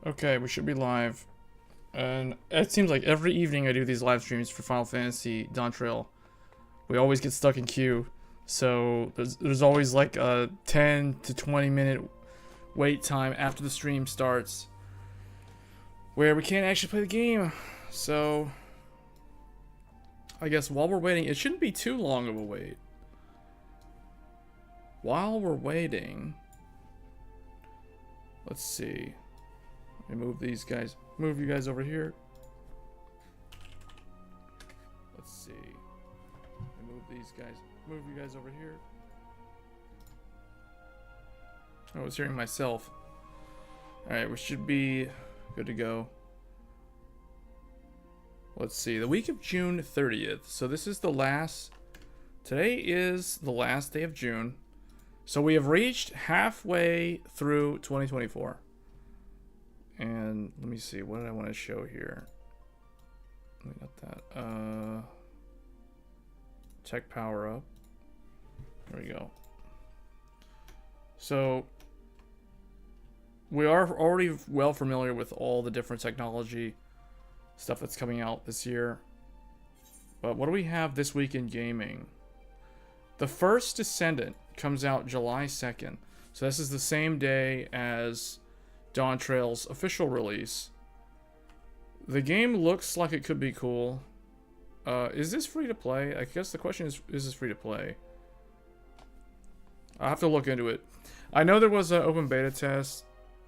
Okay, we should be live. And it seems like every evening I do these live streams for Final Fantasy Dawntrail. We always get stuck in queue. So there's always like a 10 to 20 minute wait time after the stream starts where we can't actually play the game. So I guess while we're waiting, it shouldn't be too long of a wait. While we're waiting, let's see. Let me move these guys. Move you guys over here. Let's see. Let me move these guys. Move you guys over here. I was hearing myself. Alright, we should be good to go. Let's see. The week of June 30th. So this is the last... Today is the last day of June. So we have reached halfway through 2024. And let me see, what did I want to show here? We got that. Tech power up. There we go. So we are already well familiar with all the different technology stuff that's coming out this year. But what do we have this week in gaming? The first Descendant comes out July 2nd. So this is the same day as Dawntrail's official release. The game looks like it could be cool. Is this free to play? I guess the question is this free to play? I'll have to look into it. I know there was an open beta test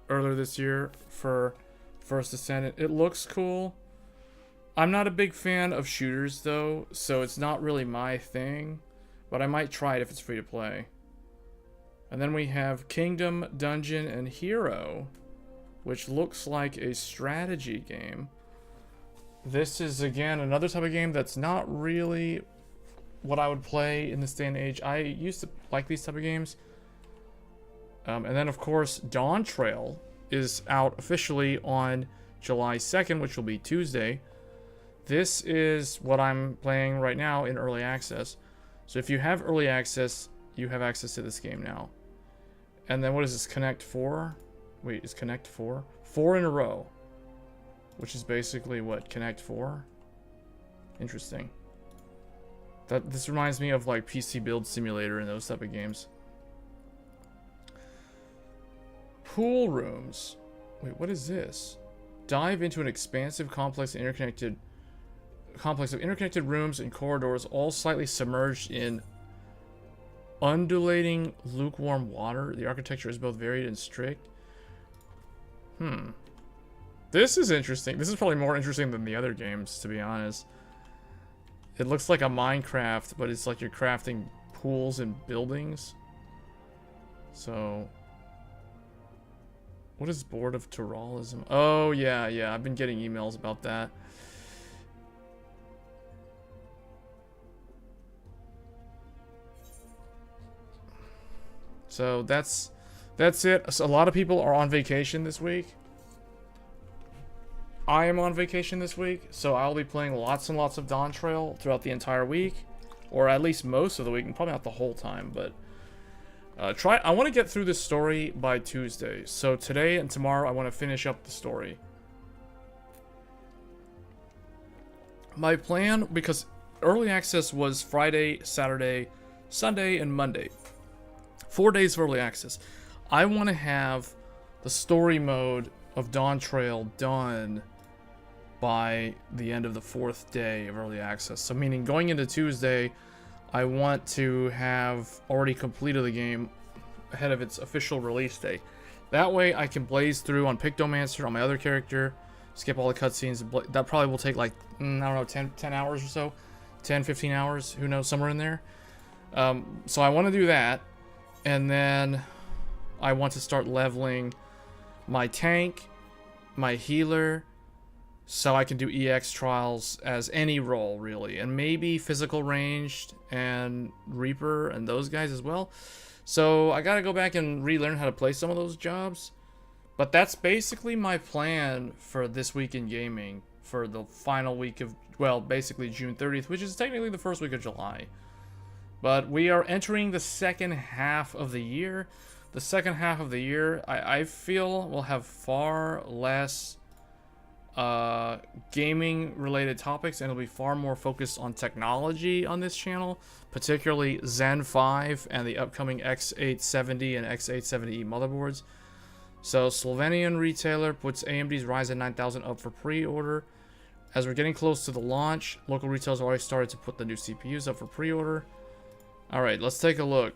earlier this year for First Descendant. It looks cool. I'm not a big fan of shooters though, so it's not really my thing, but I might try it if it's free to play. And then we have Kingdom, Dungeon, and Hero, which looks like a strategy game. This is, again, another type of game that's not really what I would play in this day and age. I used to like these type of games. And then, of course, Dawntrail is out officially on July 2nd, which will be Tuesday. This is what I'm playing right now in Early Access. So if you have Early Access, you have access to this game now. And then what is this, Connect 4? Wait, is Connect 4? 4 in a row. Which is basically what, Connect 4? Interesting. This reminds me of like PC Build Simulator and those type of games. Pool rooms. Wait, what is this? Dive into an expansive complex of interconnected rooms and corridors, all slightly submerged in undulating lukewarm water. The architecture is both varied and strict. This is interesting. This is probably more interesting than the other games, to be honest. It looks like a Minecraft, but it's like you're crafting pools and buildings. So, what is Board of Turalism? Oh, yeah, I've been getting emails about that. So that's it. So a lot of people are on vacation this week. I am on vacation this week, so I'll be playing lots and lots of Dawntrail throughout the entire week, or at least most of the week, and probably not the whole time. But I want to get through this story by Tuesday. So today and tomorrow, I want to finish up the story. My plan, because early access was Friday, Saturday, Sunday, and Monday. 4 days of early access. I want to have the story mode of Dawntrail done by the end of the 4th day of early access. So meaning going into Tuesday, I want to have already completed the game ahead of its official release day. That way I can blaze through on Pictomancer on my other character, skip all the cutscenes. That probably will take like, I don't know, 10 hours or so. 10, 15 hours, who knows, somewhere in there. So I want to do that. And then I want to start leveling my tank, my healer, so I can do EX trials as any role, really. And maybe physical ranged and Reaper and those guys as well. So I gotta go back and relearn how to play some of those jobs. But that's basically my plan for this week in gaming for the final week of, well, basically June 30th, which is technically the first week of July. But we are entering the second half of the year. the second half of the year, I feel will have far less gaming related topics, and it'll be far more focused on technology on this channel, particularly Zen 5 and the upcoming X870 and X870E motherboards. So Slovenian retailer puts AMD's Ryzen 9000 up for pre-order. As we're getting close to the launch, local retailers already started to put the new CPUs up for pre-order. Alright, let's take a look.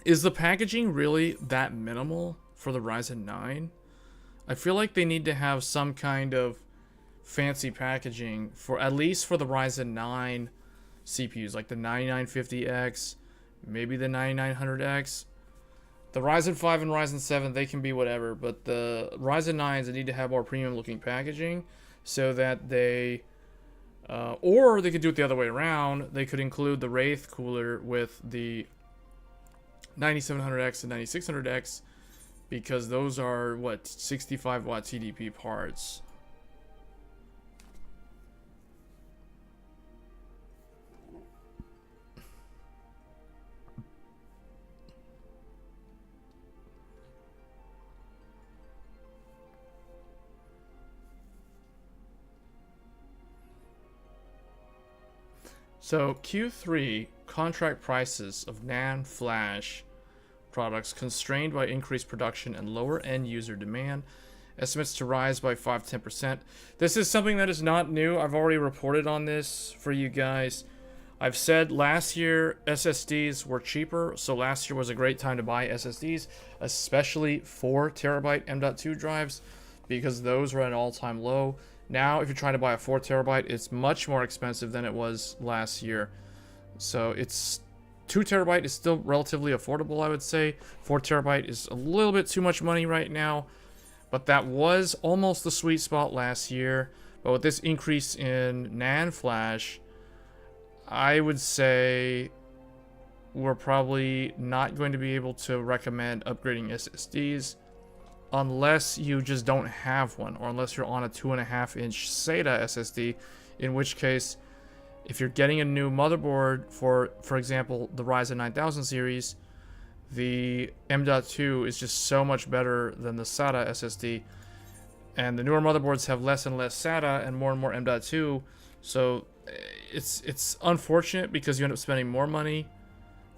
Is the packaging really that minimal for the Ryzen 9? I feel like they need to have some kind of fancy packaging for, at least for the Ryzen 9 CPUs, like the 9950X, maybe the 9900X. The Ryzen 5 and Ryzen 7, they can be whatever, but the Ryzen 9s, they need to have more premium looking packaging so that they, or they could do it the other way around. They could include the Wraith cooler with the 9700X and 9600X, because those are, what, 65 watt TDP parts. So Q3 contract prices of NAND flash products constrained by increased production and lower end user demand, estimates to rise by 5-10%. This is something that is not new. I've already reported on this for you guys. I've said last year SSDs were cheaper, so last year was a great time to buy SSDs, especially 4 terabyte M.2 drives, because those were at an all-time low. Now, if you're trying to buy a 4 terabyte, it's much more expensive than it was last year. So it's 2 terabyte is still relatively affordable, I would say. 4 terabyte is a little bit too much money right now, but that was almost the sweet spot last year. But with this increase in NAND flash, I would say we're probably not going to be able to recommend upgrading SSDs unless you just don't have one, or unless you're on a 2.5-inch SATA SSD, in which case, if you're getting a new motherboard for example, the Ryzen 9000 series, the M.2 is just so much better than the SATA SSD, and the newer motherboards have less and less SATA and more M.2, so it's unfortunate because you end up spending more money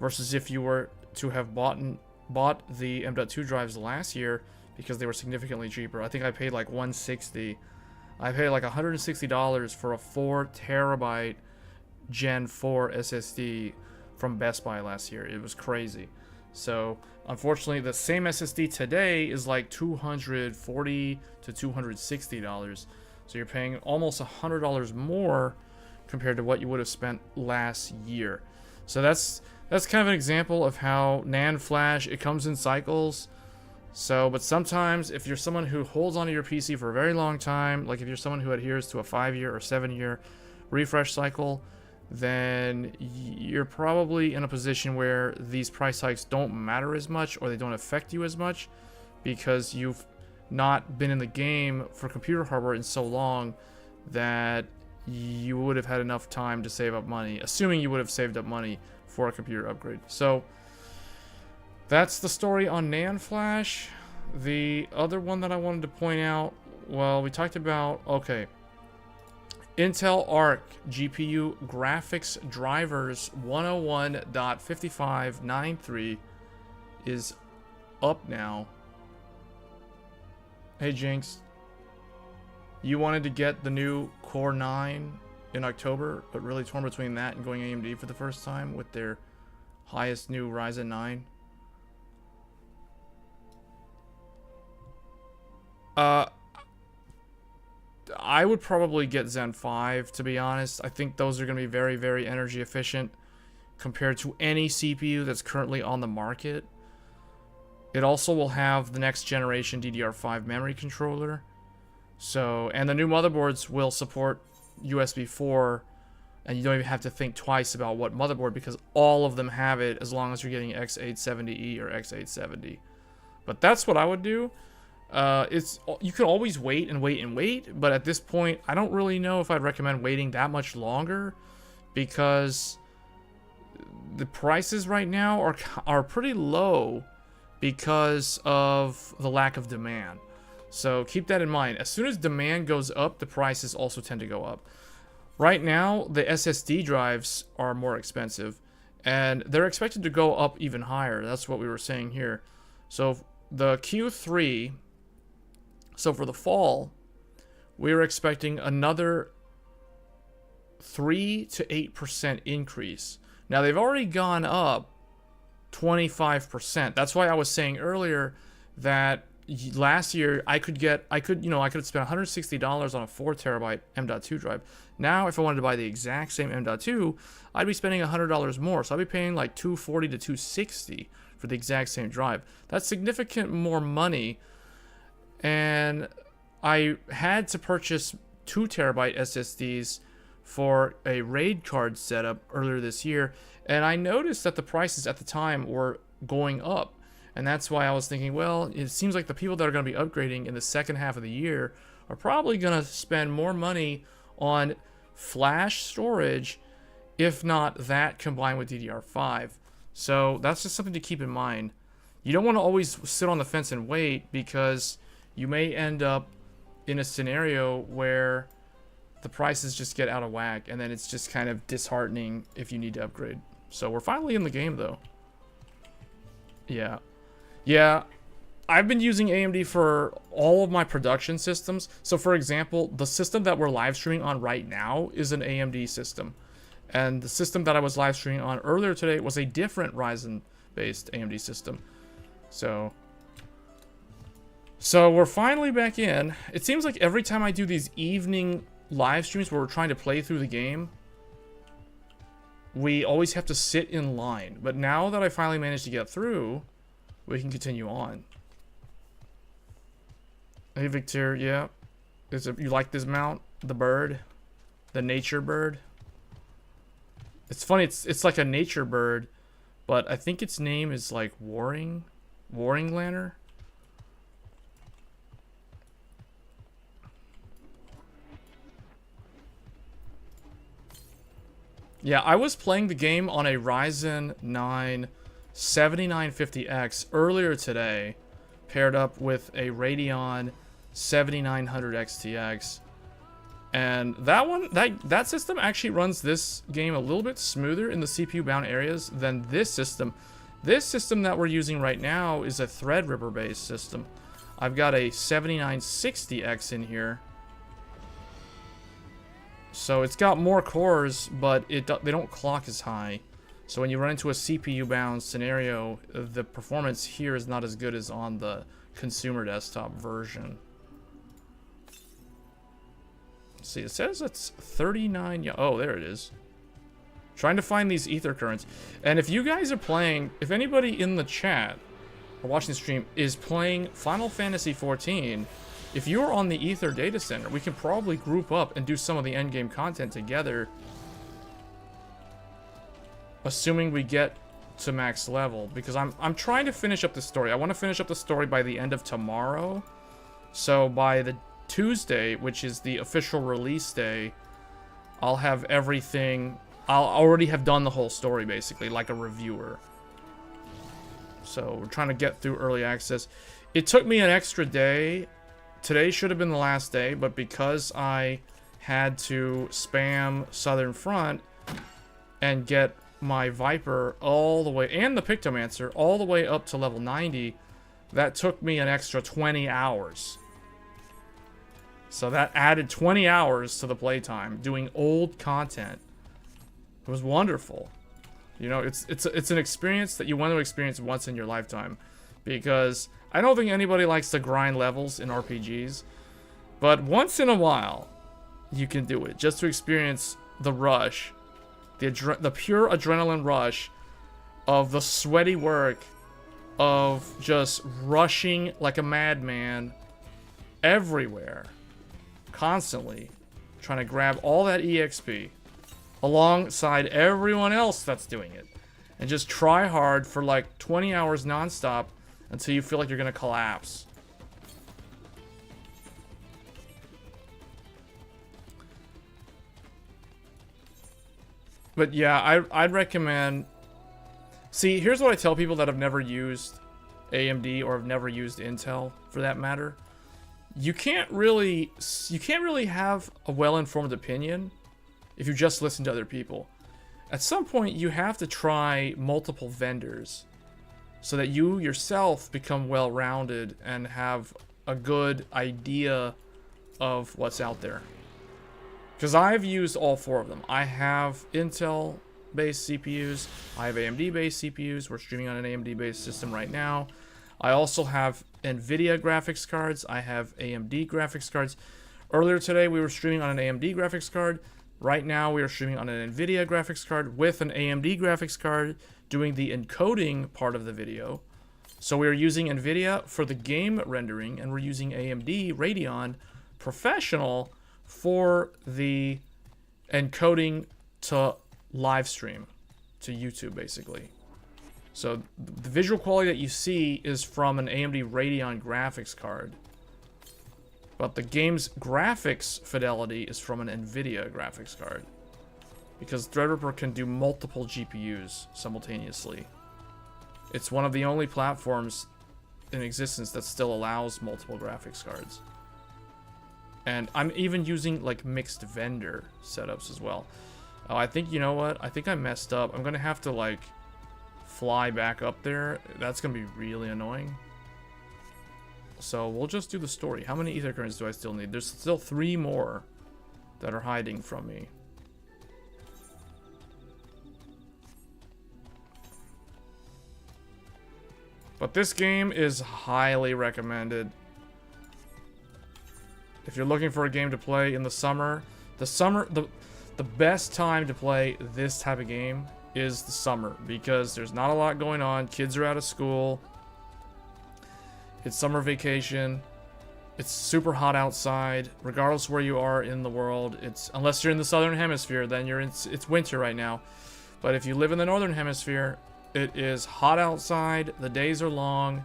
versus if you were to have bought the M.2 drives last year, because they were significantly cheaper. I think I paid like $160. I paid like $160 for a 4 terabyte Gen 4 SSD from Best Buy last year. It was crazy. So unfortunately, the same SSD today is like $240 to $260. So you're paying almost $100 more compared to what you would have spent last year. So that's kind of an example of how NAND flash, it comes in cycles. So, but sometimes if you're someone who holds onto your PC for a very long time, like if you're someone who adheres to a 5-year or 7-year refresh cycle, then you're probably in a position where these price hikes don't matter as much, or they don't affect you as much, because you've not been in the game for computer hardware in so long that you would have had enough time to save up money, assuming you would have saved up money for a computer upgrade. So that's the story on NAND flash. The other one that I wanted to point out, well, we talked about, okay, Intel Arc GPU graphics drivers 101.5593 is up now. Hey Jinx, you wanted to get the new Core 9 in October, but really torn between that and going AMD for the first time with their highest new Ryzen 9. I would probably get Zen 5, to be honest. I think those are going to be very, very energy efficient compared to any CPU that's currently on the market. It also will have the next generation DDR5 memory controller. So, and the new motherboards will support USB 4, and you don't even have to think twice about what motherboard, because all of them have it as long as you're getting X870E or X870. But that's what I would do. You can always wait and wait and wait, but at this point, I don't really know if I'd recommend waiting that much longer, because the prices right now are pretty low because of the lack of demand. So keep that in mind. As soon as demand goes up, the prices also tend to go up. Right now, the SSD drives are more expensive, and they're expected to go up even higher. That's what we were saying here. So the Q3, so for the fall, we were expecting another 3 to 8% increase. Now they've already gone up 25%. That's why I was saying earlier that last year I could spend $160 on a 4 terabyte M.2 drive. Now if I wanted to buy the exact same M.2, I'd be spending $100 more. So I'd be paying like $240 to $260 for the exact same drive. That's significant more money. And I had to purchase 2 terabyte SSDs for a RAID card setup earlier this year, and I noticed that the prices at the time were going up. And that's why I was thinking, well, it seems like the people that are going to be upgrading in the second half of the year are probably going to spend more money on flash storage, if not that combined with DDR5. So that's just something to keep in mind. You don't want to always sit on the fence and wait, because you may end up in a scenario where the prices just get out of whack, and then it's just kind of disheartening if you need to upgrade. So we're finally in the game, though. Yeah, I've been using AMD for all of my production systems. So for example, the system that we're live streaming on right now is an AMD system, and the system that I was live streaming on earlier today was a different Ryzen based AMD system. So we're finally back in. It seems like every time I do these evening live streams where we're trying to play through the game, we always have to sit in line. But now that I finally managed to get through, we can continue on. Hey Victor, yeah. You like this mount? The bird? The nature bird? It's funny, it's like a nature bird, but I think its name is like Warring Lanner. Yeah, I was playing the game on a Ryzen 9 7950X earlier today, paired up with a Radeon 7900 XTX. And that system actually runs this game a little bit smoother in the CPU bound areas than this system. This system that we're using right now is a Threadripper based system. I've got a 7960X in here. So it's got more cores, but they don't clock as high. So when you run into a CPU bound scenario, the performance here is not as good as on the consumer desktop version. Let's see, it says it's 39. Oh, there it is. Trying to find these ether currents. And if you guys are playing, if anybody in the chat or watching the stream is playing Final Fantasy XIV, if you're on the Ether data center, we can probably group up and do some of the endgame content together, assuming we get to max level, because I'm trying to finish up the story. I want to finish up the story by the end of tomorrow. So by the Tuesday, which is the official release day, I'll have everything. I'll already have done the whole story, basically, like a reviewer. So we're trying to get through early access. It took me an extra day. Today should have been the last day, but because I had to spam Southern Front and get my Viper all the way, and the Pictomancer, all the way up to level 90, that took me an extra 20 hours. So that added 20 hours to the playtime, doing old content. It was wonderful. You know, it's an experience that you want to experience once in your lifetime, because I don't think anybody likes to grind levels in RPGs, but once in a while, you can do it just to experience the rush, the pure adrenaline rush of the sweaty work of just rushing like a madman everywhere, constantly trying to grab all that EXP alongside everyone else that's doing it, and just try hard for like 20 hours nonstop until you feel like you're gonna collapse. But yeah, I'd recommend... See, here's what I tell people that have never used AMD or have never used Intel for that matter, you can't really have a well-informed opinion if you just listen to other people. At some point, you have to try multiple vendors so that you yourself become well-rounded and have a good idea of what's out there. Because I've used all four of them. I have Intel-based CPUs. I have AMD-based CPUs. We're streaming on an AMD-based system right now. I also have NVIDIA graphics cards. I have AMD graphics cards. Earlier today, we were streaming on an AMD graphics card. Right now, we are streaming on an NVIDIA graphics card with an AMD graphics card doing the encoding part of the video. So we are using NVIDIA for the game rendering, and we're using AMD Radeon Professional for the encoding to live stream, to YouTube, basically. So the visual quality that you see is from an AMD Radeon graphics card. But the game's graphics fidelity is from an NVIDIA graphics card. Because Threadripper can do multiple GPUs simultaneously. It's one of the only platforms in existence that still allows multiple graphics cards. And I'm even using like mixed vendor setups as well. Oh, I think, you know what? I think I messed up. I'm going to have to like fly back up there. That's going to be really annoying. So we'll just do the story. How many ether currents do I still need? There's still 3 more that are hiding from me. But this game is highly recommended. If you're looking for a game to play in the summer, the best time to play this type of game is the summer, because there's not a lot going on. Kids are out of school. It's summer vacation. It's super hot outside, regardless where you are in the world. Unless you're in the southern hemisphere, then it's winter right now. But if you live in the northern hemisphere, it is hot outside. The days are long.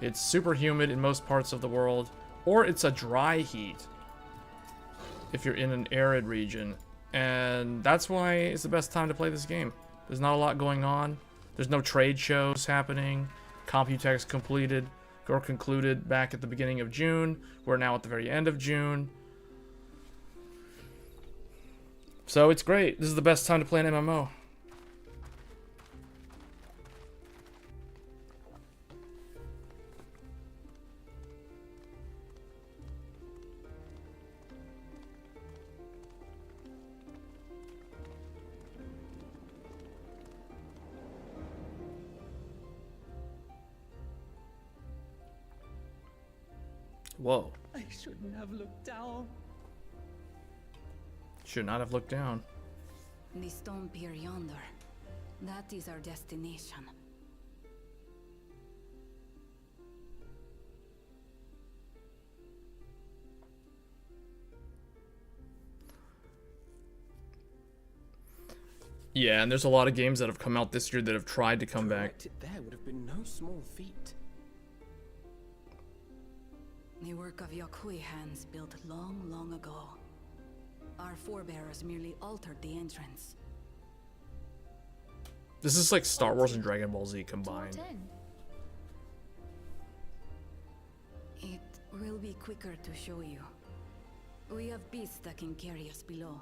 It's super humid in most parts of the world, or it's a dry heat if you're in an arid region. And that's why it's the best time to play this game. There's not a lot going on. There's no trade shows happening. Computex concluded back at the beginning of June. We're now at the very end of June. So it's great. This is the best time to play an MMO. Whoa. I shouldn't have looked down. Should not have looked down. The stone pier yonder. That is our destination. Yeah, and there's a lot of games that have come out this year that have tried to come back. There would have been no small feat. The work of Yakui hands built long, long ago. Our forebears merely altered the entrance. This is like Star Wars and Dragon Ball Z combined. It will be quicker to show you. We have beasts that can carry us below.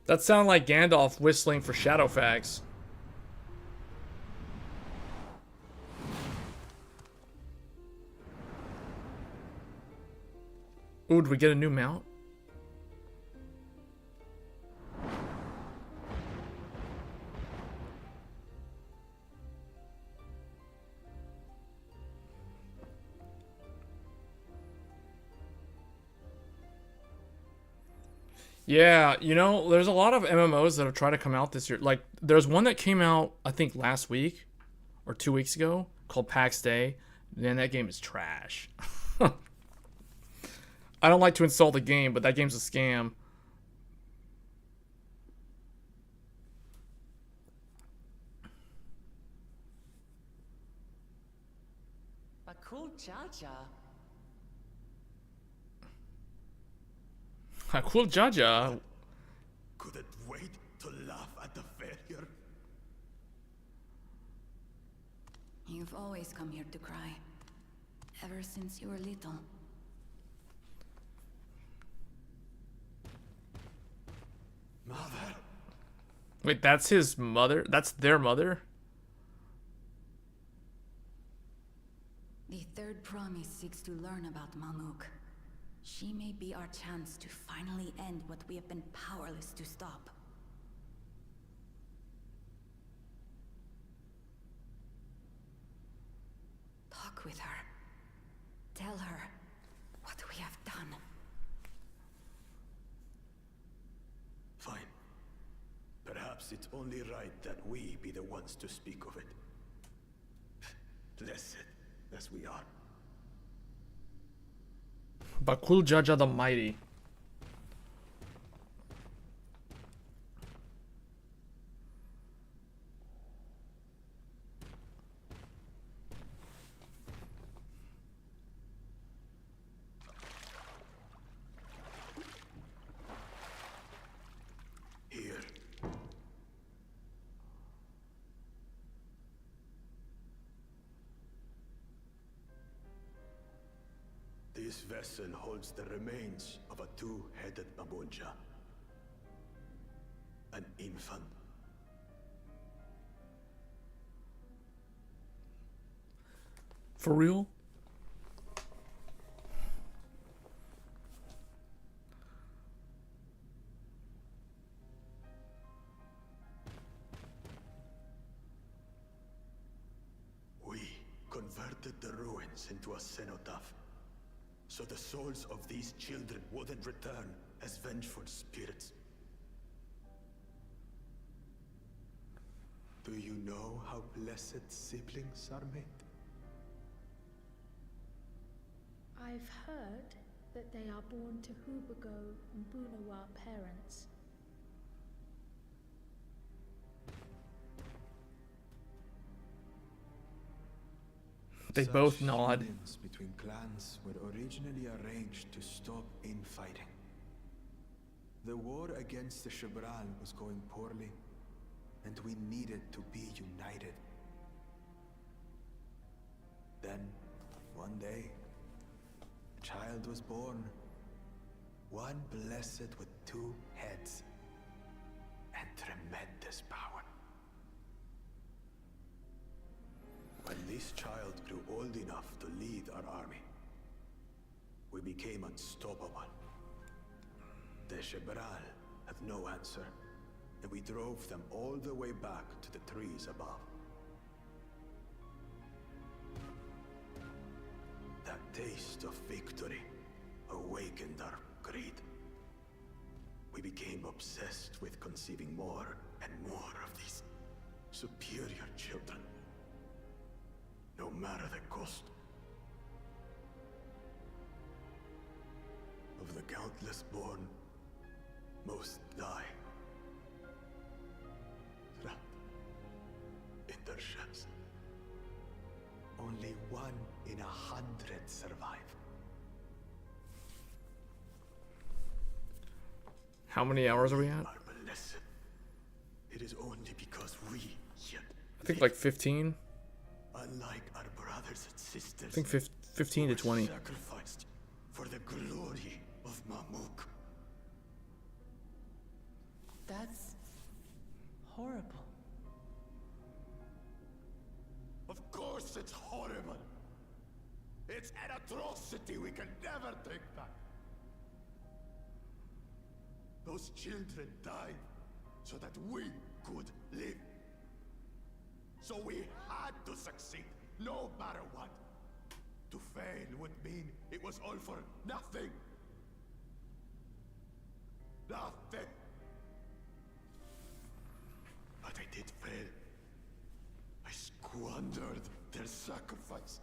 That sounded like Gandalf whistling for Shadowfax. Ooh, did we get a new mount? Yeah, you know, there's a lot of MMOs that have tried to come out this year. Like, there's one that came out, I think, last week or 2 weeks ago called PAX Day. Man, that game is trash. I don't like to insult the game, but that game's a scam. A cool cha-cha. Cool Jaja. couldn't wait to laugh at the failure. You've always come here to cry. Ever since you were little. Mother? Wait, that's his mother? That's their mother? The third promise seeks to learn about Mamuk. She may be our chance to finally end what we have been powerless to stop. Talk with her. Tell her what we have done. Fine. Perhaps it's only right that we be the ones to speak of it. Blessed as we are. Bakul Jaja the Mighty. Here. This vessel holds the remains of a two-headed Mabunja. An infant. For real? We converted the ruins into a cenotaph, so the souls of these children wouldn't return as vengeful spirits. Do you know how blessed siblings are made? I've heard that they are born to Hubago and Bunawa parents. They both nod. Unions between clans were originally arranged to stop infighting. The war against the Shibran was going poorly, and we needed to be united. Then, one day, a child was born. One blessed with two heads and tremendous power. When this child grew old enough to lead our army, we became unstoppable. The Shibral had no answer, and we drove them all the way back to the trees above. That taste of victory awakened our greed. We became obsessed with conceiving more and more of these superior children. No matter the cost. Of the countless born, most die. Trapped in their shells. Only 1 in 100 survive. How many hours are we at? Are blessed. It is only because we yet I think like 15. unlike our brothers and sisters, I think 15 to 20. sacrificed for the glory of Mamuk. That's horrible. Of course it's horrible. It's an atrocity we can never take back. Those children died so that we could live. So we had to succeed, no matter what. To fail would mean it was all for nothing. Nothing. But I did fail. I squandered their sacrifice.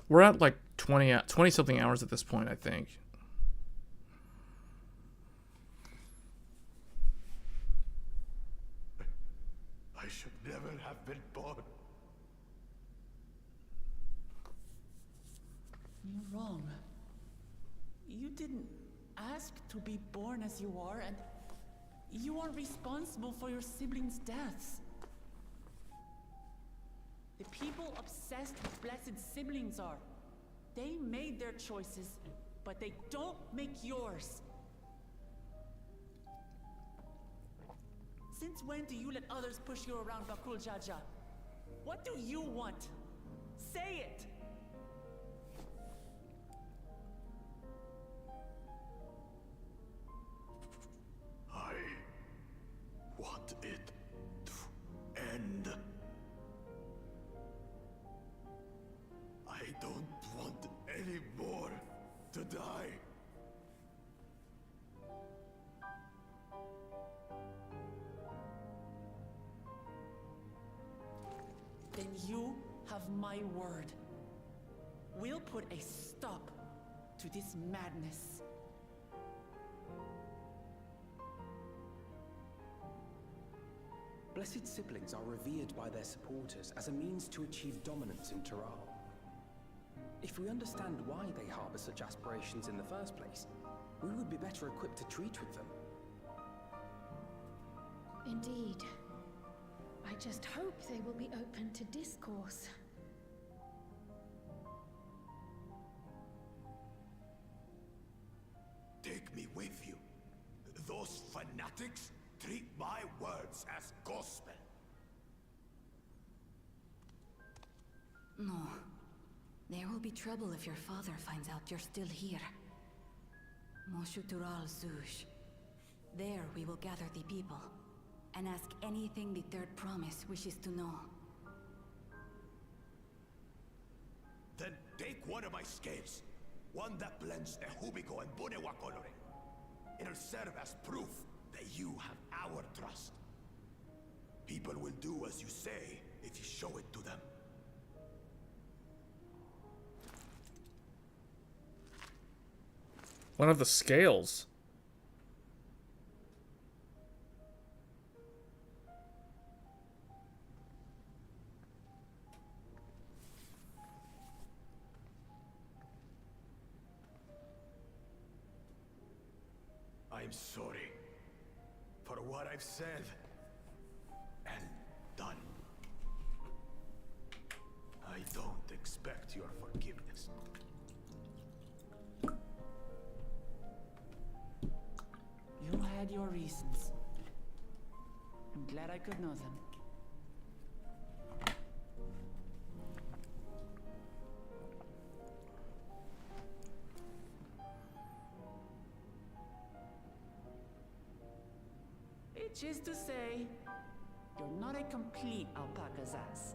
We're at like 20 something hours at this point, I think. I should never have been born. wrong. You didn't ask to be born as you are, and you aren't responsible for your siblings' deaths. The people obsessed with blessed siblings are. They made their choices, but they don't make yours. Since when do you let others push you around, Bakul Jaja? What do you want? Say it! I want it to end. I don't want any more to die. Then you have my word. We'll put a stop to this madness. Blessed siblings are revered by their supporters as a means to achieve dominance in Tural. If we understand why they harbor such aspirations in the first place, we would be better equipped to treat with them. Indeed. I just hope they will be open to discourse. Take me with you. Those fanatics treat my words as gospel. No. There will be trouble if your father finds out you're still here. Moshutural Zush. There we will gather the people, and ask anything the Third Promise wishes to know. Then take one of my scales. One that blends the Hubico and Bunewa coloring. It'll serve as proof that you have our trust. People will do as you say if you show it to them. One of the scales. I'm sorry for what I've said and done. I don't expect your forgiveness. You had your reasons. I'm glad I could know them. Which is to say, you're not a complete alpaca's ass.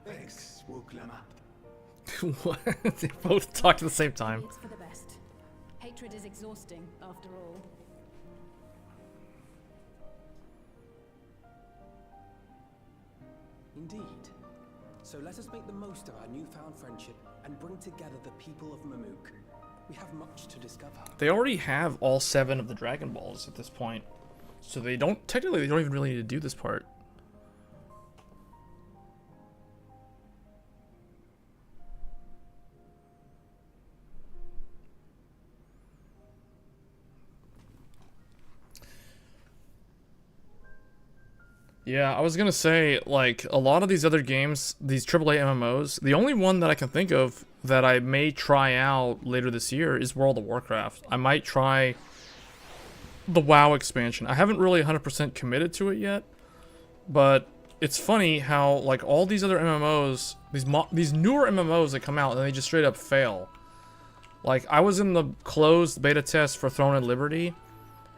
Thanks, Wuklama. What? They both talked at the same time. It's for the best. Hatred is exhausting, after all. Indeed. So let us make the most of our newfound friendship and bring together the people of Mamuk. We have much to discover. They already have all 7 of the Dragon Balls at this point. So they don't even really need to do this part. Yeah, I was gonna say, like, a lot of these other games, these AAA MMOs, the only one that I can think of that I may try out later this year is World of Warcraft. I might try the WoW expansion. I haven't really 100% committed to it yet, but it's funny how, like, all these other MMOs, these newer MMOs that come out, and they just straight up fail. Like, I was in the closed beta test for Throne and Liberty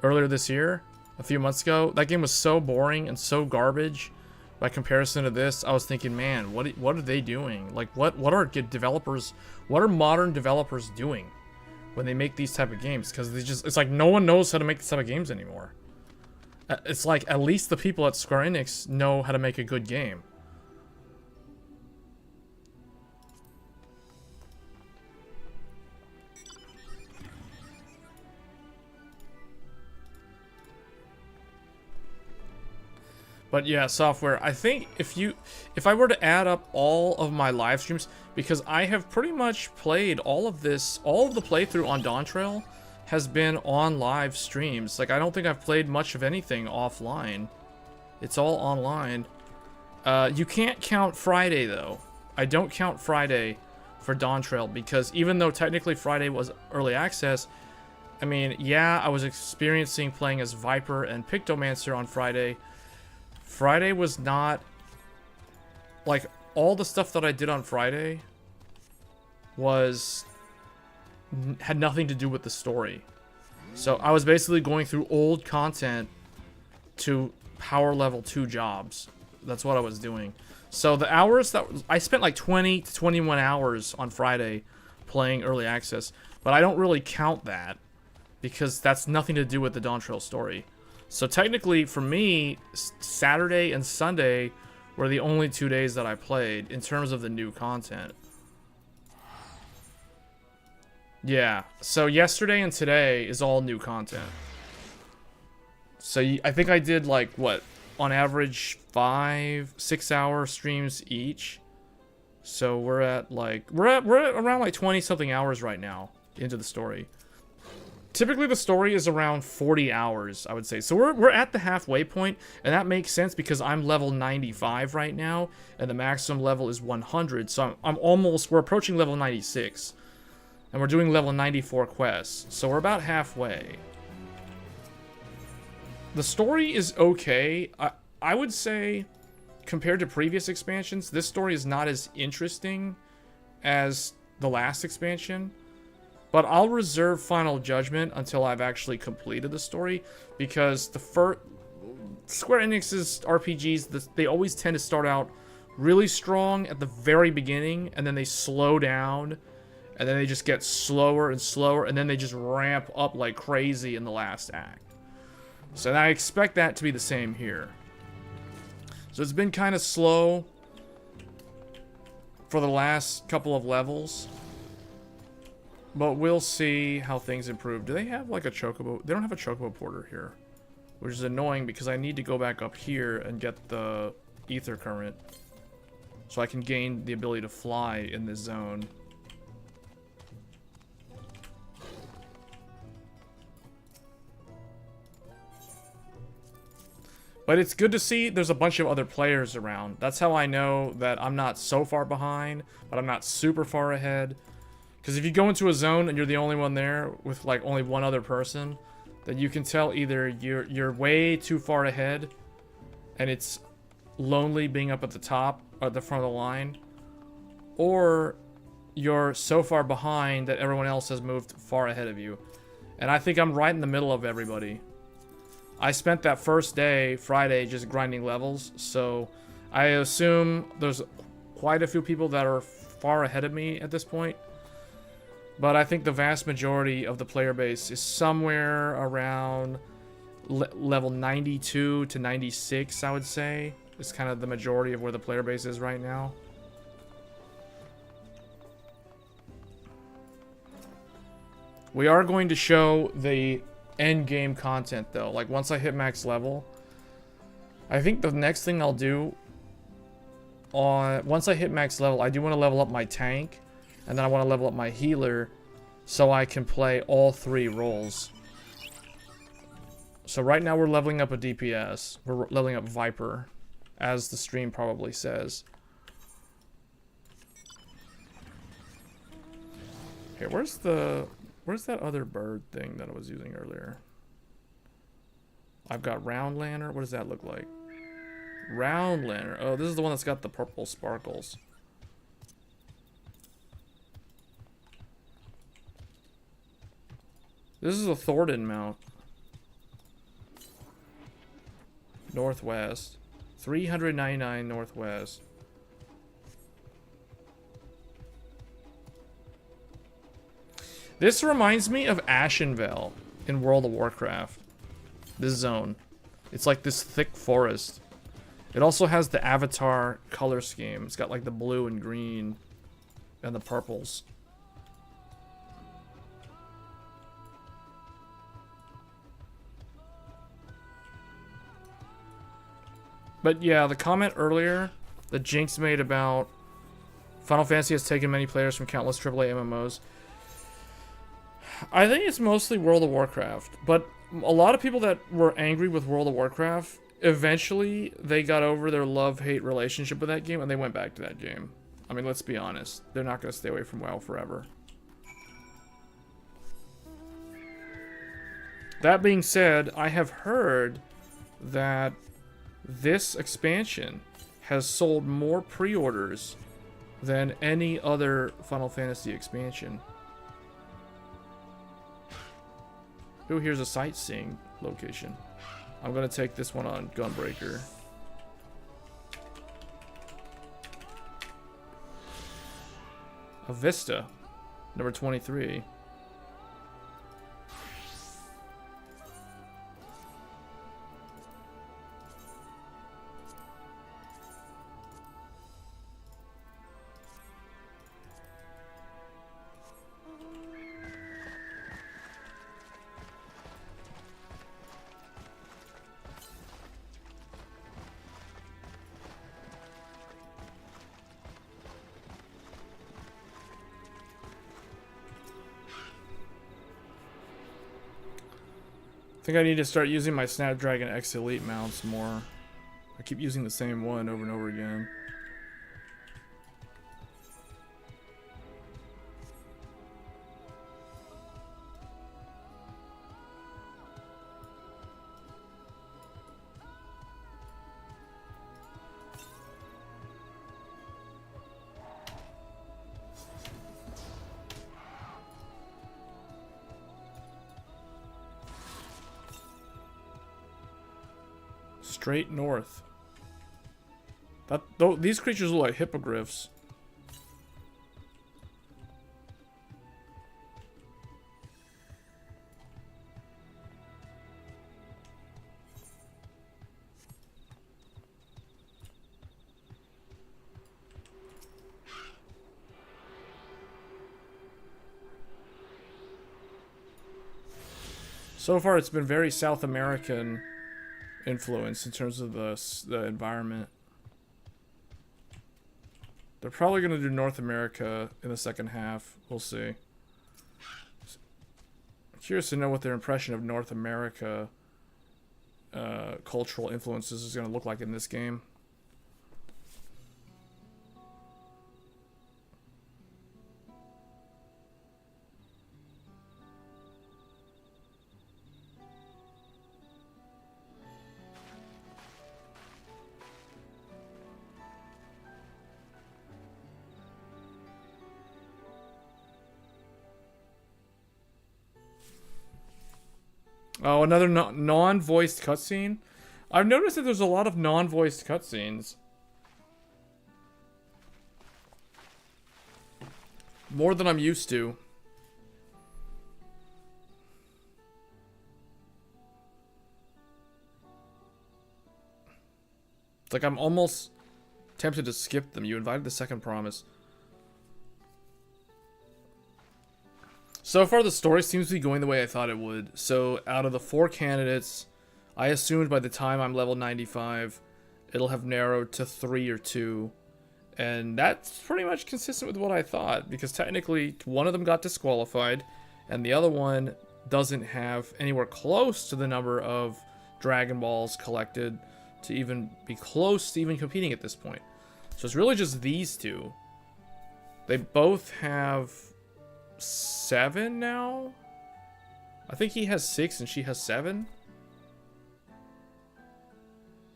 earlier this year. A few months ago, that game was so boring and so garbage by comparison to this. I was thinking, man, what are they doing? Like, what are good developers, what are modern developers doing when they make these type of games? Because it's like no one knows how to make this type of games anymore. It's like at least the people at Square Enix know how to make a good game. But yeah, software. I think if I were to add up all of my live streams, because I have pretty much played all of the playthrough on Dawntrail has been on live streams. Like, I don't think I've played much of anything offline. It's all online. You can't count Friday, though. I don't count Friday for Dawntrail, because even though technically Friday was early access, I mean, yeah, I was experiencing playing as Viper and Pictomancer on Friday. Friday was not... Like, all the stuff that I did on Friday had nothing to do with the story. So I was basically going through old content to power level 2 jobs. That's what I was doing. So the hours that I spent, like 20 to 21 hours on Friday playing early access, but I don't really count that because that's nothing to do with the Dawntrail story. So technically for me, Saturday and Sunday were the only 2 days that I played in terms of the new content. Yeah, so yesterday and today is all new content. So I think I did, like, what, on average 5-6 hour streams each. So we're at around like 20 something hours right now into the story. Typically the story is around 40 hours, I would say. So we're at the halfway point, and that makes sense because I'm level 95 right now and the maximum level is 100. So we're approaching level 96. And we're doing level 94 quests. So we're about halfway. The story is okay. I would say, compared to previous expansions, this story is not as interesting as the last expansion. But I'll reserve final judgment until I've actually completed the story. Because Square Enix's RPGs, they always tend to start out really strong at the very beginning. And then they slow down. And then they just get slower and slower. And then they just ramp up like crazy in the last act. So I expect that to be the same here. So it's been kind of slow for the last couple of levels. But we'll see how things improve. Do they have like a chocobo? They don't have a chocobo porter here. Which is annoying because I need to go back up here and get the ether current. So I can gain the ability to fly in this zone. But it's good to see there's a bunch of other players around. That's how I know that I'm not so far behind, but I'm not super far ahead. Because if you go into a zone and you're the only one there with like only one other person, then you can tell either you're way too far ahead and it's lonely being up at the top or at the front of the line, or you're so far behind that everyone else has moved far ahead of you. And I think I'm right in the middle of everybody. I spent that first day, Friday, just grinding levels, so I assume there's quite a few people that are far ahead of me at this point. But I think the vast majority of the player base is somewhere around level 92 to 96, I would say. It's kind of the majority of where the player base is right now. We are going to show the end game content though. Like once I hit max level, I think the next thing I'll do once I hit max level, I do want to level up my tank, and then I want to level up my healer so I can play all 3 roles. So right now we're leveling up a DPS. We're leveling up Viper, as the stream probably says. Okay, where's that other bird thing that I was using earlier? I've got Round Lantern. What does that look like? Round Lantern. Oh, this is the one that's got the purple sparkles. This is a Thornton mount. Northwest. 399 northwest. This reminds me of Ashenvale in World of Warcraft. This zone. It's like this thick forest. It also has the avatar color scheme. It's got like the blue and green and the purples. But yeah, the comment earlier that Jinx made about Final Fantasy has taken many players from countless AAA MMOs. I think it's mostly World of Warcraft, but a lot of people that were angry with World of Warcraft, eventually they got over their love-hate relationship with that game and they went back to that game. I mean, let's be honest. They're not going to stay away from WoW forever. That being said, I have heard that this expansion has sold more pre-orders than any other Final Fantasy expansion. Ooh, here's a sightseeing location. I'm gonna take this one on Gunbreaker. A Vista, number 23. I think I need to start using my Snapdragon X Elite mounts more. I keep using the same one over and over again. Straight north. These creatures look like hippogriffs. So far, it's been very South American influence in terms of the environment. They're probably going to do North America in the second half. We'll see. I'm curious to know what their impression of North America cultural influences is going to look like in this game. Oh, another non-voiced cutscene? I've noticed that there's a lot of non-voiced cutscenes. More than I'm used to. It's like I'm almost tempted to skip them. You invited the second promise. So far, the story seems to be going the way I thought it would. So, out of the 4 candidates, I assumed by the time I'm level 95, it'll have narrowed to 3 or 2. And that's pretty much consistent with what I thought, because technically, one of them got disqualified, and the other one doesn't have anywhere close to the number of Dragon Balls collected to even be close to even competing at this point. So it's really just these two. They both have 7 now? I think he has 6 and she has 7.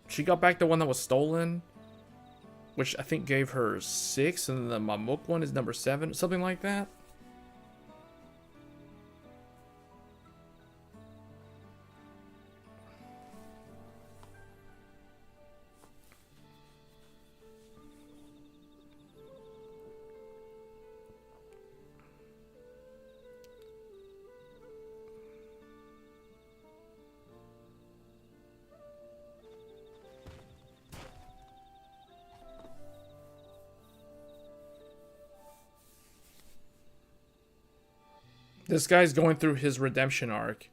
She got back the one that was stolen, which I think gave her 6, and the Mamuk one is number 7, something like that. This guy's going through his redemption arc.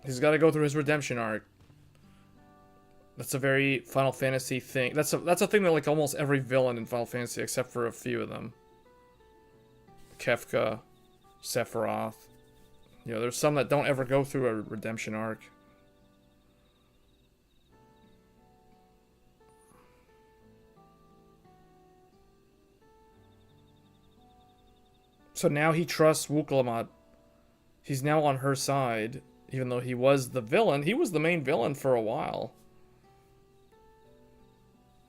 He's got to go through his redemption arc. That's a very Final Fantasy thing. That's a thing that like almost every villain in Final Fantasy, except for a few of them. Kefka, Sephiroth. You know, there's some that don't ever go through a redemption arc. So now he trusts Wukalamat. He's now on her side, even though he was the villain. He was the main villain for a while.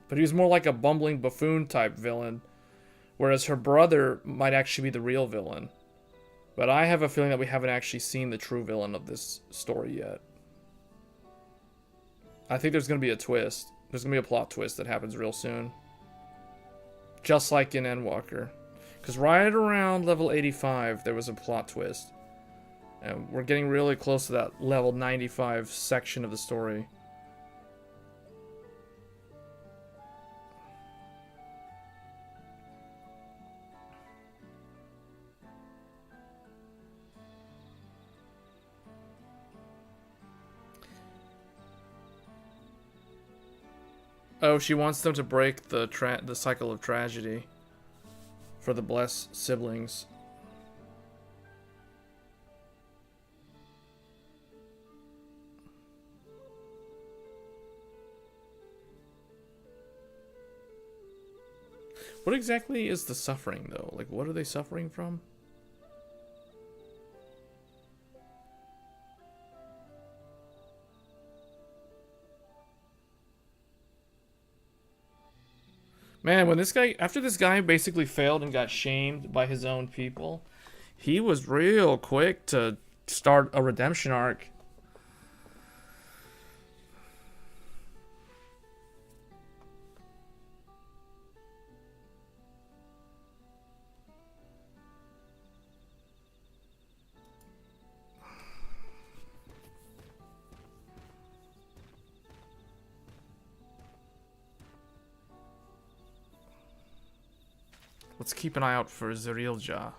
But he was more like a bumbling buffoon type villain, whereas her brother might actually be the real villain. But I have a feeling that we haven't actually seen the true villain of this story yet. I think there's going to be a twist. There's going to be a plot twist that happens real soon. Just like in Endwalker. Because right around level 85, there was a plot twist. And we're getting really close to that level 95 section of the story. Oh, she wants them to break the cycle of tragedy for the blessed siblings. What exactly is the suffering, though? Like, what are they suffering from? Man, when this guy, after this guy basically failed and got shamed by his own people, he was real quick to start a redemption arc. Let's keep an eye out for Zerilja.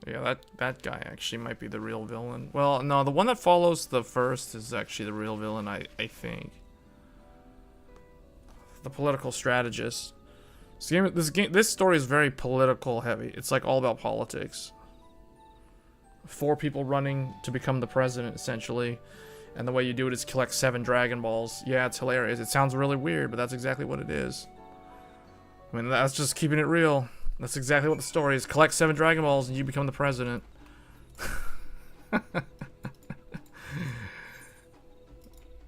Yeah, that guy actually might be the real villain. Well, no, the one that follows the first is actually the real villain, I think. The political strategist. This story is very political heavy. It's like all about politics. 4 people running to become the president, essentially. And the way you do it is collect 7 Dragon Balls. Yeah, it's hilarious. It sounds really weird, but that's exactly what it is. I mean, that's just keeping it real. That's exactly what the story is. Collect 7 Dragon Balls and you become the president.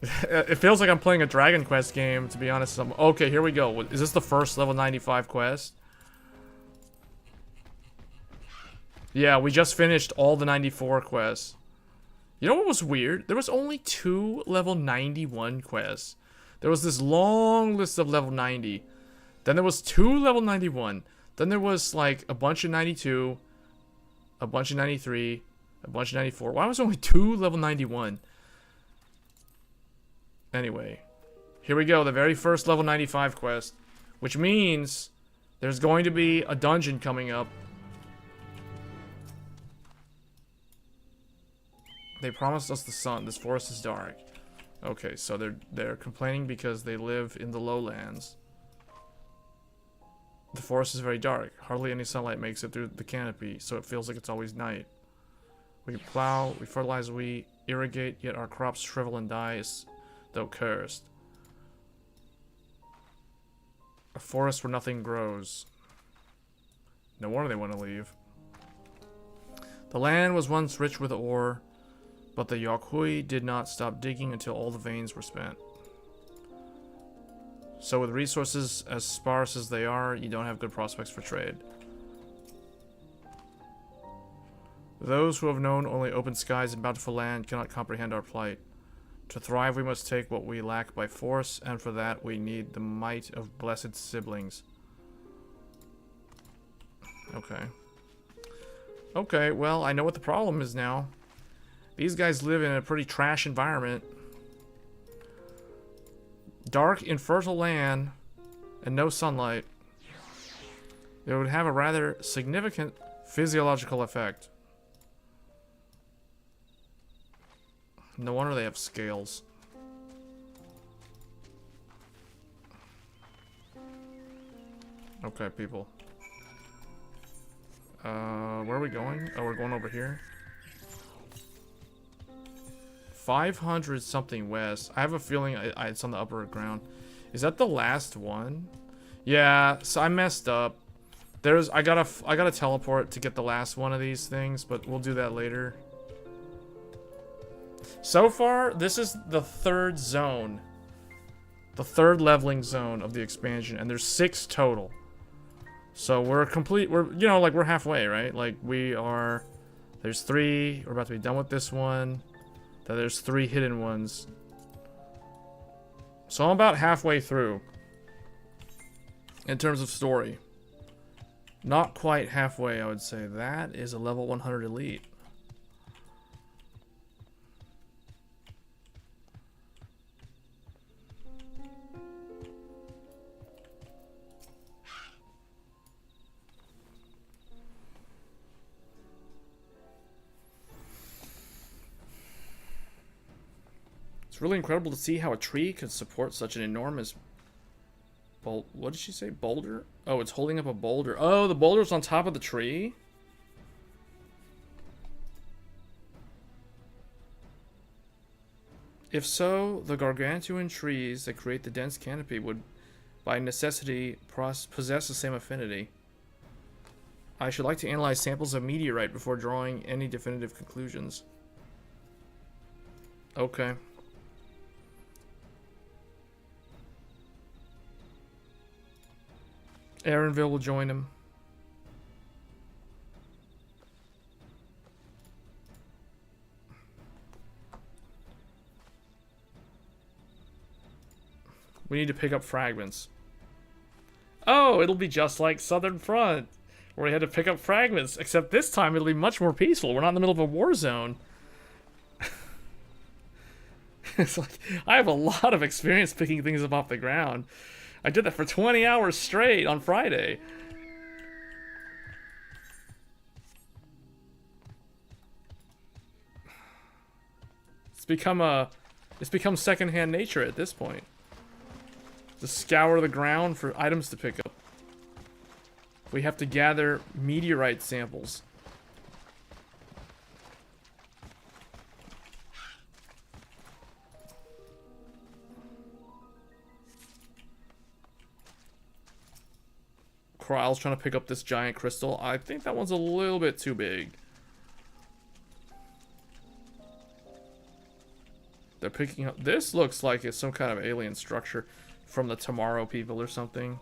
It feels like I'm playing a Dragon Quest game, to be honest. Okay, here we go. Is this the first level 95 quest? Yeah, we just finished all the 94 quests. You know what was weird? There was only 2 level 91 quests. There was this long list of level 90. Then there was 2 level 91. Then there was like a bunch of 92, a bunch of 93, a bunch of 94. Why was there only 2 level 91? Anyway, here we go. The very first level 95 quest, which means there's going to be a dungeon coming up. They promised us the sun. This forest is dark. Okay, so they're complaining because they live in the lowlands. The forest is very dark. Hardly any sunlight makes it through the canopy, so it feels like it's always night. We plow, we fertilize, we irrigate, yet our crops shrivel and die as though cursed. A forest where nothing grows. No wonder they want to leave. The land was once rich with ore, but the Yokhui did not stop digging until all the veins were spent. So with resources as sparse as they are, you don't have good prospects for trade. Those who have known only open skies and bountiful land cannot comprehend our plight. To thrive, we must take what we lack by force, and for that we need the might of blessed siblings. Okay. Okay, well, I know what the problem is now. These guys live in a pretty trash environment. Dark, infertile land, and no sunlight. It would have a rather significant physiological effect. No wonder they have scales. Okay, people. Where are we going? Oh, we're going over here. 500 something west. I have a feeling it's on the upper ground. Is that the last one? Yeah, so I messed up. I gotta teleport to get the last one of these things, but we'll do that later. So far, this is the third zone. The third leveling zone of the expansion, and there's 6 total. So we're we're halfway, right? Like there's 3, we're about to be done with this one. Then there's 3 hidden ones. So I'm about halfway through. In terms of story. Not quite halfway, I would say. That is a level 100 elite. It's really incredible to see how a tree could support such an enormous what did she say? Boulder? Oh, it's holding up a boulder. Oh, the boulder's on top of the tree? If so, the gargantuan trees that create the dense canopy would, by necessity, possess the same affinity. I should like to analyze samples of meteorite before drawing any definitive conclusions. Okay. Aaronville will join him. We need to pick up fragments. Oh, it'll be just like Southern Front, where we had to pick up fragments, except this time it'll be much more peaceful. We're not in the middle of a war zone. It's like, I have a lot of experience picking things up off the ground. I did that for 20 hours straight on Friday. It's become secondhand nature at this point. To scour the ground for items to pick up. We have to gather meteorite samples. Kryle's trying to pick up this giant crystal. I think that one's a little bit too big. They're picking up... This looks like it's some kind of alien structure from the Tomorrow people or something.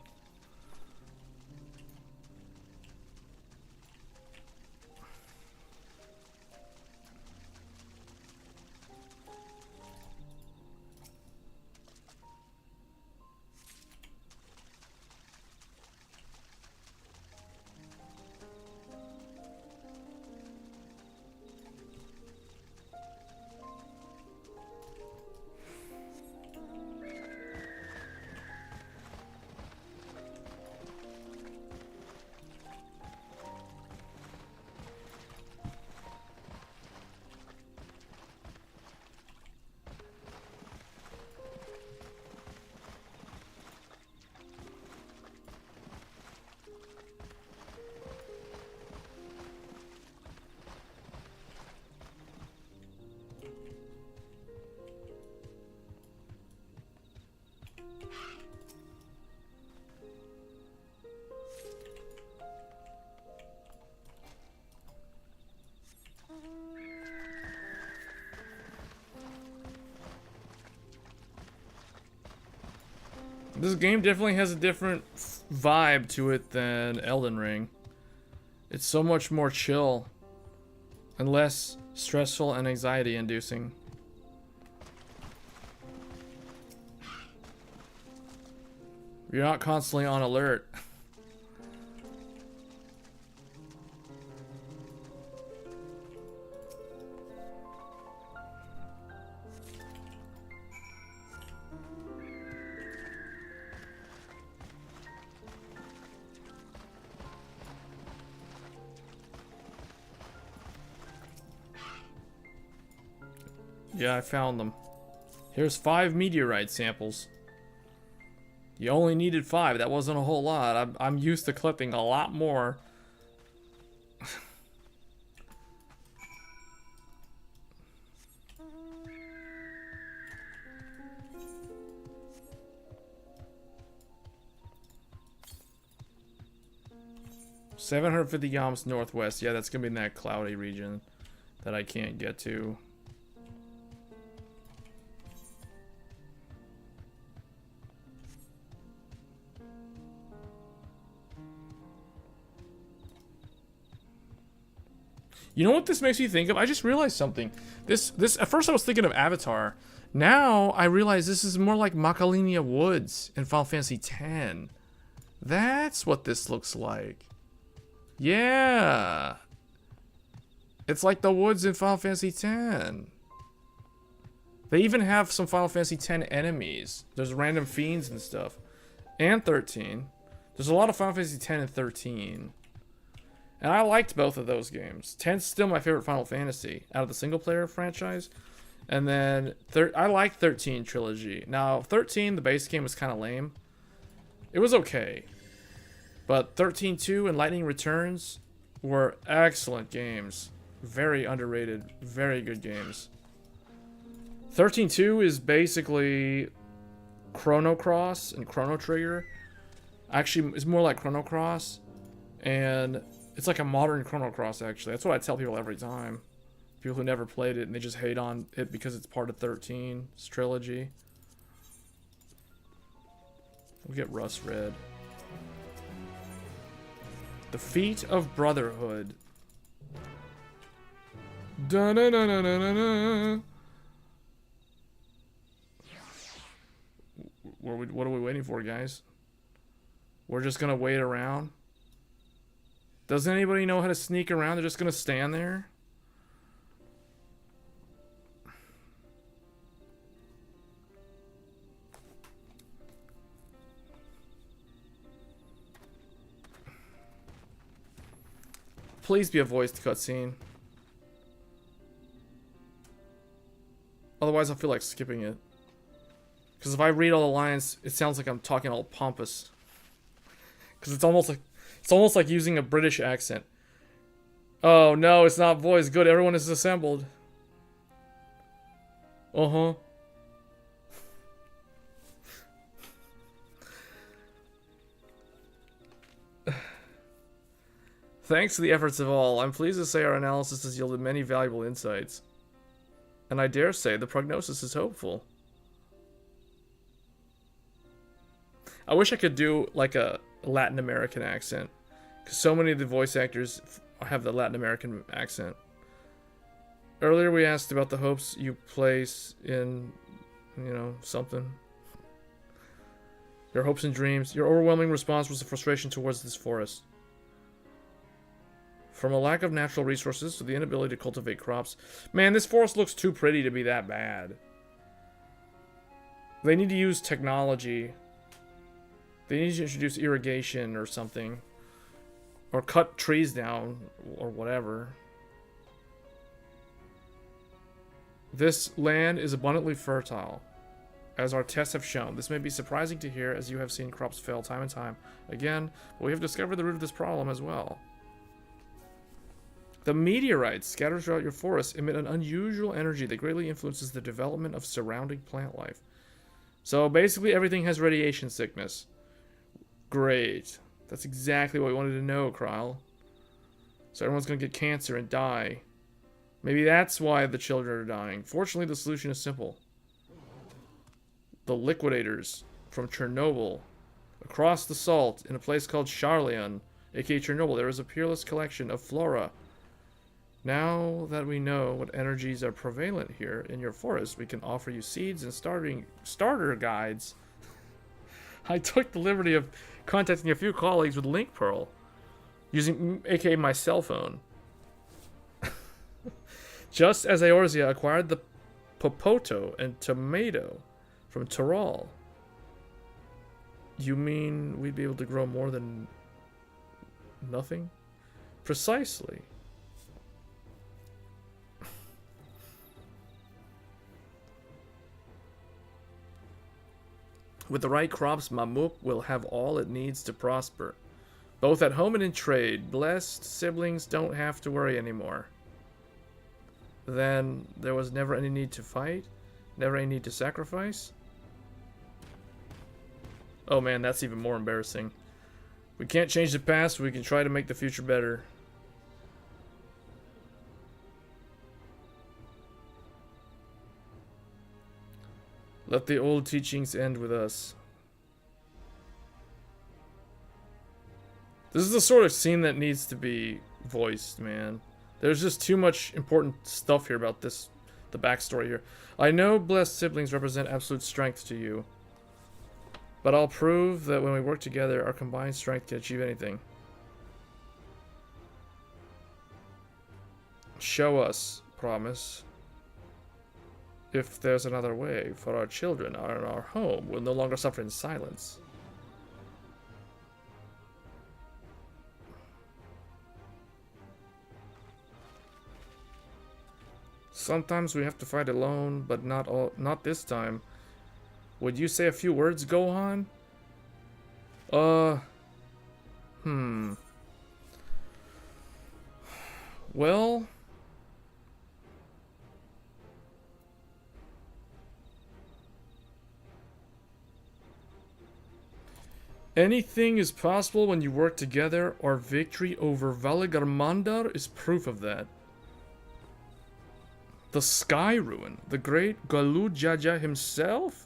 This game definitely has a different vibe to it than Elden Ring. It's so much more chill and less stressful and anxiety inducing. You're not constantly on alert. Yeah, I found them. Here's 5 meteorite samples. You only needed 5. That wasn't a whole lot. I'm used to clipping a lot more. $750 yams northwest. Yeah, that's gonna be in that cloudy region that I can't get to. You know what this makes me think of? I just realized something. This at first I was thinking of Avatar. Now I realize this is more like Macalinia Woods in Final Fantasy X. That's what this looks like. Yeah. It's like the woods in Final Fantasy X. They even have some Final Fantasy X enemies. There's random fiends and stuff. And 13. There's a lot of Final Fantasy X and 13. And I liked both of those games. 10's still my favorite Final Fantasy out of the single player franchise. And then I like 13 trilogy. Now 13, the base game was kind of lame. It was okay. But 13-2 and Lightning Returns were excellent games. Very underrated, very good games. 13-2 is basically Chrono Cross and Chrono Trigger. Actually, it's more like Chrono Cross. And it's like a modern Chrono Cross, actually. That's what I tell people every time. People who never played it and they just hate on it because it's part of 13's trilogy. We'll get Rust Red. The Feet of Brotherhood. Da-na-na-na-na-na-na. What are we waiting for, guys? We're just gonna wait around. Doesn't anybody know how to sneak around? They're just gonna stand there? Please be a voiced cutscene. Otherwise, I feel like skipping it. Because if I read all the lines, it sounds like I'm talking all pompous. Because it's almost like using a British accent. Oh no, it's not voiced. Good, everyone is assembled. Uh-huh. Thanks to the efforts of all, I'm pleased to say our analysis has yielded many valuable insights. And I dare say the prognosis is hopeful. I wish I could do like a Latin American accent. Because so many of the voice actors have the Latin American accent. Earlier we asked about the hopes you place in, you know, something. Your hopes and dreams. Your overwhelming response was the frustration towards this forest. From a lack of natural resources to the inability to cultivate crops. Man, this forest looks too pretty to be that bad. They need to use technology. They need to introduce irrigation or something. Or cut trees down, or whatever. This land is abundantly fertile, as our tests have shown. This may be surprising to hear, as you have seen crops fail time and time again, but we have discovered the root of this problem as well. The meteorites scattered throughout your forest emit an unusual energy that greatly influences the development of surrounding plant life. So basically everything has radiation sickness. Great. That's exactly what we wanted to know, Kryle. So everyone's going to get cancer and die. Maybe that's why the children are dying. Fortunately, the solution is simple. The liquidators from Chernobyl. Across the salt, in a place called Charlion, aka Chernobyl, there is a peerless collection of flora. Now that we know what energies are prevalent here in your forest, we can offer you seeds and starter guides. I took the liberty of contacting a few colleagues with Link Pearl, using aka my cell phone. Just as Eorzea acquired the Popoto and Tomato from Tyrol. You mean we'd be able to grow more than nothing? Precisely. With the right crops, Mamuk will have all it needs to prosper. Both at home and in trade. Blessed siblings don't have to worry anymore. Then there was never any need to fight? Never any need to sacrifice? Oh man, that's even more embarrassing. We can't change the past, we can try to make the future better. Let the old teachings end with us. This is the sort of scene that needs to be voiced, man. There's just too much important stuff here about this, the backstory here. I know blessed siblings represent absolute strength to you. But I'll prove that when we work together, our combined strength can achieve anything. Show us, promise. If there's another way, for our children and our home will no longer suffer in silence. Sometimes we have to fight alone, but not this time. Would you say a few words, Gohan? Well... anything is possible when you work together. Our victory over Valigarmandar is proof of that. The Sky Ruin? The great Galu Jaja himself?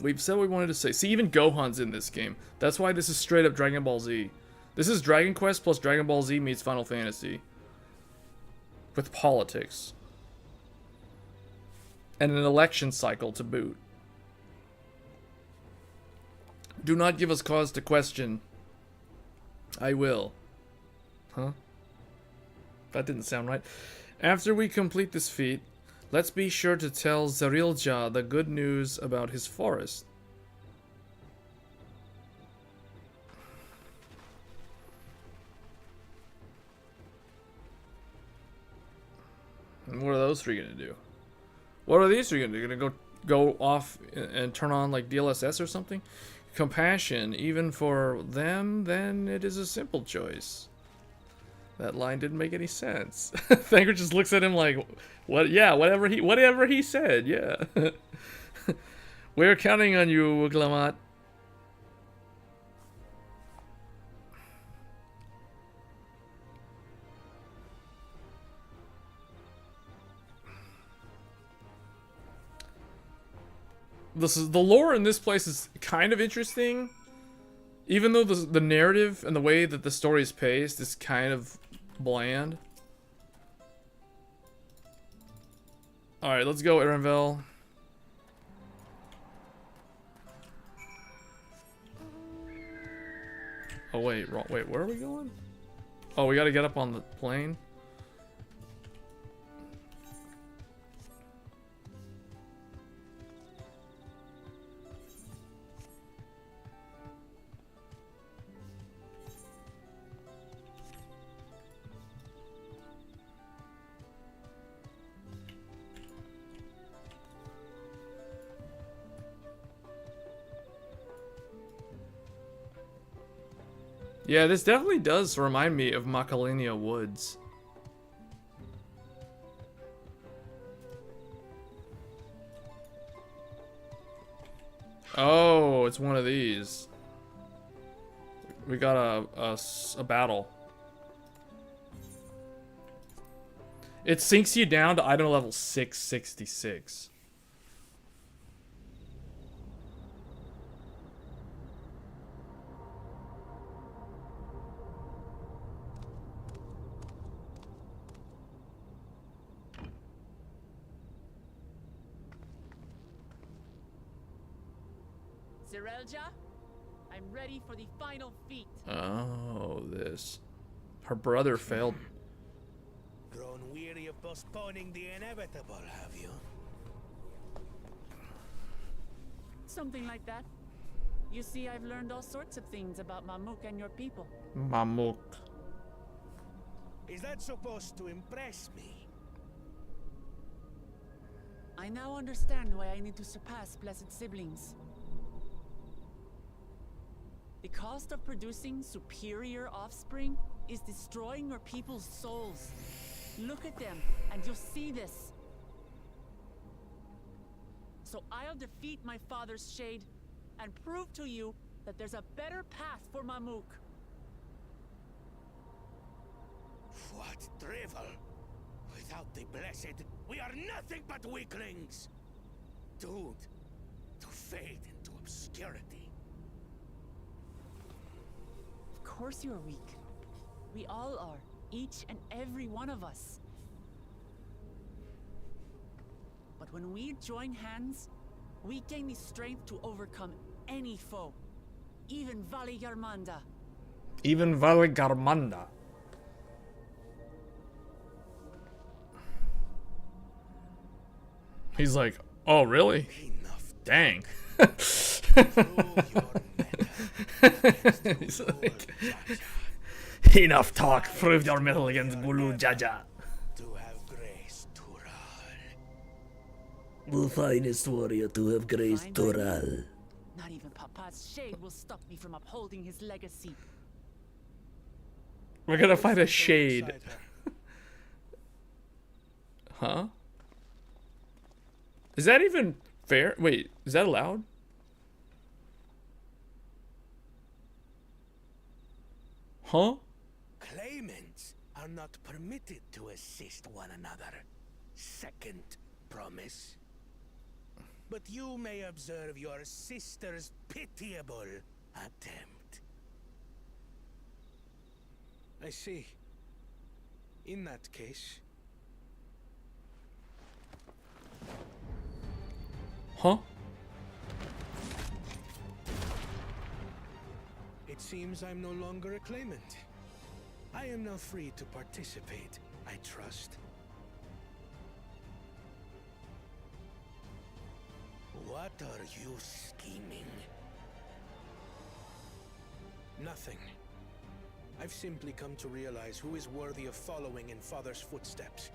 We've said what we wanted to say. See, even Gohan's in this game. That's why this is straight up Dragon Ball Z. This is Dragon Quest plus Dragon Ball Z meets Final Fantasy. With politics. And an election cycle to boot. Do not give us cause to question. I will. Huh? That didn't sound right. After we complete this feat, let's be sure to tell Zarilja the good news about his forest. And what are those three gonna do? What are these three gonna do? Gonna go off and turn on like DLSS or something? Compassion, even for them, then it is a simple choice. That line didn't make any sense. Thanker just looks at him like, what? Yeah, whatever he said. Yeah. We're counting on you, Glamat. The lore in this place is kind of interesting, even though the narrative and the way that the story is paced is kind of bland. All right, let's go, Erenvel. Oh wait, wrong. Wait, where are we going? Oh, we got to get up on the plane. Yeah, this definitely does remind me of Macalania Woods. Oh, it's one of these. We got a battle. It sinks you down to item level 666. Zerelja, I'm ready for the final feat. Oh, this. Her brother failed. Grown weary of postponing the inevitable, have you? Something like that. You see, I've learned all sorts of things about Mamuk and your people. Mamuk. Is that supposed to impress me? I now understand why I need to surpass blessed siblings. The cost of producing superior offspring is destroying your people's souls. Look at them, and you'll see this. So I'll defeat my father's shade, and prove to you that there's a better path for Mamuk. What drivel? Without the blessed, we are nothing but weaklings. Doomed to fade into obscurity. Of course you're weak. We all are, each and every one of us. But when we join hands, we gain the strength to overcome any foe. Even Vali Garmanda. Even Vali Garmanda. He's like, oh, really? Enough. Dang. He's like, enough talk. Prove your mettle against Gulu Jaja. To have grace, Tural. The finest warrior to have graced Toral. Not even Papa's shade will stop me from upholding his legacy. We're gonna fight a shade. Huh? Is that even fair? Wait, is that allowed? Huh? Claimants are not permitted to assist one another. Second promise. But you may observe your sister's pitiable attempt. I see. In that case, Huh? It seems I'm no longer a claimant. I am now free to participate, I trust. What are you scheming? nothing. I've simply come to realize who is worthy of following in Father's footsteps.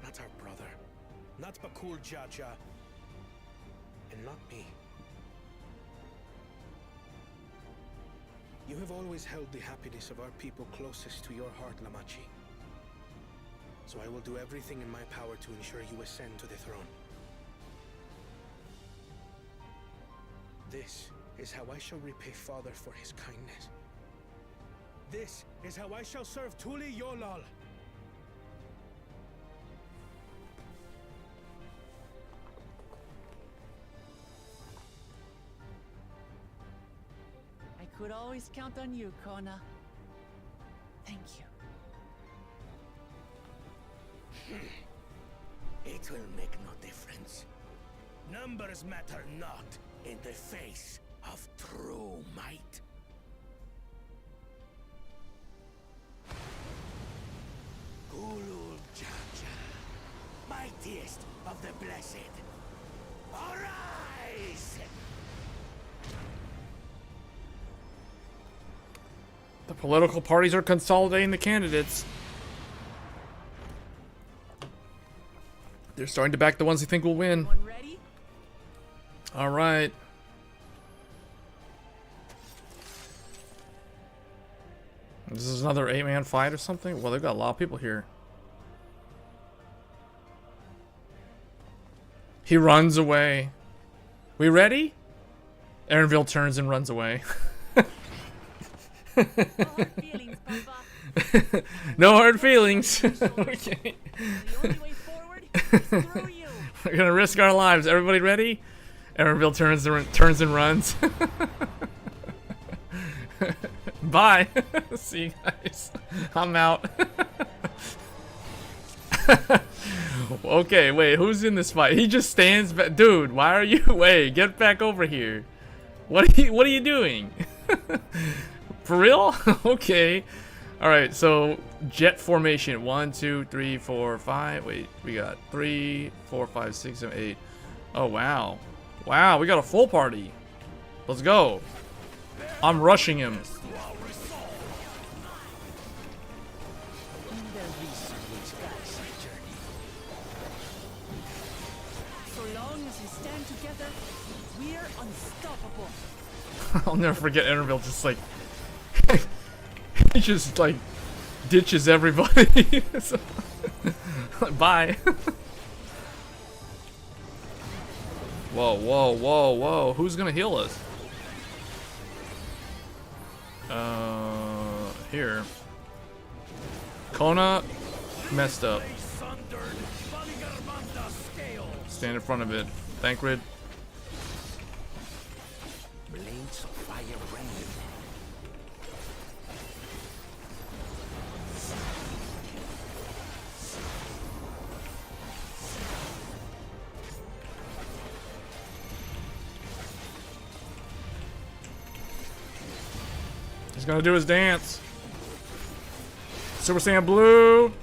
Not our brother, not Bakul Jaja, and not me. You have always held the happiness of our people closest to your heart, Lamachi. So I will do everything in my power to ensure you ascend to the throne. This is how I shall repay Father for his kindness. This is how I shall serve Tuli Yolal. I could always count on you, Kona. Thank you. It will make no difference. Numbers matter not in the face of true might. Gulul Jaja, mightiest of the blessed, arise! The political parties are consolidating the candidates. They're starting to back the ones they think will win. Everyone ready? All right. This is another 8-man fight or something? Well, they've got a lot of people here. He runs away. We ready? Aaronville turns and runs away. No hard feelings, Papa. No hard feelings. Okay. The only way forward is through you. We're gonna risk our lives. Everybody ready? Aaronville turns and runs. Bye. See you guys. I'm out. Okay, wait. Who's in this fight? He just stands back. Dude, why are you? Wait, get back over here. What are you doing? For real? Okay. All right. So jet formation. 1, 2, 3, 4, 5. Wait, we got 3, 4, 5, 6, 7, 8. Oh wow. Wow, we got a full party. Let's go. I'm rushing him. stand together, we're unstoppable. I'll never forget Interville just like he just like ditches everybody. So, bye. Whoa, whoa, whoa, whoa. Who's gonna heal us? Here. Kona messed up. Stand in front of it. Thancred. Blades of fire rain. He's gonna do his dance. Super Saiyan Blue.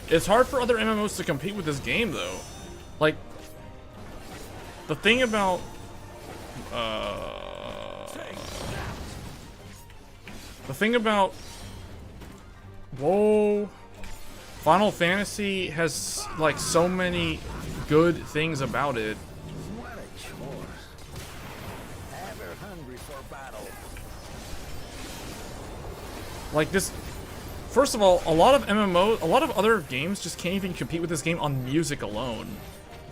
It's hard for other MMOs to compete with this game, though. Like, the thing about whoa, Final Fantasy has like so many good things about it. What a chore. Ever hungry for battle. Like this, first of all, a lot of MMOs, a lot of other games just can't even compete with this game on music alone.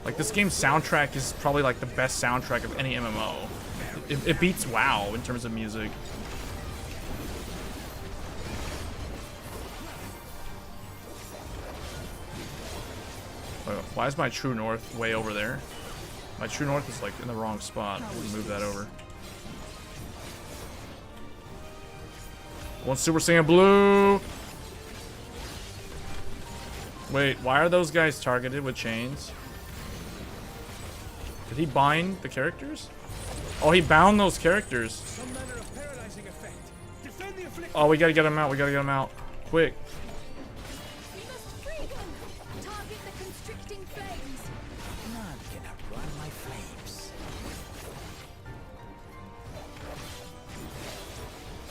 Like this game's soundtrack is probably like the best soundtrack of any MMO. It beats WoW in terms of music. Why is my true north way over there? My true north is like in the wrong spot. Move that over. One Super Saiyan Blue. Wait, why are those guys targeted with chains? Did he bind the characters? Oh, he bound those characters. Oh, we gotta get him out. We gotta get him out. Quick. We must free them! Target the constricting flames! None can outrun my flames.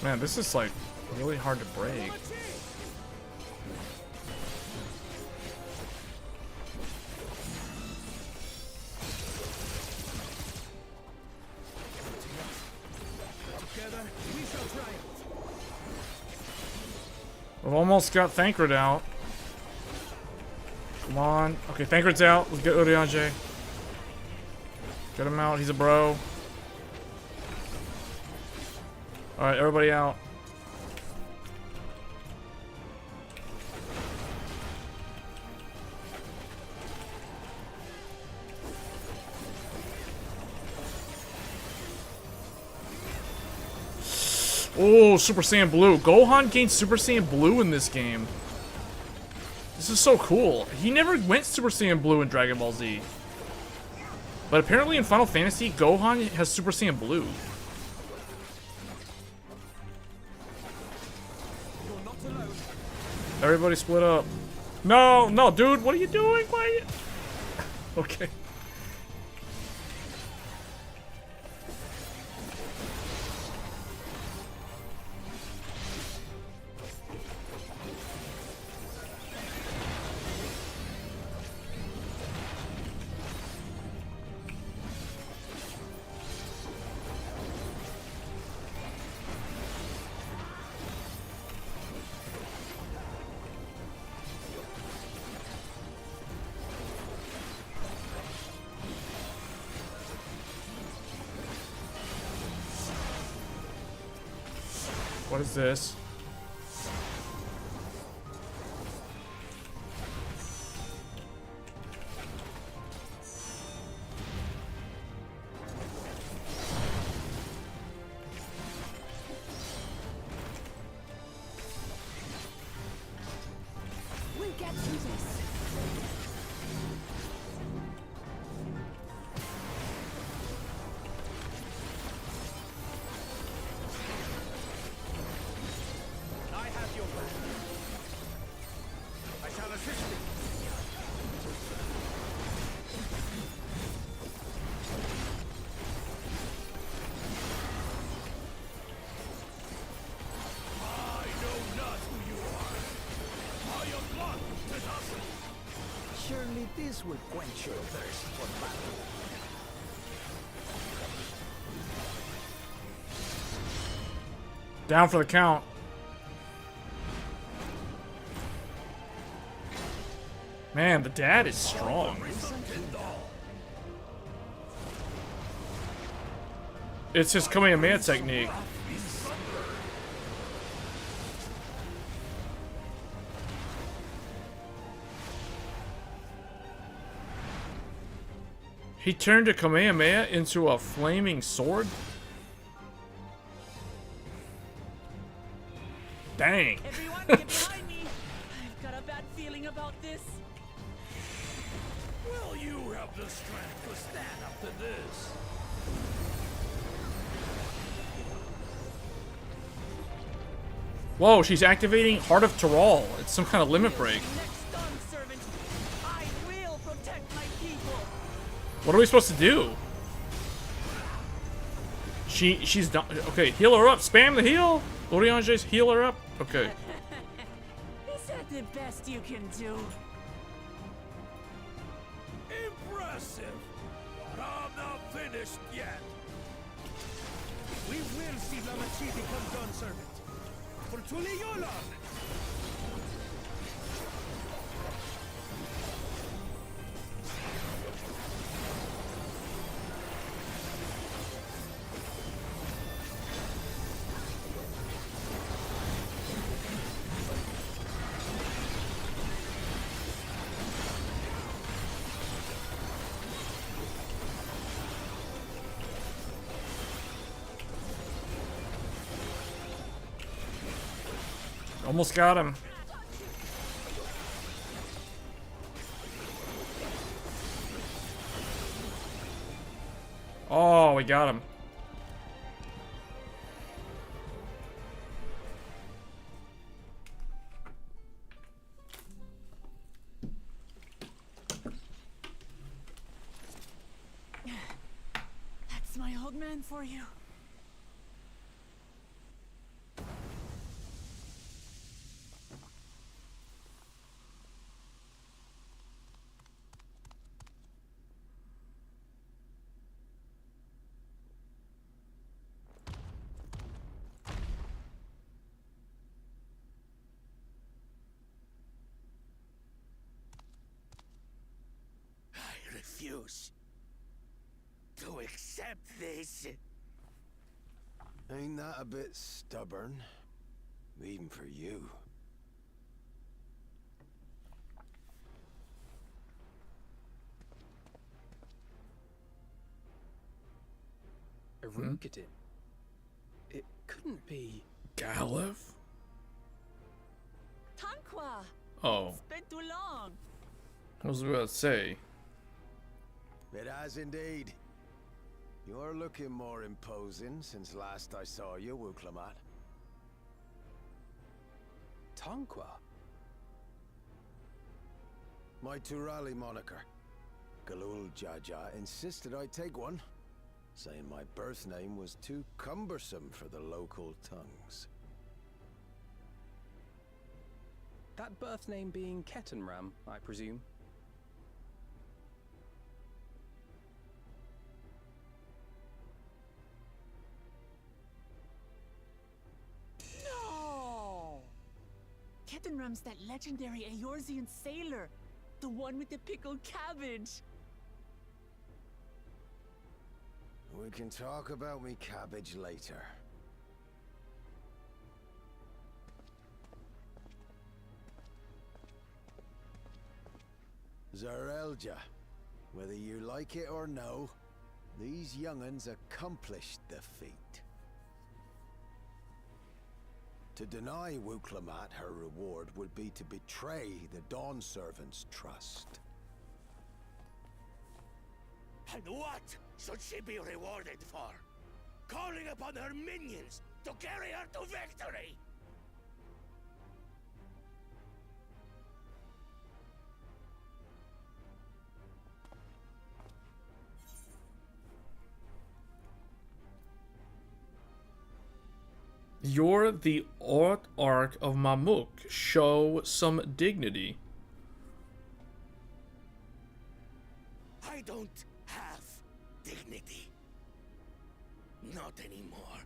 Man, this is like really hard to break. We've almost got Thancred out. Come on. Okay, Thancred's out. Let's get Urianger. Get him out. He's a bro. Alright, everybody out. Oh, Super Saiyan Blue. Gohan gained Super Saiyan Blue in this game. This is so cool. He never went Super Saiyan Blue in Dragon Ball Z. But apparently in Final Fantasy, Gohan has Super Saiyan Blue. Everybody split up. No, no, dude, what are you doing? Why? Okay. What is this? We'll get through this. This will quench your thirst for battle. Down for the count. Man, the dad is strong. It's his Kamehameha technique. He turned a Kamehameha into a flaming sword? Dang. Everyone, get behind me. I've got a bad feeling about this. Will you have the strength to stand up to this? Whoa, she's activating Heart of Tyrol. It's some kind of limit break. Next dawn servant, I will protect my people. What are we supposed to do? She's done. Okay, heal her up. Spam the heal. Orion, just heal her up. Okay. Is that the best you can do? Impressive! But I'm not finished yet. We will see Lamachi become Dawn Servant. For Tuliyola! Almost got him. Oh, we got him. That's my old man for you. I refuse to accept this. Ain't that a bit stubborn? Even for you. Erugadin? It couldn't be... Galef? Tanqua! Oh, It's been too long. what was I about to say? It has indeed. You're looking more imposing since last I saw you, Wuklamat. Tanqua? My Turali moniker. Galul Jaja insisted I take one, saying my birth name was too cumbersome for the local tongues. That birth name being Ketenram, I presume? No! Ketenram's that legendary Eorzean sailor. The one with the pickled cabbage. We can talk about me cabbage later. Zarelja, whether you like it or no, these young'uns accomplished the feat. To deny Wuklamat her reward would be to betray the Dawn Servant's trust. And what should she be rewarded for? Calling upon her minions to carry her to victory! You're the Ark of Mamuk. Show some dignity. don't have dignity. Not anymore.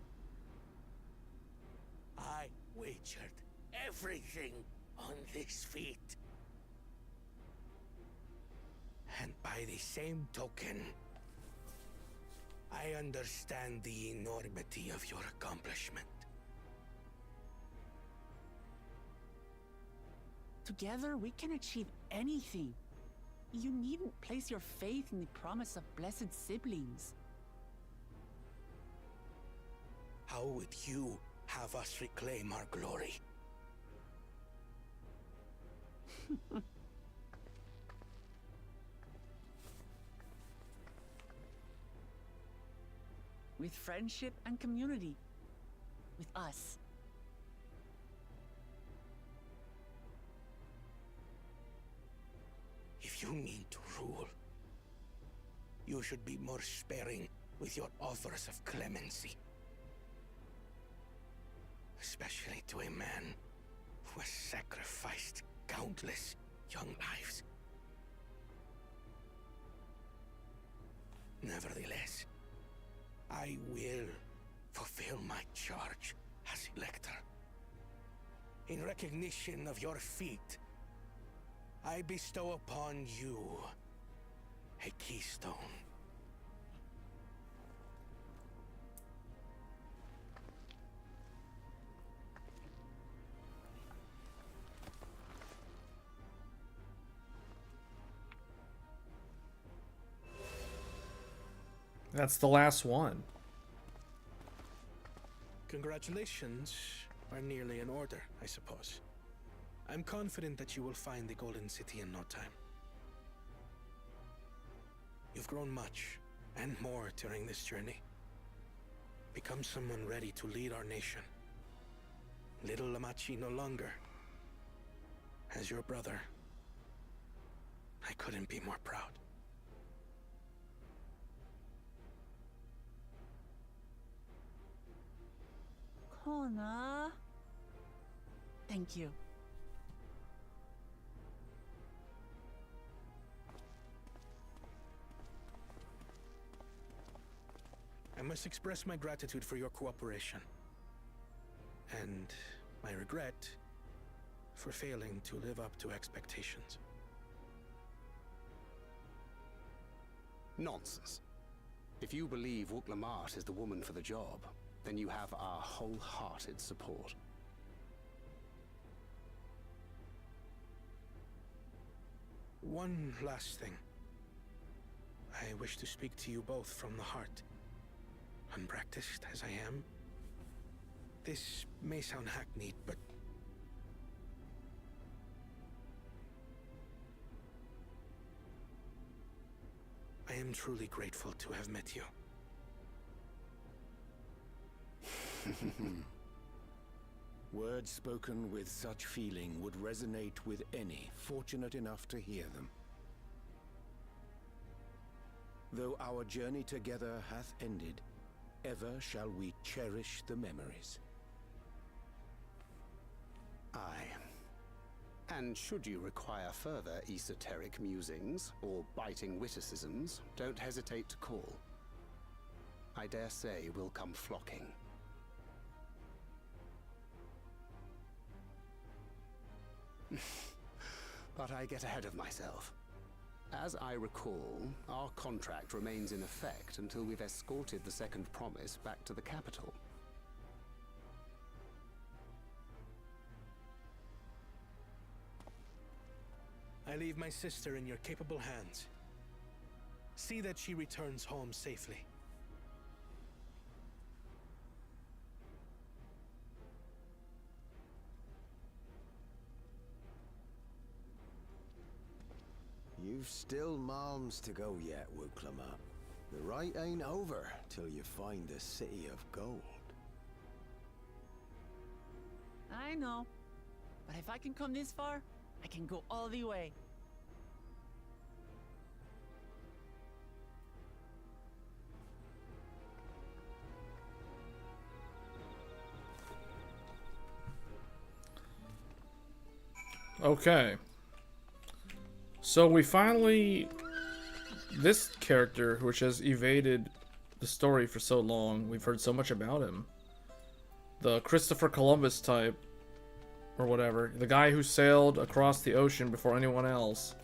I wagered everything on this feat. And by the same token, I understand the enormity of your accomplishment. Together, we can achieve anything. You needn't place your faith in the promise of blessed siblings. How would you have us reclaim our glory? With friendship and community. With us. If you mean to rule, you should be more sparing with your offers of clemency. Especially to a man who has sacrificed countless young lives. Nevertheless, I will fulfill my charge as Elector. In recognition of your feat, I bestow upon you a keystone. That's the last one. Congratulations are nearly in order, I suppose. I'm confident that you will find the Golden City in no time. You've grown much, and more during this journey. Become someone ready to lead our nation. Little Lamachi no longer. As your brother, I couldn't be more proud. Kona. Thank you. I must express my gratitude for your cooperation. And my regret for failing to live up to expectations. Nonsense. If you believe Wuk-Lamat is the woman for the job, then you have our wholehearted support. One last thing. I wish to speak to you both from the heart. Unpracticed as I am, this may sound hackneyed, but I am truly grateful to have met you. Words spoken with such feeling would resonate with any fortunate enough to hear them. Though our journey together hath ended, ever shall we cherish the memories. Aye. And should you require further esoteric musings or biting witticisms, don't hesitate to call. I dare say we'll come flocking. But I get ahead of myself. As I recall, our contract remains in effect until we've escorted the second promise back to the capital. I leave my sister in your capable hands. See that she returns home safely. You've still malms to go yet, Wuk-Lamat. The rite ain't over till you find the city of gold. I know. But if I can come this far, I can go all the way. Okay. So we finally this character, which has evaded the story for so long, we've heard so much about him. The Christopher Columbus type, or whatever. The guy who sailed across the ocean before anyone else.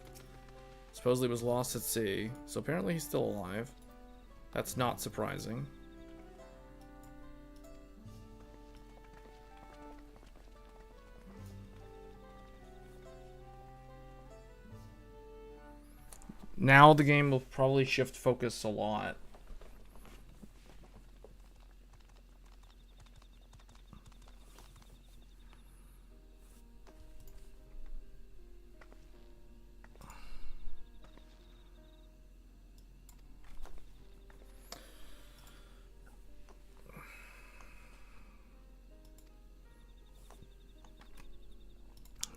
Supposedly was lost at sea. So apparently he's still alive. That's not surprising. Now the game will probably shift focus a lot.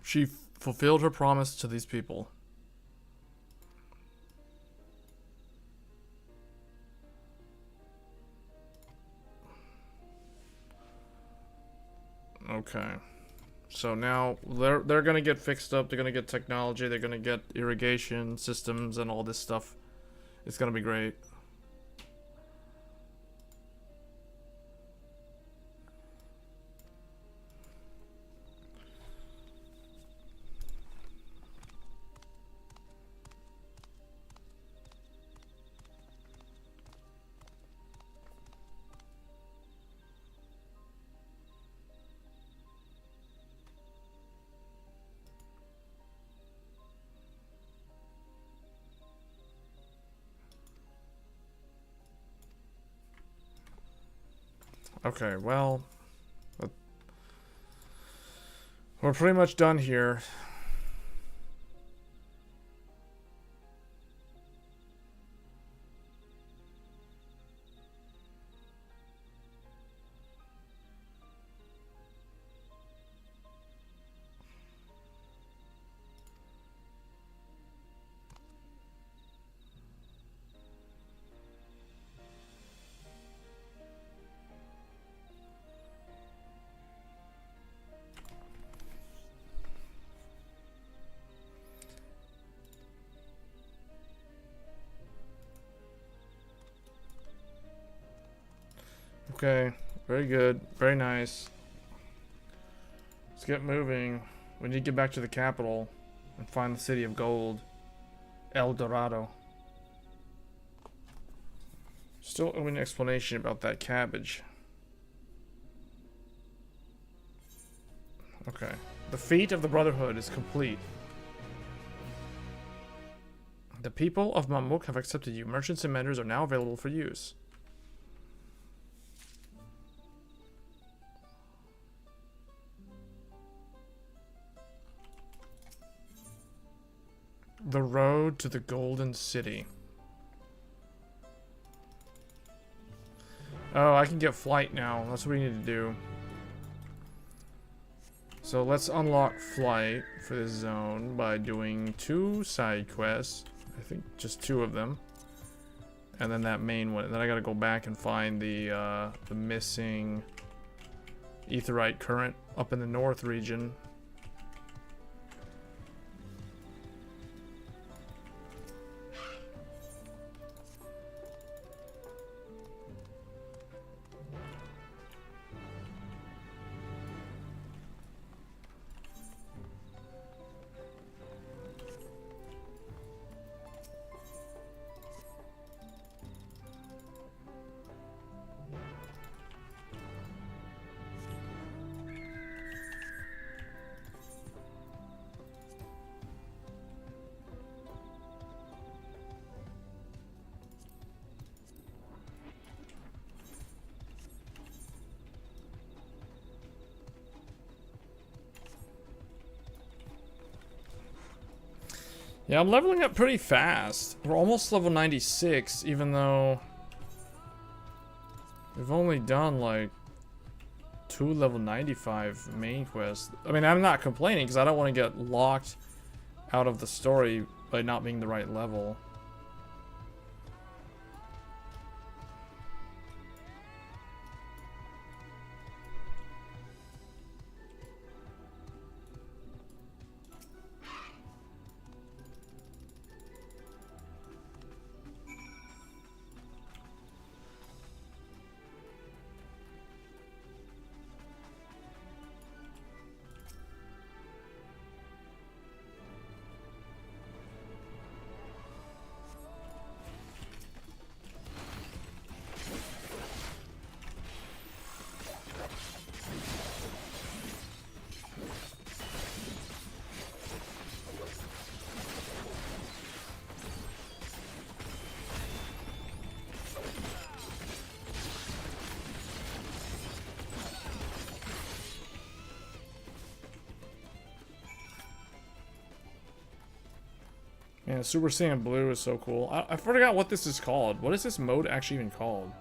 She fulfilled her promise to these people. Okay. So now they're gonna get fixed up, they're gonna get technology, they're gonna get irrigation systems and all this stuff. It's gonna be great. Okay, well, we're pretty much done here. Okay, very good, very nice. Let's get moving. We need to get back to the capital and find the city of gold, El Dorado. Still owe an explanation about that cabbage. Okay, the feat of the Brotherhood is complete. The people of Mamuk have accepted you. Merchants and menders are now available for use. The road to the Golden City. Oh, I can get flight now. That's what we need to do. So let's unlock flight for this zone by doing 2 side quests. I think just 2 of them. And then that main one. And then I gotta go back and find the missing aetheryte current up in the north region. Yeah, I'm leveling up pretty fast. We're almost level 96, even though we've only done like 2 level 95 main quests. I mean, I'm not complaining because I don't want to get locked out of the story by not being the right level. Man, Super Saiyan Blue is so cool. I forgot what this is called. What is this mode actually even called?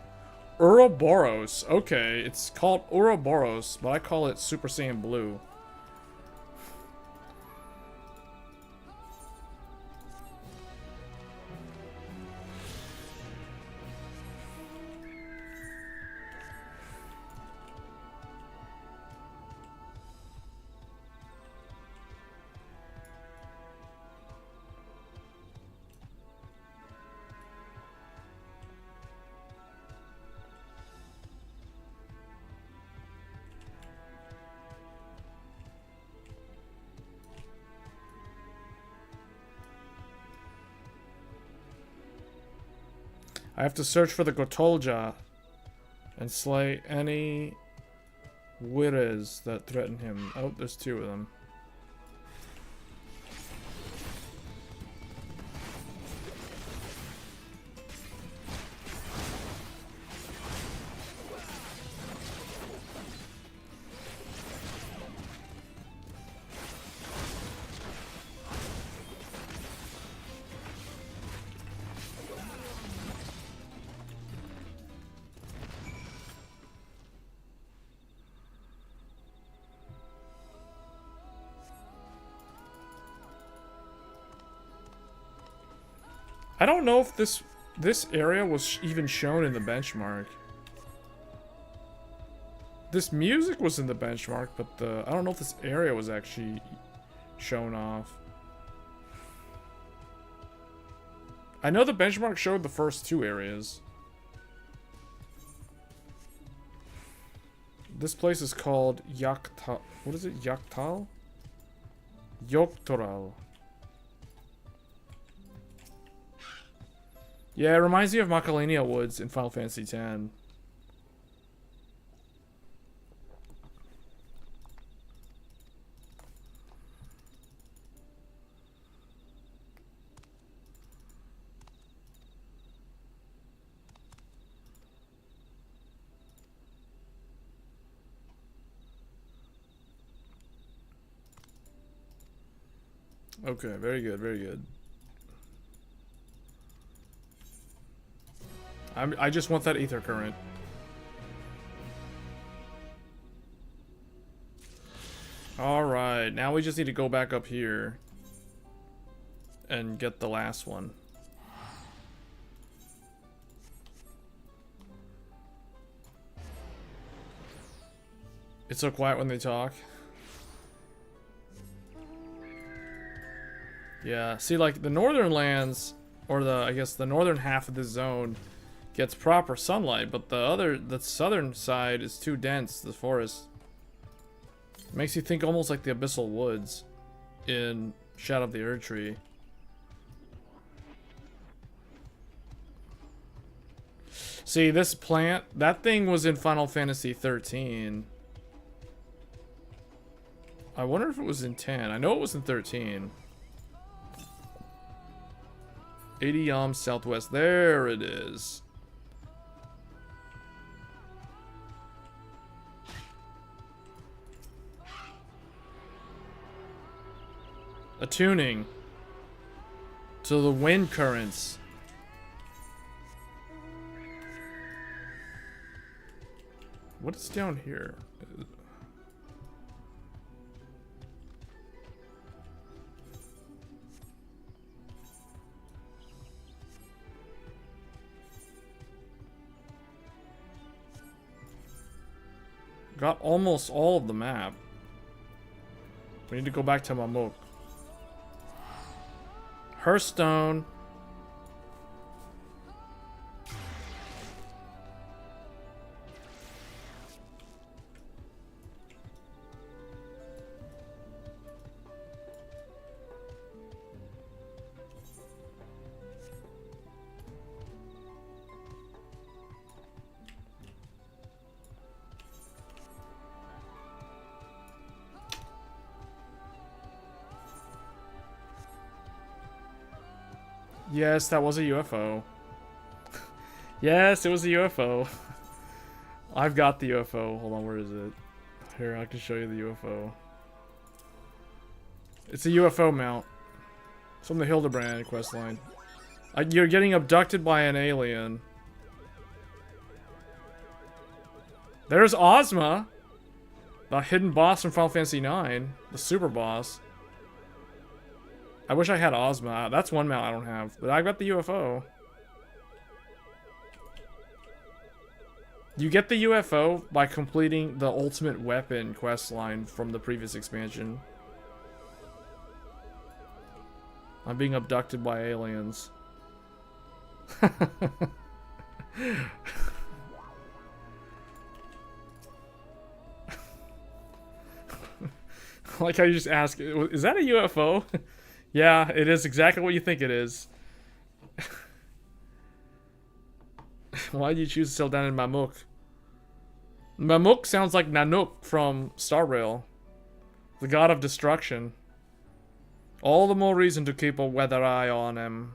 Ouroboros. Okay, it's called Ouroboros, but I call it Super Saiyan Blue. I have to search for the Gotolja and slay any Wires that threaten him. Oh, there's 2 of them. I don't know if this area was even shown in the benchmark. This music was in the benchmark, but I don't know if this area was actually shown off. I know the benchmark showed the first 2 areas. This place is called Yaktal. What is it? Yaktal? Yoktoral. Yeah, it reminds me of Macalania Woods in Final Fantasy X. Okay, very good, very good. I just want that ether current. Alright, now we just need to go back up here and get the last one. It's so quiet when they talk. Yeah, see, like the northern lands, or I guess the northern half of the zone gets proper sunlight, but the southern side is too dense, the forest. It makes you think almost like the Abyssal Woods in Shadow of the Erdtree. See, this plant, that thing was in Final Fantasy 13. I wonder if it was in 10. I know it was in 13. 80 Yam Southwest. There it is. Attuning to the wind currents. What is down here? Got almost all of the map. We need to go back to Mamuk. Hearthstone. Yes, that was a UFO. Yes, it was a UFO. I've got the UFO. Hold on, where is it? Here, I can show you the UFO. It's a UFO mount. from the Hildebrand questline. You're getting abducted by an alien. There's Ozma, the hidden boss from Final Fantasy IX, the super boss. I wish I had Ozma. That's one mount I don't have, but I got the UFO. You get the UFO by completing the Ultimate Weapon questline from the previous expansion. I'm being abducted by aliens. I like how you just ask, is that a UFO? Yeah, it is exactly what you think it is. Why did you choose to settle down in Mamuk? Mamuk sounds like Nanook from Star Rail, the god of destruction. All the more reason to keep a weather eye on him.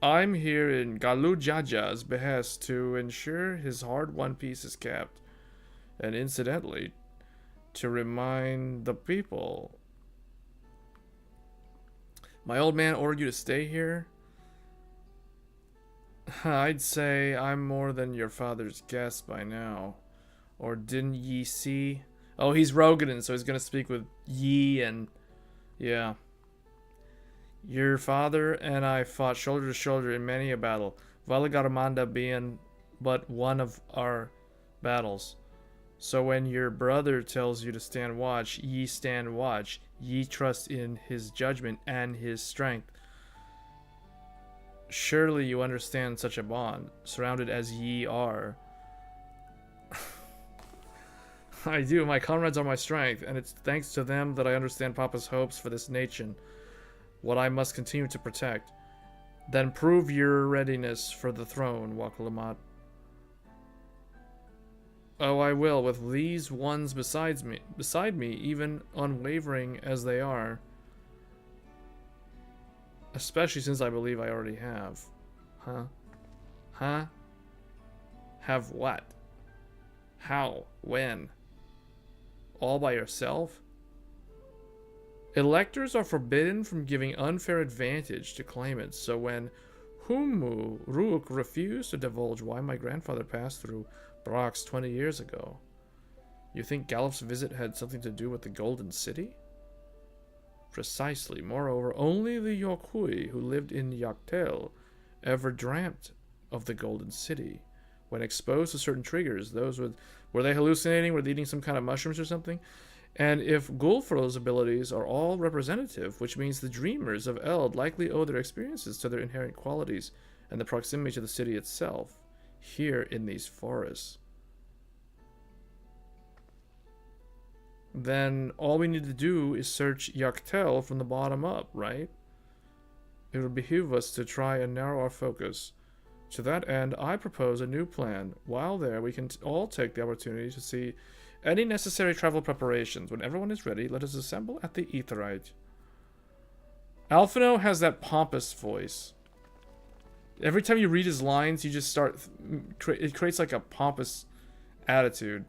I'm here in Galu Jaja's behest to ensure his hard-won peace is kept, and incidentally, to remind the people. My old man ordered you to stay here? I'd say I'm more than your father's guest by now. Or didn't ye see? Oh, he's Rogadan, so he's gonna speak with ye and... yeah. Your father and I fought shoulder to shoulder in many a battle, Valagaramanda being but one of our battles. So when your brother tells you to stand watch, ye stand watch. Ye trust in his judgment and his strength. Surely you understand such a bond, surrounded as ye are. I do. My comrades are my strength, and it's thanks to them that I understand Papa's hopes for this nation, what I must continue to protect. Then prove your readiness for the throne, Wakalamat. Oh, I will, with these ones beside me, even unwavering as they are. Especially since I believe I already have. Huh? Huh? Have what? How? When? All by yourself? Electors are forbidden from giving unfair advantage to claimants, so when Humu Rook refused to divulge why my grandfather passed through Brox 20 years ago, you think Gallup's visit had something to do with the Golden City? Precisely. Moreover, only the Yokui who lived in Yaktel ever dreamt of the Golden City. When exposed to certain triggers, were they hallucinating? Were they eating some kind of mushrooms or something? And if Gulfro's abilities are all representative, which means the dreamers of Eld likely owe their experiences to their inherent qualities and the proximity to the city itself, here in these forests. Then all we need to do is search Yaktel from the bottom up, right? It would behoove us to try and narrow our focus. To that end, I propose a new plan. While there, we can all take the opportunity to see any necessary travel preparations. When everyone is ready, let us assemble at the Aetherite. Alphino has that pompous voice. Every time you read his lines, you just start... it creates like a pompous attitude.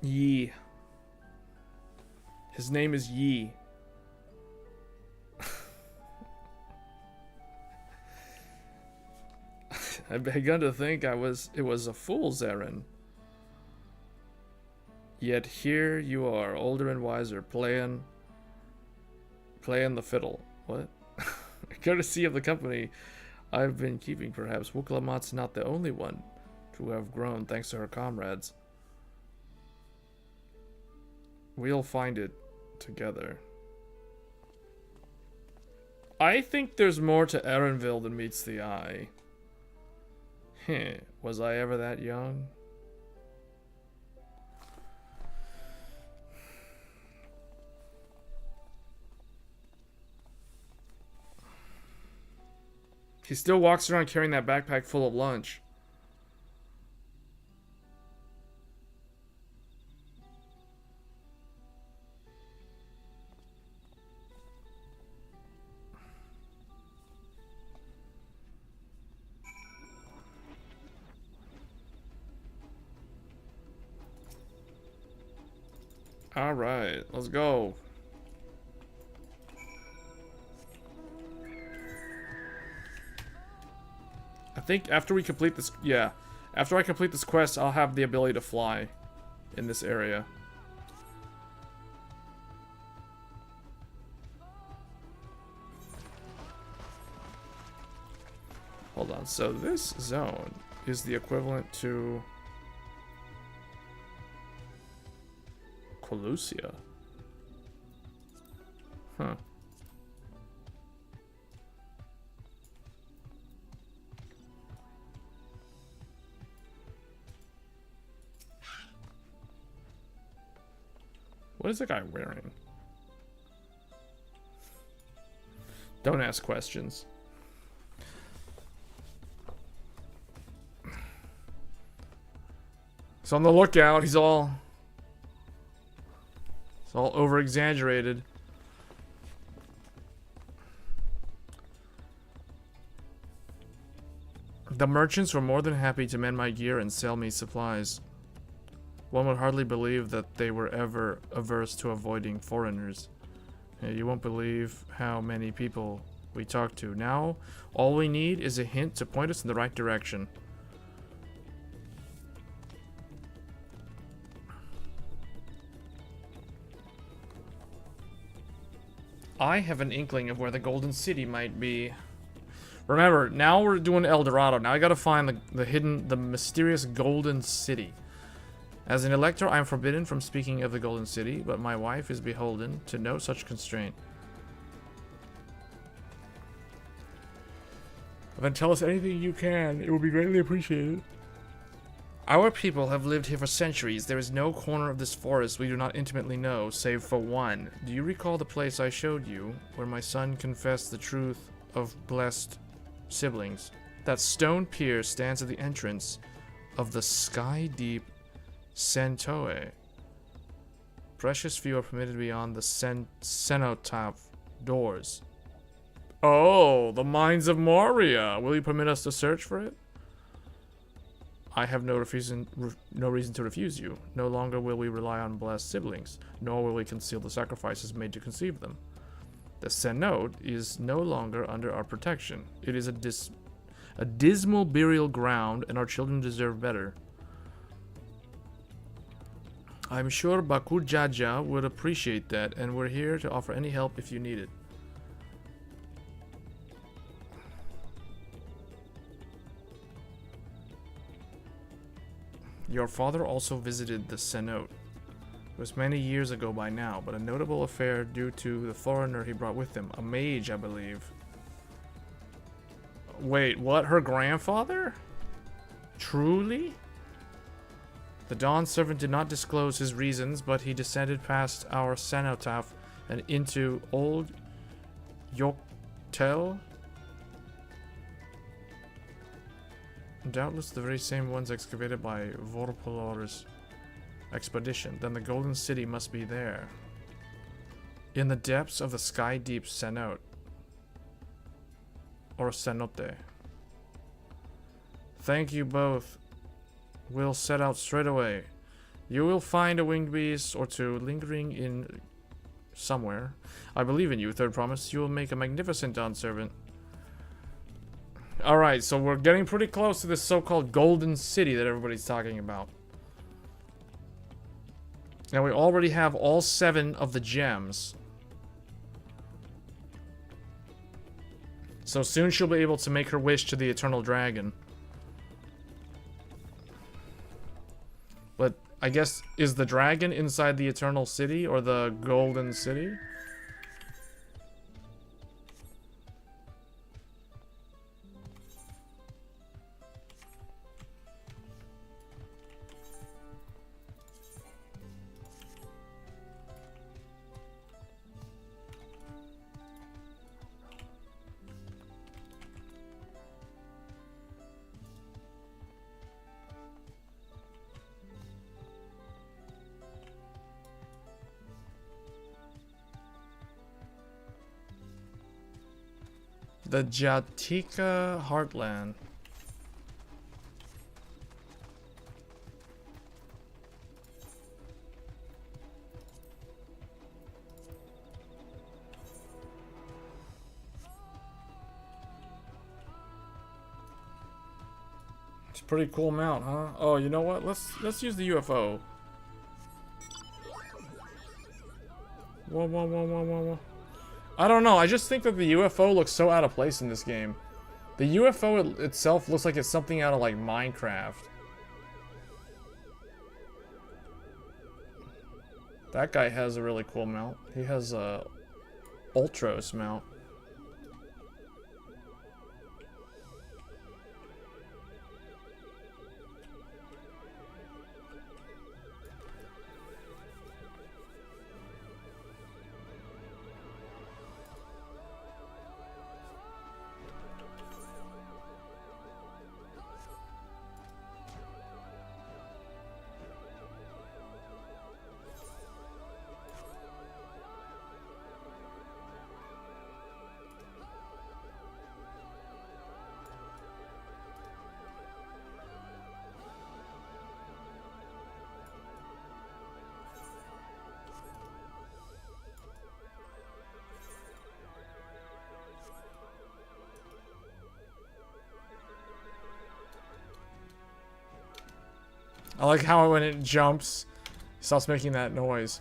Yi. His name is Yi. I've begun to think it was a fool's errand. Yet here you are, older and wiser, playing the fiddle. What? Courtesy of the company I've been keeping, perhaps. Wuklamat's not the only one to have grown thanks to her comrades. We'll find it together. I think there's more to Erenville than meets the eye. Heh, was I ever that young? He still walks around carrying that backpack full of lunch. Alright, let's go. I think after we complete this, yeah, after I complete this quest, I'll have the ability to fly in this area. Hold on, so this zone is the equivalent to Colusia. Huh. What is the guy wearing? Don't ask questions. He's on the lookout. He's all over exaggerated. The merchants were more than happy to mend my gear and sell me supplies. One would hardly believe that they were ever averse to avoiding foreigners. You won't believe how many people we talked to. Now, all we need is a hint to point us in the right direction. I have an inkling of where the Golden City might be. Remember, now we're doing El Dorado. Now I gotta find the mysterious Golden City. As an elector, I am forbidden from speaking of the Golden City, but my wife is beholden to no such constraint. Then tell us anything you can. It will be greatly appreciated. Our people have lived here for centuries. There is no corner of this forest we do not intimately know, save for one. Do you recall the place I showed you, where my son confessed the truth of blessed siblings? That stone pier stands at the entrance of the sky-deep Sentoe. Precious few are permitted beyond the cenotaph doors. Oh, the Mines of Moria. Will you permit us to search for it? I have no reason to refuse you. No longer will we rely on blessed siblings, nor will we conceal the sacrifices made to conceive them. The cenote is no longer under our protection. It is a dismal burial ground, and our children deserve better. I'm sure Baku Jaja would appreciate that, and we're here to offer any help if you need it. Your father also visited the cenote. It was many years ago by now, but a notable affair due to the foreigner he brought with him. A mage, I believe. Wait, what? Her grandfather? Truly? The Dawn servant did not disclose his reasons, but he descended past our cenotaph and into Old Yoktel. Doubtless the very same ones excavated by Vorpolor's expedition. Then the Golden City must be there. In the depths of the sky-deep cenote. Or cenote. Thank you both. We'll set out straight away. You will find a winged beast or two lingering in somewhere. I believe in you, Third Promise. You will make a magnificent Dawn servant. Alright, so we're getting pretty close to this so-called Golden City that everybody's talking about. Now we already have all 7 of the gems. So soon she'll be able to make her wish to the Eternal Dragon. But I guess, is the dragon inside the Eternal City or the Golden City? The Jatika Heartland. It's a pretty cool mount, huh? Oh, you know what? Let's use the UFO. Whoa, whoa, whoa, whoa, whoa, whoa. I don't know. I just think that the UFO looks so out of place in this game. The UFO itself looks like it's something out of like Minecraft. That guy has a really cool mount. He has a Ultros mount. I like how when it jumps, it stops making that noise.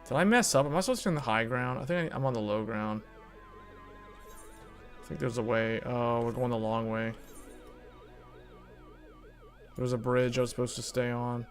Did I mess up? Am I supposed to be on the high ground? I think I'm on the low ground. I think there's a way. Oh, we're going the long way. There's a bridge I was supposed to stay on.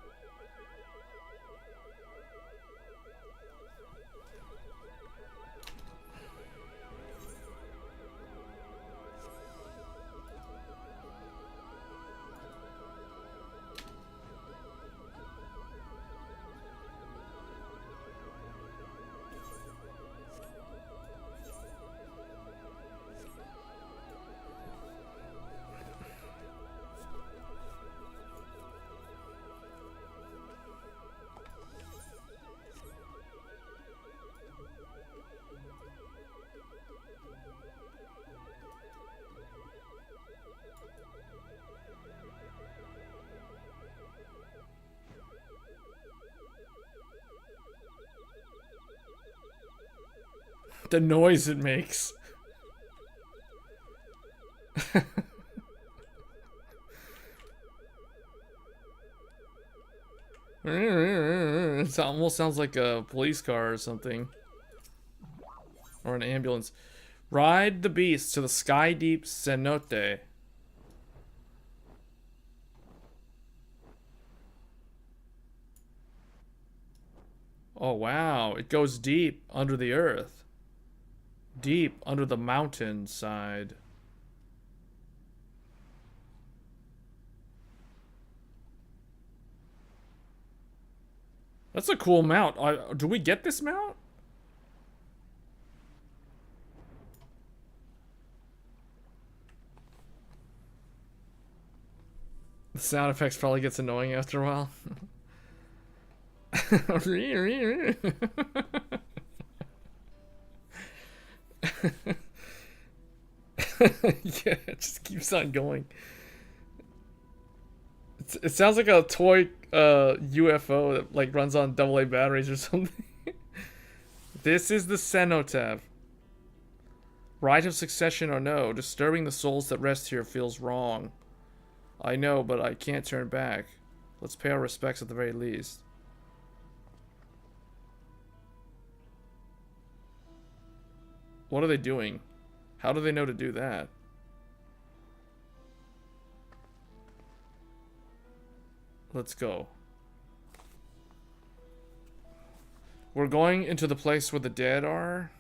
The noise it makes. It almost sounds like a police car or something. Or an ambulance. Ride the beast to the sky deep cenote. Oh wow, it goes deep under the earth. Deep under the mountainside. That's a cool mount. Do we get this mount? The sound effects probably gets annoying after a while. Yeah, it just keeps on going. It sounds like a toy UFO that like runs on AA batteries or something. This is the cenotaph. Right of succession or no, disturbing the souls that rest here feels wrong. I know, but I can't turn back. Let's pay our respects at the very least. What are they doing? How do they know to do that? Let's go. We're going into the place where the dead are.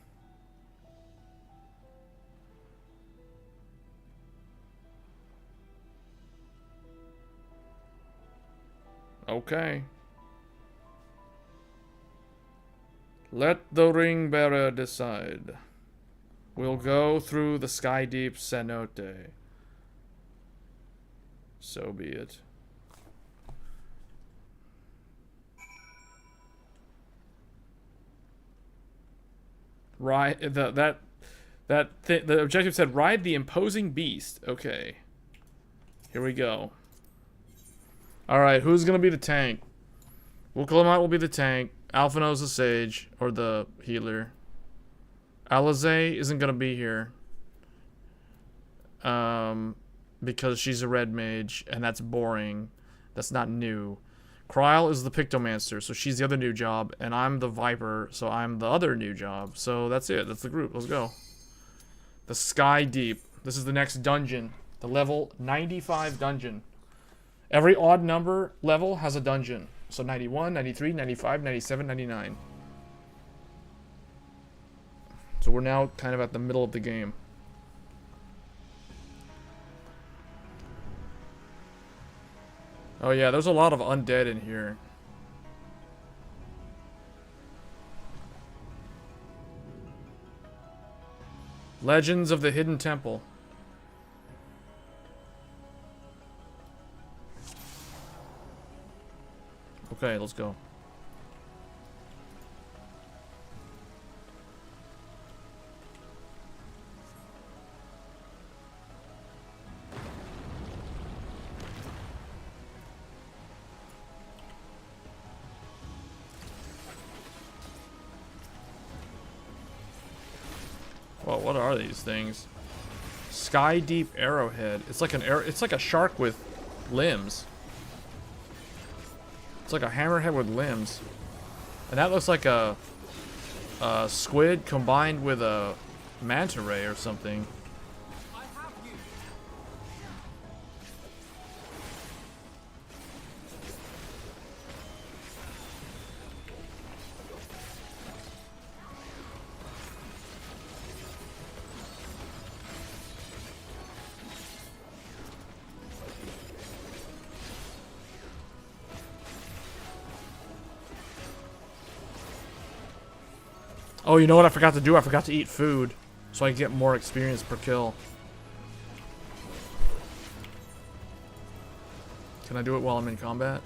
Okay. Let the ring bearer decide. We'll go through the sky deep cenote. So be it. Ride the objective said ride the imposing beast. Okay. Here we go. Alright, who's gonna be the tank? Wuklamite will be the tank. Alphino's the sage, or the healer. Alizé isn't gonna be here. because she's a red mage, and that's boring. That's not new. Kryl is the Pictomancer, so she's the other new job, and I'm the Viper, so I'm the other new job. So that's it. That's the group. Let's go. The Sky Deep. This is the next dungeon. The level 95 dungeon. Every odd number level has a dungeon. So 91, 93, 95, 97, 99. So we're now kind of at the middle of the game. Oh yeah, there's a lot of undead in here. Legends of the Hidden Temple. Okay, let's go. Well, what are these things? Sky Deep Arrowhead. It's like an arrow. It's like a shark with limbs. It's like a hammerhead with limbs, and that looks like a squid combined with a manta ray or something. Oh, you know what I forgot to do? I forgot to eat food, so I get more experience per kill. Can I do it while I'm in combat?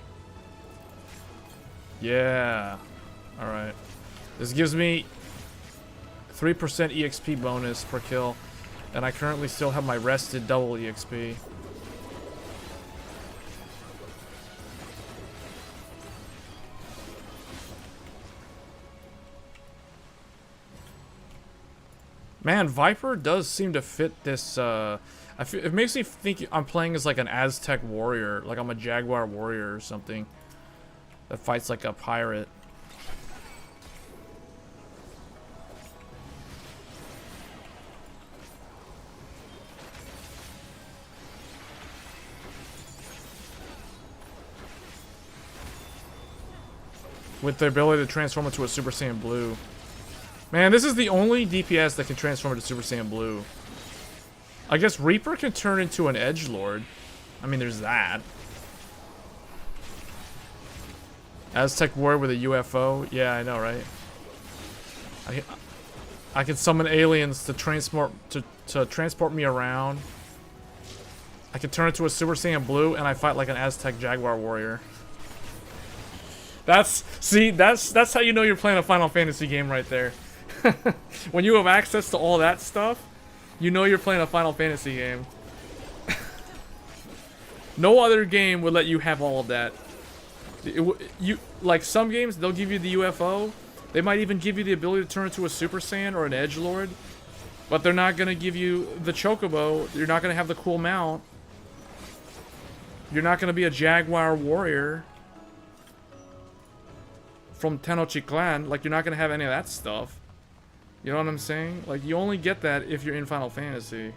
Yeah. Alright. This gives me 3% EXP bonus per kill, and I currently still have my rested double EXP. Man, Viper does seem to fit this, it makes me think I'm playing as like an Aztec warrior, like I'm a Jaguar warrior or something that fights like a pirate. With the ability to transform into a Super Saiyan Blue. Man, this is the only DPS that can transform into Super Saiyan Blue. I guess Reaper can turn into an Edgelord. I mean, there's that. Aztec Warrior with a UFO. Yeah, I know, right? I can summon aliens to transport me around. I can turn into a Super Saiyan Blue, and I fight like an Aztec Jaguar warrior. That's how you know you're playing a Final Fantasy game right there. When you have access to all that stuff, you know you're playing a Final Fantasy game. No other game would let you have all of that. Like some games, they'll give you the UFO. They might even give you the ability to turn into a Super Saiyan or an Edgelord. But they're not going to give you the Chocobo. You're not going to have the cool mount. You're not going to be a Jaguar warrior from Tenochtitlan. Like, you're not going to have any of that stuff. You know what I'm saying? Like, you only get that if you're in Final Fantasy.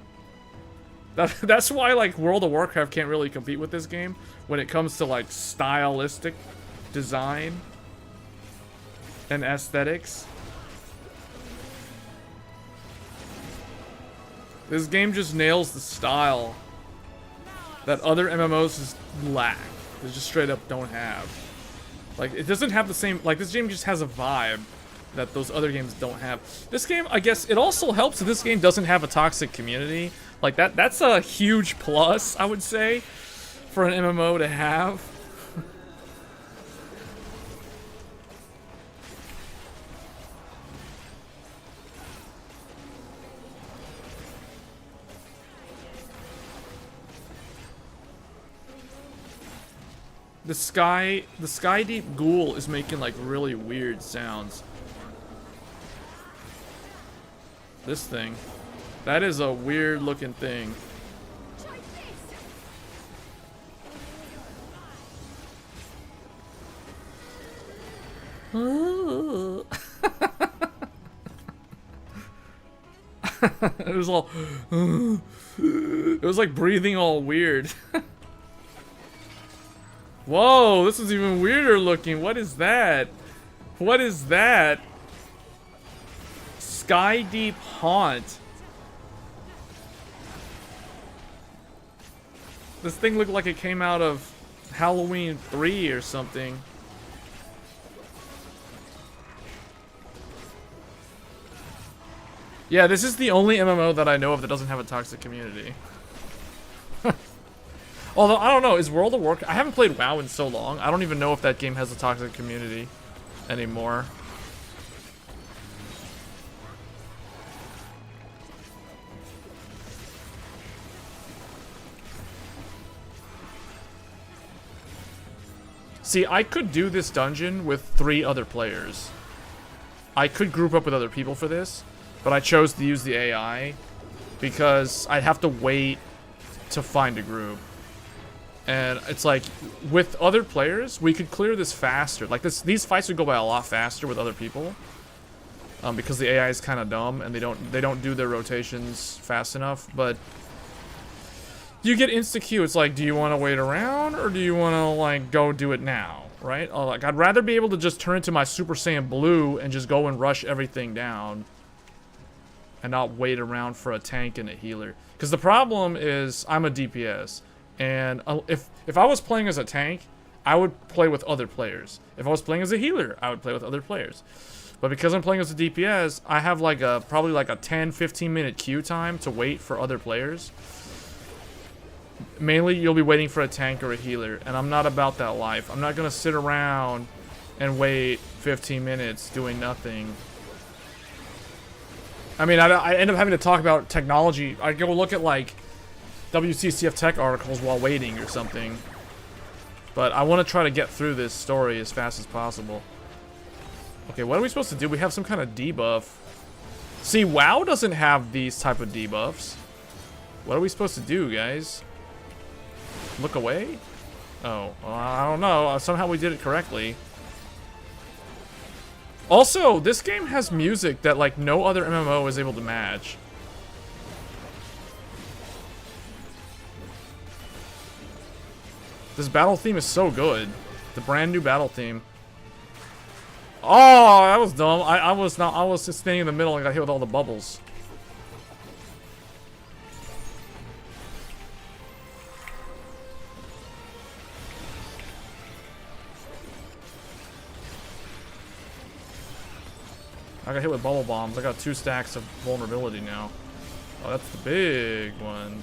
That's why, like, World of Warcraft can't really compete with this game when it comes to, like, stylistic design and aesthetics. This game just nails the style that other MMOs just lack. They just straight up don't have. Like, it doesn't have the same... Like, this game just has a vibe that those other games don't have. This game, I guess, it also helps that this game doesn't have a toxic community. Like, that's a huge plus, I would say, for an MMO to have. The Sky Deep Ghoul is making, like, really weird sounds. This thing. That is a weird looking thing. It was all. It was like breathing all weird. Whoa, this is even weirder looking. What is that? What is that? Sky Deep Haunt. This thing looked like it came out of Halloween 3 or something. Yeah, this is the only MMO that I know of that doesn't have a toxic community. Although, I don't know, is World of Warcraft... I haven't played WoW in so long. I don't even know if that game has a toxic community anymore. See, I could do this dungeon with 3 other players. I could group up with other people for this, but I chose to use the AI because I'd have to wait to find a group. And it's like, with other players, we could clear this faster. Like, these fights would go by a lot faster with other people. Because the AI is kind of dumb, and they don't do their rotations fast enough. But you get insta-Q. It's like, do you want to wait around, or do you want to, like, go do it now? Right? Like, I'd rather be able to just turn into my Super Saiyan Blue and just go and rush everything down. And not wait around for a tank and a healer. Because the problem is, I'm a DPS. And if I was playing as a tank, I would play with other players. If I was playing as a healer, I would play with other players. But because I'm playing as a DPS, I have like probably like a 10-15 minute queue time to wait for other players. Mainly, you'll be waiting for a tank or a healer, and I'm not about that life. I'm not gonna sit around and wait 15 minutes doing nothing. I mean, I end up having to talk about technology. I go look at like WCCF tech articles while waiting or something. But I want to try to get through this story as fast as possible. Okay, what are we supposed to do? We have some kind of debuff. See, WoW doesn't have these type of debuffs. What are we supposed to do, guys? Look away? Oh, well, I don't know. Somehow we did it correctly. Also, this game has music that like no other MMO is able to match. This battle theme is so good. The brand new battle theme. Oh, that was dumb. I was just standing in the middle and got hit with all the bubbles. I got hit with bubble bombs. I got 2 stacks of vulnerability now. Oh, that's the big one.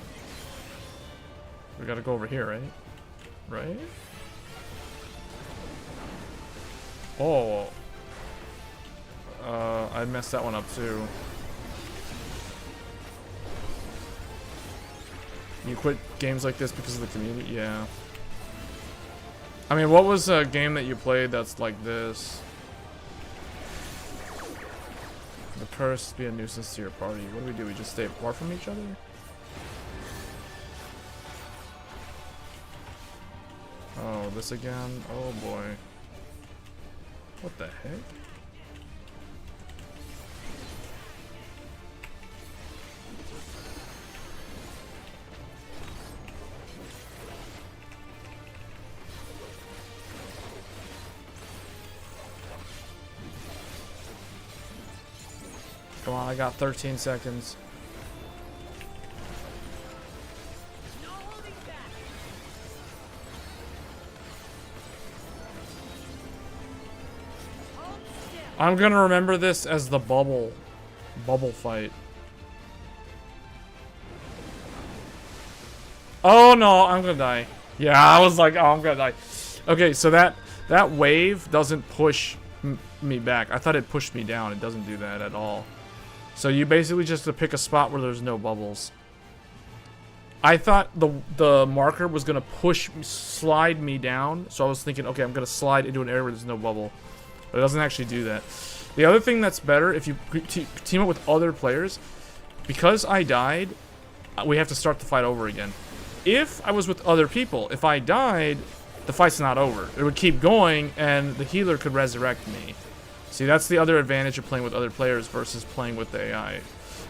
We gotta go over here, right? Right? Oh. I messed that one up too. You quit games like this because of the community? Yeah. I mean, what was a game that you played that's like this? The curse be a nuisance to your party. What do? We just stay apart from each other? Oh, this again? Oh boy. What the heck? Come on, I got 13 seconds. I'm gonna remember this as the bubble fight. Oh no, I'm gonna die. Yeah, I was like, oh, I'm gonna die. Okay, so that wave doesn't push me back. I thought it pushed me down. It doesn't do that at all. So you basically just have to pick a spot where there's no bubbles. I thought the marker was gonna slide me down. So I was thinking, okay, I'm gonna slide into an area where there's no bubble. But it doesn't actually do that. The other thing that's better, if you team up with other players, because I died, we have to start the fight over again. If I was with other people, if I died, the fight's not over. It would keep going, and the healer could resurrect me. See, that's the other advantage of playing with other players versus playing with the AI.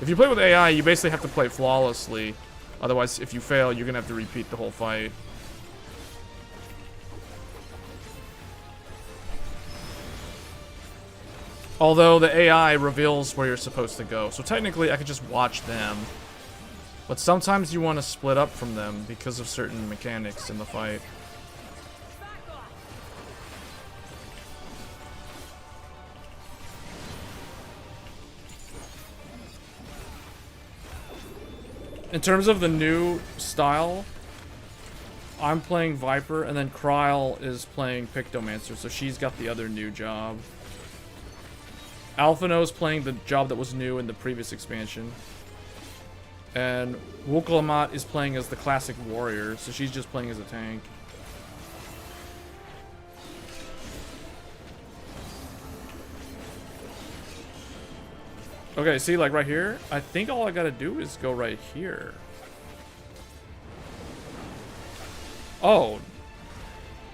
If you play with AI, you basically have to play flawlessly. Otherwise, if you fail, you're gonna have to repeat the whole fight. Although the AI reveals where you're supposed to go. So technically, I could just watch them. But sometimes you want to split up from them because of certain mechanics in the fight. In terms of the new style, I'm playing Viper, and then Kryle is playing Pictomancer, so she's got the other new job. Alphino's playing the job that was new in the previous expansion. And Wukalamat is playing as the classic warrior, so she's just playing as a tank. Okay, see, like right here, I think all I gotta do is go right here. Oh.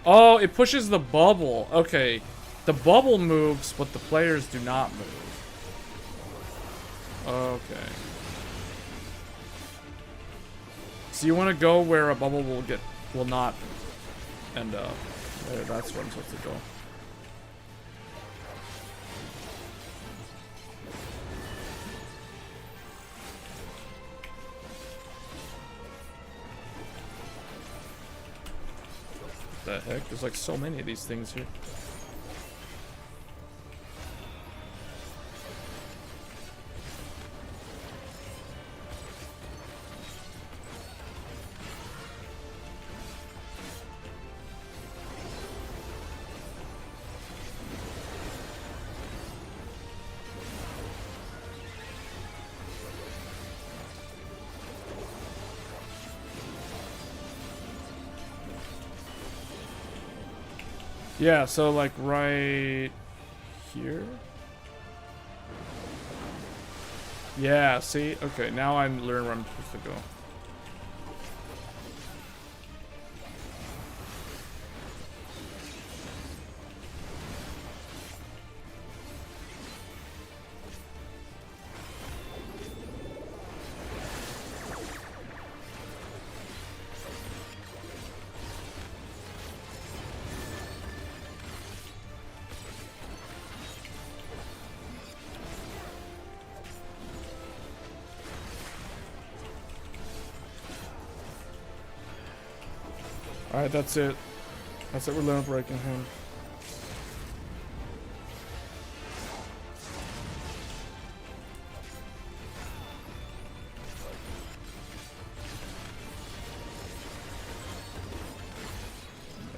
Oh, it pushes the bubble. Okay. The bubble moves, but the players do not move. Okay. So you want to go where a bubble will not end up. There, that's where I'm supposed to go. What the heck? There's like so many of these things here. Yeah, so like right here. Yeah, see? Okay, now I'm learning where I'm supposed to go. Alright, that's it. That's it, we're limit breaking him.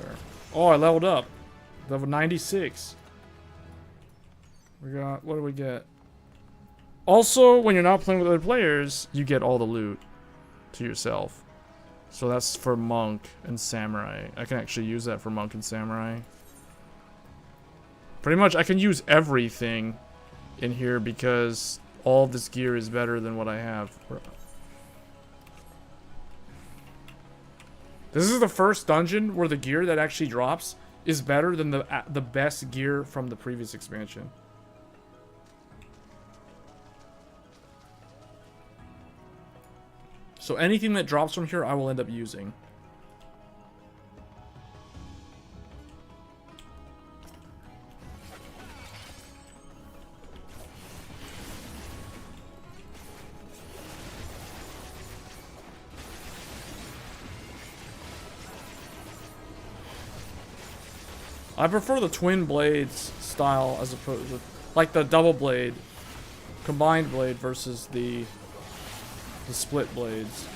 There. Oh, I leveled up. Level 96. We got, what do we get? Also, when you're not playing with other players, you get all the loot to yourself. So that's for Monk and Samurai. I can actually use that for Monk and Samurai. Pretty much, I can use everything in here because all of this gear is better than what I have. This is the first dungeon where the gear that actually drops is better than the best gear from the previous expansion. So anything that drops from here, I will end up using. I prefer the twin blades style as opposed to, like the double blade, combined blade versus the split blades.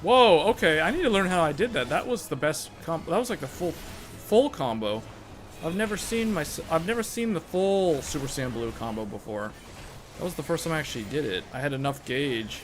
Whoa, okay, I need to learn how I did that. That was the best combo. That was like the full combo. I've never seen the full Super Saiyan Blue combo before. That was the first time I actually did it. I had enough gauge.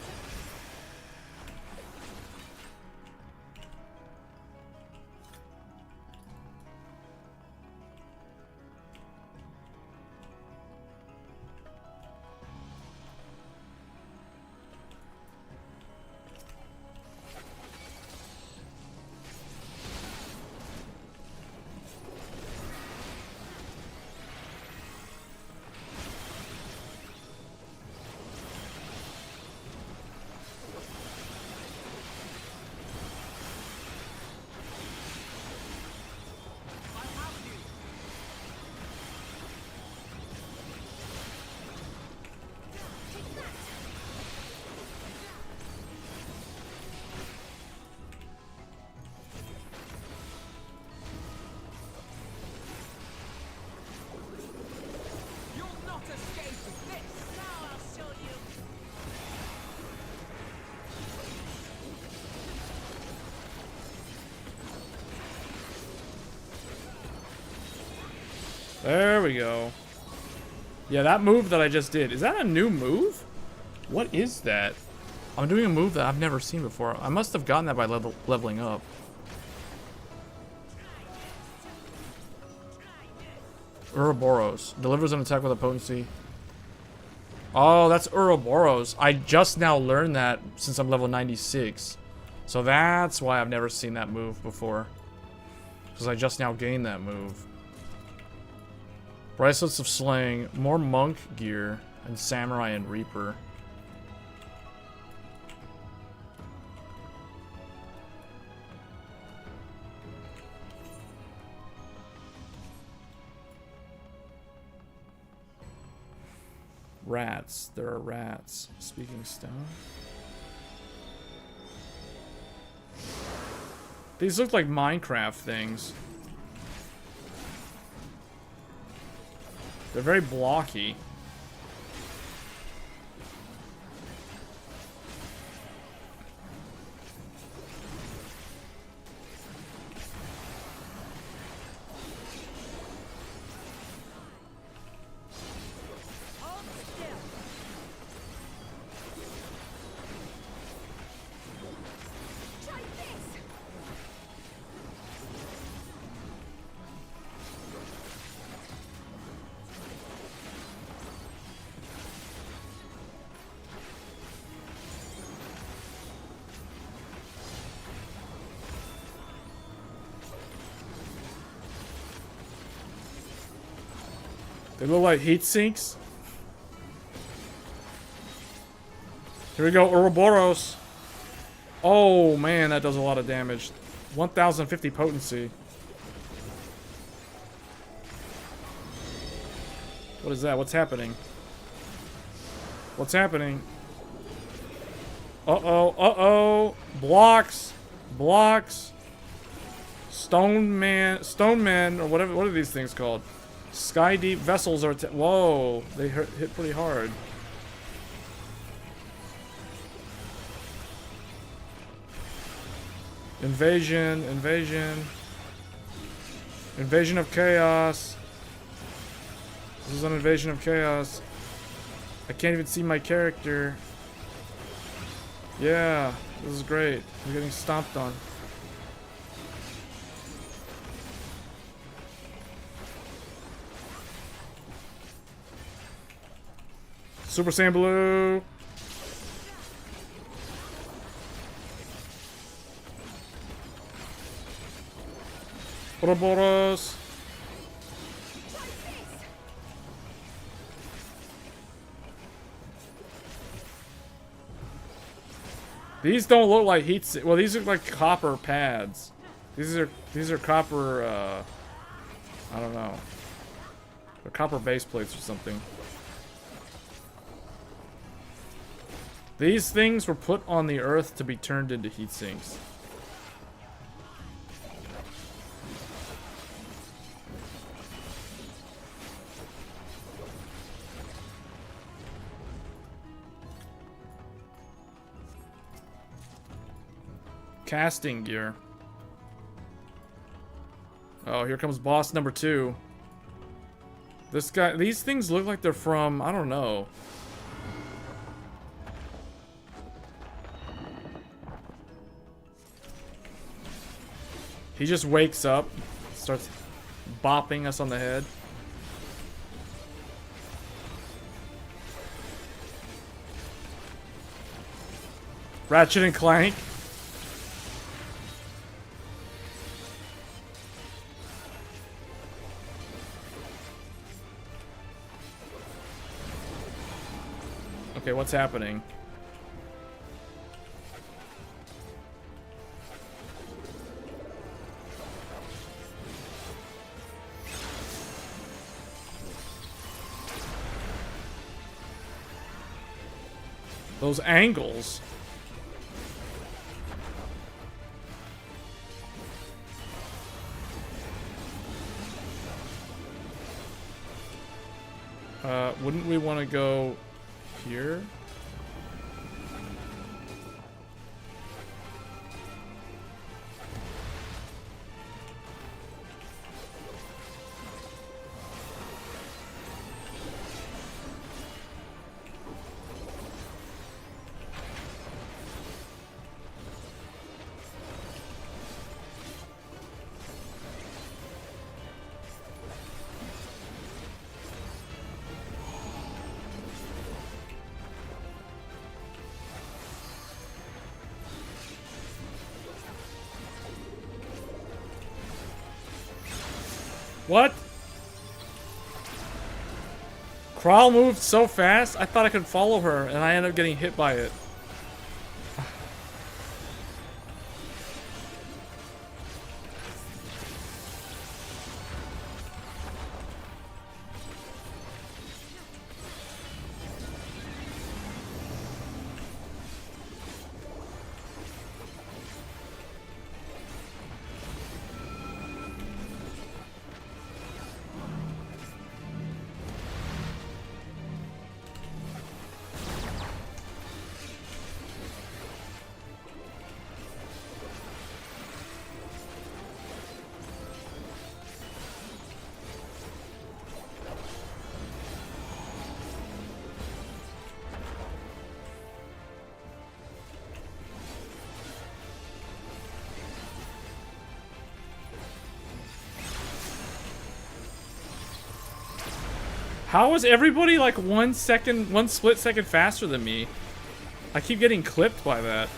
There we go. Yeah, that move that I just did. Is that a new move? What is that? I'm doing a move that I've never seen before. I must have gotten that by leveling up. Ouroboros. Delivers an attack with a potency. Oh, that's Ouroboros. I just now learned that since I'm level 96. So that's why I've never seen that move before. Because I just now gained that move. Bracelets of Slaying, more monk gear, and samurai and reaper. Rats. There are rats. Speaking stone. These look like Minecraft things. They're very blocky. They look like heat sinks. Here we go, Ouroboros. Oh man, that does a lot of damage. 1050 potency. What is that? What's happening? What's happening? Uh-oh, uh-oh. Blocks. Blocks. Stone men, or whatever. What are these things called? Sky deep vessels are. Whoa, they hit pretty hard. Invasion, invasion. Invasion of chaos. This is an invasion of chaos. I can't even see my character. Yeah, this is great. I'm getting stomped on. Super Saiyan Blue. Ouroboros. These don't look like heat. Well, these look like copper pads. These are copper. I don't know. They're copper base plates or something. These things were put on the earth to be turned into heat sinks. Casting gear. Oh, here comes boss number 2. This guy, these things look like they're from, I don't know. He just wakes up, starts bopping us on the head. Ratchet and Clank. Okay, what's happening? Those angles. Wouldn't we want to go here? What? Kral moved so fast, I thought I could follow her, and I ended up getting hit by it. How is everybody like 1 split second faster than me? I keep getting clipped by that.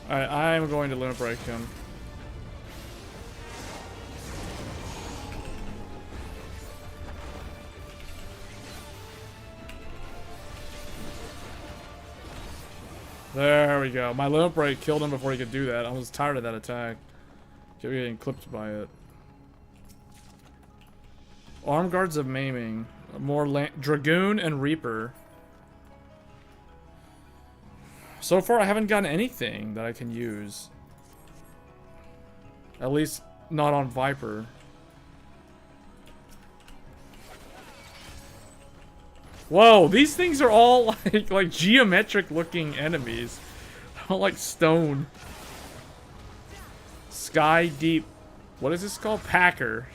Alright, I'm going to limit break him. There we go. My limit break killed him before he could do that. I was tired of that attack. Kept getting clipped by it. Arm guards of maiming. More Dragoon and Reaper. So far, I haven't gotten anything that I can use. At least, not on Viper. Whoa, these things are all like geometric-looking enemies. I don't like stone. Sky Deep. What is this called? Packer.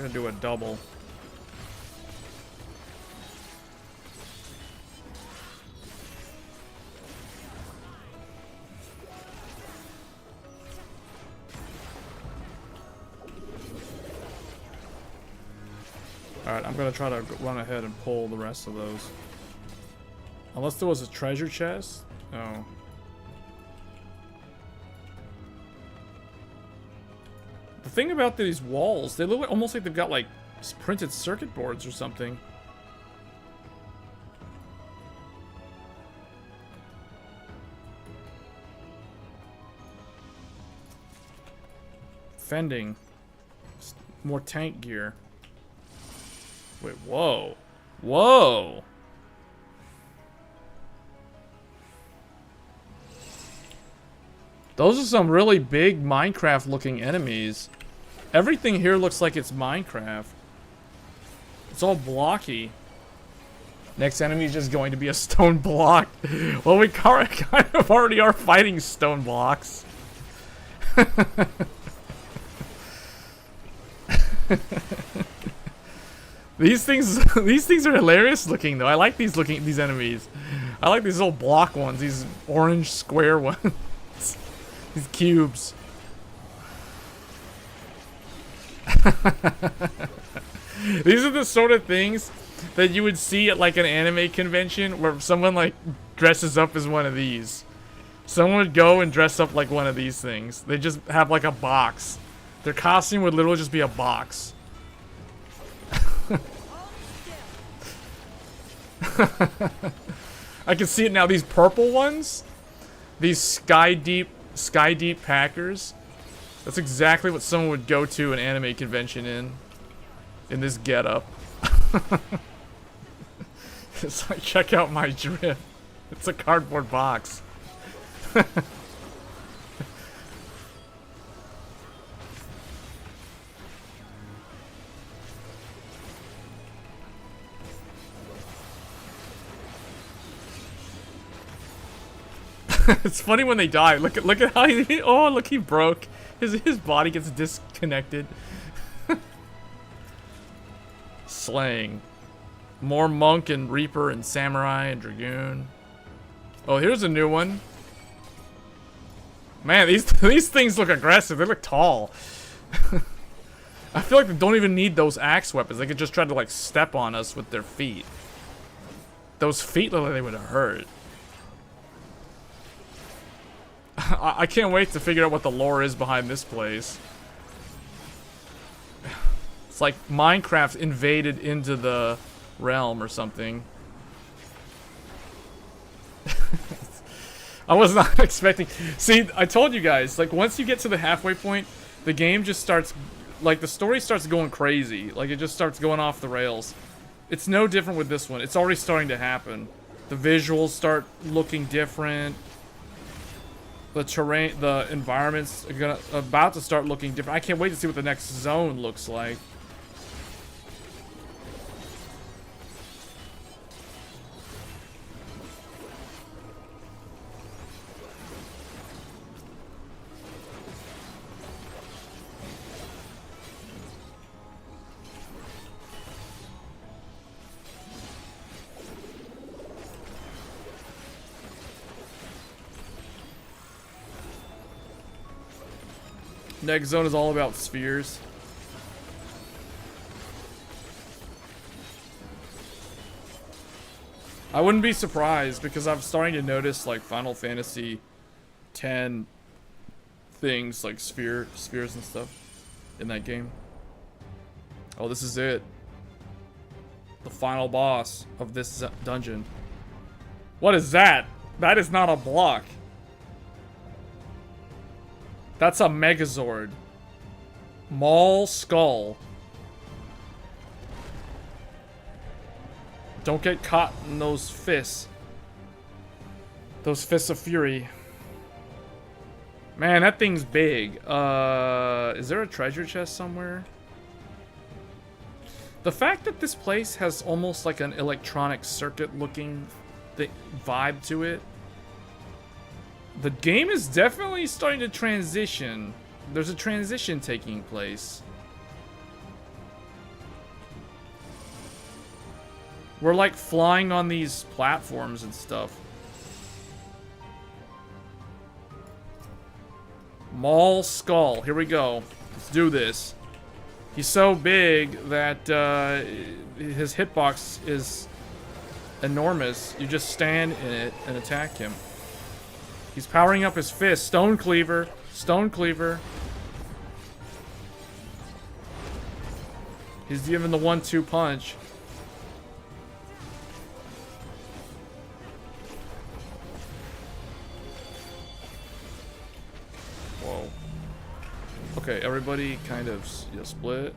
Gonna do a double. Alright, I'm gonna try to run ahead and pull the rest of those. Unless there was a treasure chest? No. The thing about these walls, they look almost like they've got like printed circuit boards or something. Fending. More tank gear. Wait, whoa. Whoa! Those are some really big Minecraft looking enemies. Everything here looks like it's Minecraft. It's all blocky. Next enemy is just going to be a stone block. Well, we kind of already are fighting stone blocks. These things are hilarious looking though. I like these enemies. I like these little block ones, these orange square ones. These cubes. These are the sort of things that you would see at like an anime convention where someone like dresses up as one of these. Someone would go and dress up like one of these things. They just have like a box. Their costume would literally just be a box. I can see it now. These purple ones, these sky deep packers. That's exactly what someone would go to an anime convention in this getup. It's like, check out my drip. It's a cardboard box. It's funny when they die. Look at how he, oh look, he broke. His body gets disconnected. Slaying. More monk and reaper and samurai and dragoon. Oh, here's a new one. Man, these things look aggressive. They look tall. I feel like they don't even need those axe weapons. They could just try to like step on us with their feet. Those feet look like they would hurt. I can't wait to figure out what the lore is behind this place. It's like Minecraft invaded into the realm or something. I was not expecting. See, I told you guys, like once you get to the halfway point, the game just starts, like the story starts going crazy. Like it just starts going off the rails. It's no different with this one. It's already starting to happen. The visuals start looking different. The terrain, the environment's about to start looking different. I can't wait to see what the next zone looks like. Next zone is all about spheres. I wouldn't be surprised because I'm starting to notice like Final Fantasy X things like spheres and stuff in that game. Oh, this is it. The final boss of this dungeon. What is that? That is not a block. That's a Megazord. Maul Skull. Don't get caught in those fists. Those fists of fury. Man, that thing's big. Is there a treasure chest somewhere? The fact that this place has almost like an electronic circuit looking vibe to it. The game is definitely starting to transition. There's a transition taking place. We're like flying on these platforms and stuff. Maul Skull. Here we go. Let's do this. He's so big that his hitbox is enormous. You just stand in it and attack him. He's powering up his fist. Stone Cleaver. Stone Cleaver. He's giving the 1-2 punch. Whoa. Okay, everybody kind of split.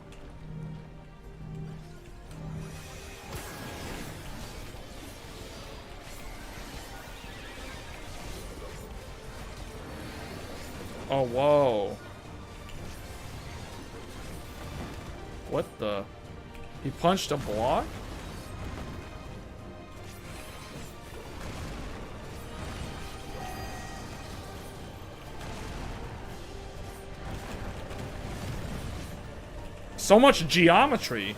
Oh, whoa. What the? He punched a block? So much geometry.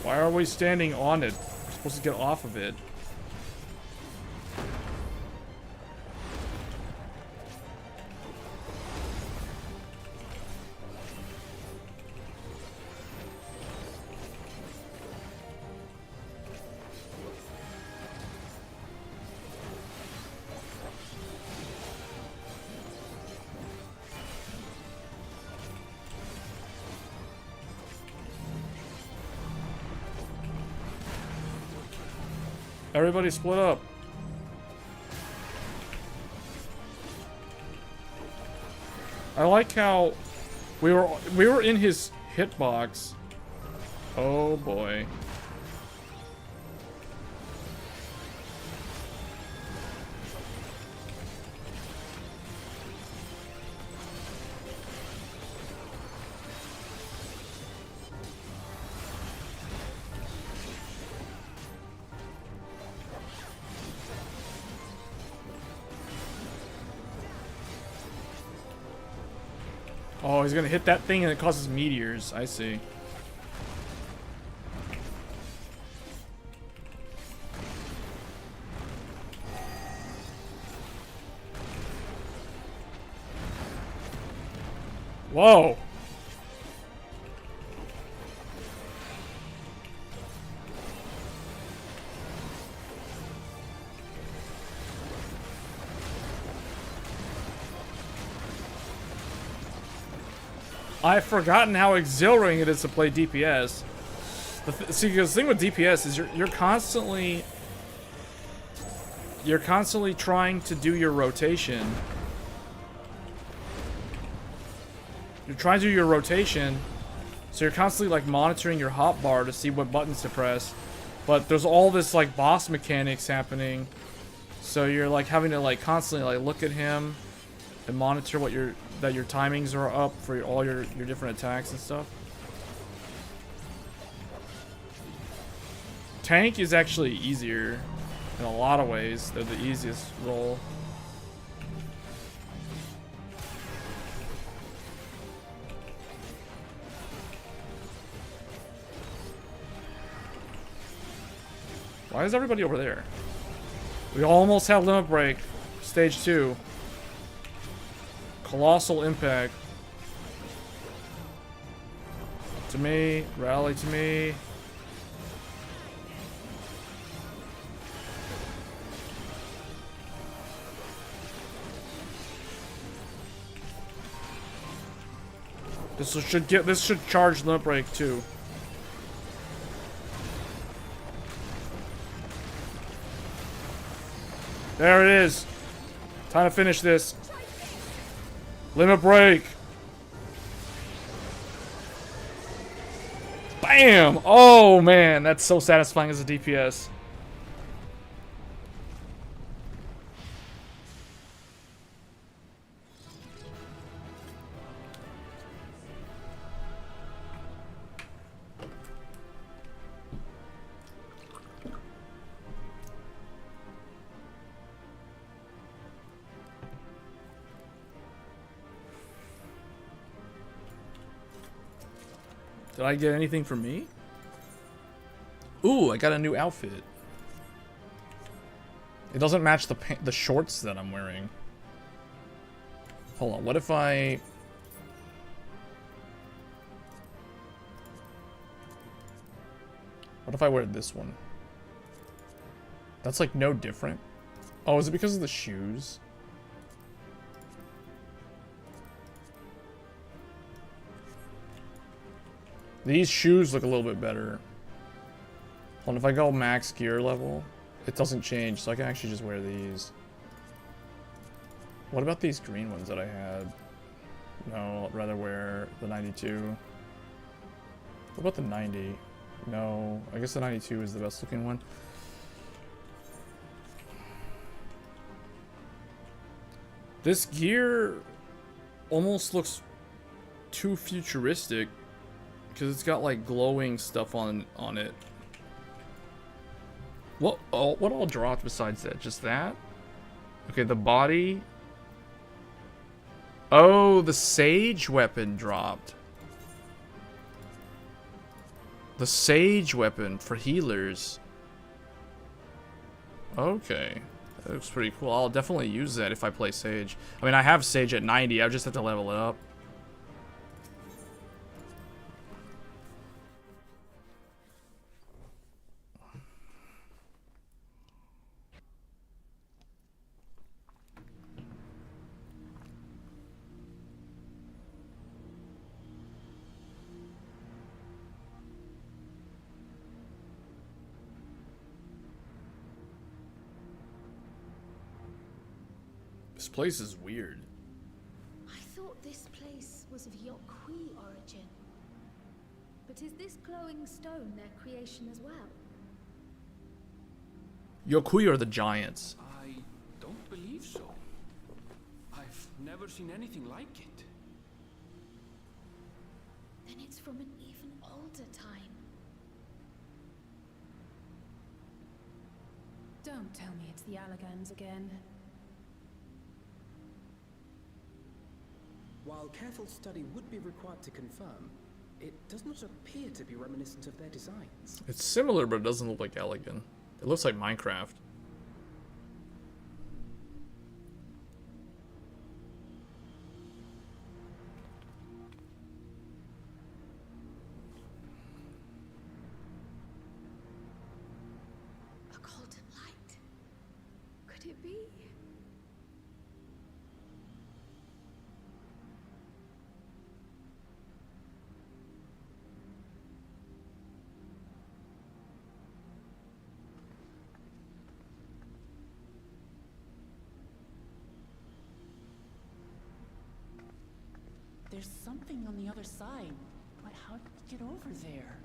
Why are we standing on it? We're supposed to get off of it. Everybody split up. I like how we were in his hitbox. Oh boy. Oh, he's gonna hit that thing and it causes meteors. I see. Whoa! I've forgotten how exhilarating it is to play DPS. See, because the thing with DPS is you're constantly trying to do your rotation. You're trying to do your rotation, so you're constantly like monitoring your hotbar to see what buttons to press. But there's all this like boss mechanics happening, so you're like having to like constantly like look at him and monitor what that your timings are up for all your different attacks and stuff. Tank is actually easier in a lot of ways. They're the easiest role. Why is everybody over there? We almost have limit break. Stage 2. Colossal impact. To me. Rally to me. This should charge limit break too. There it is. Time to finish this. Limit break. Bam! Oh man, that's so satisfying as a DPS. Did I get anything for me? Ooh, I got a new outfit. It doesn't match the shorts that I'm wearing. Hold on, what if I... What if I wear this one? That's like no different. Oh, is it because of the shoes? These shoes look a little bit better. Hold on, if I go max gear level, it doesn't change, so I can actually just wear these. What about these green ones that I had? No, I'd rather wear the 92. What about the 90? No, I guess the 92 is the best looking one. This gear almost looks too futuristic because it's got like glowing stuff on it. What all dropped besides that? Just that? Okay, the body. Oh, the sage weapon dropped. The sage weapon for healers. Okay. That looks pretty cool. I'll definitely use that if I play sage. I mean, I have sage at 90. I just have to level it up. This place is weird. I thought this place was of Yokui origin. But is this glowing stone their creation as well? Yokui are the giants. I don't believe so. I've never seen anything like it. Then it's from an even older time. Don't tell me it's the Allagans again. While careful study would be required to confirm, it does not appear to be reminiscent of their designs. It's similar, but it doesn't look like Elegant. It looks like Minecraft. A golden light. Could it be? There's something on the other side, but how did we get over there?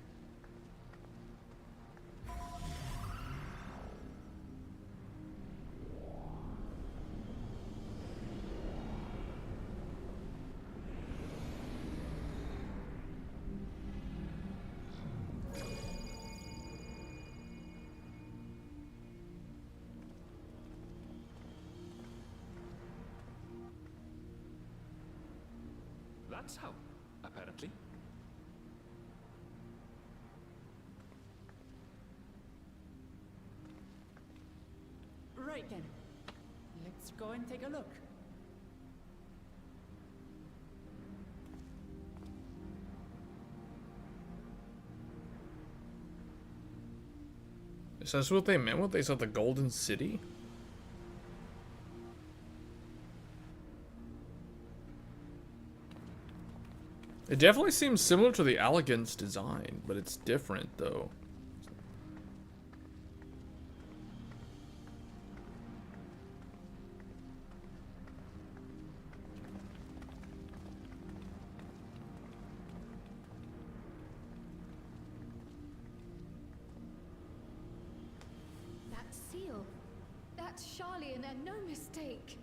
That's how, apparently. Right then. Let's go and take a look. Is that what they meant when they said the Golden City? It definitely seems similar to the Elegance design, but it's different though. That seal. That's Charlian and no mistake.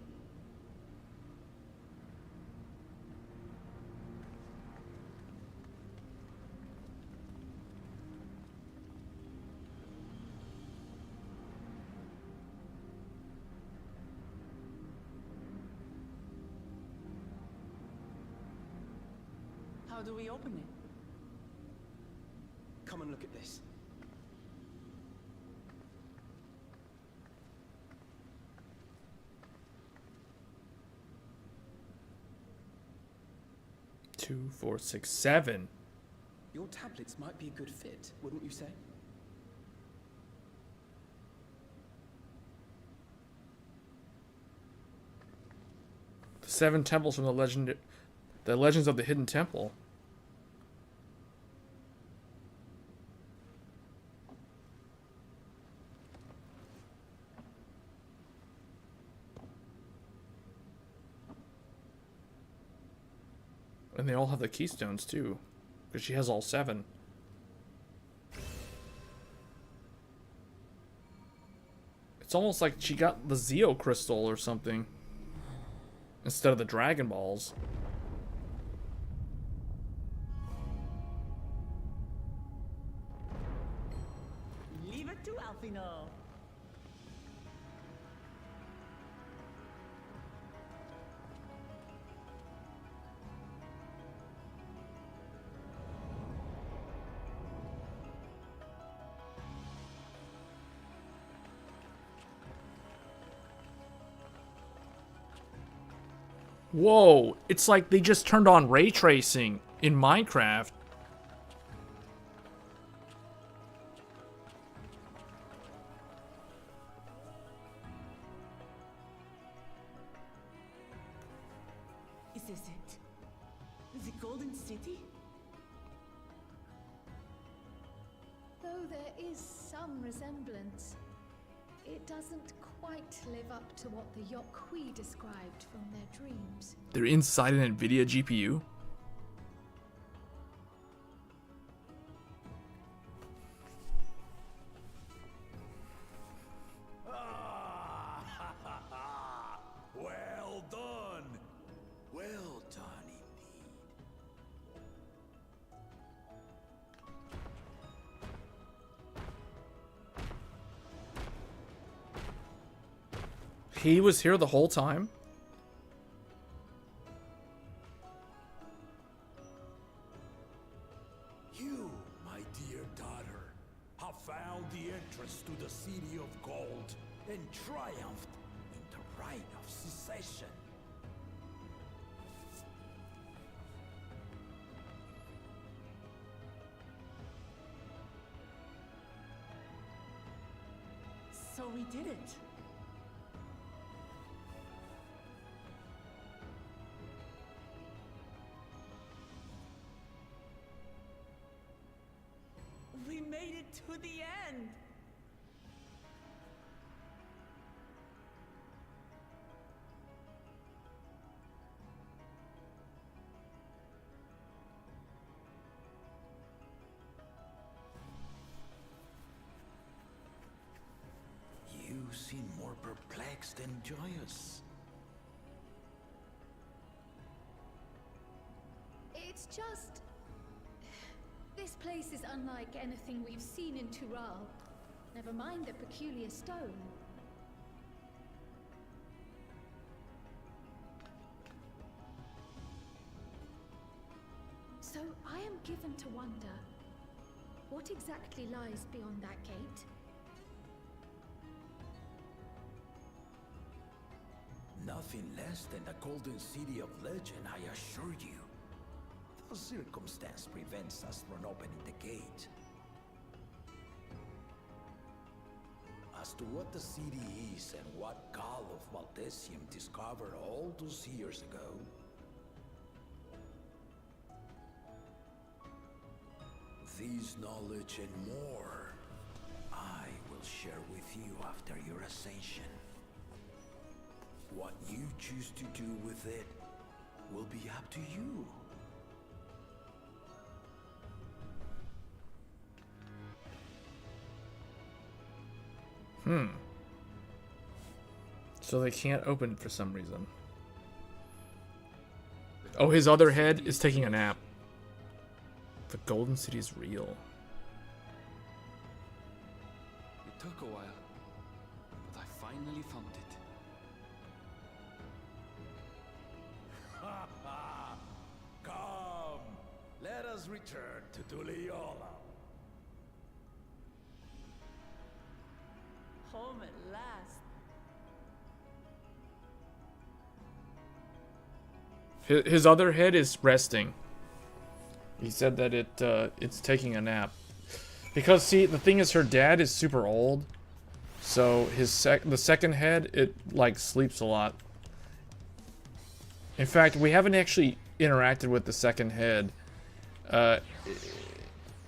How do we open it? 2, 4, 6, 7. Your tablets might be a good fit, wouldn't you say? The 7 temples from the Legends of the Hidden Temple. And they all have the keystones too, because she has all 7. It's almost like she got the Zeo Crystal or something instead of the Dragon Balls. Leave it to Alfino. Whoa, it's like they just turned on ray tracing in Minecraft. Is this it? The Golden City? Though there is some resemblance, it doesn't quite live up to what the Yokwi described from their dreams. They're inside an NVIDIA GPU? Well done! Well done indeed. He was here the whole time? You, my dear daughter, have found the entrance to the City of Gold and triumphed in the right of secession. So we did it. We made it to the end. You seem more perplexed than joyous. It's just... This place is unlike anything we've seen in Tural. Never mind the peculiar stone. So I am given to wonder, what exactly lies beyond that gate? Nothing less than the Golden City of Legend, I assure you. The circumstance prevents us from opening the gate. As to what the city is and what Gall of Valdesium discovered all those years ago, this knowledge and more, I will share with you after your ascension. What you choose to do with it will be up to you. So they can't open it for some reason. Oh, his other head is taking a nap. The Golden City is real. It took a while, but I finally found it. Come, let us return to Tuliola. Home at last. His other head is resting. He said that it's taking a nap. Because, see, the thing is, her dad is super old. So, the second head, it, like, sleeps a lot. In fact, we haven't actually interacted with the second head.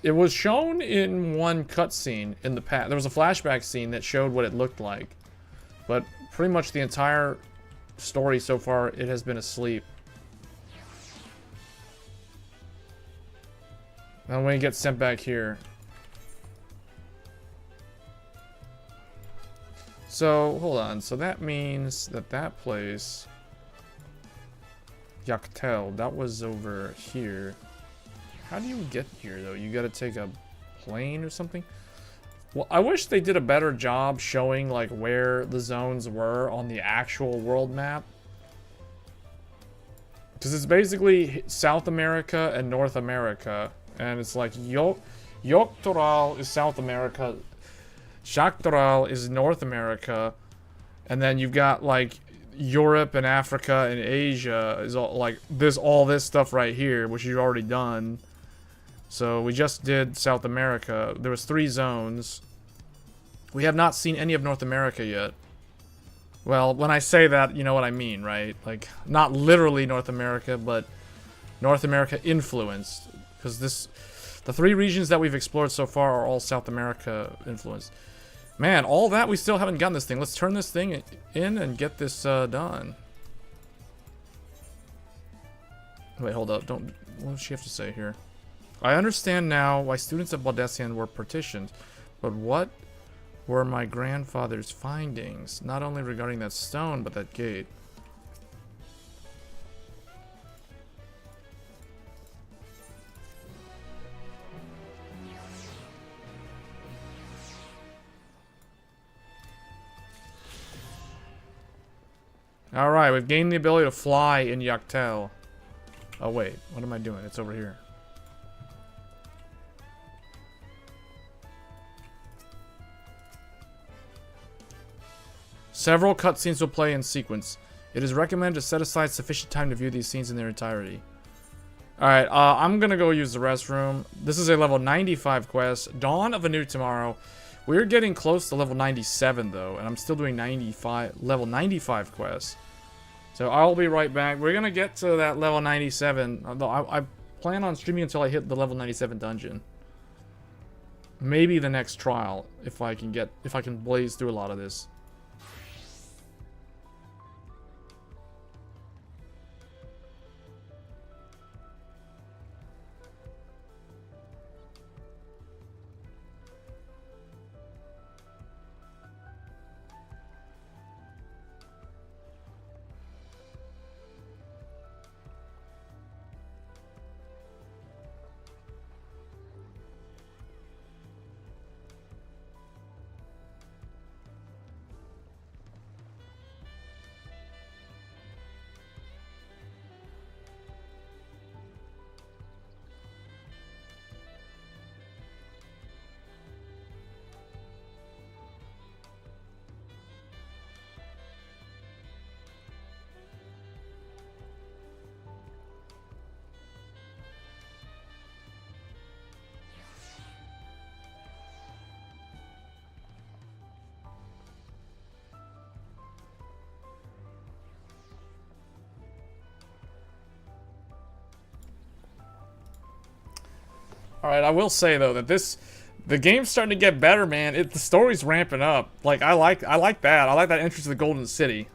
It was shown in one cutscene in the past. There was a flashback scene that showed what it looked like. But pretty much the entire story so far, it has been asleep. Now when it gets sent back here. So, hold on. So that means that that place... Yaktel, that was over here. How do you get here, though? You gotta take a plane or something? Well, I wish they did a better job showing, like, where the zones were on the actual world map. Because it's basically South America and North America. And it's like, Yoktoral is South America. Shaktoral is North America. And then you've got, like, Europe and Africa and Asia is all, like, all this stuff right here, which you've already done. So we just did South America. There was 3 zones. We have not seen any of North America yet. Well, when I say that, you know what I mean, right? Like, not literally North America, but North America influenced. Because the 3 regions that we've explored so far are all South America influenced. Man, all that, we still haven't gotten this thing. Let's turn this thing in and get this done. Wait, hold up. What does she have to say here? I understand now why students of Baldessian were partitioned, but what were my grandfather's findings? Not only regarding that stone, but that gate. Alright, we've gained the ability to fly in Yaktel. Oh wait, what am I doing? It's over here. Several cutscenes will play in sequence. It is recommended to set aside sufficient time to view these scenes in their entirety. Alright, I'm gonna go use the restroom. This is a level 95 quest. Dawn of a New Tomorrow. We're getting close to level 97 though, and I'm still doing level 95 quests. So I'll be right back. We're gonna get to that level 97. Although I plan on streaming until I hit the level 97 dungeon. Maybe the next trial, if I can blaze through a lot of this. Alright, I will say though that the game's starting to get better, man. The story's ramping up. Like I like that. I like that entrance to the Golden City.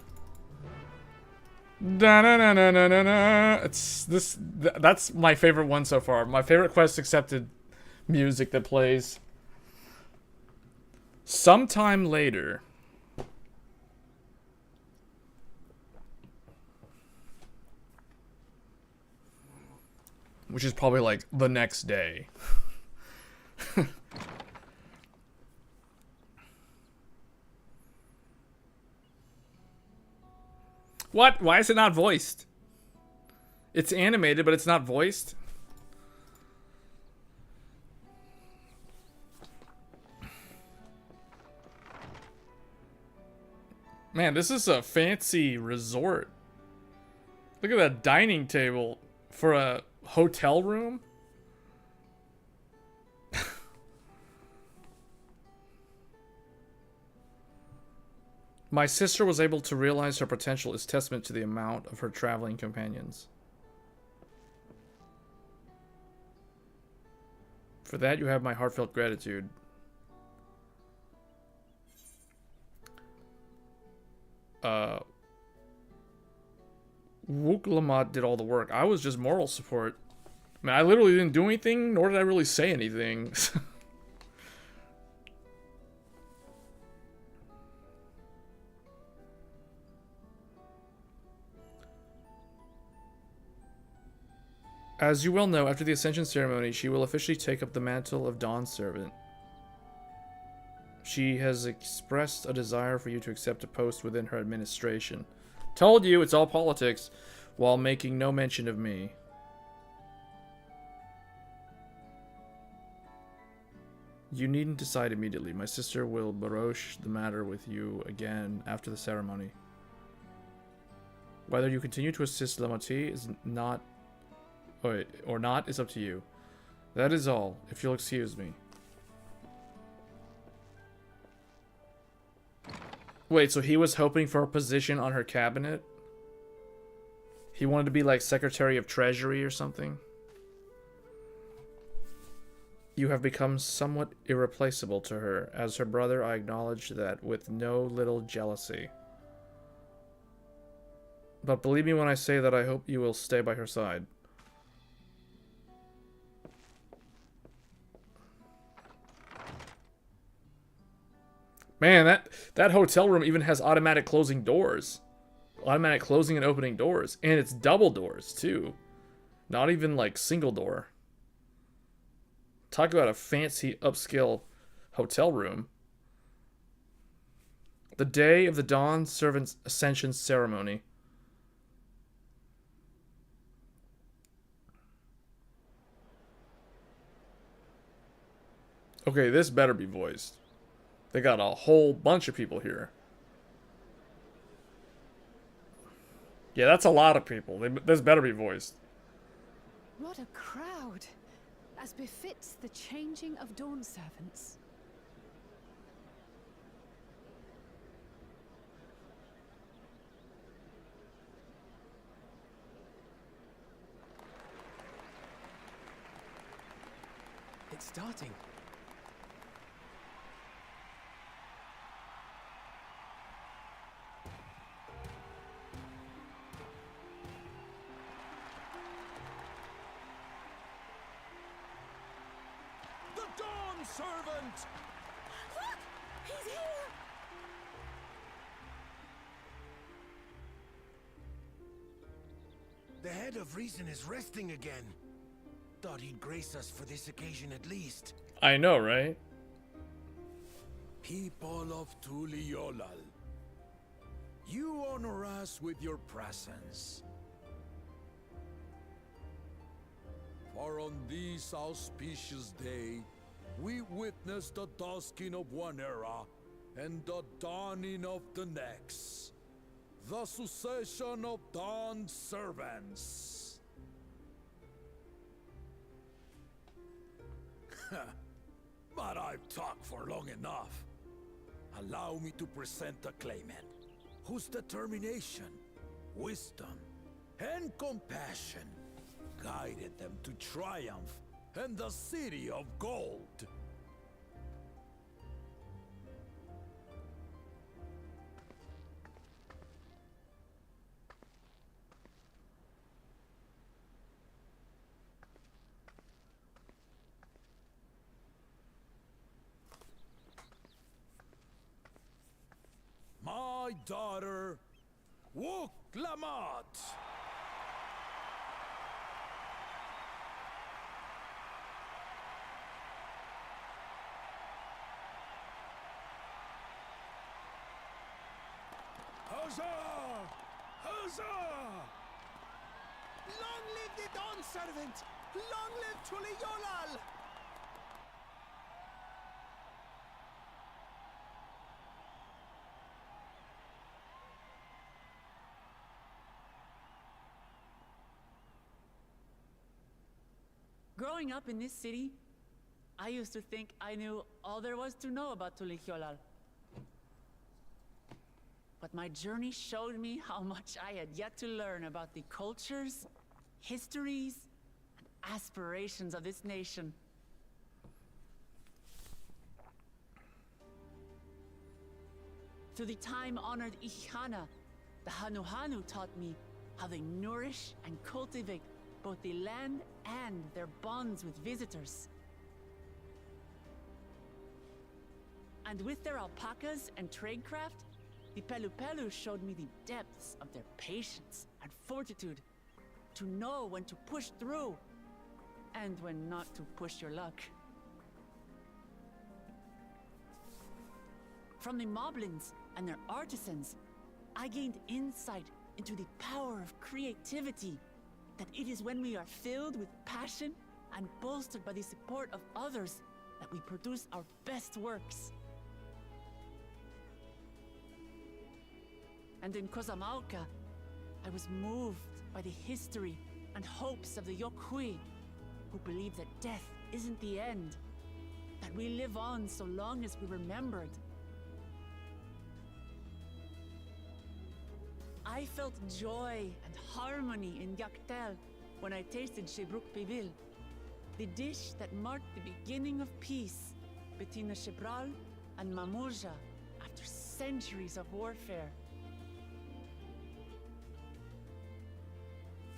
That's my favorite one so far. My favorite quest accepted music that plays. Sometime later. Which is probably like the next day. What? Why is it not voiced? It's animated, but it's not voiced? Man, this is a fancy resort. Look at that dining table for a hotel room. My sister was able to realize her potential is testament to the amount of her traveling companions. For that, you have my heartfelt gratitude. Wook Lamont did all the work. I was just moral support. I mean, I literally didn't do anything, nor did I really say anything. As you well know, after the Ascension ceremony, she will officially take up the mantle of Dawn Servant. She has expressed a desire for you to accept a post within her administration. Told you, it's all politics, while making no mention of me. You needn't decide immediately. My sister will broach the matter with you again after the ceremony. Whether you continue to assist Lamati is not... or not is up to you. That is all, if you'll excuse me. Wait, so he was hoping for a position on her cabinet? He wanted to be like Secretary of Treasury or something? You have become somewhat irreplaceable to her. As her brother, I acknowledge that with no little jealousy. But believe me when I say that I hope you will stay by her side. Man, that hotel room even has automatic closing doors. Automatic closing and opening doors. And it's double doors, too. Not even, like, single door. Talk about a fancy, upscale hotel room. The day of the Dawn Servant's Ascension Ceremony. Okay, this better be voiced. They got a whole bunch of people here. Yeah, that's a lot of people. This better be voiced. What a crowd! As befits the changing of Dawn Servants. It's starting. Servant! Look! He's here! The head of reason is resting again. Thought he'd grace us for this occasion at least. I know, right? People of Tuliolal, you honor us with your presence. For on this auspicious day, we witness the dusking of one era and the dawning of the next. The succession of Dawn Servants. But I've talked for long enough. Allow me to present the claimant, whose determination, wisdom, and compassion guided them to triumph and the City of Gold. My daughter, Wook Lamont. Huzzah! Huzzah! Long live the Dawn Servant! Long live Tuliolal! Growing up in this city, I used to think I knew all there was to know about Tuliolal. but my journey showed me how much I had yet to learn about the cultures, histories, and aspirations of this nation. Through the time-honored Ihana, the Hanuhanu taught me how they nourish and cultivate both the land and their bonds with visitors. And with their alpacas and tradecraft, the Pelupelu showed me the depths of their patience and fortitude, to know when to push through and when not to push your luck. From the Moblins and their artisans, I gained insight into the power of creativity, that it is when we are filled with passion and bolstered by the support of others that we produce our best works. And in Kozamauka, I was moved by the history and hopes of the Yokhui, who believe that death isn't the end, that we live on so long as we're remembered. I felt joy and harmony in Yaktel when I tasted Shebruk Pibil, the dish that marked the beginning of peace between the Shebral and Mamurja after centuries of warfare.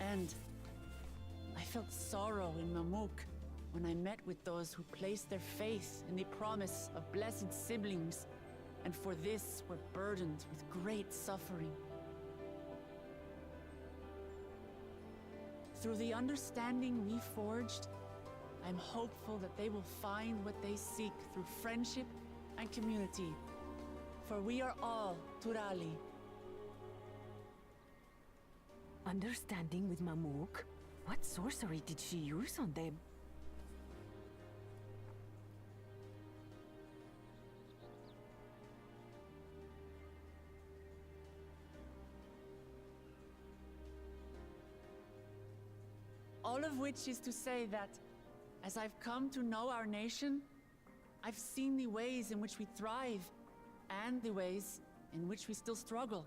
And I felt sorrow in Mamuk when I met with those who placed their faith in the promise of blessed siblings, and for this were burdened with great suffering. Through the understanding we forged, I'm hopeful that they will find what they seek through friendship and community, for we are all Turali. Understanding with Mamuk? What sorcery did she use on them? All of which is to say that, as I've come to know our nation, I've seen the ways in which we thrive, and the ways in which we still struggle.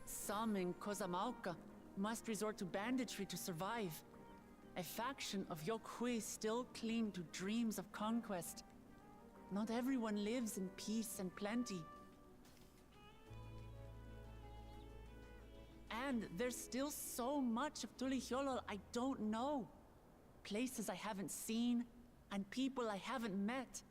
Some in Kozamauka must resort to banditry to survive. A faction of Yokhui still cling to dreams of conquest. Not everyone lives in peace and plenty. And there's still so much of Tulihiolol I don't know. Places I haven't seen, and people I haven't met.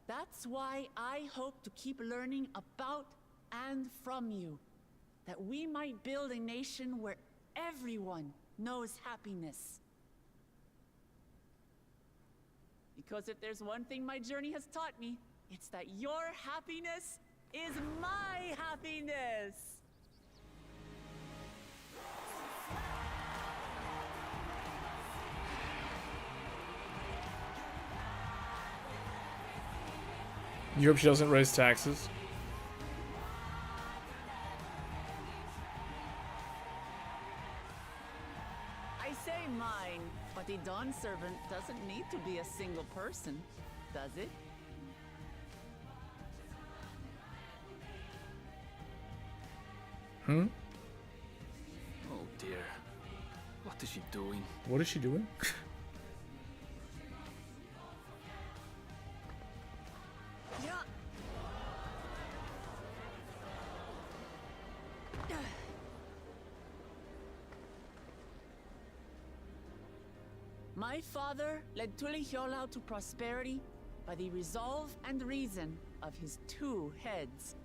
That's why I hope to keep learning about and from you, that we might build a nation where everyone knows happiness. Because if there's one thing my journey has taught me, it's that your happiness is my happiness! You hope she doesn't raise taxes? I say mine, but the Dawn Servant doesn't need to be a single person, does it? Hmm? Oh dear. What is she doing? What is she doing? My father led Tulihiolao to prosperity by the resolve and reason of his 2 heads.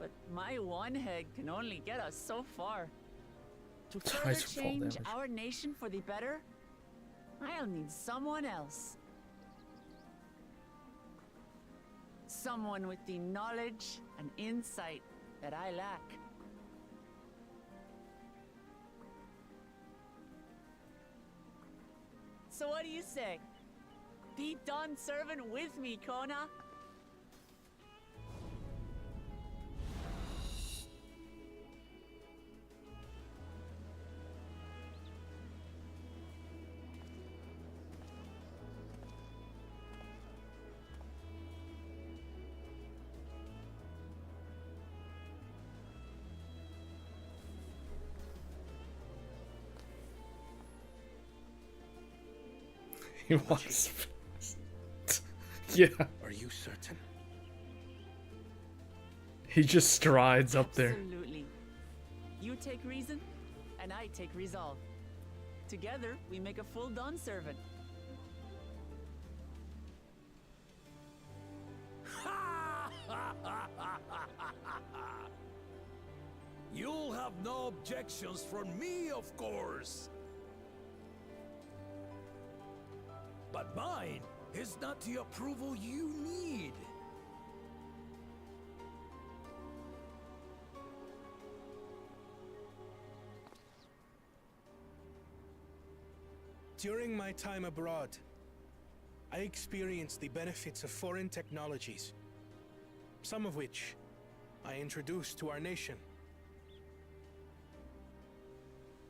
But my one head can only get us so far. To further change our nation for the better, I'll need someone else. Someone with the knowledge and insight that I lack. So what do you say? Be Dawn Servant with me, Kona? He wants. Yeah. Are you certain? He just strides up there. Absolutely. You take reason, and I take resolve. Together, we make a full Dawn servant. You'll have no objections from me, of course. But mine is not the approval you need. During my time abroad, I experienced the benefits of foreign technologies, some of which I introduced to our nation.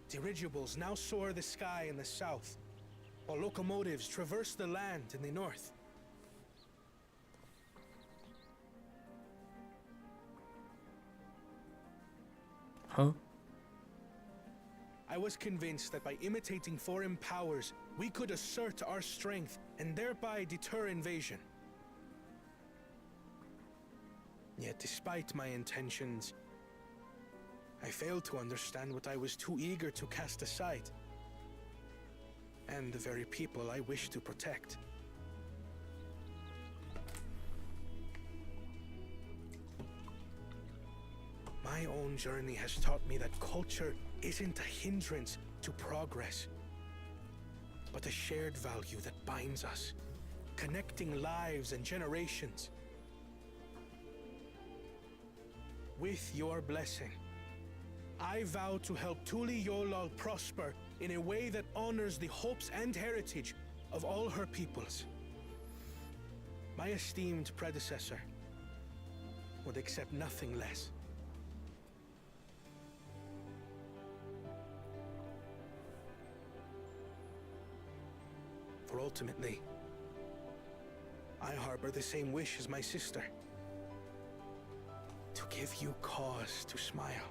Dirigibles now soar the sky in the south, while locomotives traverse the land in the north. Huh? I was convinced that by imitating foreign powers, we could assert our strength and thereby deter invasion. Yet despite my intentions, I failed to understand what I was too eager to cast aside, and the very people I wish to protect. My own journey has taught me that culture isn't a hindrance to progress, but a shared value that binds us, connecting lives and generations. With your blessing, I vow to help Tuli Yolal prosper in a way that honors the hopes and heritage of all her peoples. My esteemed predecessor would accept nothing less. For ultimately, I harbor the same wish as my sister. To give you cause to smile.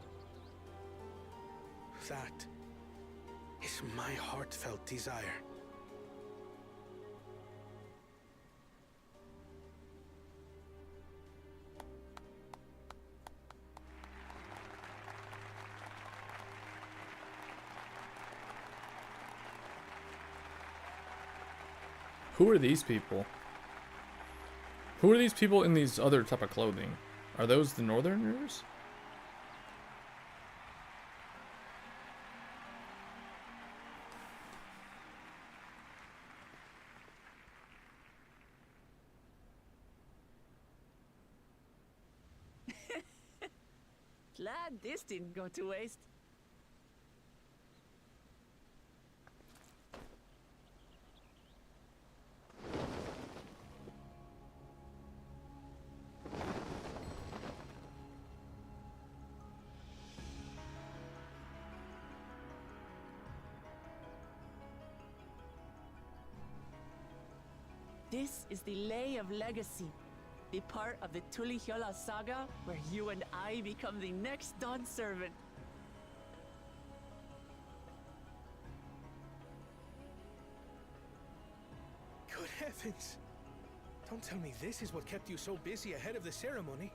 That is my heartfelt desire. Who are these people? Who are these people in these other type of clothing? Are those the Northerners? Glad this didn't go to waste. This is the Lay of Legacy, the part of the Tuli Hyola saga where you and I become the next Dawn servant. Good heavens! Don't tell me this is what kept you so busy ahead of the ceremony.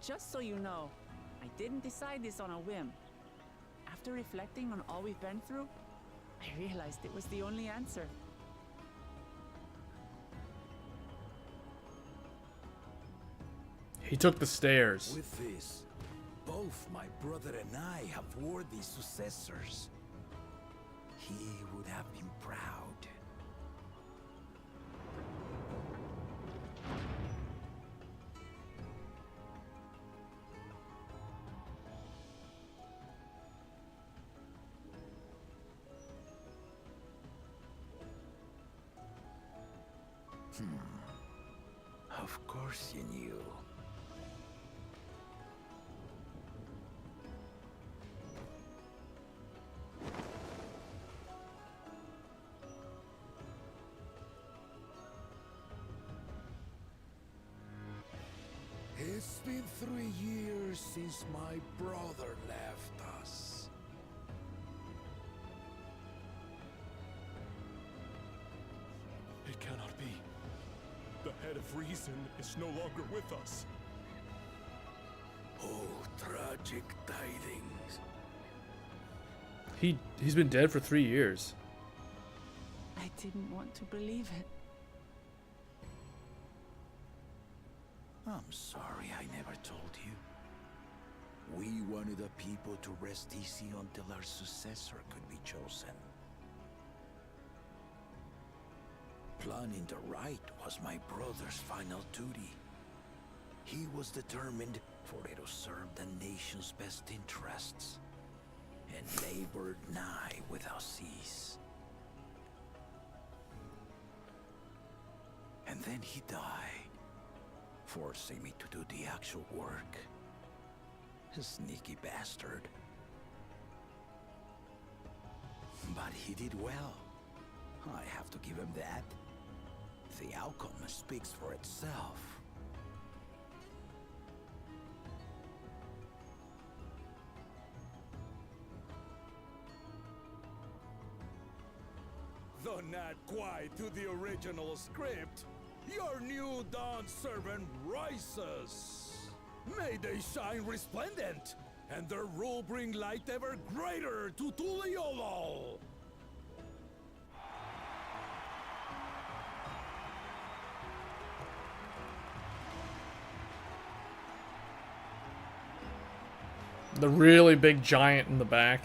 Just so you know, I didn't decide this on a whim. After reflecting on all we've been through, I realized it was the only answer. He took the stairs. With this, both my brother and I have worthy successors. He would have been proud. Of course you knew. It's been 3 years since my brother left us. head of reason is no longer with us. Oh, tragic tidings. He's been dead for 3 years. I didn't want to believe it. I'm sorry I never told you. We wanted the people to rest easy until our successor could be chosen. Planning the right was my brother's final duty. He was determined for it to serve the nation's best interests, and labored nigh without cease. And then he died, forcing me to do the actual work. A sneaky bastard. But he did well. I have to give him that. The outcome speaks for itself. Though not quite to the original script, your new dawn servant rises. May they shine resplendent, and their rule bring light ever greater to Tuliolo. The really big giant in the back.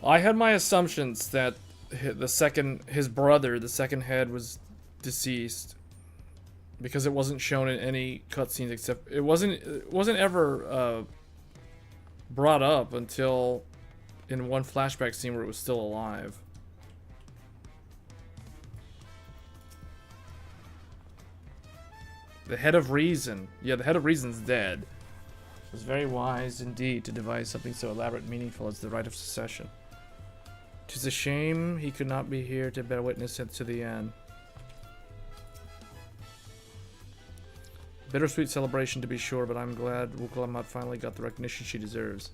I had my assumptions that his brother, the second head, was deceased because it wasn't shown in any cutscenes except it wasn't ever brought up until in one flashback scene where it was still alive. The head of reason. Yeah, the head of reason's dead. It was very wise indeed to devise something so elaborate and meaningful as the rite of succession. 'Tis a shame he could not be here to bear witness to the end. Bittersweet celebration to be sure, but I'm glad Wuklamat finally got the recognition she deserves.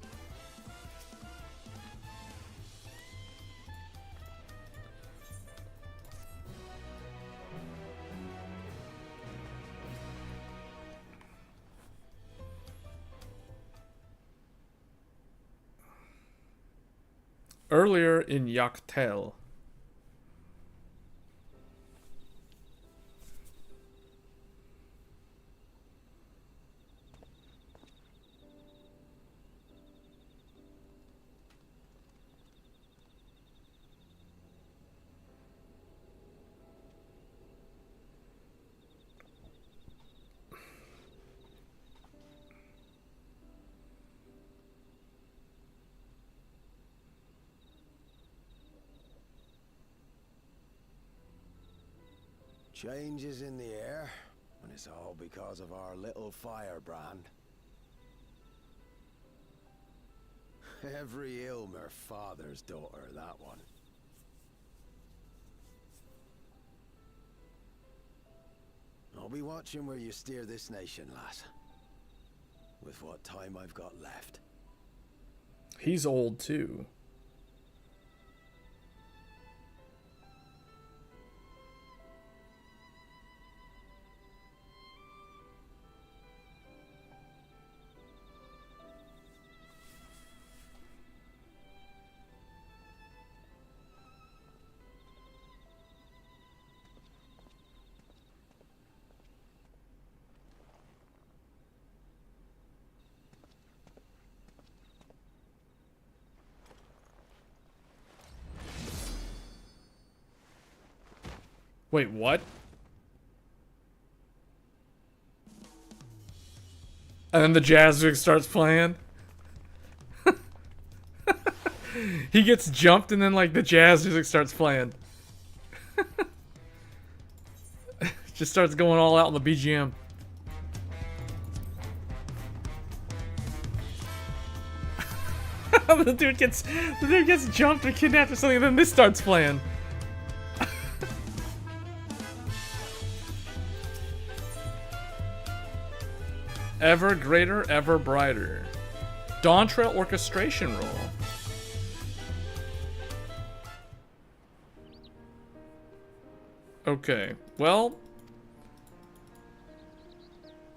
Earlier in Yaktel. Changes in the air, and it's all because of our little firebrand. Every Ilmer father's daughter, that one. I'll be watching where you steer this nation, lass. With what time I've got left. He's old too. Wait, what? And then the jazz music starts playing. He gets jumped and then like the jazz music starts playing. Just starts going all out on the BGM. the dude gets jumped or kidnapped or something, and then this starts playing. Ever greater, ever brighter. Dawntrail orchestration role. Okay, well,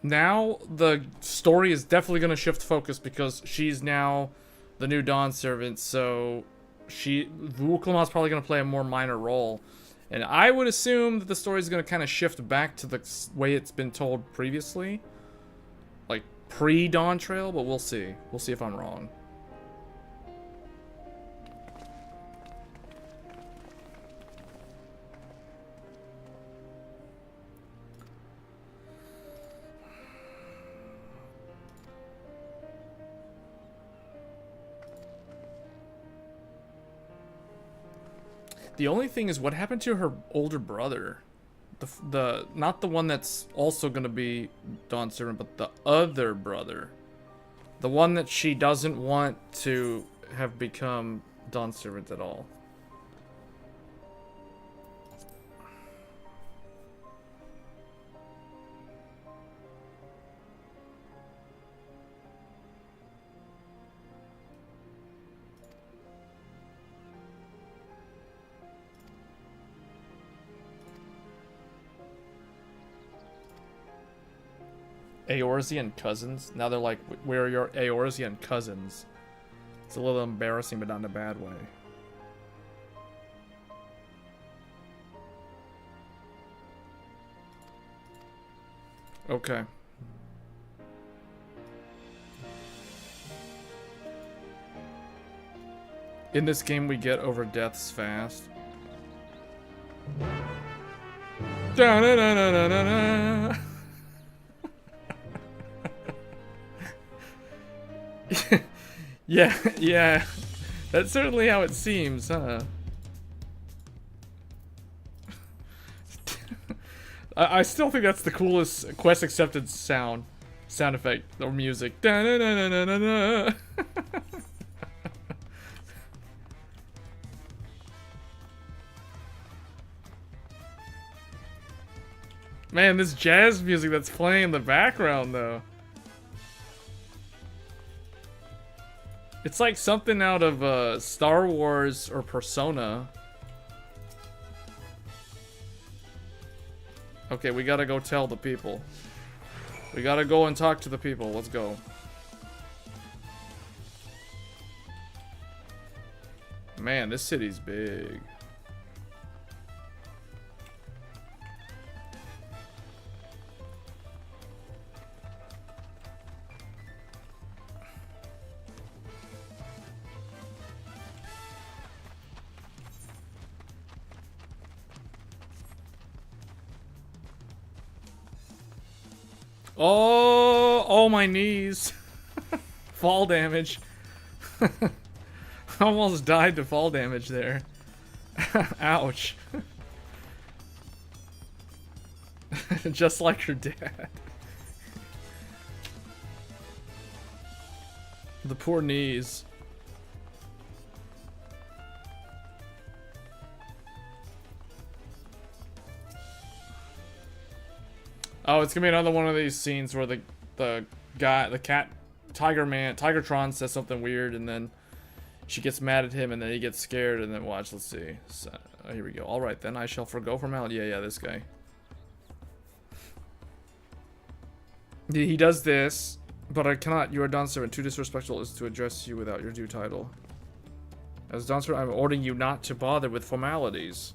now the story is definitely going to shift focus because she's now the new Dawn Servant, so Wuklama's probably going to play a more minor role. And I would assume that the story is going to kind of shift back to the way it's been told previously. Like, pre-Dawntrail, but we'll see. We'll see if I'm wrong. The only thing is, what happened to her older brother? The not the one that's also gonna be Dawn Servant, but the other brother. The one that she doesn't want to have become Dawn Servant at all. Eorzean cousins? Now they're like, we're your Eorzean cousins. It's a little embarrassing, but not in a bad way. Okay. In this game, we get over deaths fast. Da-da-da-da-da-da-da. Yeah. That's certainly how it seems, huh? I still think that's the coolest quest accepted sound effect or music. Da-da-da-da-da-da. Man, this jazz music that's playing in the background, though. It's like something out of Star Wars or Persona. Okay, we gotta go tell the people. We gotta go and talk to the people. Let's go. Man, this city's big. Oh, my knees. Fall damage. Almost died to fall damage there. Ouch. Just like her dad. The poor knees. Oh, it's gonna be another one of these scenes where the Tigertron says something weird, and then she gets mad at him, and then he gets scared, and then watch. Let's see. So, here we go. All right, then I shall forgo formality. Yeah, this guy. He does this, but I cannot. You are Dawn Servant. Too disrespectful is to address you without your due title. As Dawn Servant, I'm ordering you not to bother with formalities.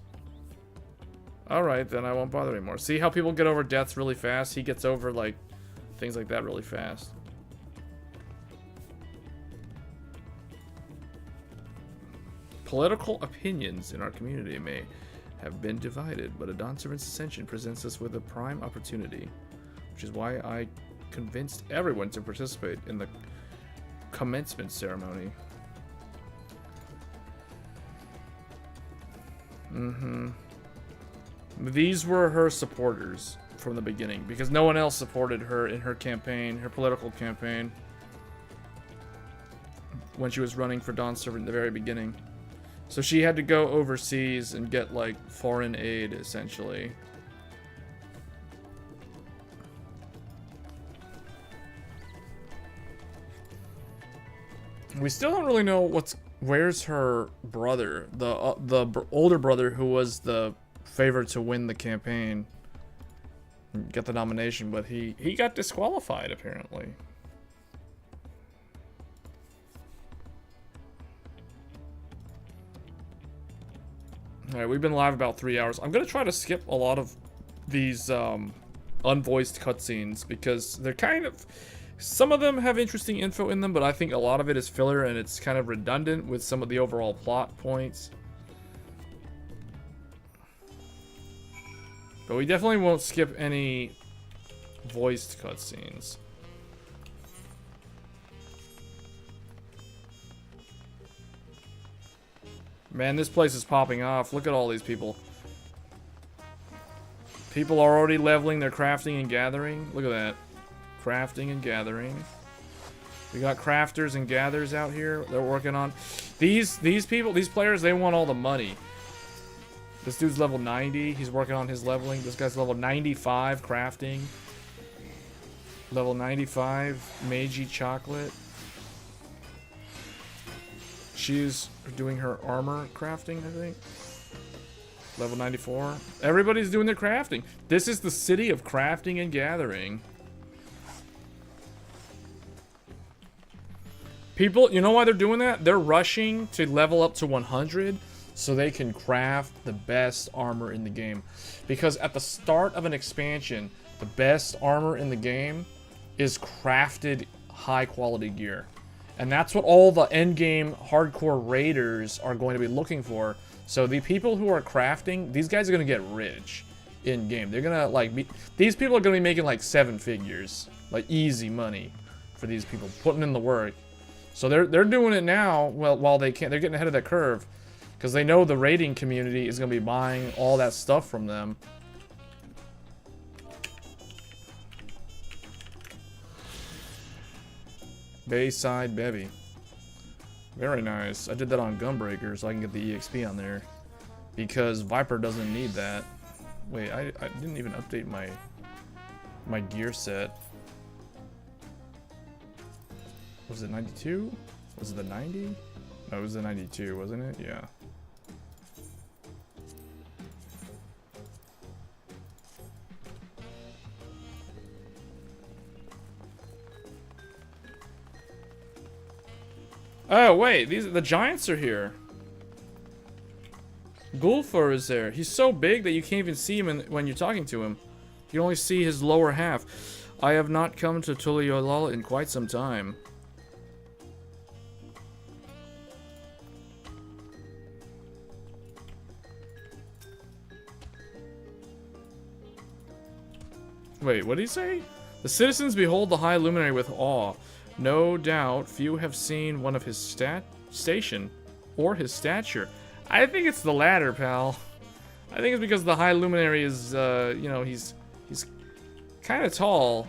Alright, then I won't bother anymore. See how people get over deaths really fast? He gets over, like, things like that really fast. Political opinions in our community may have been divided, but a Dawn Servant's ascension presents us with a prime opportunity, which is why I convinced everyone to participate in the commencement ceremony. These were her supporters from the beginning, because no one else supported her in her campaign, her political campaign, when she was running for Dawn Servant in the very beginning. So she had to go overseas and get, like, foreign aid, essentially. We still don't really know where's her brother, the older brother who was the favorite to win the campaign, get the nomination, but he got disqualified apparently. All right, we've been live about 3 hours. I'm gonna try to skip a lot of these unvoiced cutscenes because they're kind of, some of them have interesting info in them, but I think a lot of it is filler and it's kind of redundant with some of the overall plot points. But we definitely won't skip any voiced cutscenes. Man, this place is popping off. Look at all these people. People are already leveling their crafting and gathering. Look at that. Crafting and gathering. We got crafters and gatherers out here. They're working on these people, these players, they want all the money. This dude's level 90. He's working on his leveling. This guy's level 95 crafting. Level 95 Meiji chocolate. She's doing her armor crafting, I think. Level 94. Everybody's doing their crafting. This is the city of crafting and gathering. People, you know why they're doing that? They're rushing to level up to 100 so they can craft the best armor in the game. Because at the start of an expansion, the best armor in the game is crafted high quality gear. And that's what all the endgame hardcore raiders are going to be looking for. So the people who are crafting, these guys are going to get rich in game. They're going to like be, these people are going to be making like 7 figures, like easy money for these people putting in the work. So they're doing it now. Well, while they can't, they're getting ahead of the curve because they know the raiding community is going to be buying all that stuff from them. Bayside Bevy. Very nice. I did that on Gunbreaker so I can get the EXP on there. Because Viper doesn't need that. Wait, I didn't even update my gear set. Was it 92? Was it the 90? No, it was the 92, wasn't it? Yeah. Oh, wait, the giants are here. Gulfur is there. He's so big that you can't even see him when you're talking to him. You can only see his lower half. I have not come to Tuliolala in quite some time. Wait, what did he say? The citizens behold the High Luminary with awe. No doubt, few have seen one of his station or his stature. I think it's the latter, pal. I think it's because the High Luminary is, you know, he's kind of tall.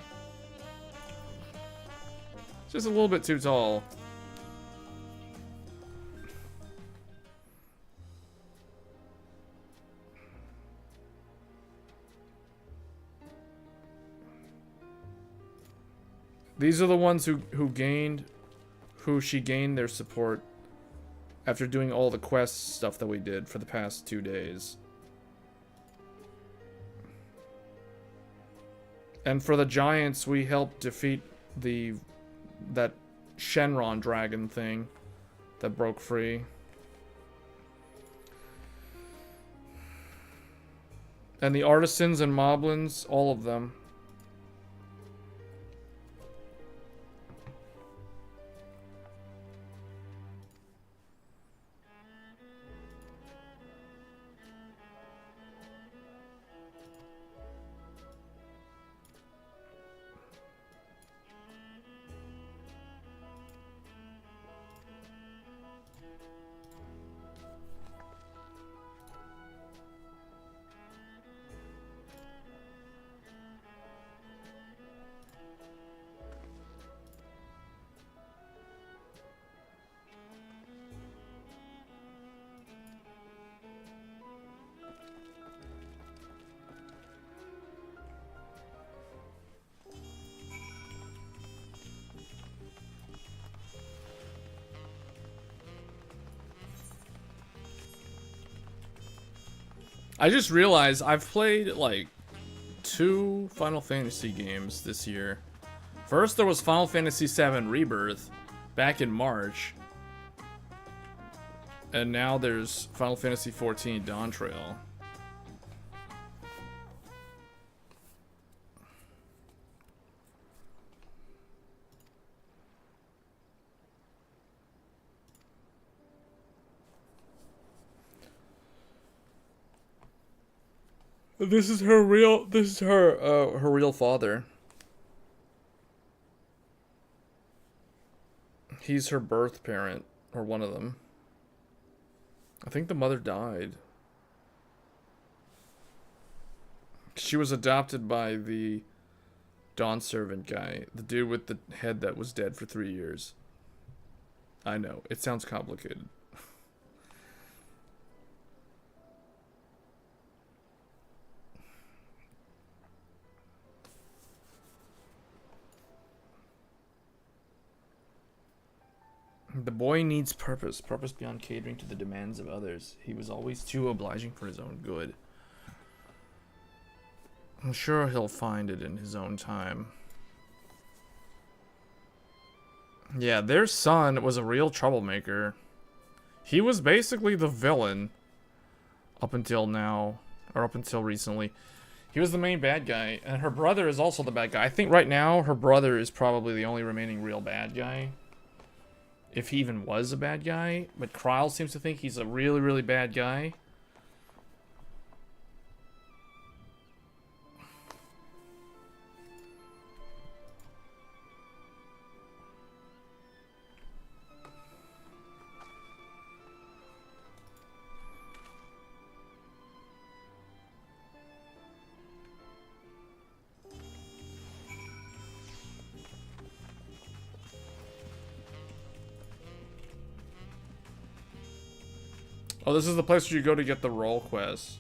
Just a little bit too tall. These are the ones who she gained their support after doing all the quest stuff that we did for the past 2 days. And for the giants, we helped defeat that Shenron dragon thing that broke free. And the artisans and moblins, all of them. I just realized I've played like 2 Final Fantasy games this year. First, there was Final Fantasy VII Rebirth back in March. And now there's Final Fantasy XIV Dawntrail. This is her real father. He's her birth parent, or one of them. I think the mother died. She was adopted by the Dawn Servant guy, the dude with the head that was dead for 3 years. I know, it sounds complicated. The boy needs purpose. Purpose beyond catering to the demands of others. He was always too obliging for his own good. I'm sure he'll find it in his own time. Yeah, their son was a real troublemaker. He was basically the villain up until now, or up until recently. He was the main bad guy, and her brother is also the bad guy. I think right now her brother is probably the only remaining real bad guy. If he even was a bad guy, but Kryl seems to think he's a really, really bad guy. Oh, this is the place where you go to get the role quest.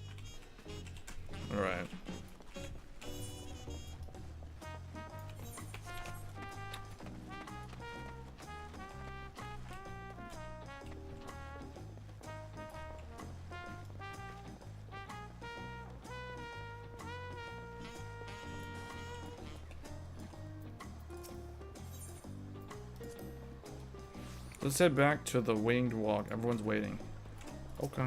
Alright. Let's head back to the winged walk. Everyone's waiting. Okay.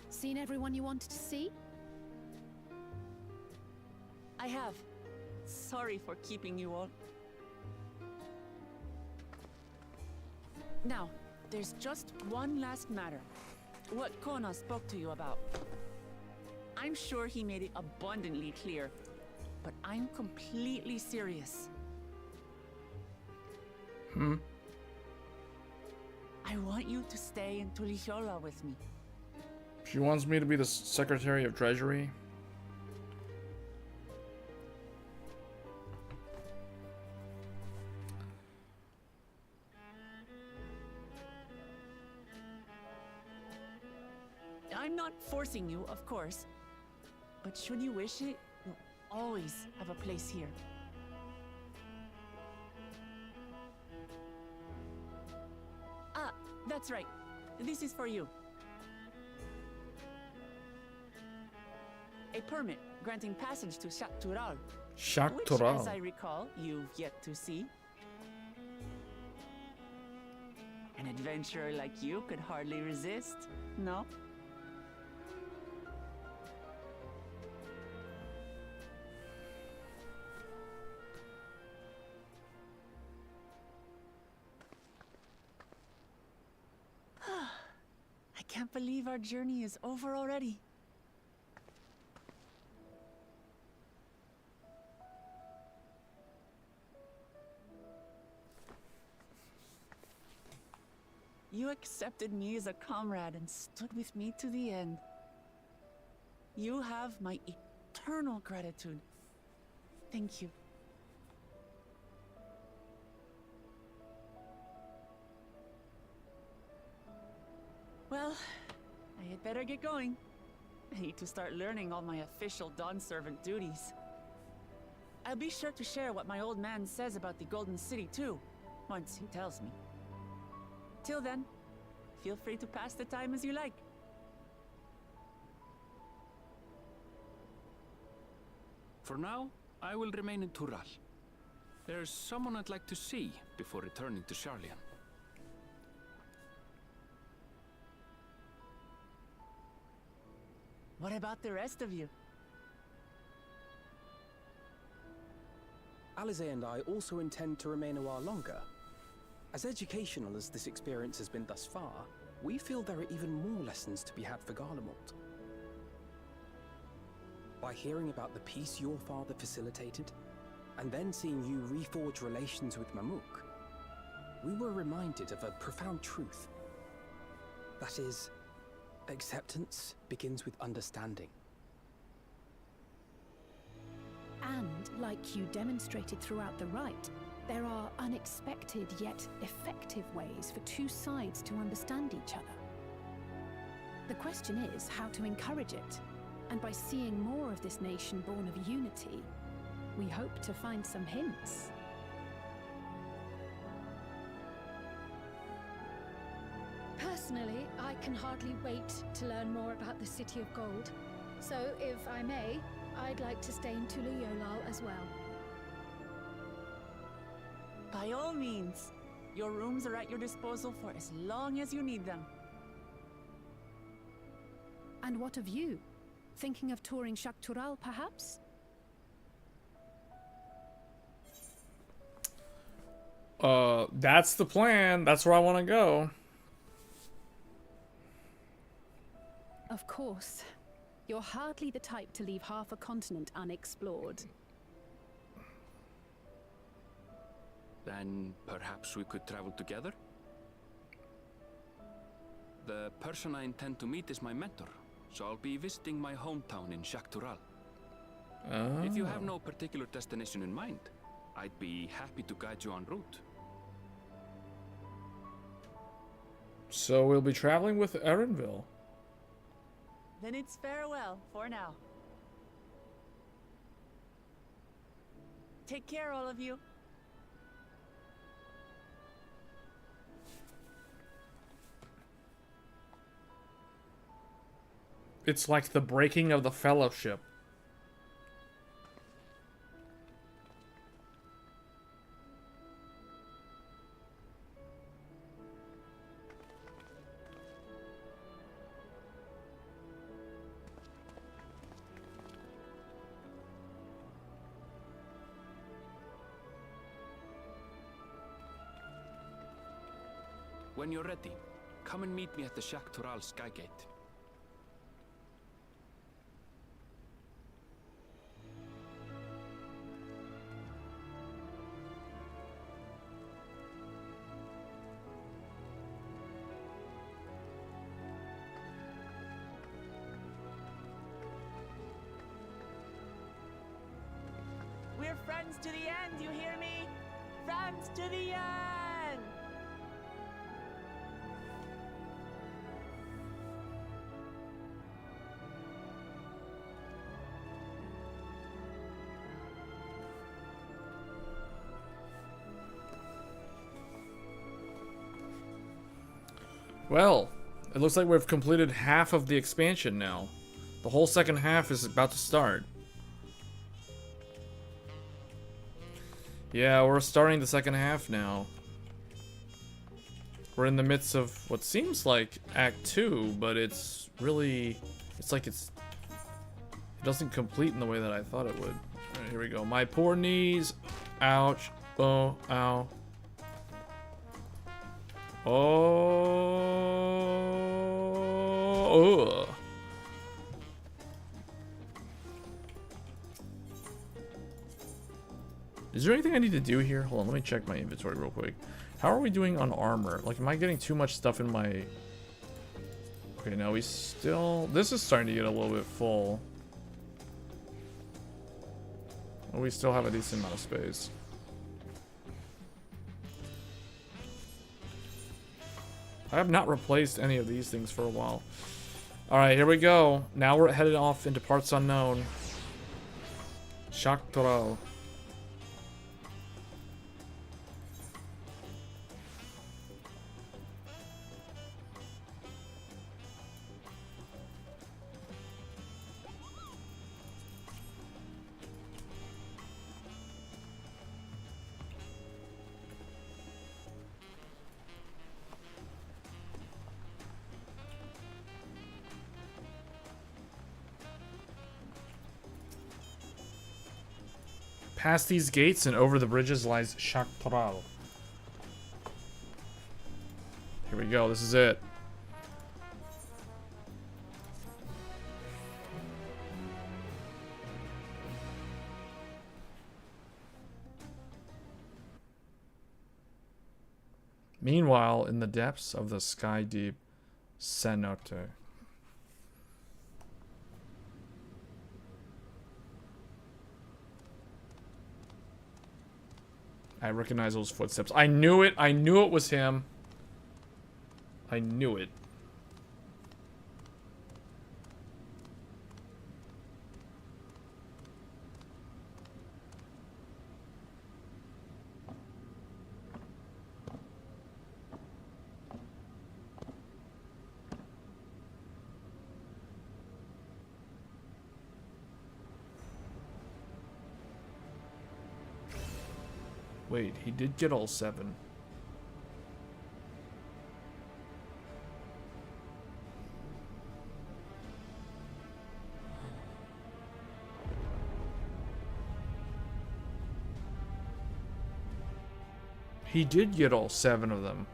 Seen everyone you wanted to see? I have. Sorry for keeping you all. Now, there's just one last matter. What Kona spoke to you about. I'm sure he made it abundantly clear, but I'm completely serious. I want you to stay in Tulichola with me. She wants me to be the Secretary of Treasury. I'm not forcing you, of course. But should you wish it, you'll always have a place here. Ah, that's right. This is for you. A permit granting passage to Shaktural. Which, as I recall, you've yet to see. An adventurer like you could hardly resist, no? I can't believe our journey is over already. You accepted me as a comrade and stood with me to the end. You have my eternal gratitude. Thank you. Well, I had better get going. I need to start learning all my official Dawn servant duties. I'll be sure to share what my old man says about the Golden City too, once he tells me. Till then, feel free to pass the time as you like. For now, I will remain in Tural. There's someone I'd like to see before returning to Sharlayan. What about the rest of you? Alize and I also intend to remain a while longer. As educational as this experience has been thus far, we feel there are even more lessons to be had for Garlemald. By hearing about the peace your father facilitated, and then seeing you reforge relations with Mamuk, we were reminded of a profound truth. That is, acceptance begins with understanding. And, like you demonstrated throughout the rite, there are unexpected yet effective ways for two sides to understand each other. The question is how to encourage it, and by seeing more of this nation born of unity, we hope to find some hints. Personally, I can hardly wait to learn more about the City of Gold. So, if I may, I'd like to stay in Tula Yolal as well. By all means. Your rooms are at your disposal for as long as you need them. And what of you? Thinking of touring Shak Tural, perhaps? That's the plan. That's where I want to go. Of course. You're hardly the type to leave half a continent unexplored. Then perhaps we could travel together? The person I intend to meet is my mentor, so I'll be visiting my hometown in Shak Tural. Oh. If you have no particular destination in mind, I'd be happy to guide you en route. So we'll be traveling with Erenville. Then it's farewell for now. Take care, all of you. It's like the breaking of the fellowship. When you're ready, come and meet me at the Shak Tural Skygate. We're friends to the end, you hear me? Friends to the end! Well, it looks like we've completed half of the expansion now. The whole second half is about to start. Yeah, we're starting the second half now. We're in the midst of what seems like Act 2, but it's really... it doesn't complete in the way that I thought it would. Alright, here we go. My poor knees. Ouch. Oh, ow. Oh. Ugh. Is there anything I need to do here? Hold on, let me check my inventory real quick. How are we doing on armor? Like, am I getting too much stuff in my... Okay, now we still... This is starting to get a little bit full. But we still have a decent amount of space. I have not replaced any of these things for a while. Alright, here we go. Now we're headed off into parts unknown. Shaktoral. Past these gates and over the bridges lies Shaktoral. Here we go, this is it. Meanwhile, in the depths of the sky-deep cenote. I recognize those footsteps. I knew it. I knew it was him. I knew it. Wait, he did get all 7. He did get all 7 of them.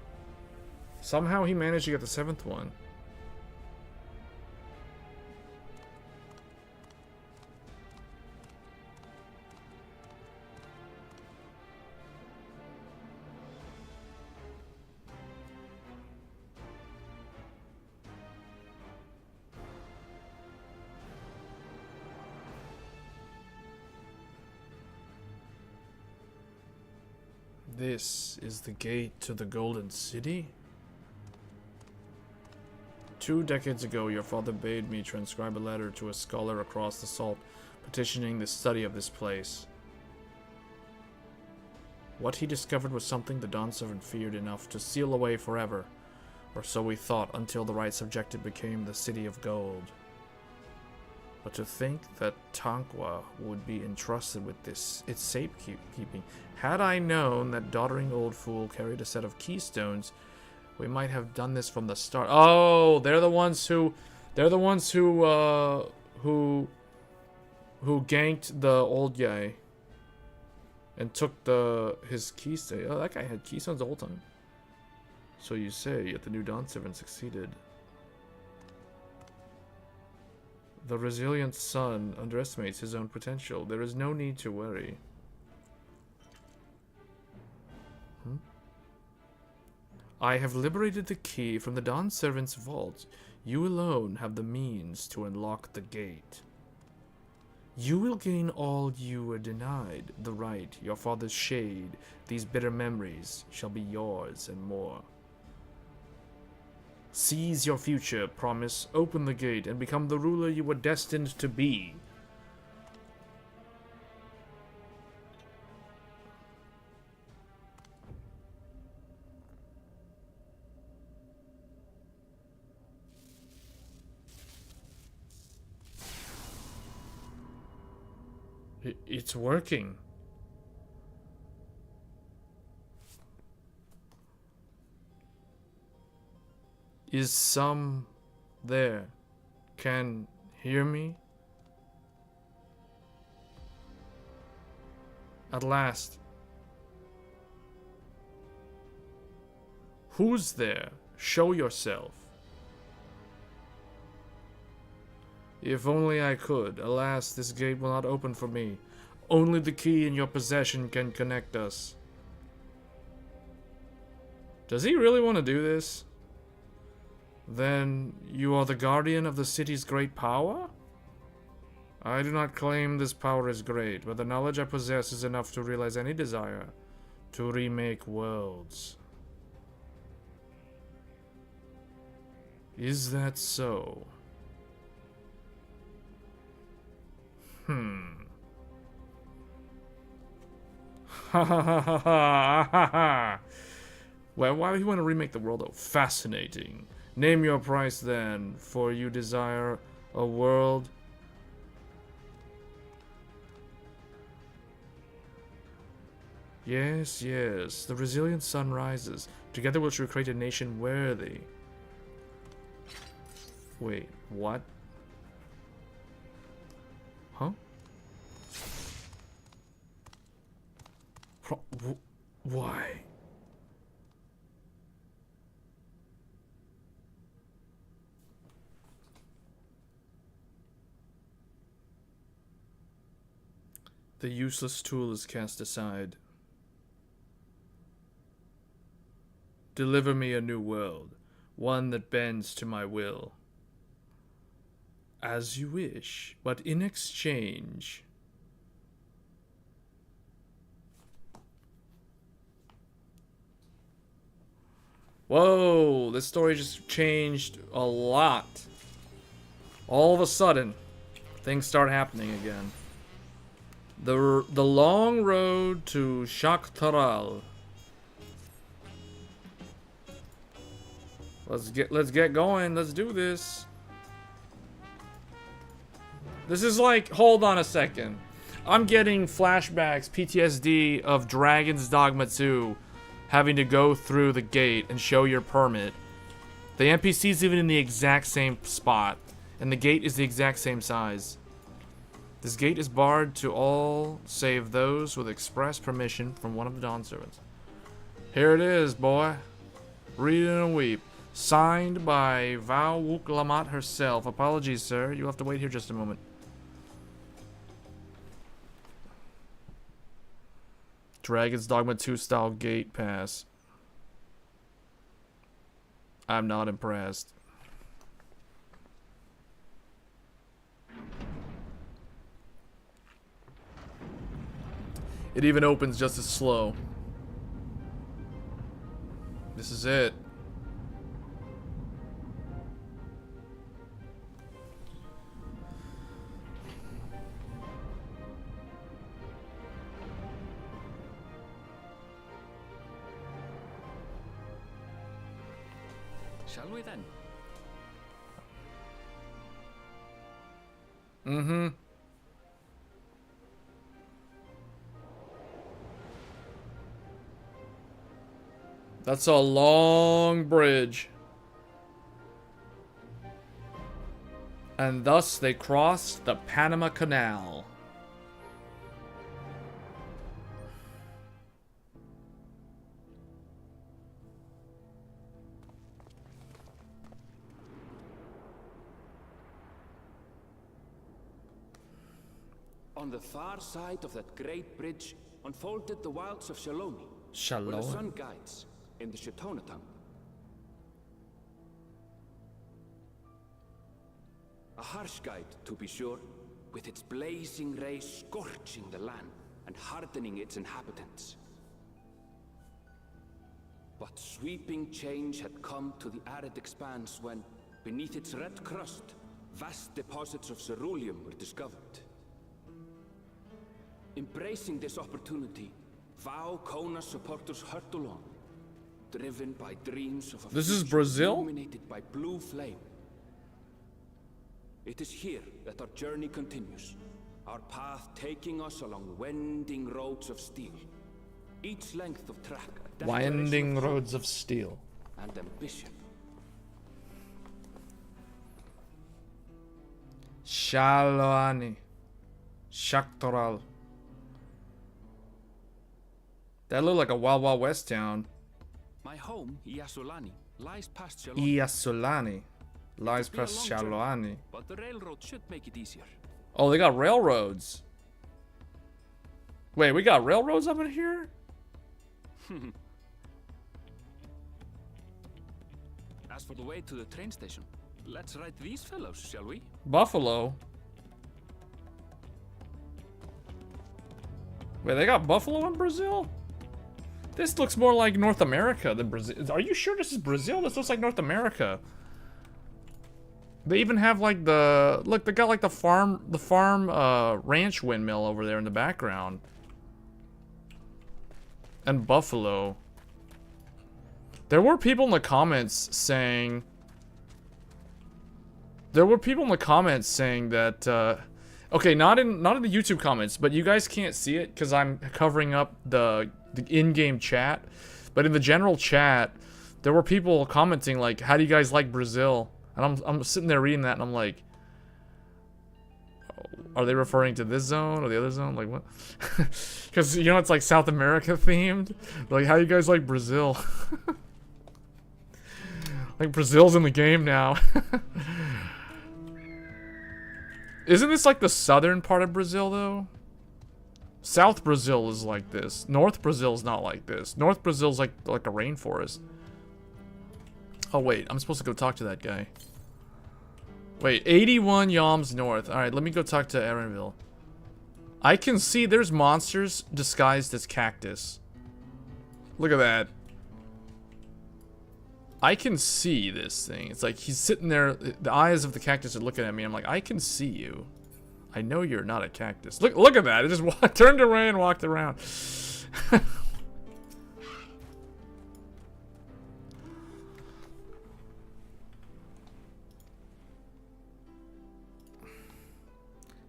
Somehow he managed to get the 7th one. This is the gate to the Golden City? 2 decades ago, your father bade me transcribe a letter to a scholar across the salt, petitioning the study of this place. What he discovered was something the Dawn Servant feared enough to seal away forever, or so we thought until the right subjective became the City of Gold. But to think that Tanqua would be entrusted with this, its safekeeping. Had I known that doddering old fool carried a set of keystones, we might have done this from the start. Oh, they're the ones who ganked the old guy and took his keystone. Oh, that guy had keystones the whole time. So you say, yet the new Dawn Servant succeeded. The resilient son underestimates his own potential. There is no need to worry. I have liberated the key from the Dawn Servant's vault. You alone have the means to unlock the gate. You will gain all you were denied. The right, your father's shade, these bitter memories shall be yours and more. Seize your future, promise, open the gate, and become the ruler you were destined to be. It's working. Is some there can hear me? At last. Who's there? Show yourself. If only I could. Alas, this gate will not open for me. Only the key in your possession can connect us. Does he really want to do this? Then you are the guardian of the city's great power? I do not claim this power is great, but the knowledge I possess is enough to realize any desire to remake worlds. Is that so? Ha ha ha ha ha ha. Well, why would you want to remake the world though? Fascinating. Name your price then, for you desire a world. Yes, yes. The resilient sun rises. Together we shall create a nation worthy. Wait, what? Huh? Why? The useless tool is cast aside. Deliver me a new world, one that bends to my will. As you wish, but in exchange... Whoa, this story just changed a lot. All of a sudden, things start happening again. The long road to Shaktaral. Let's get going. Let's do this. This is like, hold on a second. I'm getting flashbacks, PTSD of Dragon's Dogma 2, having to go through the gate and show your permit. The NPC's even in the exact same spot, and the gate is the exact same size. This gate is barred to all save those with express permission from one of the Dawn Servants. Here it is, boy. Read and weep. Signed by Val Wuklamat herself. Apologies, sir. You'll have to wait here just a moment. Dragon's Dogma 2 style gate pass. I'm not impressed. It even opens just as slow. This is it. Shall we then? Mm-hmm. That's a long bridge. And thus they crossed the Panama Canal. On the far side of that great bridge unfolded the wilds of Shaloni, where the Shalom. sun guides in the Shatonatam. A harsh guide, to be sure, with its blazing rays scorching the land and hardening its inhabitants. But sweeping change had come to the arid expanse when, beneath its red crust, vast deposits of ceruleum were discovered. Embracing this opportunity, Vau Kona's supporters hurtled along, driven by dreams of a This is future Brazil? illuminated by blue flame. It is here that our journey continues, our path taking us along winding roads of steel. Each length of track a declaration Winding of roads of steel. and ambition. Shaloani. Shaktoral. That looked like a Wild Wild West town. My home, Iasolani, lies past Shaloni. Iasolani. Lies It'll be a past long journey, Shaloani. but the railroad should make it easier. Oh, they got railroads. Wait, we got railroads up in here? As for the way to the train station, let's ride these fellows, shall we? Buffalo? Wait, they got buffalo in Brazil? This looks more like North America than Brazil. Are you sure this is Brazil? This looks like North America. They even have like the, look, they got like the farm ranch windmill over there in the background. And buffalo. There were people in the comments saying that, okay, not in the YouTube comments, but you guys can't see it because I'm covering up the in-game chat. But in the general chat, there were people commenting like, "How do you guys like Brazil?" And I'm sitting there reading that, and I'm like, are they referring to this zone or the other zone? Like what? Because you know it's like South America themed. Like, how do you guys like Brazil? Like Brazil's in the game now. Isn't this like the southern part of Brazil though? South Brazil is like this. North Brazil is not like this. North Brazil's like a rainforest. Oh wait, I'm supposed to go talk to that guy. Wait, 81 Yalms north. Alright, let me go talk to Erenville. I can see there's monsters disguised as cactus. Look at that. I can see this thing. It's like he's sitting there. The eyes of the cactus are looking at me. I'm like, I can see you. I know you're not a cactus. Look at that. It just turned away and walked around.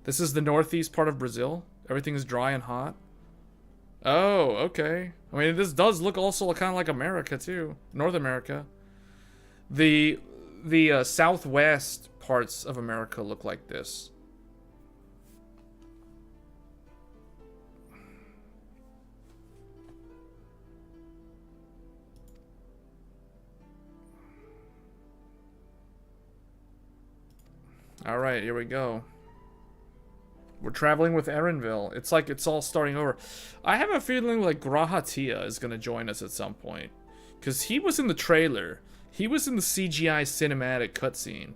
This is the northeast part of Brazil. Everything is dry and hot. Oh, okay. I mean, this does look also kind of like America too. North America. The southwest parts of America look like this. All right, here we go. We're traveling with Erenville. It's like it's all starting over. I have a feeling like Grahatia is going to join us at some point. Because he was in the trailer. He was in the CGI cinematic cutscene.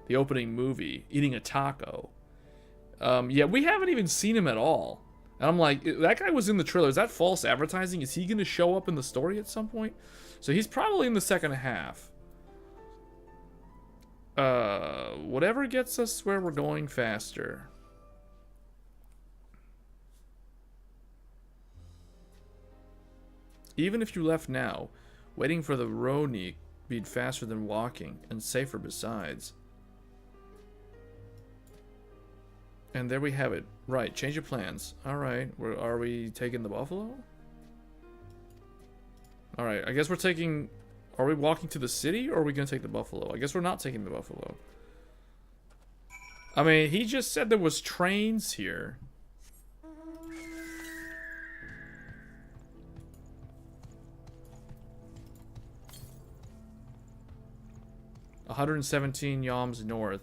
The opening movie. Eating a taco. Yeah, we haven't even seen him at all. And I'm like, that guy was in the trailer. Is that false advertising? Is he going to show up in the story at some point? So he's probably in the second half. Whatever gets us where we're going faster. Even if you left now, waiting for the Ronik be faster than walking, and safer besides. And there we have it. Right, change of plans. Alright, are we taking the buffalo? Alright, I guess we're taking... Are we walking to the city, or are we going to take the buffalo? I guess we're not taking the buffalo. I mean, he just said there was trains here. $117 Yalms north.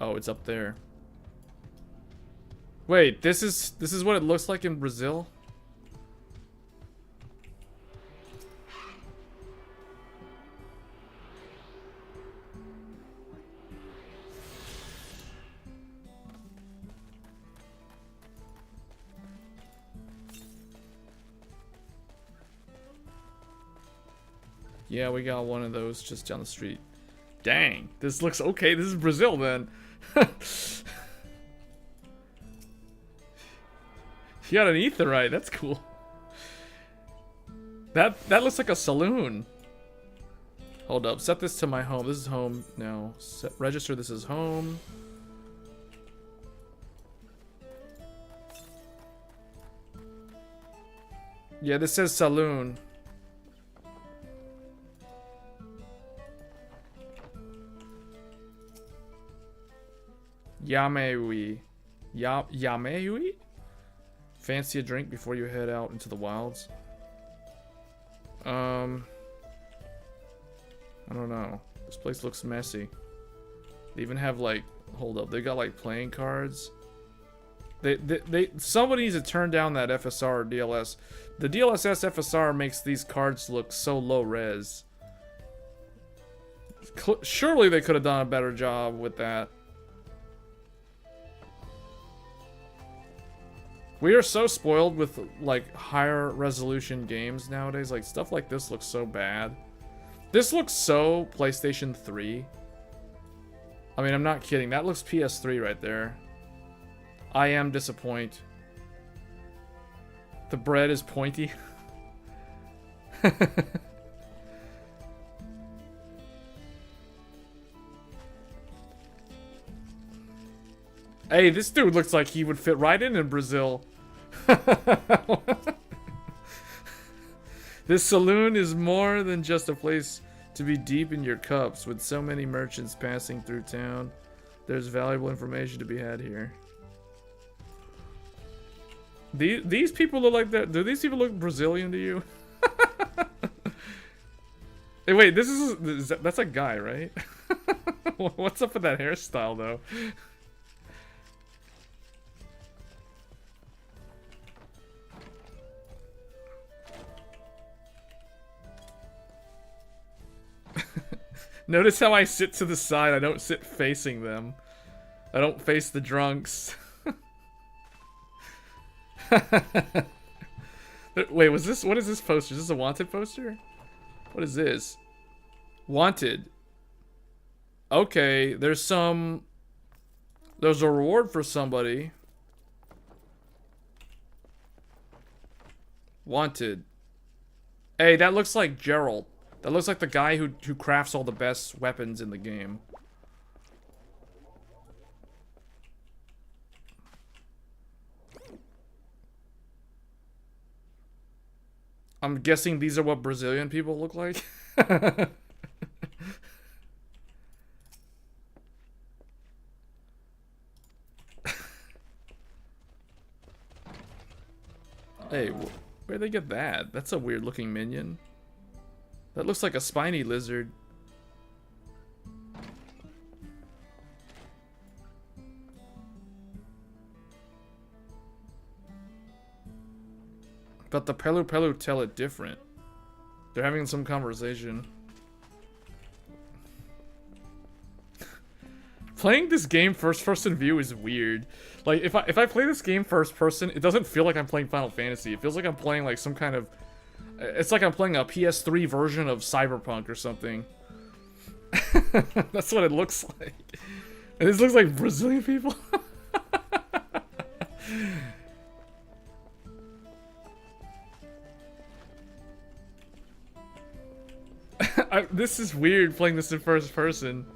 Oh, it's up there. Wait, this is what it looks like in Brazil? Yeah, we got one of those just down the street. Dang, this looks okay. This is Brazil then. You got an etherite. That's cool. That looks like a saloon. Hold up. Set this to my home. This is home now. Register this as home. Yeah, this says saloon. Yameui. Yameui? Fancy a drink before you head out into the wilds? I don't know. This place looks messy. They even have like, hold up, they got like playing cards. Somebody needs to turn down that FSR or DLS. The DLSS FSR makes these cards look so low res. Surely they could have done a better job with that. We are so spoiled with like higher resolution games nowadays. Like stuff like this looks so bad. This looks so PlayStation 3. I mean, I'm not kidding. That looks PS3 right there. I am disappointed. The bread is pointy. Hey, this dude looks like he would fit right in Brazil. This saloon is more than just a place to be deep in your cups. With so many merchants passing through town, there's valuable information to be had here. These people look like that. Do these people look Brazilian to you? Hey, wait, that's a guy, right? What's up with that hairstyle, though? Notice how I sit to the side. I don't sit facing them. I don't face the drunks. Wait, what is this poster? Is this a wanted poster? What is this? Wanted. Okay, there's a reward for somebody. Wanted. Hey, that looks like Gerald. That looks like the guy who crafts all the best weapons in the game. I'm guessing these are what Brazilian people look like. Hey, where'd they get that? That's a weird looking minion. That looks like a spiny lizard. But the Pelu Pelu tell it different. They're having some conversation. Playing this game first person view is weird. Like if I play this game first person, it doesn't feel like I'm playing Final Fantasy. It feels like I'm playing like some kind of... It's like I'm playing a PS3 version of Cyberpunk or something. That's what it looks like. And this looks like Brazilian people. This is weird playing this in first person.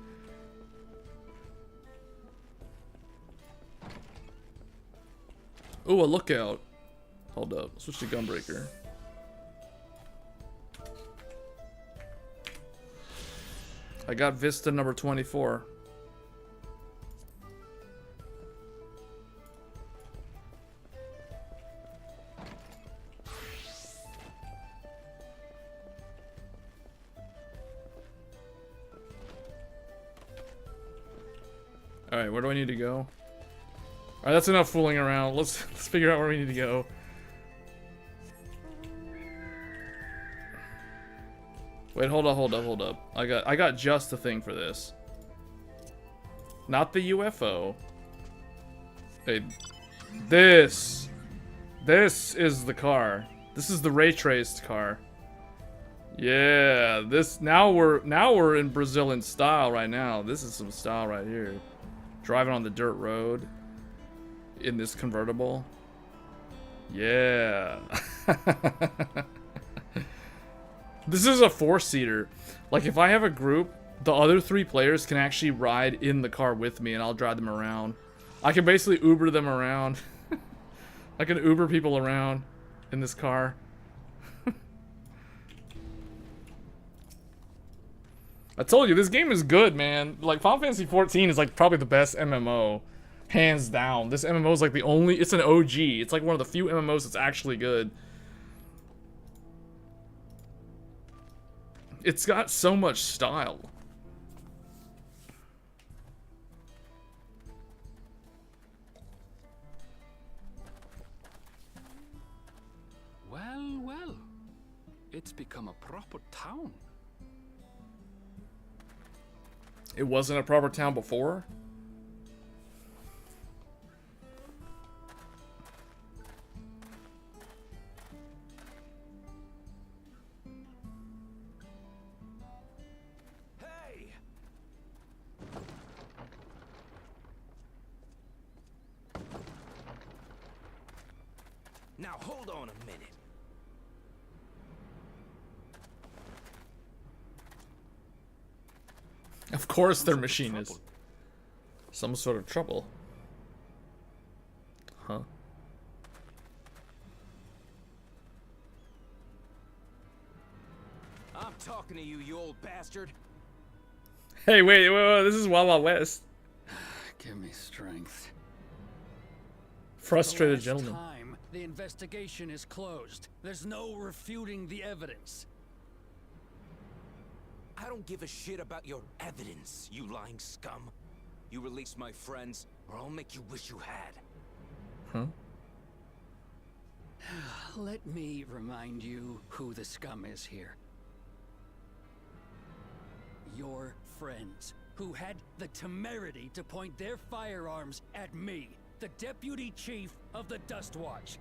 Ooh, a lookout. Hold up. Switch to Gunbreaker. I got Vista number 24. Alright, where do I need to go? Alright, that's enough fooling around. Let's figure out where we need to go. Wait, hold up. I got just the thing for this. Not the UFO. Hey, this is the car. This is the ray traced car. Yeah, now we're in Brazilian style right now. This is some style right here. Driving on the dirt road in this convertible. Yeah. This is a 4-seater. Like if I have a group, the other 3 players can actually ride in the car with me and I'll drive them around. I can basically Uber them around. I can Uber people around in this car. I told you, this game is good, man. Like, Final Fantasy XIV is, like, probably the best MMO. Hands down. This MMO is, like, the only... It's an OG. It's, like, one of the few MMOs that's actually good. It's got so much style. become a proper town. It wasn't a proper town before? Hey! Now hold on a minute. Of course their machine is some sort of trouble. Huh? I'm talking to you, you old bastard. Hey, wait, this is Wild Wild West. Give me strength. Frustrated For the last gentleman. time, the investigation is closed. There's no refuting the evidence. I don't give a shit about your evidence, you lying scum. You release my friends, or I'll make you wish you had. Huh? Let me remind you who the scum is here. Your friends, who had the temerity to point their firearms at me, the deputy chief of the Dust Watch.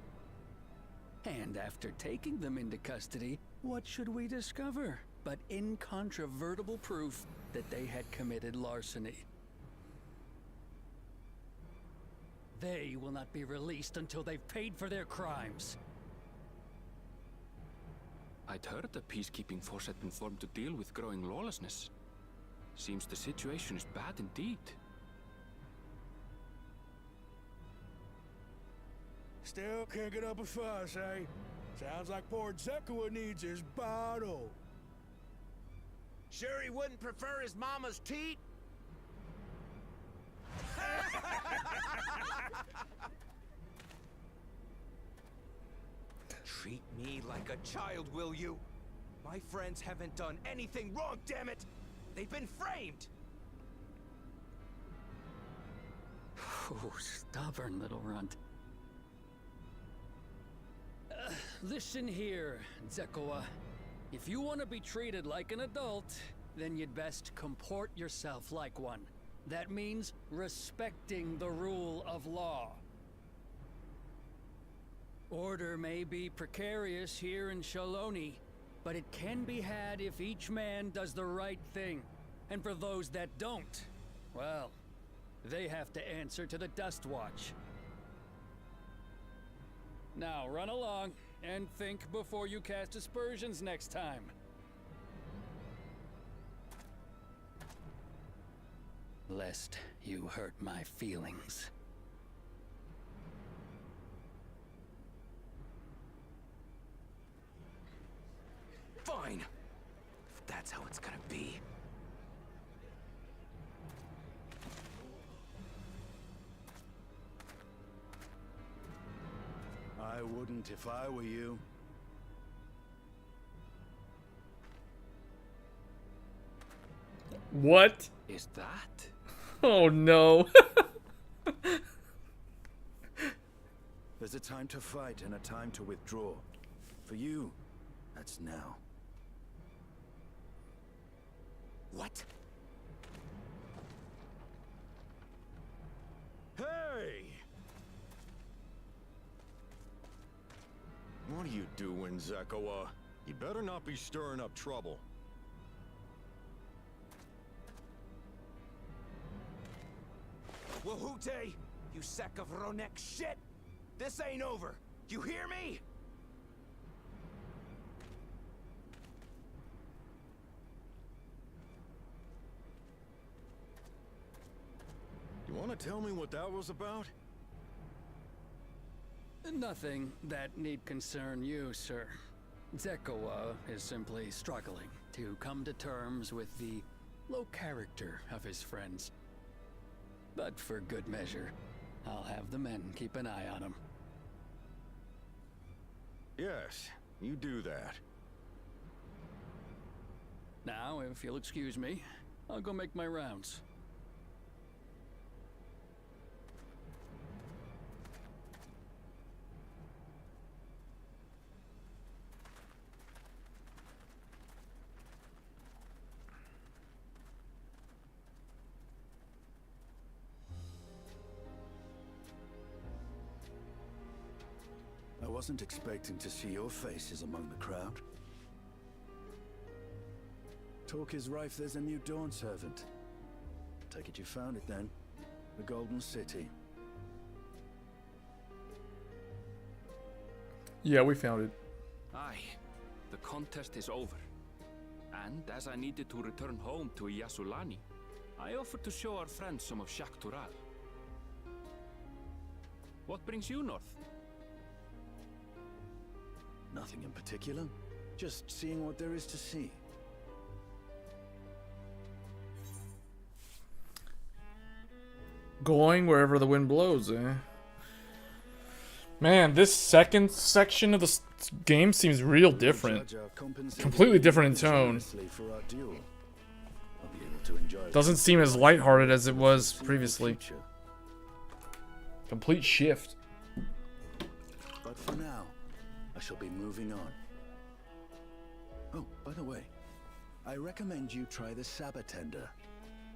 And after taking them into custody, what should we discover but incontrovertible proof that they had committed larceny? They will not be released until they've paid for their crimes. I'd heard the peacekeeping force had been formed to deal with growing lawlessness. Seems the situation is bad indeed. Still can't get up a fuss, eh? Sounds like poor Zekua needs his bottle. Sure he wouldn't prefer his mama's teat? Treat me like a child, will you? My friends haven't done anything wrong, damn it! They've been framed! Oh, stubborn little runt. Listen here, Zekua. If you want to be treated like an adult, then you'd best comport yourself like one. That means respecting the rule of law. Order may be precarious here in Shaloni, but it can be had if each man does the right thing. And for those that don't, well, they have to answer to the Dust Watch. Now run along and think before you cast aspersions next time. Lest you hurt my feelings. Fine! If that's how it's gonna be. I wouldn't if I were you. What? Is that? Oh no. There's a time to fight and a time to withdraw. For you, that's now. What? Hey! What are you doing, Zekua? You better not be stirring up trouble. Wahute, you sack of Ronek shit! This ain't over! You hear me? You want to tell me what that was about? Nothing that need concern you, sir. Zekua is simply struggling to come to terms with the low character of his friends. But for good measure, I'll have the men keep an eye on him. Yes, you do that. Now, if you'll excuse me, I'll go make my rounds. wasn't expecting to see your faces among the crowd. Talk is rife there's a new Dawn servant. Take it you found it then. The Golden City. Yeah, we found it. Aye, the contest is over. And as I needed to return home to Yasulani, I offered to show our friends some of Shak Tural. What brings you north? Nothing in particular. Just seeing what there is to see. Going wherever the wind blows, eh? Man, this second section of the game seems real different. Completely different in tone. Doesn't seem as lighthearted as it was previously. Complete shift. But for now, I shall be moving on. Oh, by the way, I recommend you try the Sabatender.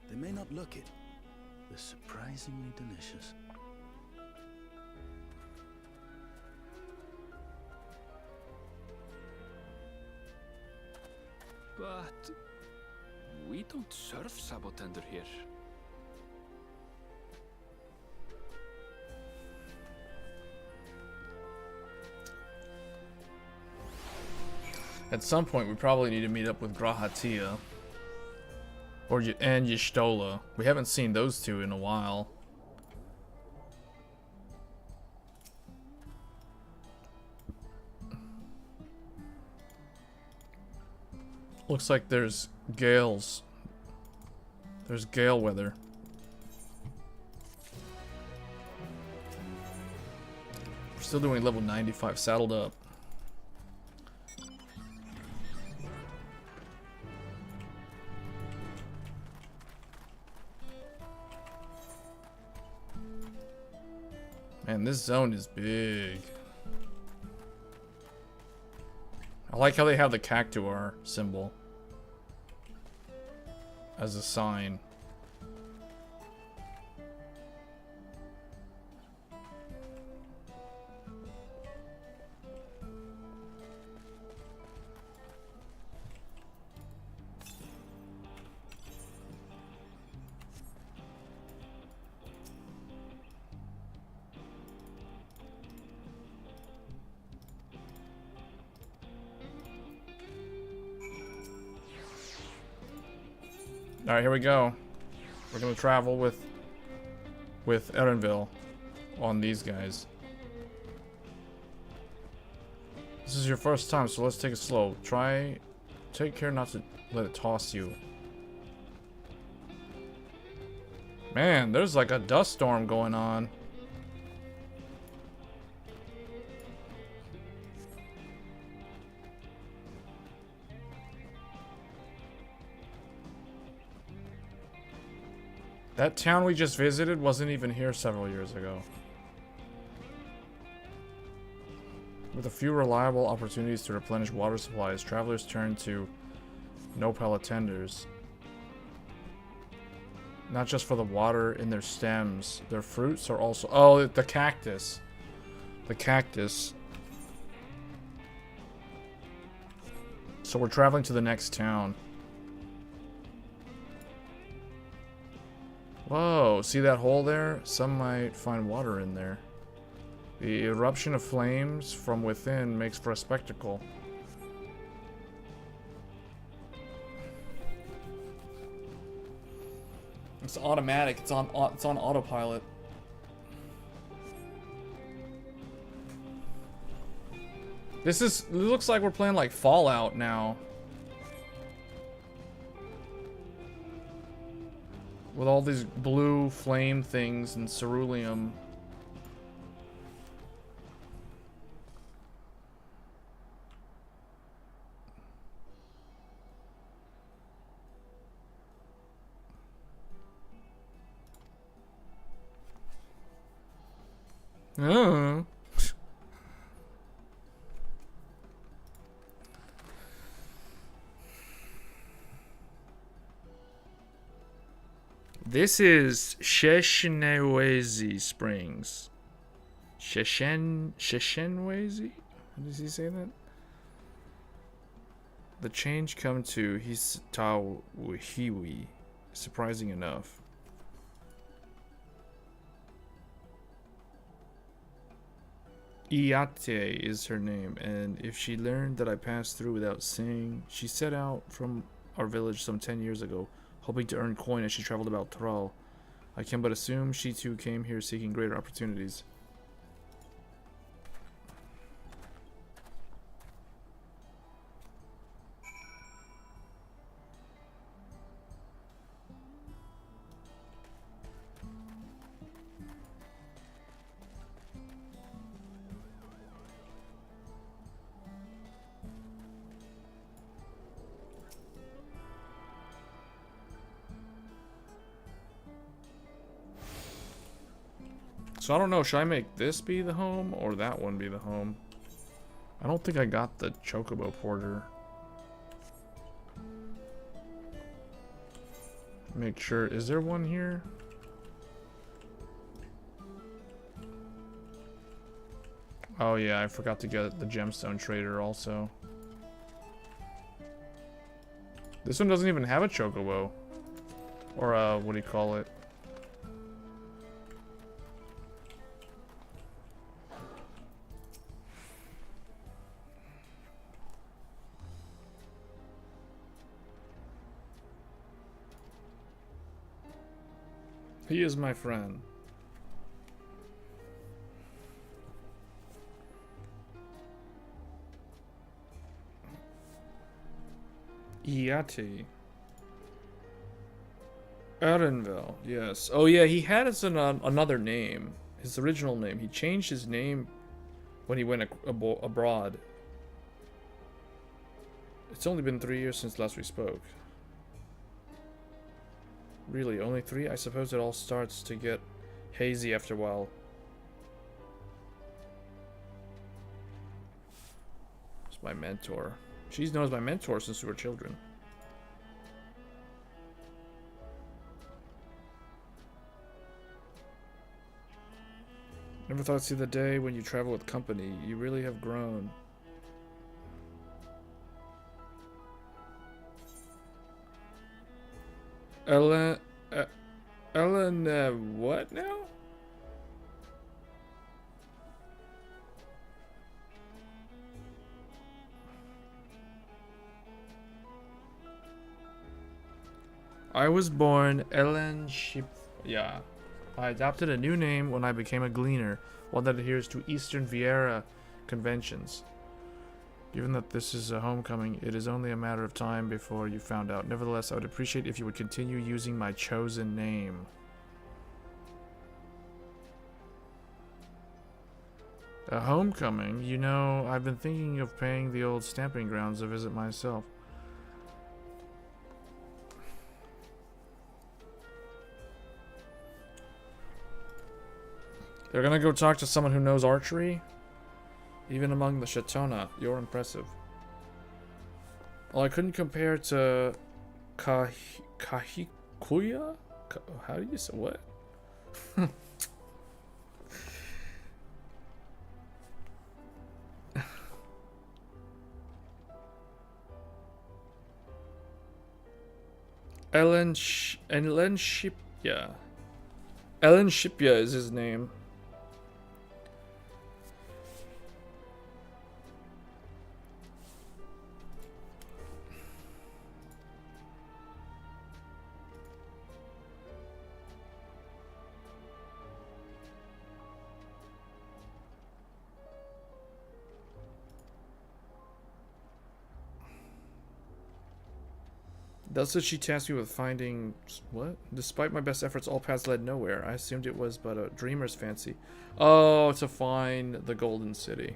They may not look it. They're surprisingly delicious. But we don't serve Sabotender here. At some point, we probably need to meet up with Grahatia. And Y'shtola. We haven't seen those two in a while. Looks like there's gales. There's gale weather. We're still doing level 95, saddled up. Man, this zone is big. I like how they have the Cactuar symbol as a sign. Alright, here we go. We're gonna travel with Erenville on these guys. This is your first time, so let's take it slow. Take care not to let it toss you. Man, there's like a dust storm going on. That town we just visited wasn't even here several years ago. With a few reliable opportunities to replenish water supplies, travelers turn to Nopal tenders. Not just for the water in their stems, their fruits are also... Oh, the cactus. The cactus. So we're traveling to the next town. Whoa, see that hole there? Some might find water in there. The eruption of flames from within makes for a spectacle. It's automatic. It's on autopilot. It looks like we're playing like Fallout now. With all these blue flame things and ceruleum. Oh. This is Sheshnewezi Springs. Shishenwezi? Does he say that? The change come to Hiwi, surprising enough. Iate is her name, and if she learned that I passed through without saying, she set out from our village some 10 years ago, hoping to earn coin as she traveled about Thrall. I can but assume she too came here seeking greater opportunities. So I don't know, should I make this be the home or that one be the home? I don't think I got the Chocobo Porter. Make sure, is there one here? Oh yeah, I forgot to get the Gemstone Trader also. This one doesn't even have a Chocobo. Or what do you call it? He is my friend. Iati. Erenville, yes. Oh yeah, he had us in another name. His original name. He changed his name when he went abroad. It's only been 3 years since last we spoke. Really, only 3? I suppose it all starts to get hazy after a while. It's my mentor. She's known as my mentor since we were children. Never thought I'd see the day when you travel with company. You really have grown. Ellen, what now? I was born Ellen Ship. Yeah. I adopted a new name when I became a gleaner, one that adheres to Eastern Vieira conventions. Given that this is a homecoming, it is only a matter of time before you found out. Nevertheless, I would appreciate if you would continue using my chosen name. A homecoming? You know, I've been thinking of paying the old stamping grounds a visit myself. They're gonna go talk to someone who knows archery? Even among the Shatona, you're impressive. Well, I couldn't compare to Kahikuya? How do you say what? Ellen Shipya. Ellen Shipya is his name. Thus did she task me with finding... What? Despite my best efforts, all paths led nowhere. I assumed it was but a dreamer's fancy. Oh, to find the Golden City.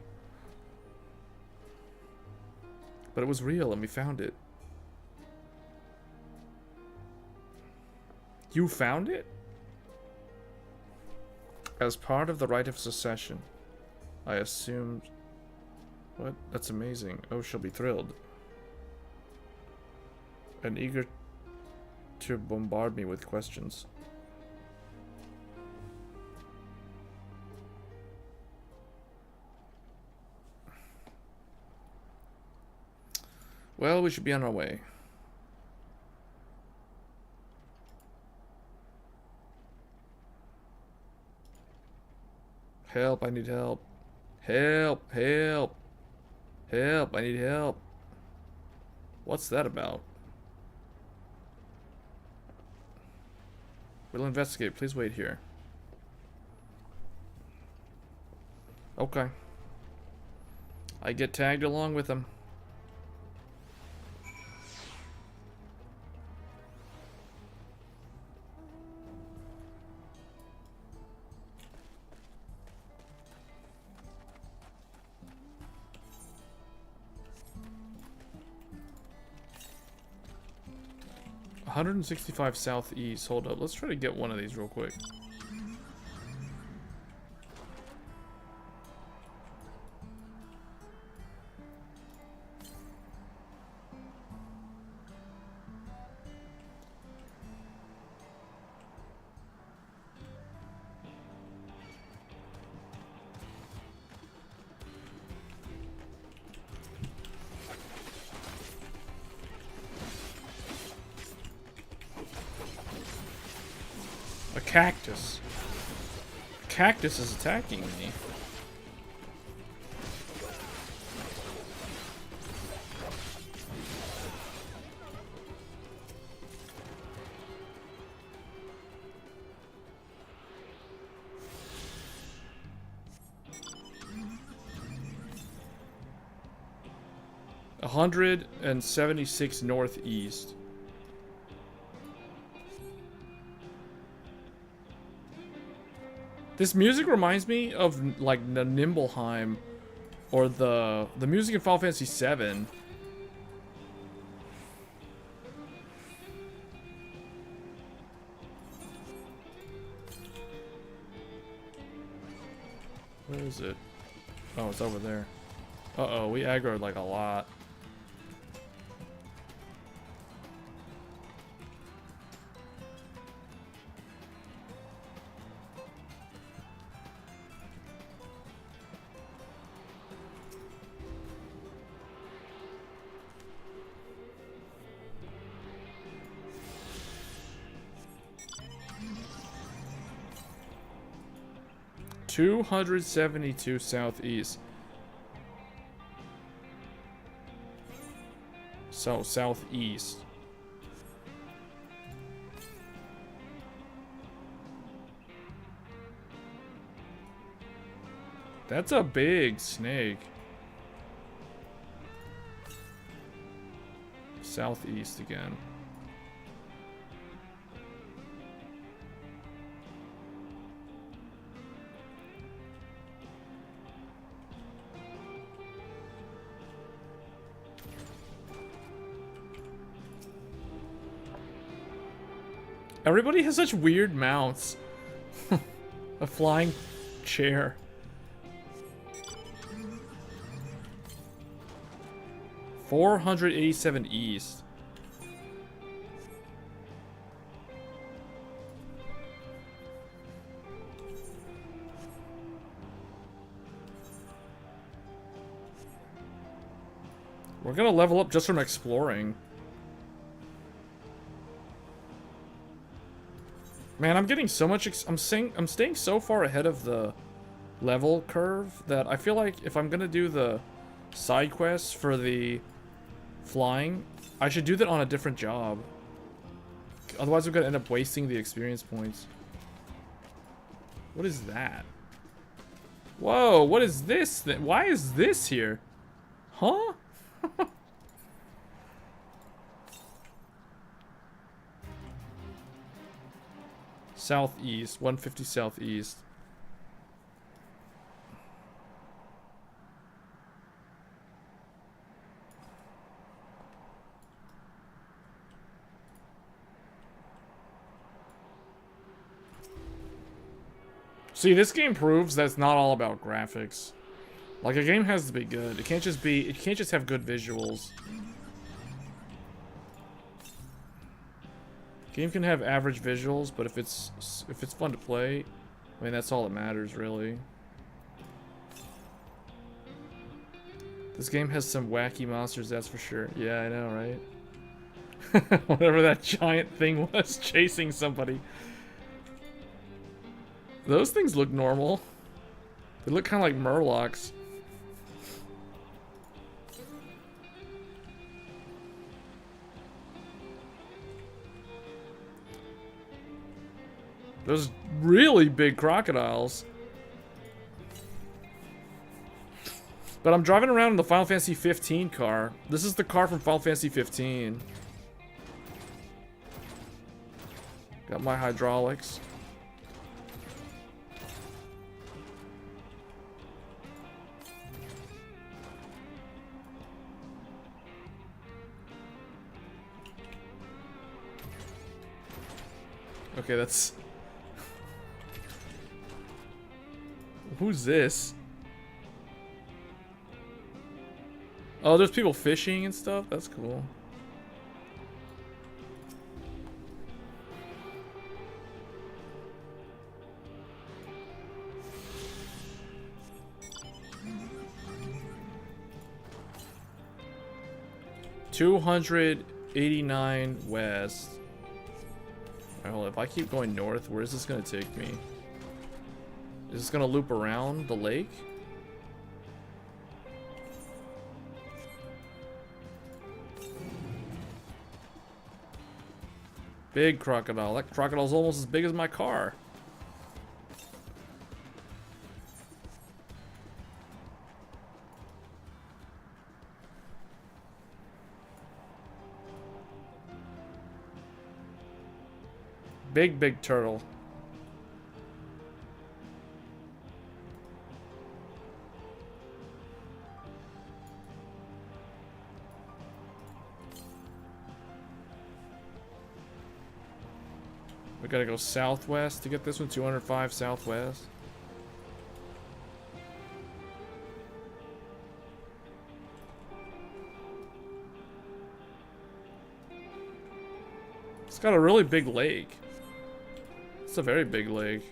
But it was real, and we found it. You found it? As part of the rite of secession. I assumed... What? That's amazing. Oh, she'll be thrilled. And eager to bombard me with questions. Well, we should be on our way. Help, I need help. Help, help. Help, I need help. What's that about? We'll investigate. Please wait here. Okay. I get tagged along with him. $165 southeast. Hold up. Let's try to get one of these real quick. Cactus. Cactus is attacking me. $176 northeast. This music reminds me of like the Nibelheim or the music in Final Fantasy VII. Where is it? Oh, it's over there. Uh-oh, we aggroed like a lot. $272 southeast. So southeast. That's a big snake. Southeast again. Everybody has such weird mounts. A flying chair. $487 east. We're gonna level up just from exploring. Man, I'm getting so much. I'm staying so far ahead of the level curve that I feel like if I'm gonna do the side quests for the flying, I should do that on a different job. Otherwise, we're gonna end up wasting the experience points. What is that? Whoa! What is this? Why is this here? Huh? Southeast, 150 southeast. See, this game proves that it's not all about graphics. Like, a game has to be good. It can't just have good visuals. Game can have average visuals, but if it's fun to play, I mean, that's all that matters, really. This game has some wacky monsters, that's for sure. Yeah, I know, right? Whatever that giant thing was chasing somebody. Those things look normal. They look kind of like murlocs. Those really big crocodiles. But I'm driving around in the Final Fantasy 15 car. This is the car from Final Fantasy 15. Got my hydraulics. Okay, that's... Who's this? Oh, there's people fishing and stuff? That's cool. $289 west. Alright, hold on. If I keep going north, where is this gonna take me? Is this gonna loop around the lake? Big crocodile. That crocodile's almost as big as my car. Big, big turtle. We gotta go southwest to get this one. 205 southwest. It's got a really big lake. It's a very big lake.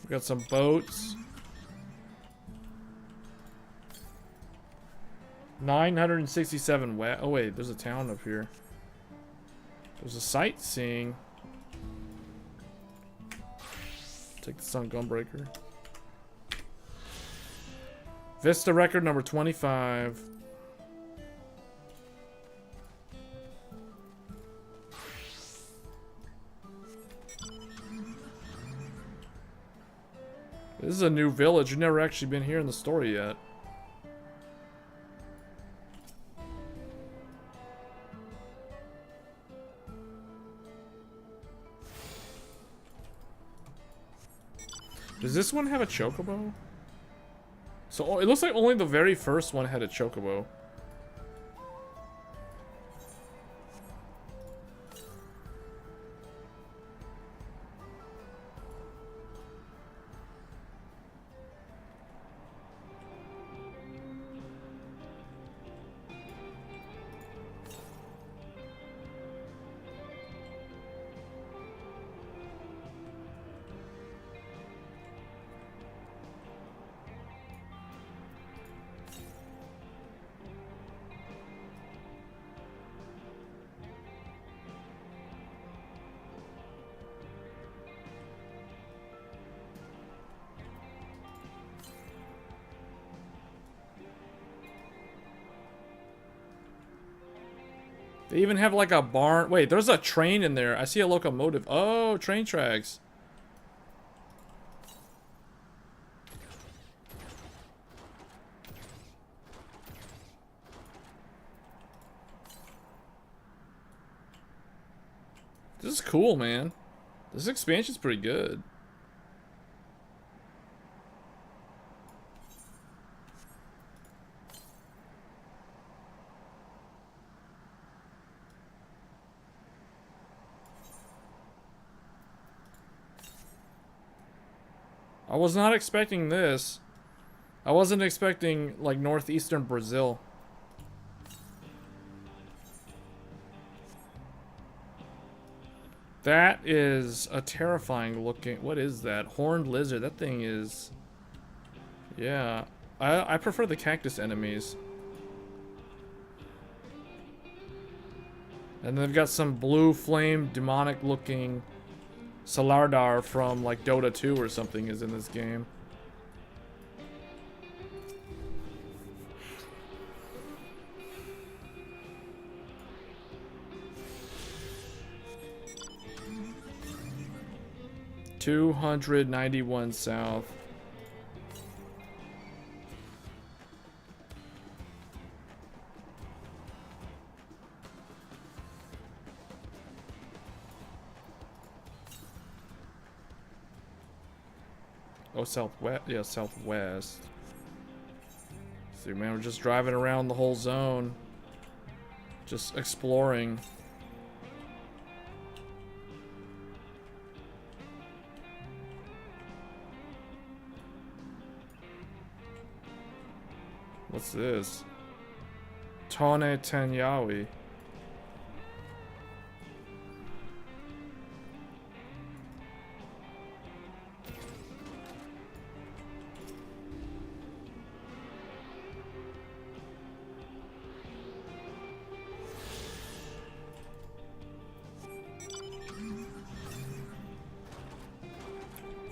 We got some boats. 967 west. Oh wait, there's a town up here. There's a sightseeing. Take this on Gunbreaker. Vista record number 25. This is a new village. You've never actually been here in the story yet. Does this one have a chocobo? So it looks like only the very first one had a chocobo. They even have like a barn. Wait, there's a train in there. I see a locomotive. Oh, train tracks. This is cool, man. This expansion's pretty good. I was not expecting this. I wasn't expecting, like, northeastern Brazil. That is a terrifying looking... What is that? Horned lizard. That thing is... Yeah. I prefer the cactus enemies. And they've got some blue flame demonic looking Salardar from like Dota 2 or something is in this game. $291 south. Oh, southwest. Yeah, southwest. See, man, we're just driving around the whole zone. Just exploring. What's this? Tone Tanyawi.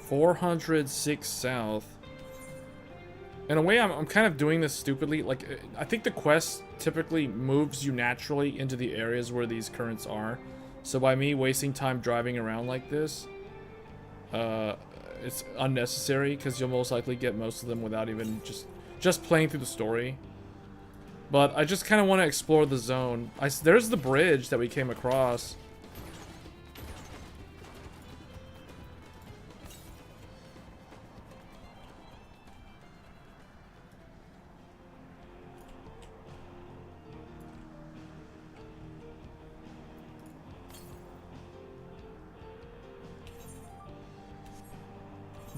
$406 south. In a way, I'm kind of doing this stupidly. Like, I think the quest typically moves you naturally into the areas where these currents are. So by me wasting time driving around like this, it's unnecessary because you'll most likely get most of them without even just playing through the story. But I just kind of want to explore the zone. There's the bridge that we came across.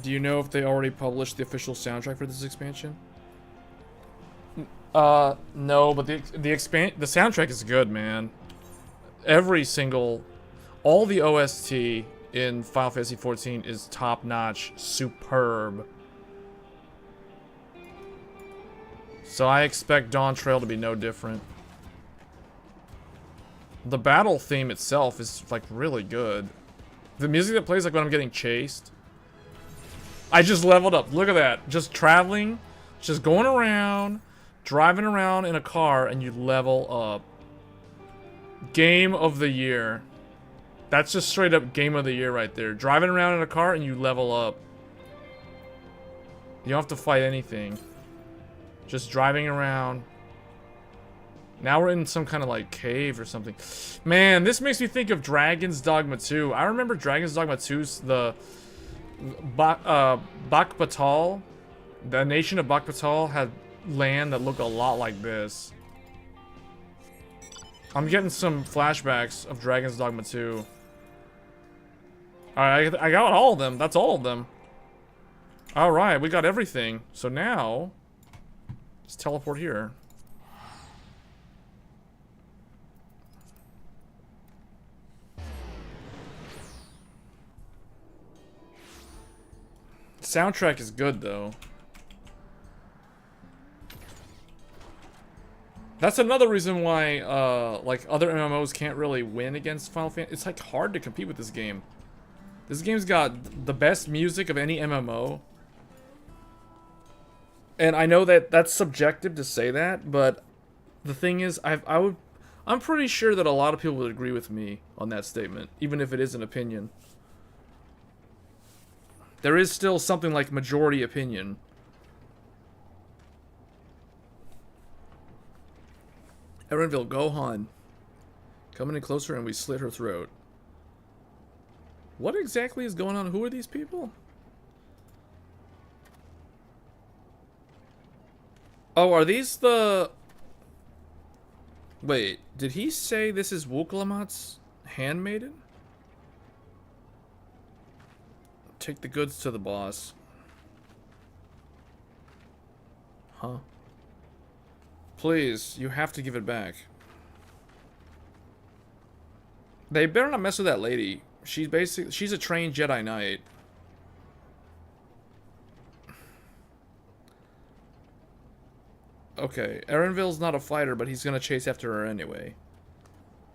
Do you know if they already published the official soundtrack for this expansion? No, but the soundtrack is good, man. All the OST in Final Fantasy XIV is top-notch, superb. So I expect Dawntrail to be no different. The battle theme itself is like really good. The music that plays like when I'm getting chased. I just leveled up. Look at that. Just traveling, just going around, driving around in a car, and you level up. Game of the year. That's just straight up game of the year right there. Driving around in a car and you level up. You don't have to fight anything. Just driving around. Now we're in some kind of like cave or something. Man, this makes me think of Dragon's Dogma 2. I remember Dragon's Dogma 2's the Bakbatal, the nation of Bakbatal had land that looked a lot like this. I'm getting some flashbacks of Dragon's Dogma 2. Alright, I got all of them. That's all of them. Alright, we got everything. So now, let's teleport here. Soundtrack is good though. That's another reason why like other MMOs can't really win against Final Fantasy. It's like hard to compete with this game. This game's got the best music of any MMO. And I know that that's subjective to say that, but the thing is I'm pretty sure that a lot of people would agree with me on that statement, even if it is an opinion. There is still something like majority opinion. Erenville, Gohan. Coming in closer and we slit her throat. What exactly is going on? Who are these people? Oh, are these the... Wait, did he say this is Wukalamat's handmaiden? Take the goods to the boss. Huh? Please, you have to give it back. They better not mess with that lady. She's a trained Jedi Knight. Okay, Erenville's not a fighter, but he's gonna chase after her anyway.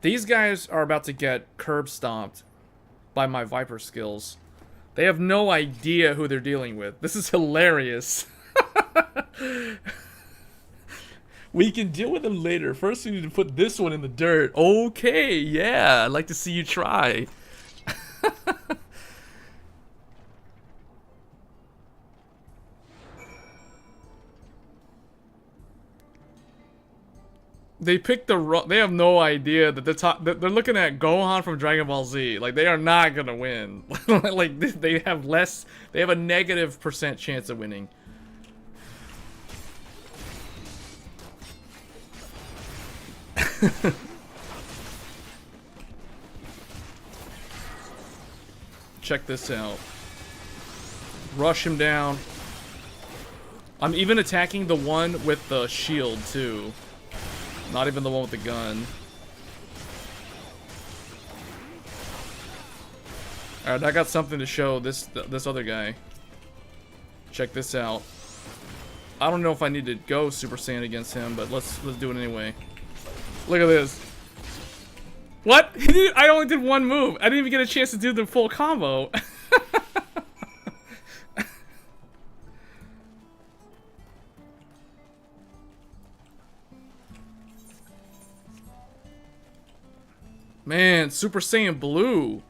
These guys are about to get curb stomped by my Viper skills. They have no idea who they're dealing with. This is hilarious. We can deal with them later. First, we need to put this one in the dirt. Okay, yeah, I'd like to see you try. They picked the wrong. They have no idea that they're looking at Gohan from Dragon Ball Z. Like, they are not gonna win. Like, they have less. They have a -% chance of winning. Check this out. Rush him down. I'm even attacking the one with the shield too. Not even the one with the gun. Alright, I got something to show this other guy. Check this out. I don't know if I need to go Super Saiyan against him, but let's do it anyway. Look at this. What? I only did one move. I didn't even get a chance to do the full combo. Man, Super Saiyan Blue.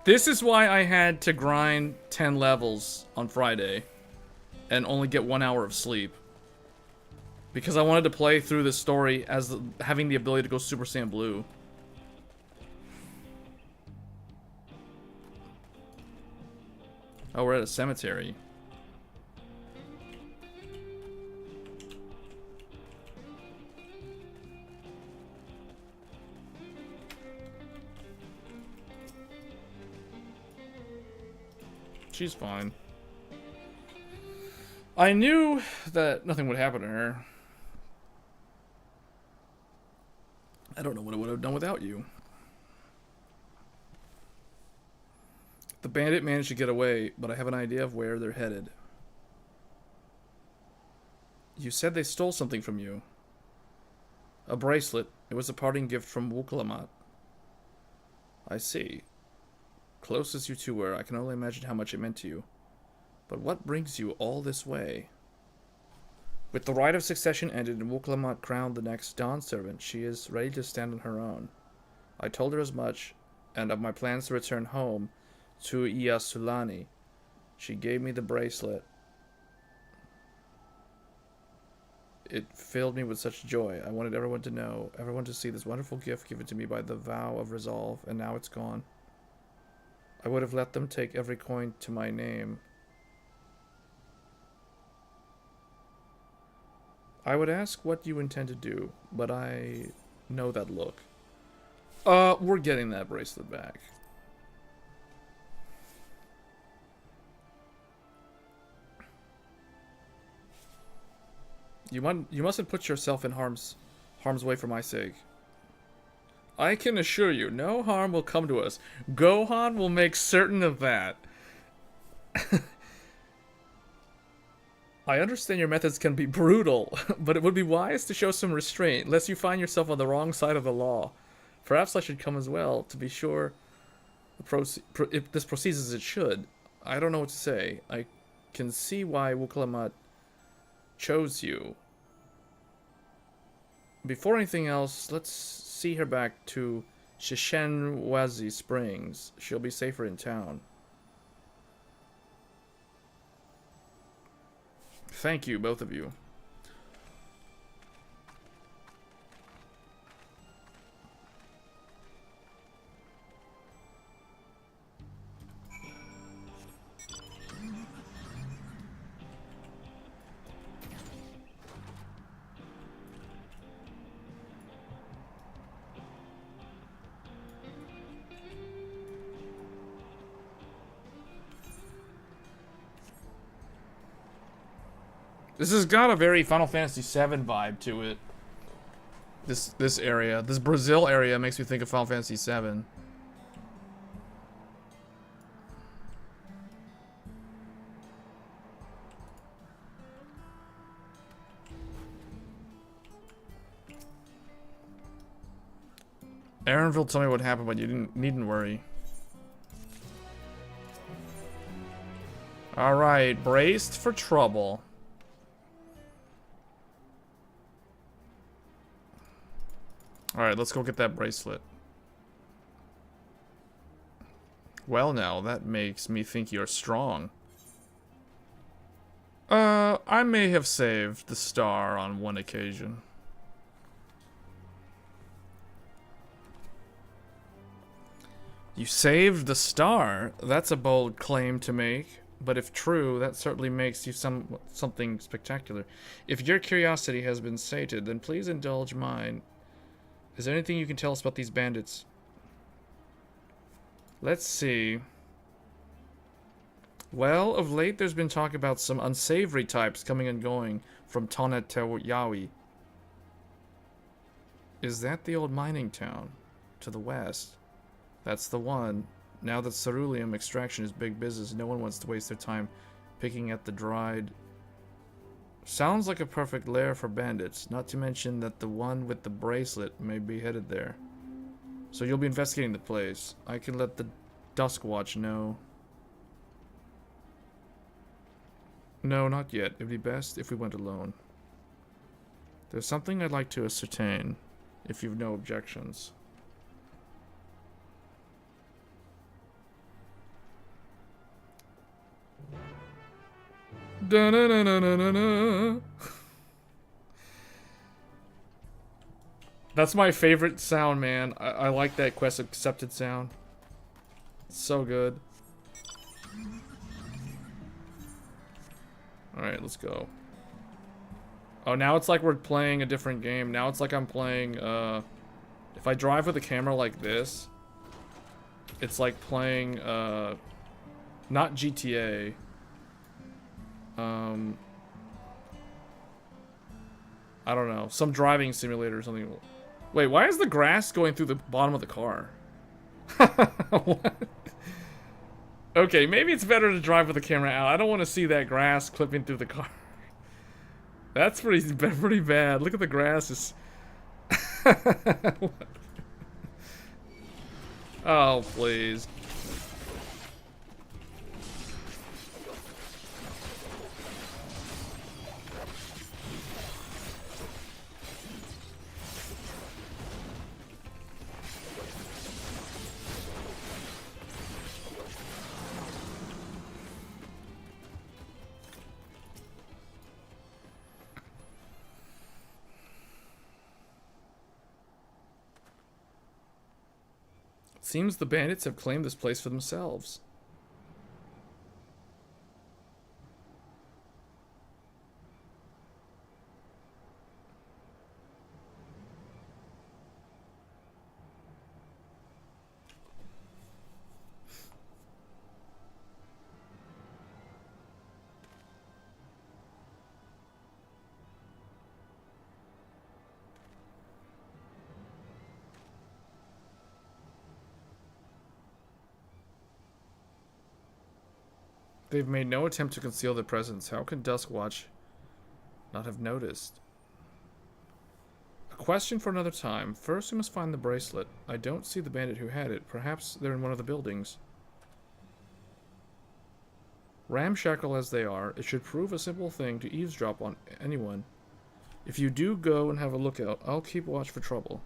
This is why I had to grind 10 levels on Friday and only get 1 hour of sleep. Because I wanted to play through this story as having the ability to go Super Saiyan Blue. Oh, we're at a cemetery. She's fine. I knew that nothing would happen to her. I don't know what I would have done without you. The bandit managed to get away, but I have an idea of where they're headed. You said they stole something from you. A bracelet. It was a parting gift from Wuklamat. I see. Close as you two were, I can only imagine how much it meant to you. But what brings you all this way? With the right of succession ended and Wuklamat crowned the next Dawn servant, she is ready to stand on her own. I told her as much, and of my plans to return home to Yasulani. She gave me the bracelet. It filled me with such joy. I wanted everyone to know, everyone to see this wonderful gift given to me by the vow of resolve, and now it's gone. I would have let them take every coin to my name. I would ask what you intend to do, but I know that look. We're getting that bracelet back. You mustn't put yourself in harm's way for my sake. I can assure you, no harm will come to us. Gohan will make certain of that. I understand your methods can be brutal, but it would be wise to show some restraint, lest you find yourself on the wrong side of the law. Perhaps I should come as well, to be sure if this proceeds as it should. I don't know what to say. I can see why Wuklamat chose you. Before anything else, let's see her back to Shishenwazi Springs. She'll be safer in town. Thank you, both of you. This has got a very Final Fantasy VII vibe to it. This area, this Brazil area makes me think of Final Fantasy VII. Aaronville, tell me what happened, but you needn't worry. Alright, braced for trouble. Alright, let's go get that bracelet. Well now, that makes me think you're strong. I may have saved the star on one occasion. You saved the star? That's a bold claim to make. But if true, that certainly makes you something spectacular. If your curiosity has been sated, then please indulge mine. Is there anything you can tell us about these bandits? Let's see. Well, of late there's been talk about some unsavory types coming and going from Tonnet Yawi. Is that the old mining town? To the west? That's the one. Now that ceruleum extraction is big business, no one wants to waste their time picking at the dried... Sounds like a perfect lair for bandits, not to mention that the one with the bracelet may be headed there. So you'll be investigating the place. I can let the Duskwatch know. No, not yet. It'd be best if we went alone. There's something I'd like to ascertain, if you've no objections. Da-na-na-na-na-na. That's my favorite sound, man. I like that quest accepted sound. It's so good. Alright, let's go. Oh, now it's like we're playing a different game. Now it's like I'm playing, if I drive with a camera like this, it's like playing, not GTA. I don't know. Some driving simulator or something. Wait, why is the grass going through the bottom of the car? What? Okay, maybe it's better to drive with the camera out. I don't want to see that grass clipping through the car. That's pretty bad. Look at the grass. Is oh, please. Seems the bandits have claimed this place for themselves. They've made no attempt to conceal their presence. How can Duskwatch not have noticed? A question for another time. First, we must find the bracelet. I don't see the bandit who had it. Perhaps they're in one of the buildings. Ramshackle as they are, it should prove a simple thing to eavesdrop on anyone. If you do go and have a lookout, I'll keep watch for trouble.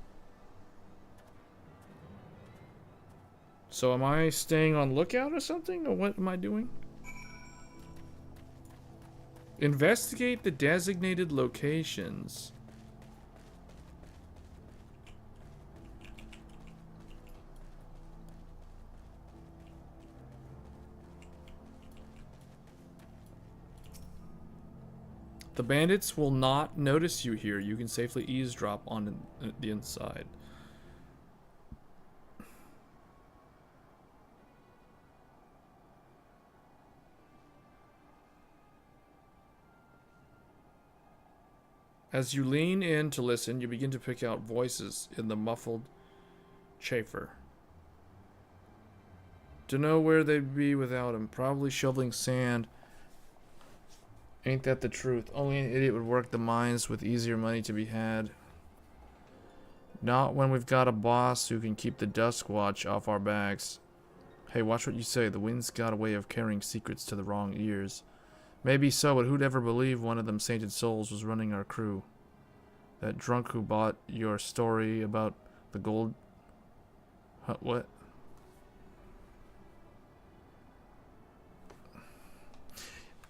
So am I staying on lookout or something? Or what am I doing? Investigate the designated locations. The bandits will not notice you here. You can safely eavesdrop on the inside. As you lean in to listen, you begin to pick out voices in the muffled chafer. Dunno where they'd be without him. Probably shoveling sand. Ain't that the truth? Only an idiot would work the mines with easier money to be had. Not when we've got a boss who can keep the Dusk Watch off our backs. Hey, watch what you say. The wind's got a way of carrying secrets to the wrong ears. Maybe so, but who'd ever believe one of them sainted souls was running our crew? That drunk who bought your story about the gold... Huh, what?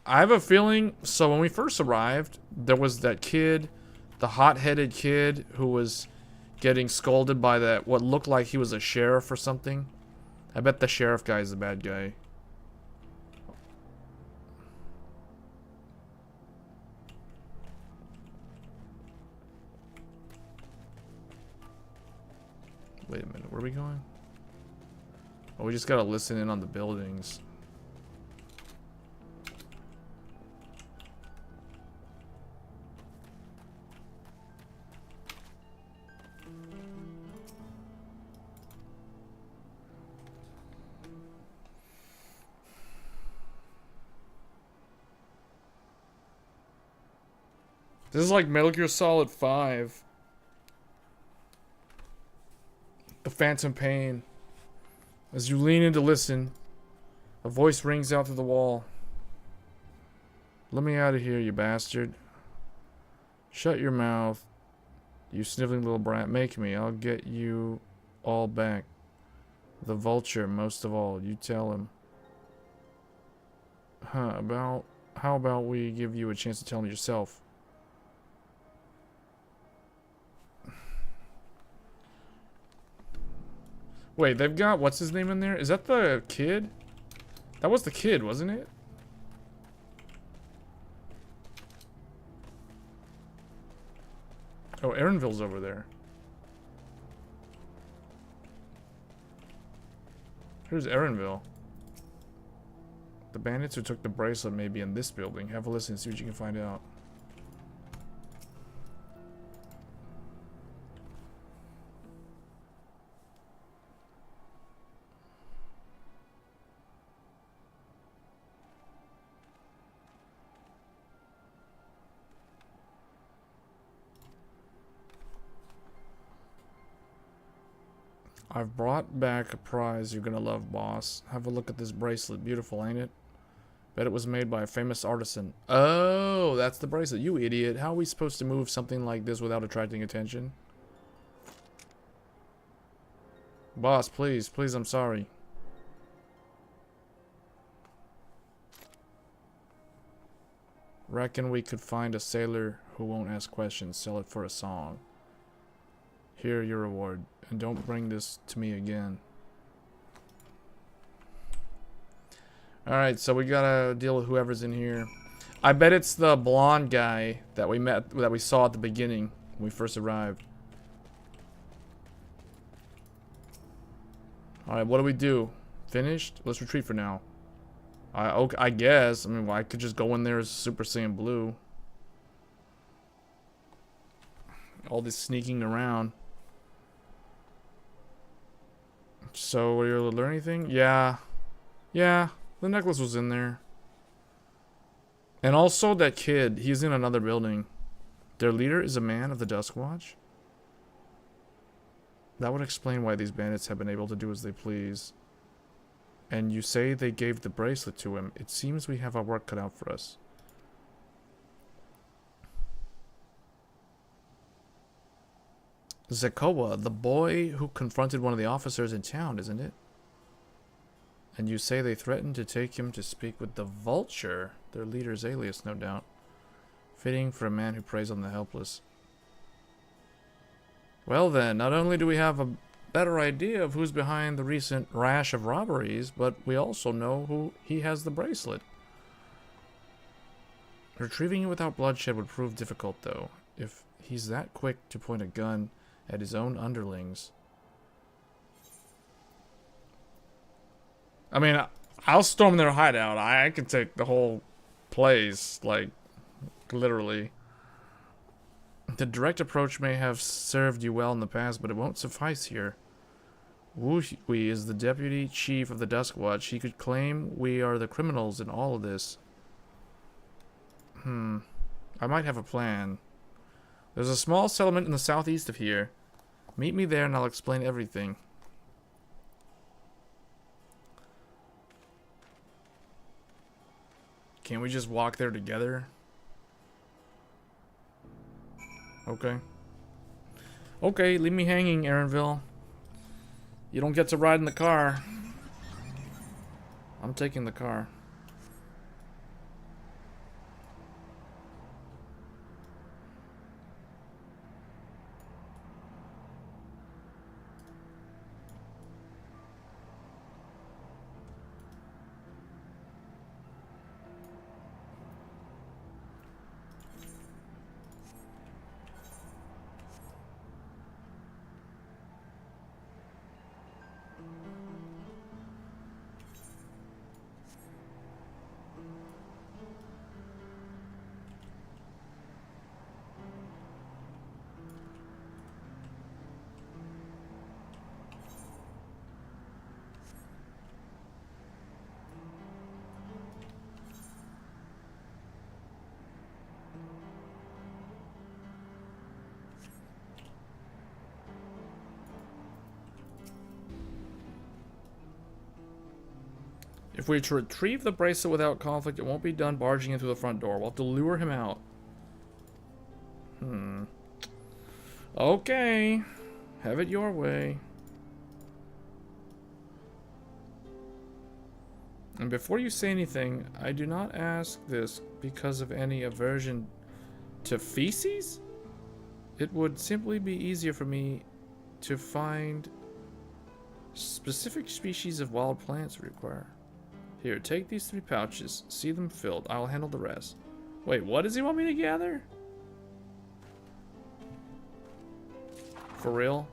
I have a feeling... So when we first arrived, there was that kid, the hot-headed kid who was getting scolded by that, what looked like he was a sheriff or something. I bet the sheriff guy is the bad guy. Wait a minute, where are we going? Oh, we just gotta listen in on the buildings. This is like Metal Gear Solid 5. The Phantom Pain. As you lean in to listen, a voice rings out through the wall. Let me out of here, you bastard. Shut your mouth, you sniveling little brat. Make me. I'll get you all back. The vulture, most of all. You tell him. How about we give you a chance to tell him yourself? Wait, they've got what's his name in there? Is that the kid? That was the kid, wasn't it? Oh, Aaronville's over there. Here's Aaronville. The bandits who took the bracelet may be in this building. Have a listen and see what you can find out. I've brought back a prize you're gonna love, boss. Have a look at this bracelet. Beautiful, ain't it? Bet it was made by a famous artisan. Oh, that's the bracelet. You idiot. How are we supposed to move something like this without attracting attention? Boss, please. Please, I'm sorry. Reckon we could find a sailor who won't ask questions. Sell it for a song. Here, your reward. And don't bring this to me again. Alright, so we gotta deal with whoever's in here. I bet it's the blonde guy that we saw at the beginning when we first arrived. Alright, what do we do? Finished? Let's retreat for now. I guess. I mean, well, I could just go in there as Super Saiyan Blue. All this sneaking around. So, were you able to learn anything? Yeah. Yeah, the necklace was in there. And also that kid, he's in another building. Their leader is a man of the Dusk Watch? That would explain why these bandits have been able to do as they please. And you say they gave the bracelet to him. It seems we have our work cut out for us. Zekoa, the boy who confronted one of the officers in town, isn't it? And you say they threatened to take him to speak with the Vulture, their leader's alias, no doubt. Fitting for a man who preys on the helpless. Well then, not only do we have a better idea of who's behind the recent rash of robberies, but we also know who he has the bracelet. Retrieving it without bloodshed would prove difficult, though. If he's that quick to point a gun at his own underlings. I mean, I'll storm their hideout. I can take the whole place, like, literally. The direct approach may have served you well in the past, but it won't suffice here. Wu Hui is the deputy chief of the Dusk Watch. He could claim we are the criminals in all of this. I might have a plan. There's a small settlement in the southeast of here. Meet me there and I'll explain everything. Can't we just walk there together? Okay. Okay, leave me hanging, Aaronville. You don't get to ride in the car. I'm taking the car. If we to retrieve the bracelet without conflict, it won't be done barging in through the front door. We'll have to lure him out. Okay. Have it your way. And before you say anything, I do not ask this because of any aversion to feces. It would simply be easier for me to find specific species of wild plants require. Here, take these 3 pouches. See them filled. I'll handle the rest. Wait, what does he want me to gather? For real?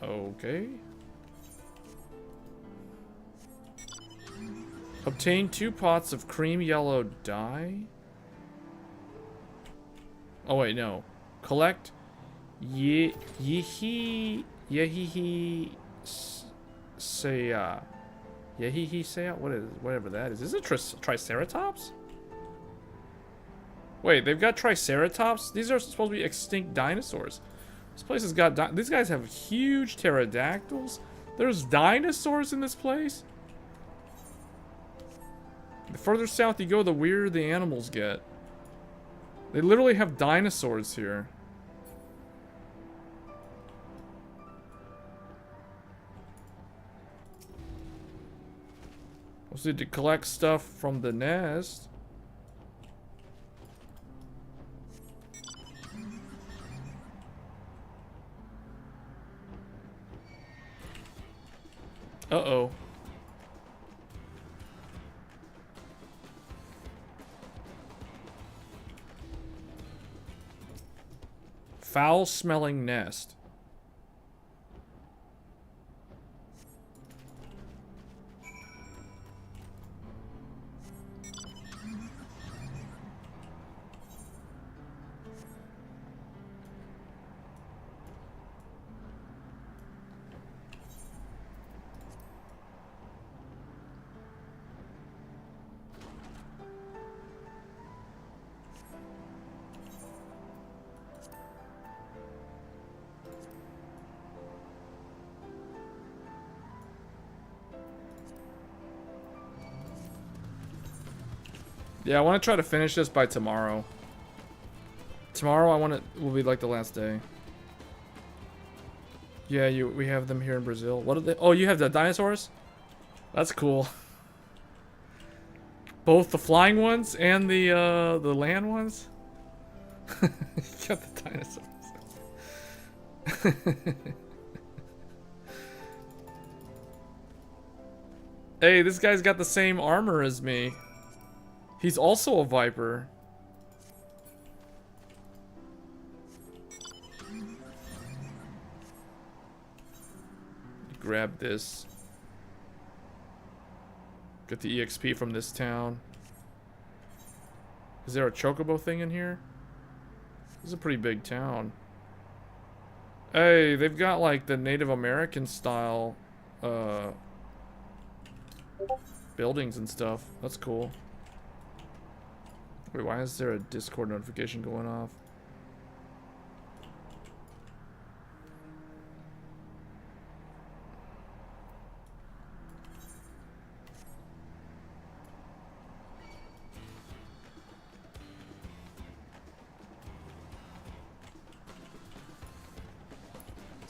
Okay. Obtain 2 pots of cream yellow dye. Oh wait, no. Collect Yehi Saya. Yehi Saya? What is whatever that is? Is it Triceratops? Wait, they've got Triceratops? These are supposed to be extinct dinosaurs. This place has got these guys have huge pterodactyls. There's dinosaurs in this place? The further south you go, the weirder the animals get. They literally have dinosaurs here. Also need to collect stuff from the nest. Uh-oh. Foul-smelling nest. Yeah, I want to try to finish this by tomorrow. Tomorrow I want it will be like the last day. Yeah, we have them here in Brazil. What are they? Oh, you have the dinosaurs? That's cool. Both the flying ones and the land ones? You got the dinosaurs. Hey, this guy's got the same armor as me. He's also a viper. Grab this. Get the EXP from this town. Is there a chocobo thing in here? This is a pretty big town. Hey, they've got like the Native American style buildings and stuff. That's cool. Wait, why is there a Discord notification going off?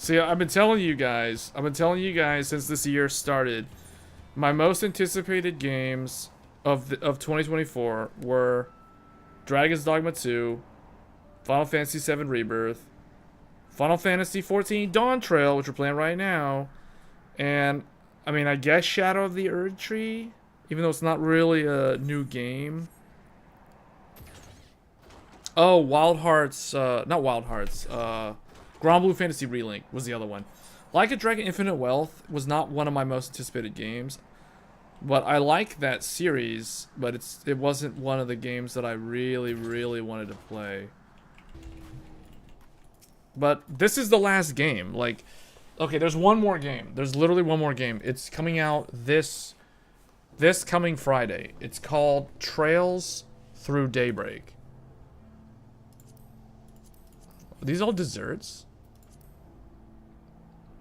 See, I've been telling you guys since this year started, my most anticipated games of 2024 were Dragon's Dogma 2, Final Fantasy VII Rebirth, Final Fantasy XIV Dawntrail, which we're playing right now, and, I mean, I guess Shadow of the Erd Tree, even though it's not really a new game. Oh, Wild Hearts, not Wild Hearts, Grand Blue Fantasy Relink was the other one. Like a Dragon Infinite Wealth was not one of my most anticipated games, but I like that series, but it wasn't one of the games that I really, really wanted to play. But this is the last game. Like, okay, there's one more game. There's literally one more game. It's coming out this coming Friday. It's called Trails Through Daybreak. Are these all desserts?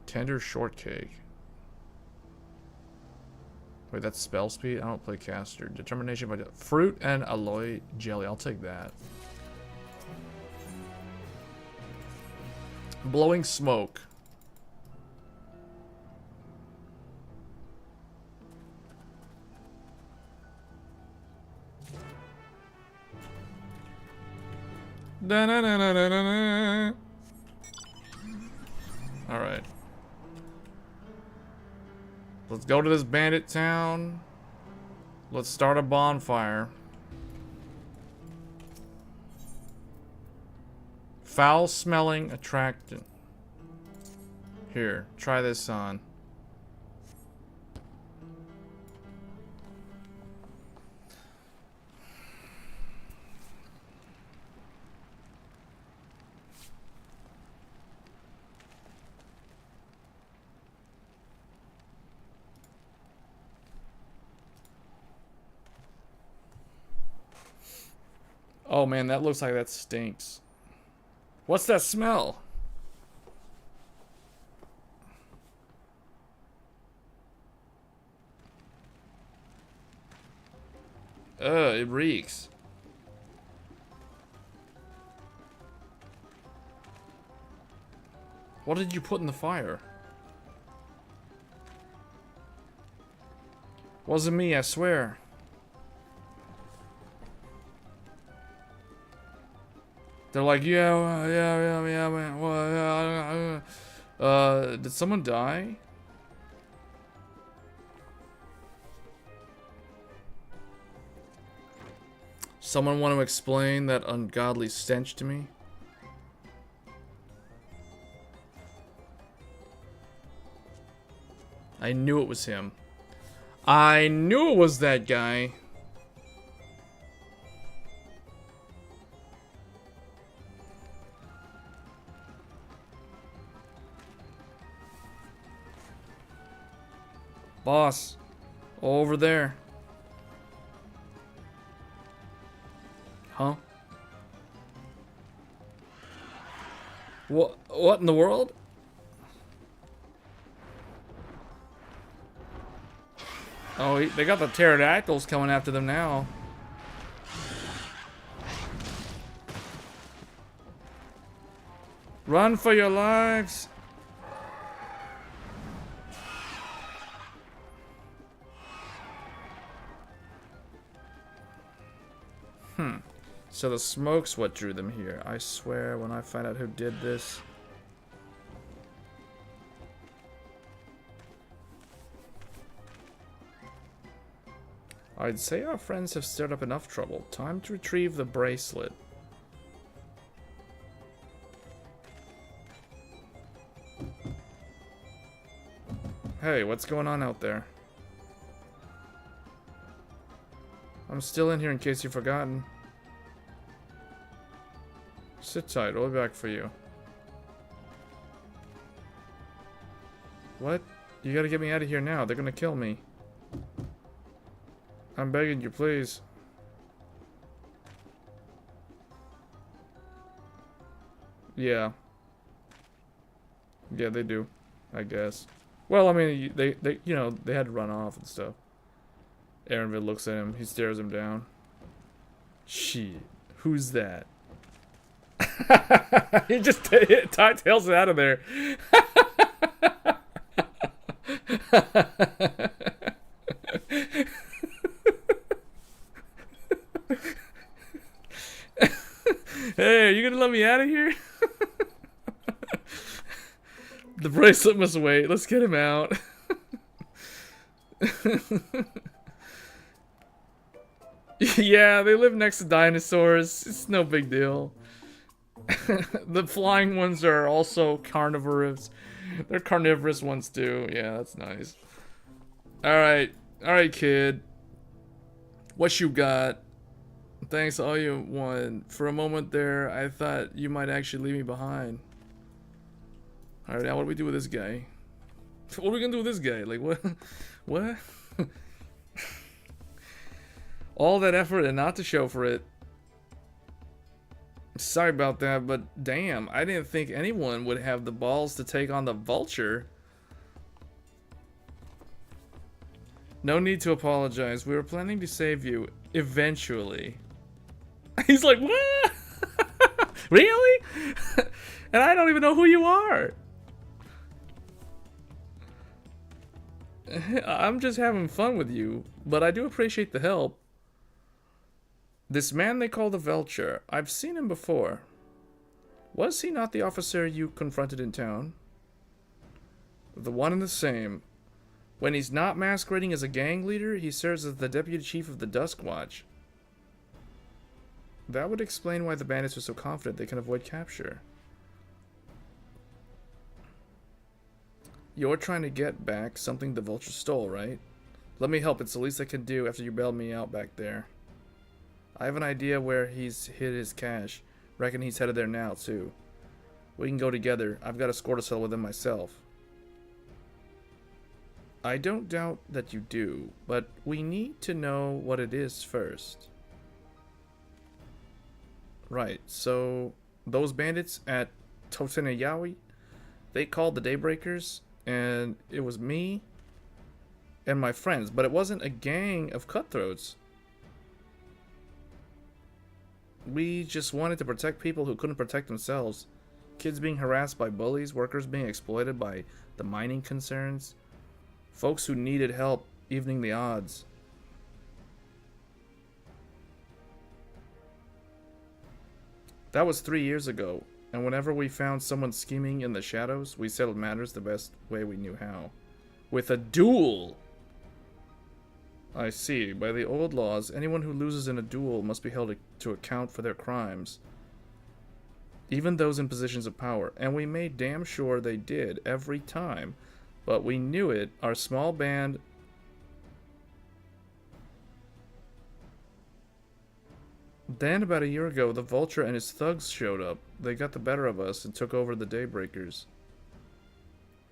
Tender shortcake. Wait, that's spell speed? I don't play caster. Determination by fruit and alloy jelly. I'll take that. Blowing smoke. Da -na -na -na -na -na. All right. Let's go to this bandit town. Let's start a bonfire. Foul smelling attractant. Here, try this on. Oh man, that looks like that stinks. What's that smell? It reeks. What did you put in the fire? Wasn't me, I swear. They're like, yeah, man. Well, did someone die? Someone want to explain that ungodly stench to me? I knew it was him. I knew it was that guy. Boss, over there. Huh? What in the world? Oh, they got the pterodactyls coming after them now. Run for your lives. So the smoke's what drew them here. I swear, when I find out who did this. I'd say our friends have stirred up enough trouble. Time to retrieve the bracelet. Hey, what's going on out there? I'm still in here in case you've forgotten. Sit tight, I'll be back for you. What? You gotta get me out of here now, they're gonna kill me. I'm begging you, please. Yeah. Yeah, they do, I guess. Well, I mean, they you know, they had to run off and stuff. Aaronvid looks at him, he stares him down. Shit, who's that? He just tails it out of there. Hey, are you gonna let me out of here? The bracelet must wait. Let's get him out. Yeah, they live next to dinosaurs. It's no big deal. The flying ones are also carnivorous. They're carnivorous ones too. Yeah, that's nice. Alright. Alright, kid. What you got? Thanks, all you won. For a moment there, I thought you might actually leave me behind. Alright, now what do we do with this guy? What are we gonna do with this guy? Like, what? What? All that effort and not to show for it. Sorry about that, but damn, I didn't think anyone would have the balls to take on the vulture. No need to apologize. We were planning to save you eventually. He's like, what? Really? And I don't even know who you are. I'm just having fun with you, but I do appreciate the help. This man they call the Vulture, I've seen him before. Was he not the officer you confronted in town? The one and the same. When he's not masquerading as a gang leader, he serves as the deputy chief of the Dusk Watch. That would explain why the bandits are so confident they can avoid capture. You're trying to get back something the Vulture stole, right? Let me help. It's the least I can do after you bailed me out back there. I have an idea where he's hid his cash. Reckon he's headed there now, too. We can go together. I've got a score to settle with him myself. I don't doubt that you do, but we need to know what it is first. Right, so those bandits at Totenayawi, they called the Daybreakers, and it was me and my friends, but it wasn't a gang of cutthroats. We just wanted to protect people who couldn't protect themselves. Kids being harassed by bullies, workers being exploited by the mining concerns, folks who needed help evening the odds. That was 3 years ago, and whenever we found someone scheming in the shadows, we settled matters the best way we knew how. With a duel! I see. By the old laws, anyone who loses in a duel must be held to account for their crimes. Even those in positions of power. And we made damn sure they did every time. But we knew it. Our small band... Then, about a year ago, the Vulture and his thugs showed up. They got the better of us and took over the Daybreakers.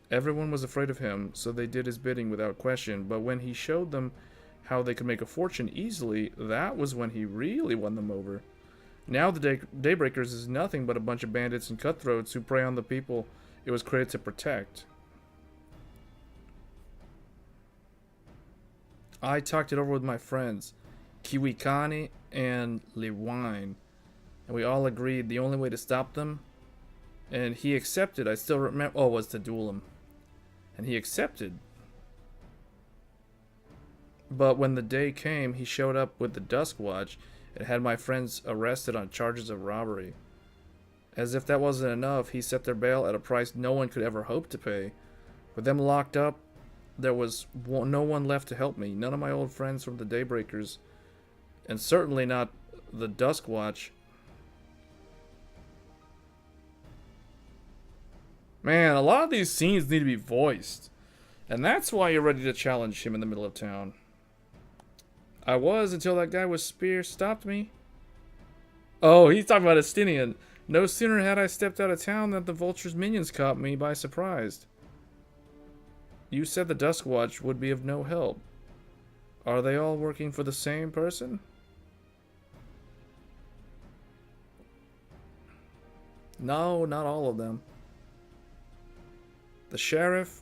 Everyone was afraid of him, so they did his bidding without question. But when he showed them how they could make a fortune easily, that was when he really won them over. Now the Daybreakers is nothing but a bunch of bandits and cutthroats who prey on the people it was created to protect. I talked it over with my friends, Kiwikani and Liwine, and we all agreed the only way to stop them, and he accepted, I still remember, was to duel him. And he accepted. But when the day came, he showed up with the Dusk Watch and had my friends arrested on charges of robbery. As if that wasn't enough, he set their bail at a price no one could ever hope to pay. With them locked up, there was no one left to help me. None of my old friends from the Daybreakers, and certainly not the Dusk Watch. Man, a lot of these scenes need to be voiced. And that's why you're ready to challenge him in the middle of town. I was until that guy with spear stopped me. Oh, he's talking about Estinian. No sooner had I stepped out of town than the Vulture's minions caught me by surprise. You said the Dusk Watch would be of no help. Are they all working for the same person? No, not all of them. The sheriff,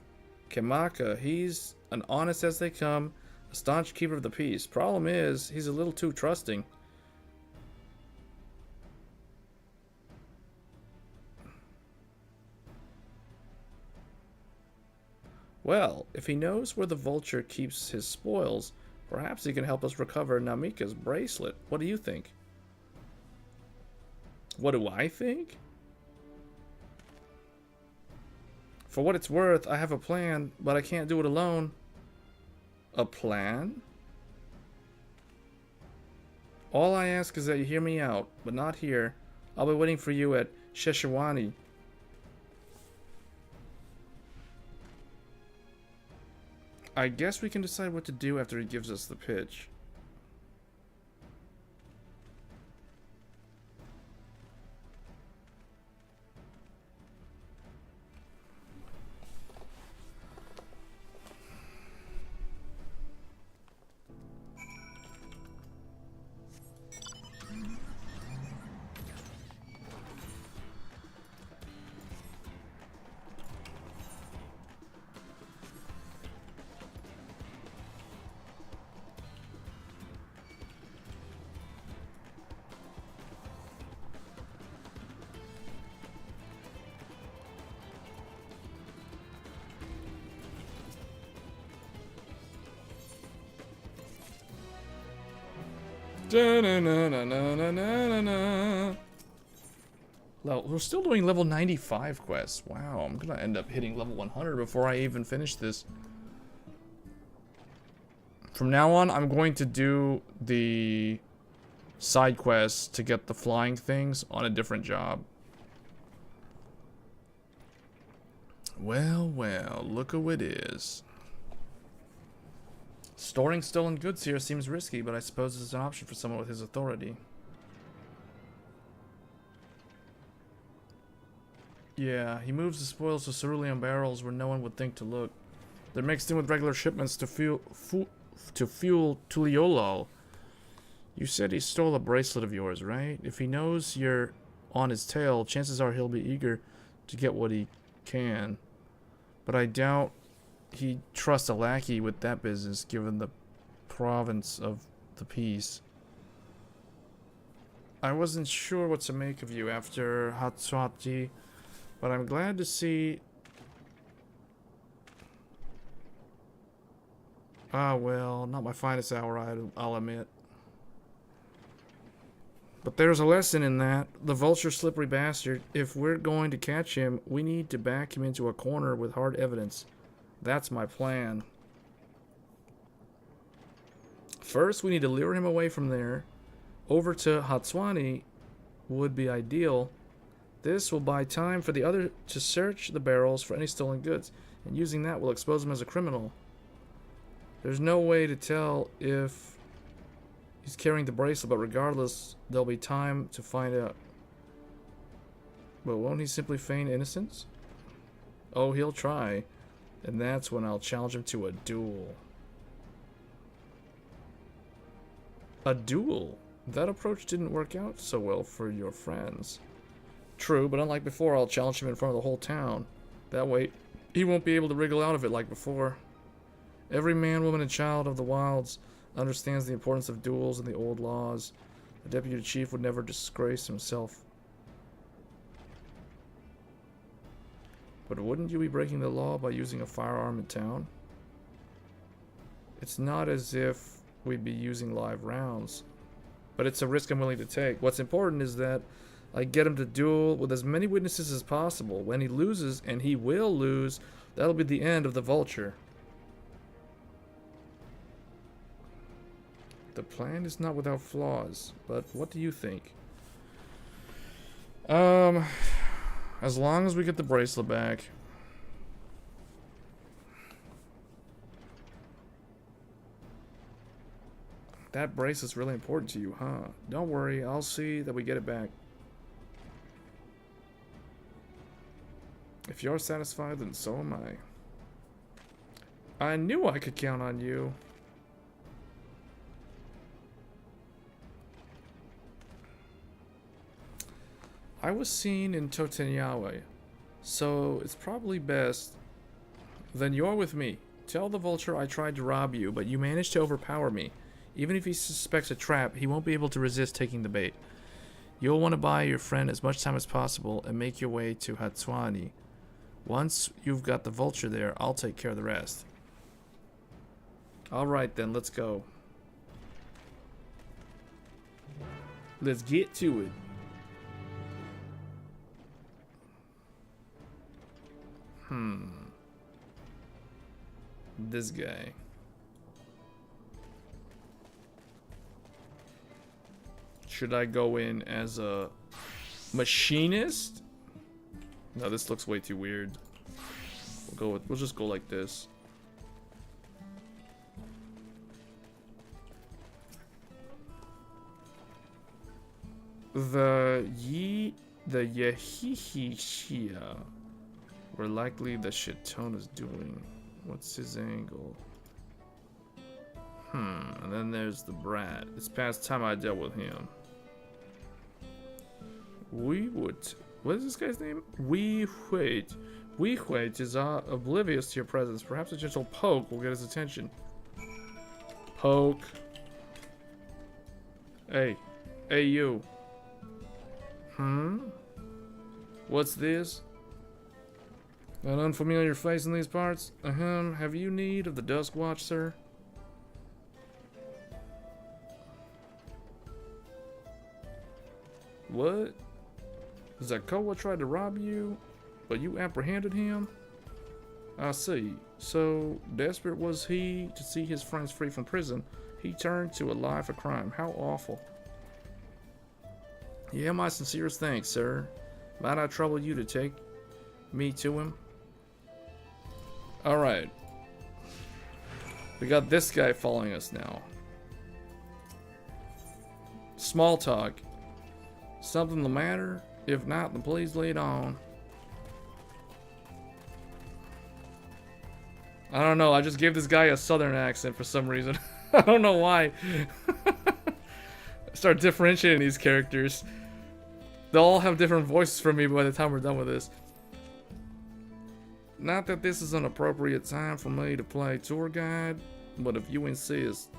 Kamaka, he's an honest as they come, a staunch keeper of the peace. Problem is, he's a little too trusting. Well, if he knows where the vulture keeps his spoils, perhaps he can help us recover Namika's bracelet. What do you think? What do I think? For what it's worth, I have a plan, but I can't do it alone. A plan? All I ask is that you hear me out, but not here. I'll be waiting for you at Sheshawani. I guess we can decide what to do after he gives us the pitch. We're still doing level 95 quests. Wow, I'm gonna end up hitting level 100 before I even finish this. From now on, I'm going to do the side quests to get the flying things on a different job. Well, well, look who it is. Storing stolen goods here seems risky, but I suppose it's an option for someone with his authority. Yeah, he moves the spoils to cerulean barrels where no one would think to look. They're mixed in with regular shipments to fuel Tuliolo. You said he stole a bracelet of yours, right? If he knows you're on his tail, chances are he'll be eager to get what he can. But I doubt he'd trust a lackey with that business, given the province of the peace. I wasn't sure what to make of you after Hatsuhachi, but I'm glad to see... Ah, well, not my finest hour, I'll admit. But there's a lesson in that. The vulture slippery bastard, if we're going to catch him, we need to back him into a corner with hard evidence. That's my plan. First, we need to lure him away from there. Over to Hatswani would be ideal. This will buy time for the other to search the barrels for any stolen goods, and using that will expose him as a criminal. There's no way to tell if he's carrying the bracelet, but regardless, there'll be time to find out. But won't he simply feign innocence? Oh, he'll try. And that's when I'll challenge him to a duel. A duel? That approach didn't work out so well for your friends. True, but unlike before, I'll challenge him in front of the whole town. That way, he won't be able to wriggle out of it like before. Every man, woman, and child of the wilds understands the importance of duels and the old laws. The deputy chief would never disgrace himself. But wouldn't you be breaking the law by using a firearm in town? It's not as if we'd be using live rounds, but it's a risk I'm willing to take. What's important is that I get him to duel with as many witnesses as possible. When he loses, and he will lose, that'll be the end of the vulture. The plan is not without flaws, but what do you think? As long as we get the bracelet back. That bracelet's really important to you, huh? Don't worry, I'll see that we get it back. If you're satisfied, then so am I. I knew I could count on you. I was seen in Totenyawe, so it's probably best. Then you're with me. Tell the vulture I tried to rob you, but you managed to overpower me. Even if he suspects a trap, he won't be able to resist taking the bait. You'll want to buy your friend as much time as possible and make your way to Hatswani. Once you've got the vulture there, I'll take care of the rest. Alright then, let's go. Let's get to it. This guy. Should I go in as a machinist? No, this looks way too weird. We'll just go like this. The Yehihishia were likely the Shitona's doing. What's his angle? And then there's the brat. It's past time I dealt with him. What is this guy's name? We wait is oblivious to your presence. Perhaps a gentle poke will get his attention. Poke. Hey you. What's this? An unfamiliar face in these parts? Have you need of the Dusk Watch, sir? What? Zakoa tried to rob you, but you apprehended him? I see. So desperate was he to see his friends free from prison, he turned to a life of crime. How awful. Yeah, my sincerest thanks, sir. Might I trouble you to take me to him? Alright. We got this guy following us now. Small talk. Something the matter? If not, then please lead on. I don't know, I just gave this guy a southern accent for some reason. I don't know why. Start differentiating these characters. They'll all have different voices from me by the time we're done with this. Not that this is an appropriate time for me to play tour guide, but if you insist,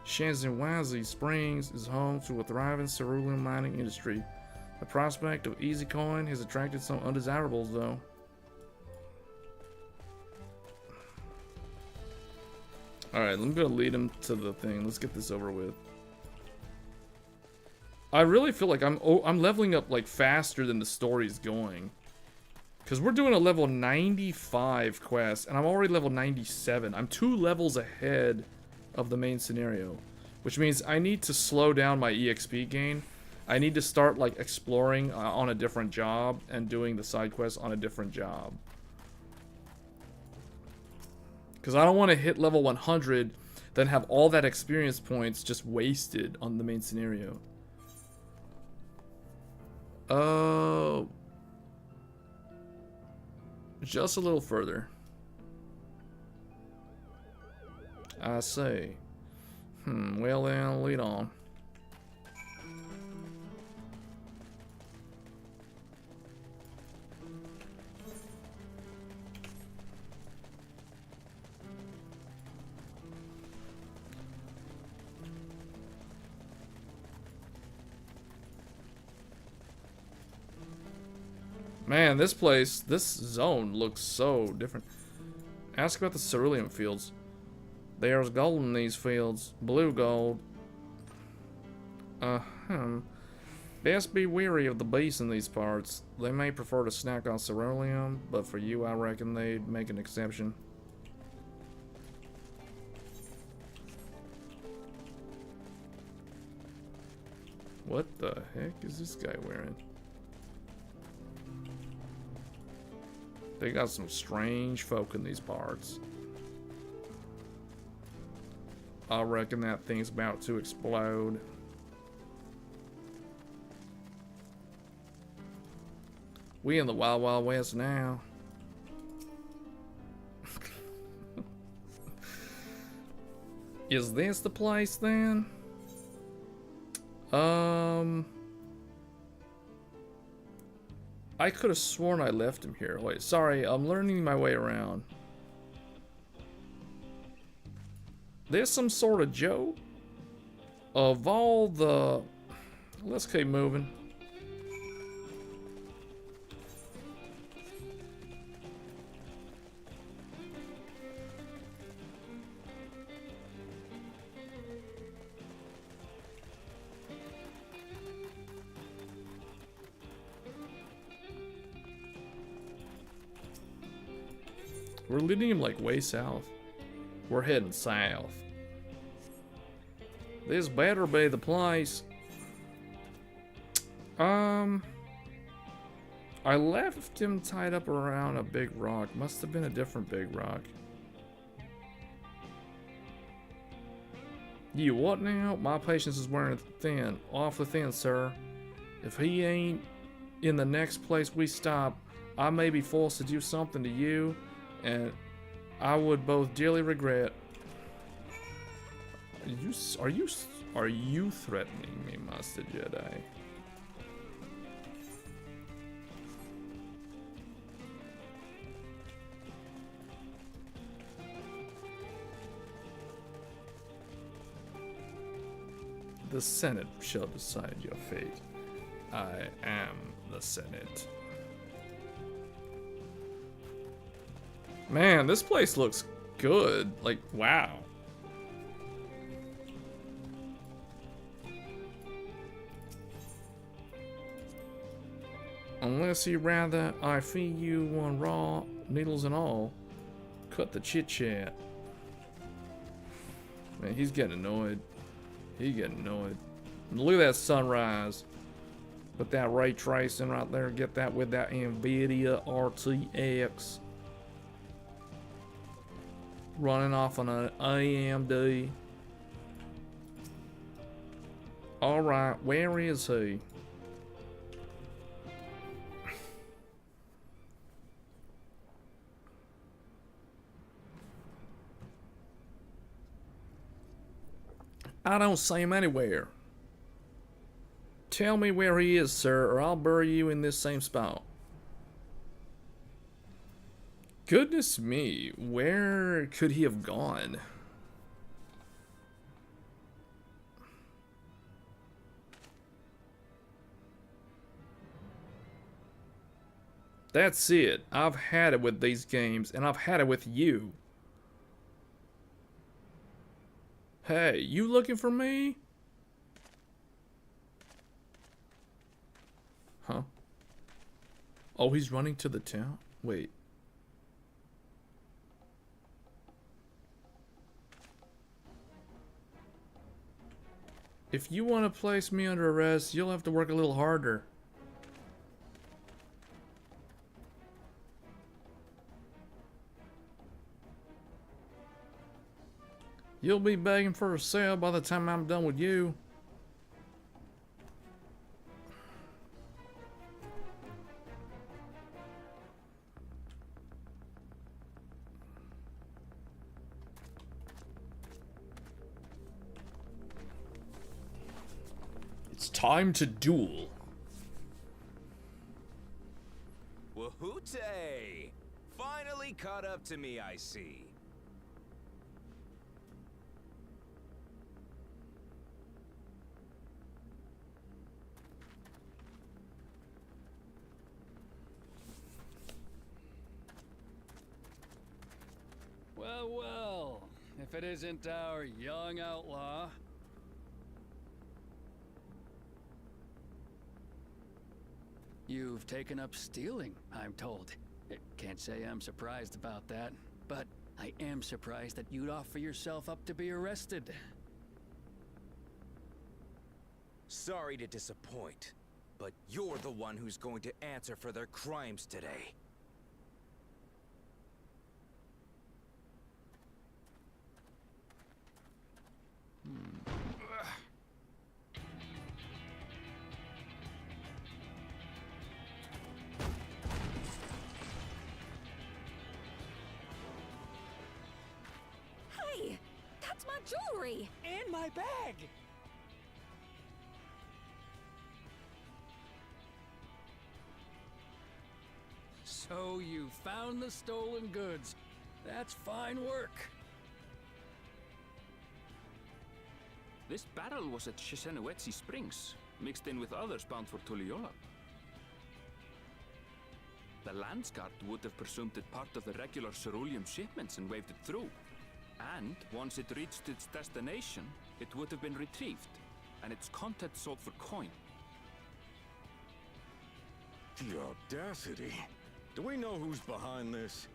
Shanziwazi Springs is home to a thriving cerulean mining industry. The prospect of easy coin has attracted some undesirables, though. Alright, I'm gonna lead him to the thing. Let's get this over with. I really feel like I'm leveling up like faster than the story's going. Because we're doing a level 95 quest, and I'm already level 97. I'm 2 levels ahead of the main scenario. Which means I need to slow down my EXP gain. I need to start like exploring on a different job and doing the side quests on a different job. Because I don't want to hit level 100, then have all that experience points just wasted on the main scenario. Just a little further. I see. Well then, lead on. Man, this place, this zone looks so different. Ask about the cerulean fields. There's gold in these fields. Blue gold. Best be wary of the beasts in these parts. They may prefer to snack on ceruleum, but for you, I reckon they'd make an exception. What the heck is this guy wearing? They got some strange folk in these parts. I reckon that thing's about to explode. We in the Wild Wild West now. Is this the place then? I could have sworn I left him here. Wait, sorry, I'm learning my way around. There's some sort of joke? Of all the... Let's keep moving. We're leading him like way south. We're heading south. This better be the place. I left him tied up around a big rock. Must have been a different big rock. You what now? My patience is wearing thin. Awfully thin, sir. If he ain't in the next place we stop, I may be forced to do something to you, and I would both dearly regret. Are you threatening me, Master Jedi? The Senate shall decide your fate. I am the Senate. Man, this place looks good. Like, wow. Unless you rather I feed you one raw, needles and all. Cut the chit-chat. Man, he's getting annoyed. He's getting annoyed. Look at that sunrise. Put that ray tracing right there. Get that with that NVIDIA RTX. Running off on an AMD. Alright, where is he? I don't see him anywhere. Tell me where he is, sir, or I'll bury you in this same spot. Goodness me, where could he have gone? That's it. I've had it with these games, and I've had it with you. Hey, you looking for me? Huh? Oh, he's running to the town? Wait. If you want to place me under arrest, you'll have to work a little harder. You'll be begging for a cell by the time I'm done with you. It's time to duel. Wahoote! Finally caught up to me, I see. Well, well, if it isn't our young outlaw. You've taken up stealing, I'm told. Can't say I'm surprised about that, but I am surprised that you'd offer yourself up to be arrested. Sorry to disappoint, but you're the one who's going to answer for their crimes today. Hey, that's my jewelry! And my bag! So you found the stolen goods. That's fine work. This barrel was at Shisenuetsi Springs, mixed in with others bound for Tuliyola. The Landsguard would have presumed it part of the regular ceruleum shipments and waved it through. And once it reached its destination, it would have been retrieved, and its contents sold for coin. The audacity. Do we know who's behind this?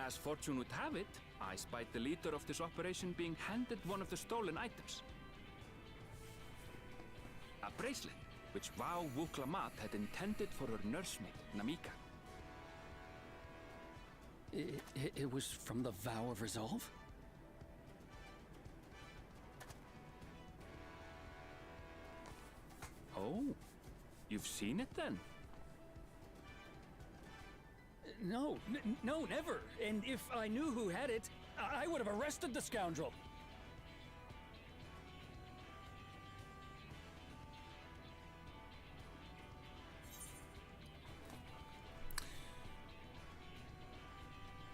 As fortune would have it, I spied the leader of this operation being handed one of the stolen items. A bracelet, which Vau Wuklamat had intended for her nursemaid, Namika. It was from the Vow of Resolve? Oh, you've seen it then? No, no, never. And if I knew who had it, I would have arrested the scoundrel.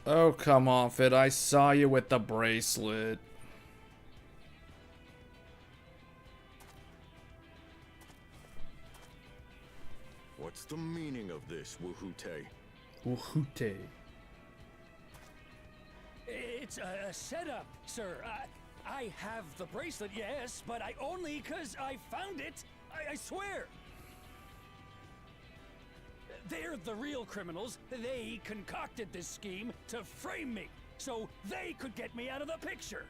Oh, come off it. I saw you with the bracelet. What's the meaning of this, Wuhute? Wuhute. It's a setup, sir. I have the bracelet, yes, but I only 'cause I found it. I swear. They're the real criminals. They concocted this scheme to frame me, so they could get me out of the picture.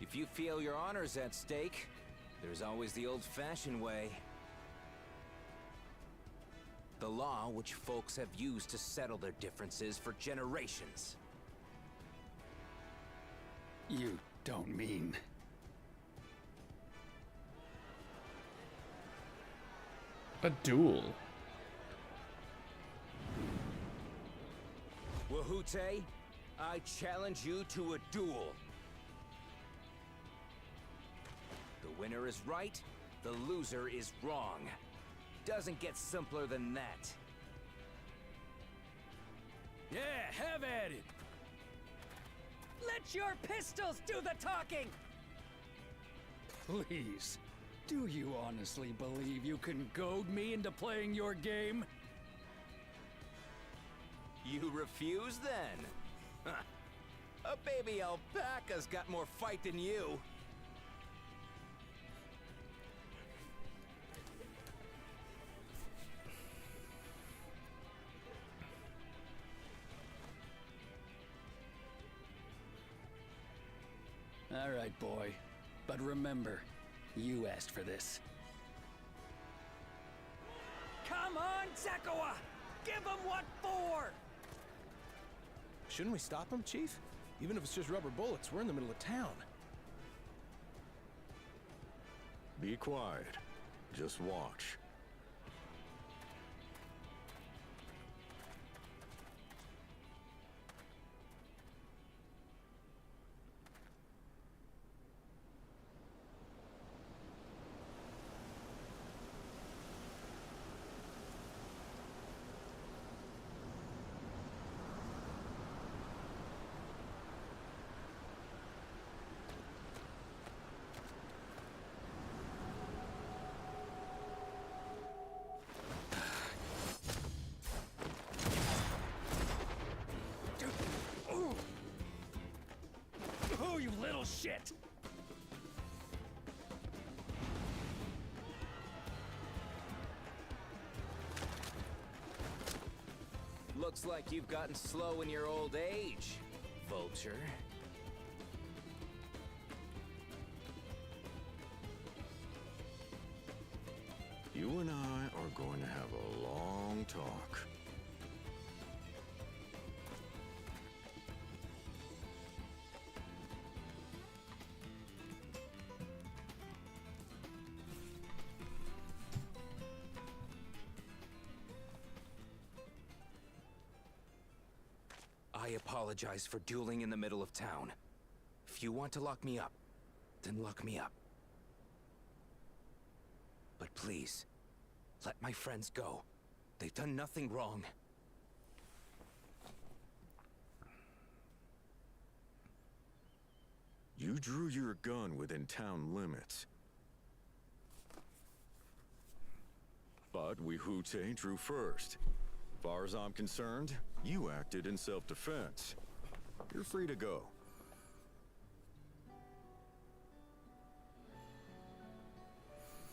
If you feel your honor's at stake, there's always the old-fashioned way. The law which folks have used to settle their differences for generations. You don't mean... A duel. Wuhute, I challenge you to a duel. The winner is right, the loser is wrong. Doesn't get simpler than that. Yeah, have at it. Let your pistols do the talking! Please, do you honestly believe you can goad me into playing your game? You refuse then? A baby alpaca's got more fight than you. All right, boy. But remember, you asked for this. Come on, Zakawa! Give him what for! Shouldn't we stop him, Chief? Even if it's just rubber bullets, we're in the middle of town. Be quiet. Just watch. Oh, you little shit! Looks like you've gotten slow in your old age, Vulture. You and I are going to have a long talk. I apologize for dueling in the middle of town. If you want to lock me up, then lock me up. But please, let my friends go. They've done nothing wrong. You drew your gun within town limits. But Wuhute drew first. Far as I'm concerned, you acted in self-defense. You're free to go.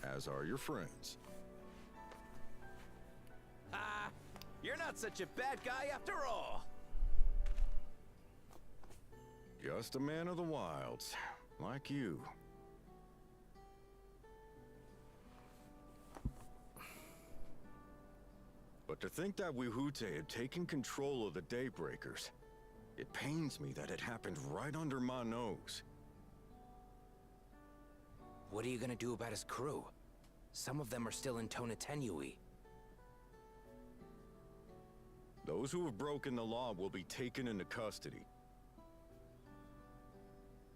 As are your friends. You're not such a bad guy after all. Just a man of the wilds, like you. But to think that Wihute had taken control of the Daybreakers, it pains me that it happened right under my nose. What are you gonna do about his crew? Some of them are still in Tonatenui. Those who have broken the law will be taken into custody.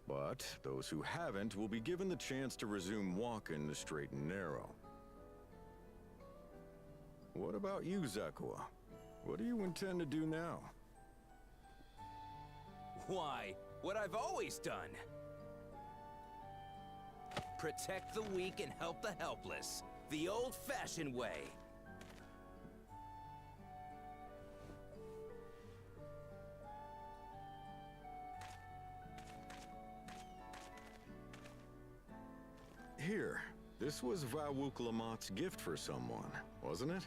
But those who haven't will be given the chance to resume walking the straight and narrow. What about you, Zakua? What do you intend to do now? Why, what I've always done. Protect the weak and help the helpless. The old-fashioned way. Here, this was Vawuk Lamot's gift for someone, wasn't it?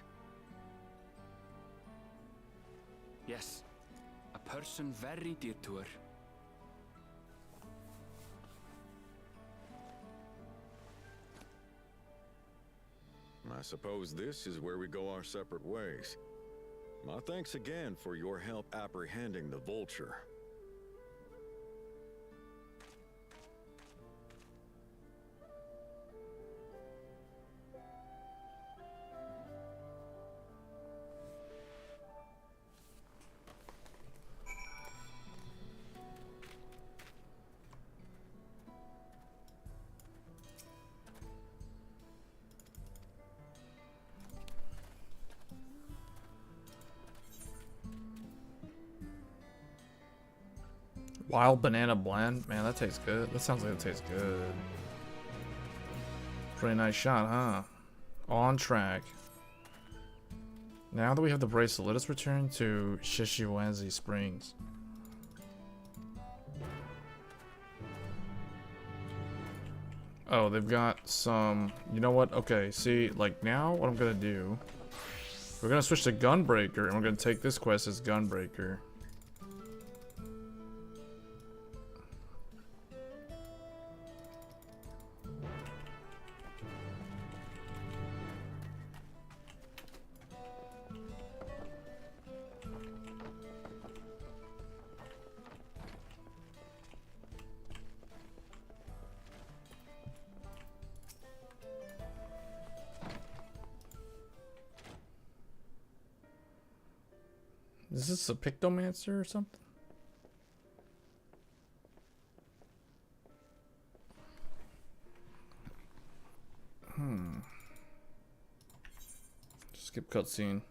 Yes, a person very dear to her. I suppose this is where we go our separate ways. My thanks again for your help apprehending the vulture. Wild banana blend, man, that tastes good. That sounds like it tastes good. Pretty nice shot, huh? On track. Now that we have the bracelet, let us return to Shishiwanzi Springs. Oh, they've got some... You know what? Okay, see, like now what I'm gonna do... We're gonna switch to Gunbreaker, and we're gonna take this quest as Gunbreaker. Is this a Pictomancer or something? Skip cutscene.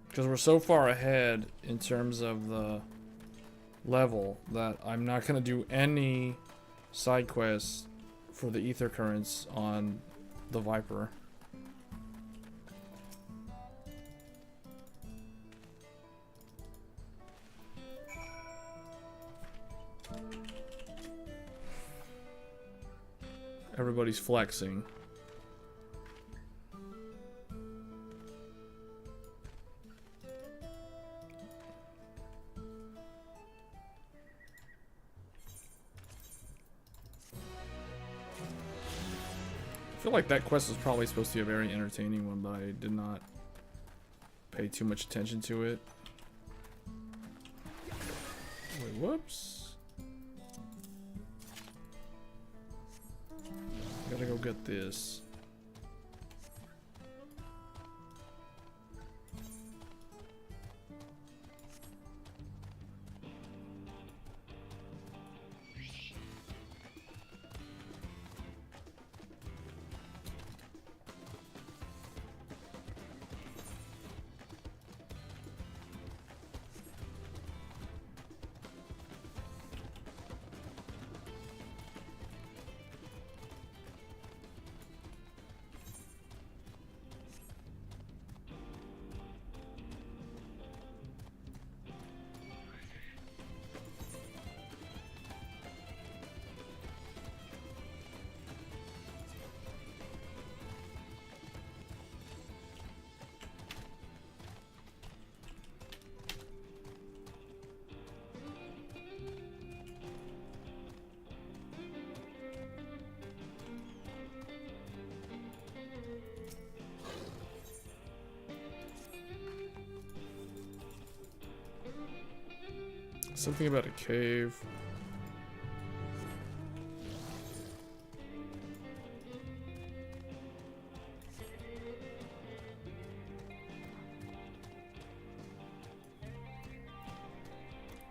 Because we're so far ahead in terms of the level that I'm not going to do any side quests for the ether currents on the Viper. Everybody's flexing. I feel like that quest was probably supposed to be a very entertaining one, but I did not pay too much attention to it. Wait, whoops. Gotta go get this. Something about a cave.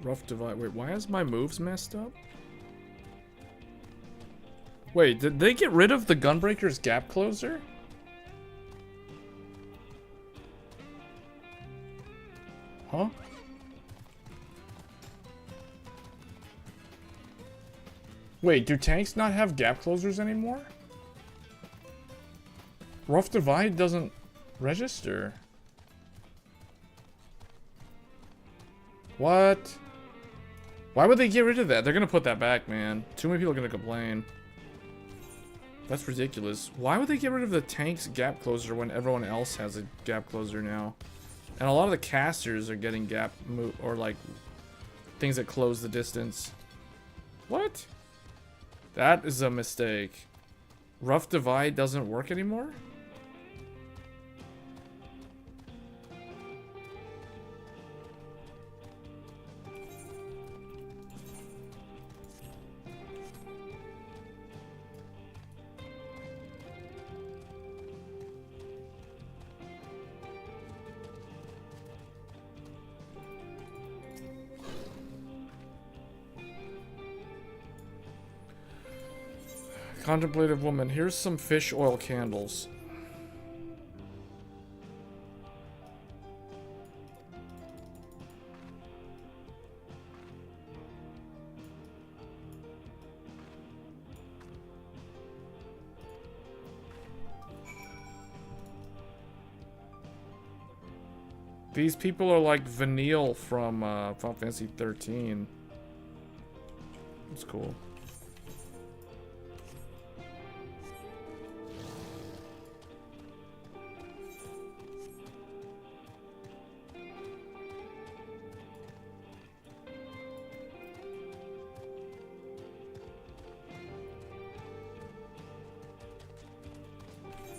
Rough divide. Wait, why is my moves messed up? Wait, did they get rid of the Gunbreaker's gap closer? Huh? Wait, do tanks not have gap closers anymore? Rough divide doesn't register. What? Why would they get rid of that? They're gonna put that back, man. Too many people are gonna complain. That's ridiculous. Why would they get rid of the tank's gap closer when everyone else has a gap closer now? And a lot of the casters are getting gap move or like things that close the distance. What? That is a mistake. Rough divide doesn't work anymore? Contemplative woman, here's some fish oil candles. These people are like Vanille from Final Fantasy 13. That's cool.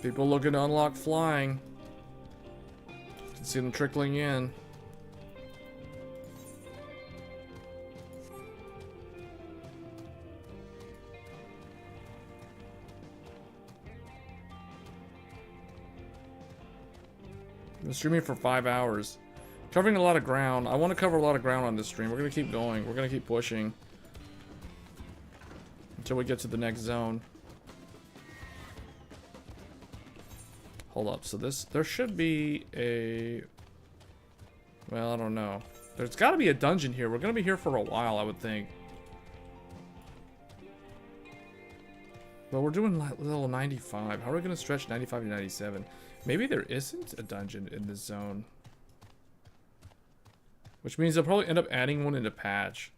People looking to unlock flying. You can see them trickling in. I've been streaming for 5 hours. Covering a lot of ground. I want to cover a lot of ground on this stream. We're going to keep going. We're going to keep pushing. Until we get to the next zone. Hold up, so there should be a, well, I don't know. There's gotta be a dungeon here. We're gonna be here for a while, I would think. But we're doing level 95. How are we gonna stretch 95 to 97? Maybe there isn't a dungeon in this zone. Which means they'll probably end up adding one in the patch.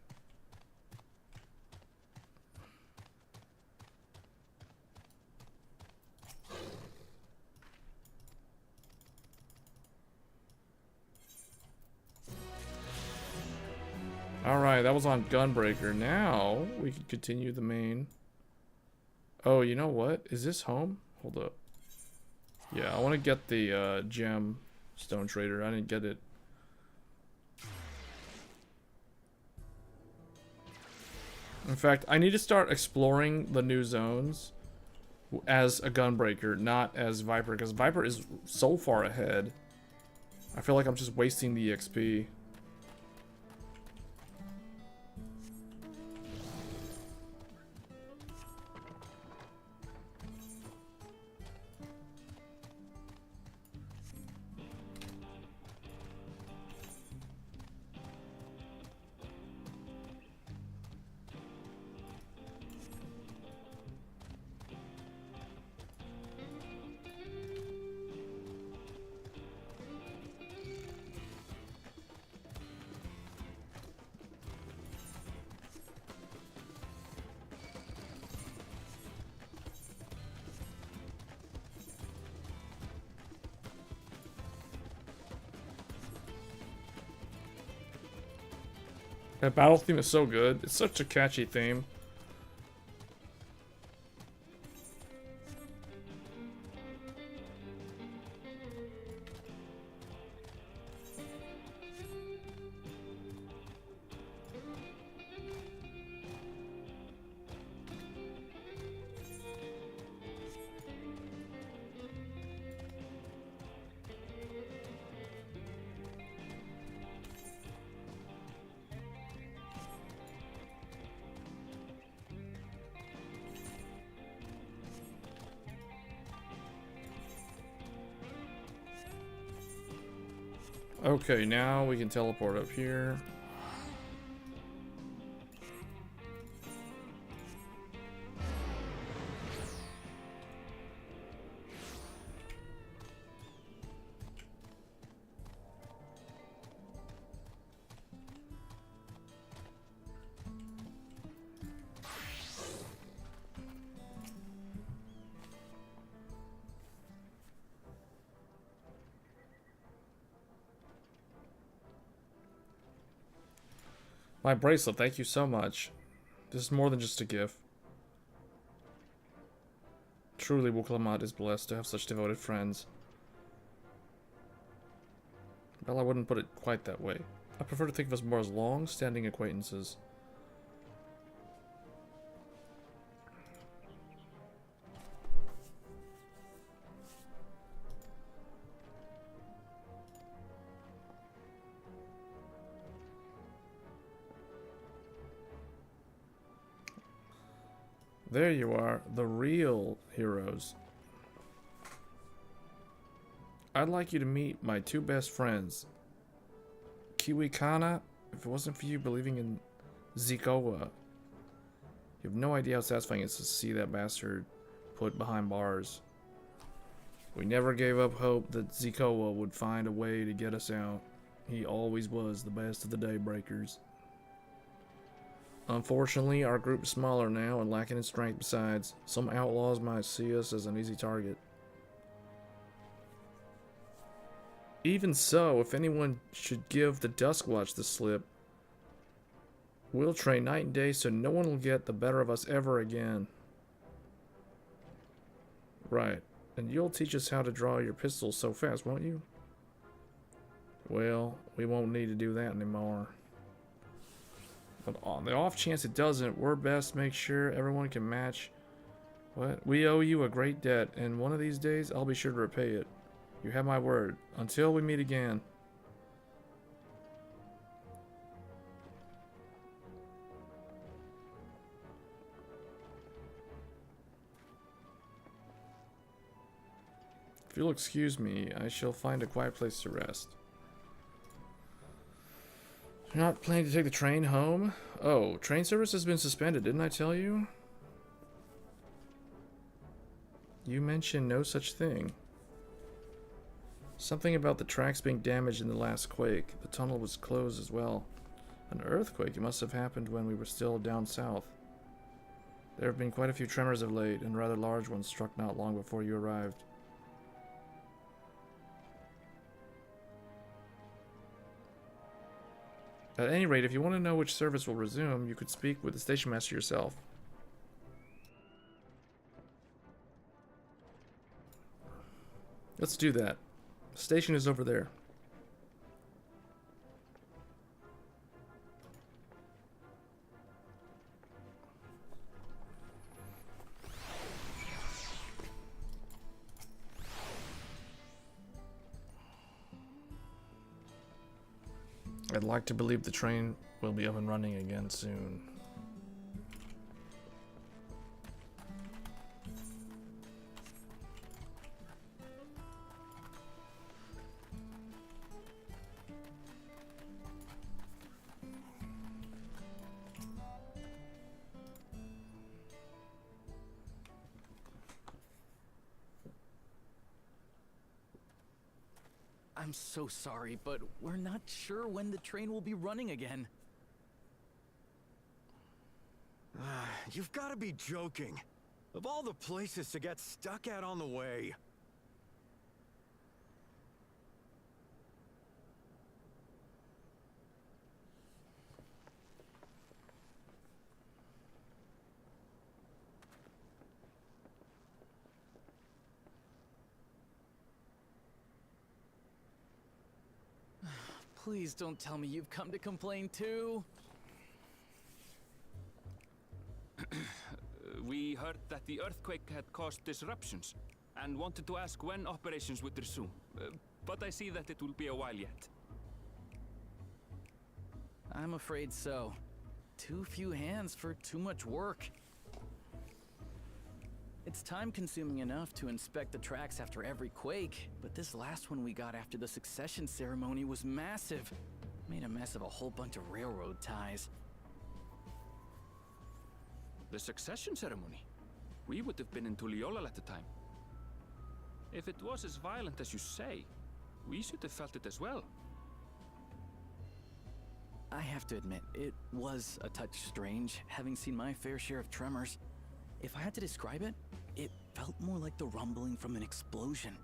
Alright, that was on Gunbreaker. Now, we can continue the main. Oh, you know what? Is this home? Hold up. Yeah, I want to get the gem stone trader. I didn't get it. In fact, I need to start exploring the new zones as a Gunbreaker, not as Viper, because Viper is so far ahead. I feel like I'm just wasting the XP. That battle theme is so good. It's such a catchy theme. Okay, now we can teleport up here. My bracelet, thank you so much. This is more than just a gift. Truly, Wuklamat is blessed to have such devoted friends. Well, I wouldn't put it quite that way. I prefer to think of us more as long-standing acquaintances. There you are, the real heroes. I'd like you to meet my two best friends. Kiwi Kana, if it wasn't for you believing in Zikowa, you have no idea how satisfying it is to see that bastard put behind bars. We never gave up hope that Zikowa would find a way to get us out. He always was the best of the daybreakers. Unfortunately, our group is smaller now and lacking in strength. Besides, some outlaws might see us as an easy target. Even so, if anyone should give the Duskwatch the slip, we'll train night and day so no one will get the better of us ever again. Right, and you'll teach us how to draw your pistols so fast, won't you? Well, we won't need to do that anymore. But on the off chance it doesn't, we're best to make sure everyone can match. What? We owe you a great debt, and one of these days I'll be sure to repay it. You have my word. Until we meet again. If you'll excuse me, I shall find a quiet place to rest. You're not planning to take the train home? Oh, train service has been suspended, didn't I tell you? You mentioned no such thing. Something about the tracks being damaged in the last quake. The tunnel was closed as well. An earthquake? It must have happened when we were still down south. There have been quite a few tremors of late, and rather large ones struck not long before you arrived. At any rate, if you want to know which service will resume, you could speak with the station master yourself. Let's do that. The station is over there. I'd like to believe the train will be up and running again soon. I'm so sorry, but we're not sure when the train will be running again. You've got to be joking. Of all the places to get stuck at on the way. Please don't tell me you've come to complain too. We heard that the earthquake had caused disruptions and wanted to ask when operations would resume. But I see that it will be a while yet. I'm afraid so. Too few hands for too much work. It's time-consuming enough to inspect the tracks after every quake, but this last one we got after the succession ceremony was massive. Made a mess of a whole bunch of railroad ties. The succession ceremony? We would have been in Tuliolal at the time. If it was as violent as you say, we should have felt it as well. I have to admit, it was a touch strange, having seen my fair share of tremors. If I had to describe it, it felt more like the rumbling from an explosion.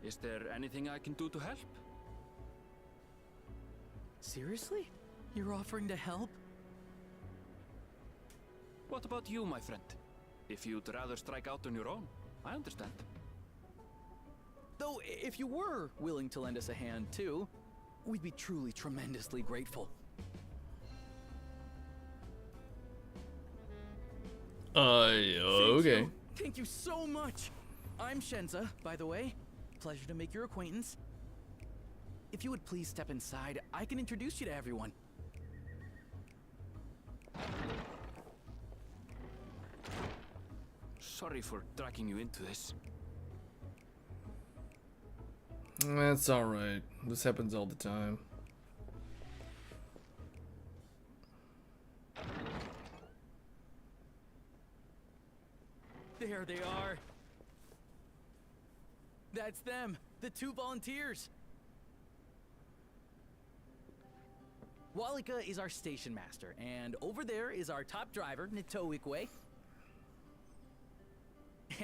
Is there anything I can do to help? Seriously? You're offering to help? What about you, my friend? If you'd rather strike out on your own, I understand. Though, if you were willing to lend us a hand, too, we'd be truly tremendously grateful. Okay. Thank you so much! I'm Shenza, by the way. Pleasure to make your acquaintance. If you would please step inside, I can introduce you to everyone. Sorry for dragging you into this. That's alright. This happens all the time. There they are. That's them, the 2 volunteers. Walika is our station master, and over there is our top driver, Nitoikwe.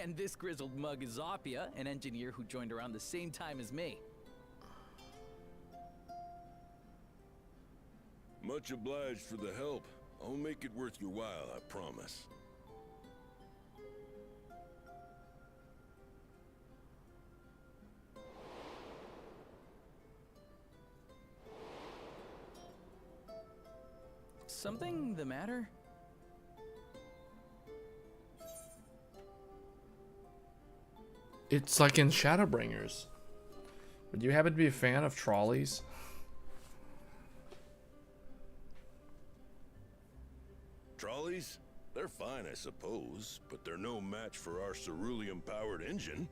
And this grizzled mug is Zapia, an engineer who joined around the same time as me. Much obliged for the help. I'll make it worth your while, I promise. Something the matter? It's like in Shadowbringers. Would you happen to be a fan of trolleys? Trolleys? They're fine, I suppose, but they're no match for our ceruleum-powered engine.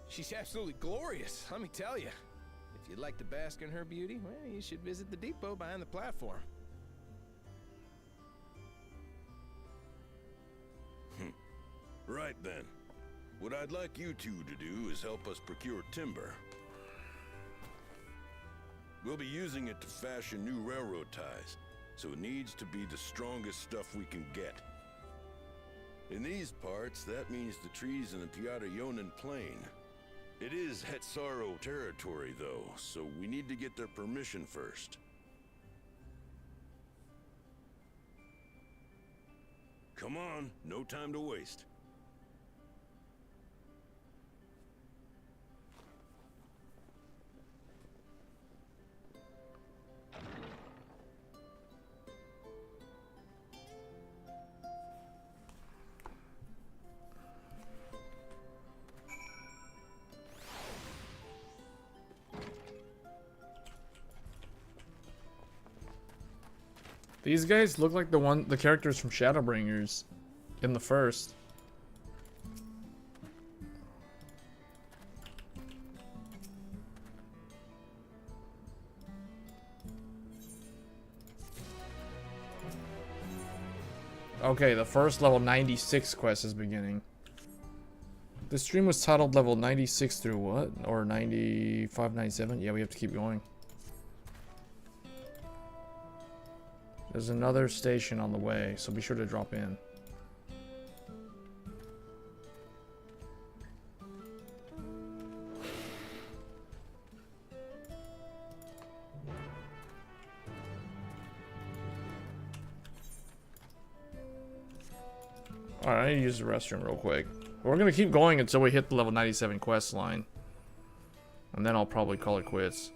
She's absolutely glorious, let me tell you. If you'd like to bask in her beauty, well, you should visit the depot behind the platform. Right then. What I'd like you two to do is help us procure timber. We'll be using it to fashion new railroad ties, so it needs to be the strongest stuff we can get. In these parts, that means the trees in the Piata-Yonan Plain. It is Hetsaro territory, though, so we need to get their permission first. Come on, no time to waste. These guys look like the characters from Shadowbringers in the first. Okay, the first level 96 quest is beginning. The stream was titled level 96 through what? Or 95, 97? Yeah, we have to keep going. There's another station on the way, so be sure to drop in. Alright, I need to use the restroom real quick. We're gonna keep going until we hit the level 97 quest line. And then I'll probably call it quits.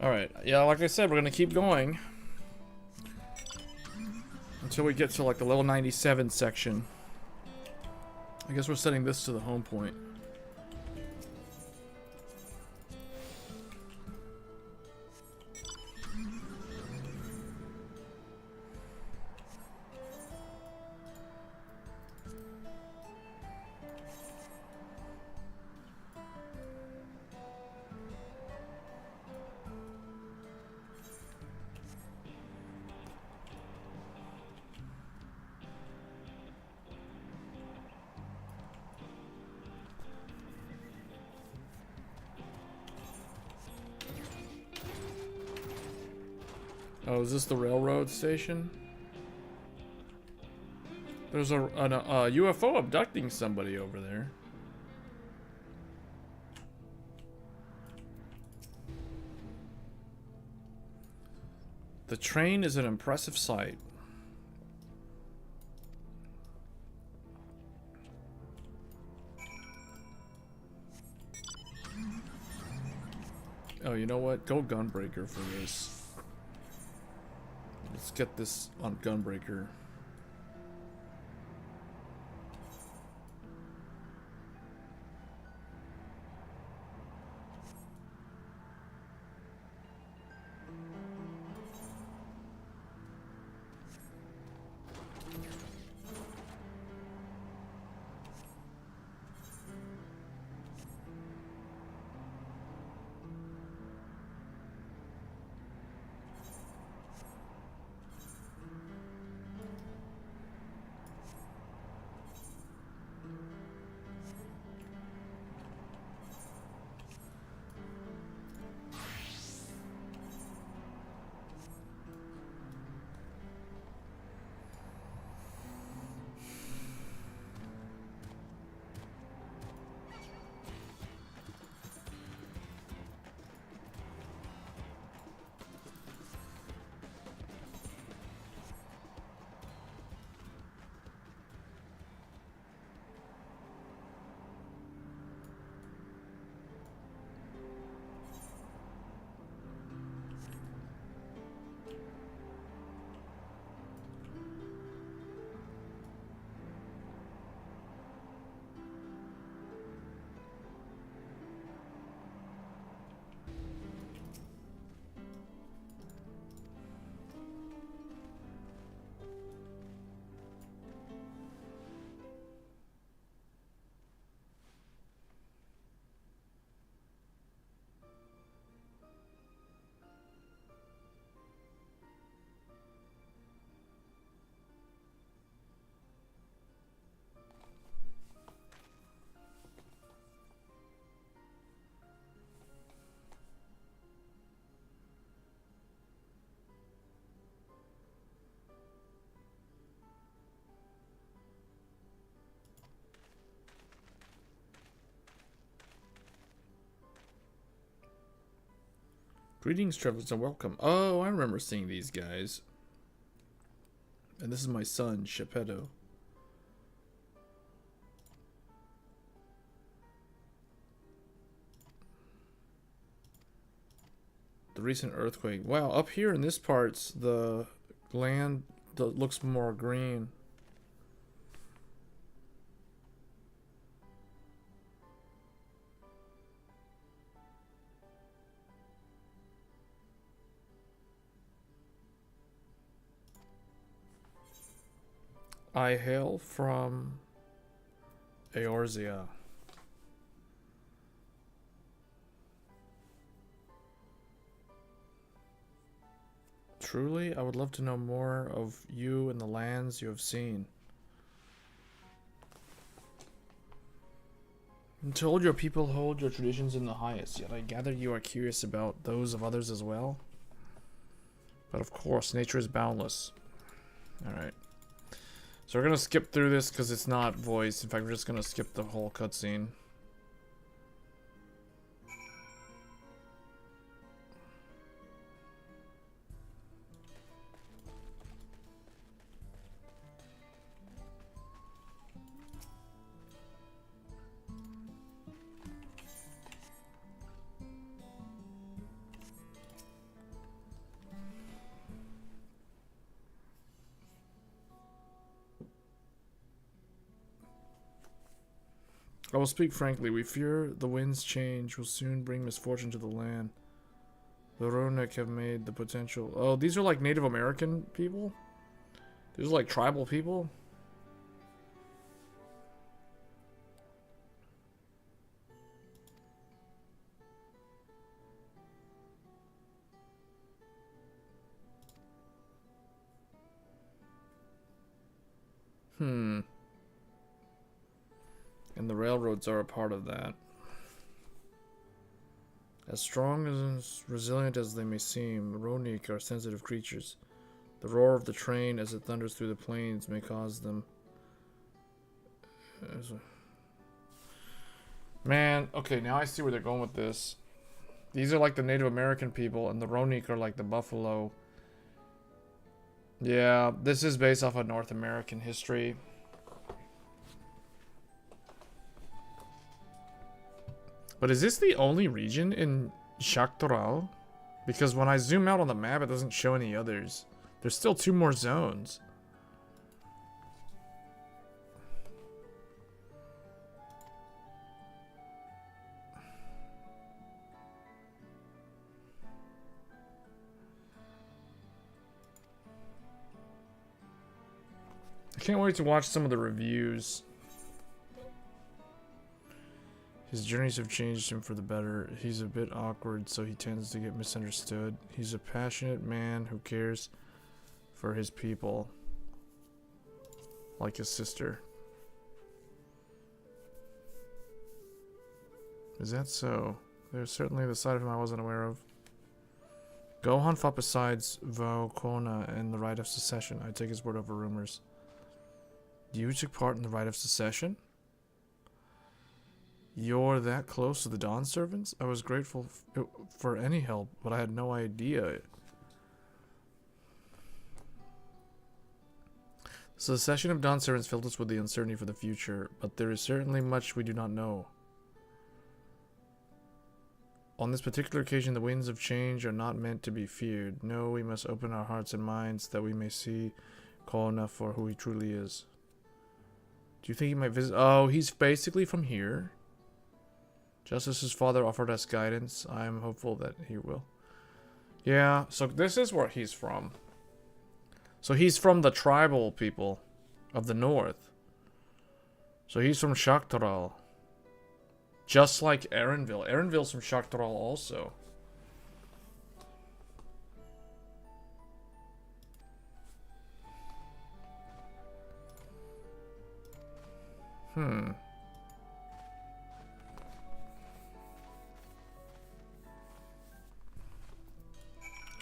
Alright, yeah, like I said, we're gonna keep going until we get to like the level 97 section. I guess we're setting this to the home point. Oh, is this the railroad station? There's a UFO abducting somebody over there. The train is an impressive sight. Oh, you know what? Go Gunbreaker for this. Let's get this on Gunbreaker. Greetings, travelers, and welcome. Oh, I remember seeing these guys. And this is my son, Shepedo. The recent earthquake. Wow, up here in this part's the land that looks more green. I hail from Eorzea. Truly, I would love to know more of you and the lands you have seen. I'm told your people hold your traditions in the highest, yet I gather you are curious about those of others as well. But of course, nature is boundless. Alright. So we're gonna skip through this because it's not voiced. In fact, we're just gonna skip the whole cutscene. I will speak frankly. We fear the wind's change will soon bring misfortune to the land. The Ronek have made the potential... Oh, these are like Native American people? These are like tribal people? And the railroads are a part of that. As strong and as resilient as they may seem, Ronik are sensitive creatures. The roar of the train as it thunders through the plains may cause them... Man, okay, now I see where they're going with this. These are like the Native American people, and the Ronik are like the buffalo. Yeah, this is based off of North American history. But is this the only region in Shaktoral? Because when I zoom out on the map, it doesn't show any others. There's still 2 more zones. I can't wait to watch some of the reviews. His journeys have changed him for the better. He's a bit awkward, so he tends to get misunderstood. He's a passionate man who cares for his people. Like his sister. Is that so? There's certainly the side of him I wasn't aware of. Gohan fought besides Vo Kona in the Rite of Secession. I take his word over rumors. You took part in the Rite of Secession? You're that close to the Dawn Servants? I was grateful for any help, but I had no idea. The secession of Dawn Servants filled us with the uncertainty for the future, but there is certainly much we do not know. On this particular occasion, the winds of change are not meant to be feared. No, we must open our hearts and minds that we may see Kona for who he truly is. Do you think he might visit? Oh, he's basically from here. Just as his father offered us guidance, I am hopeful that he will. Yeah, so this is where he's from. So he's from the tribal people of the north. So he's from Shaktoral. Just like Erenville. Erenville's from Shaktoral also.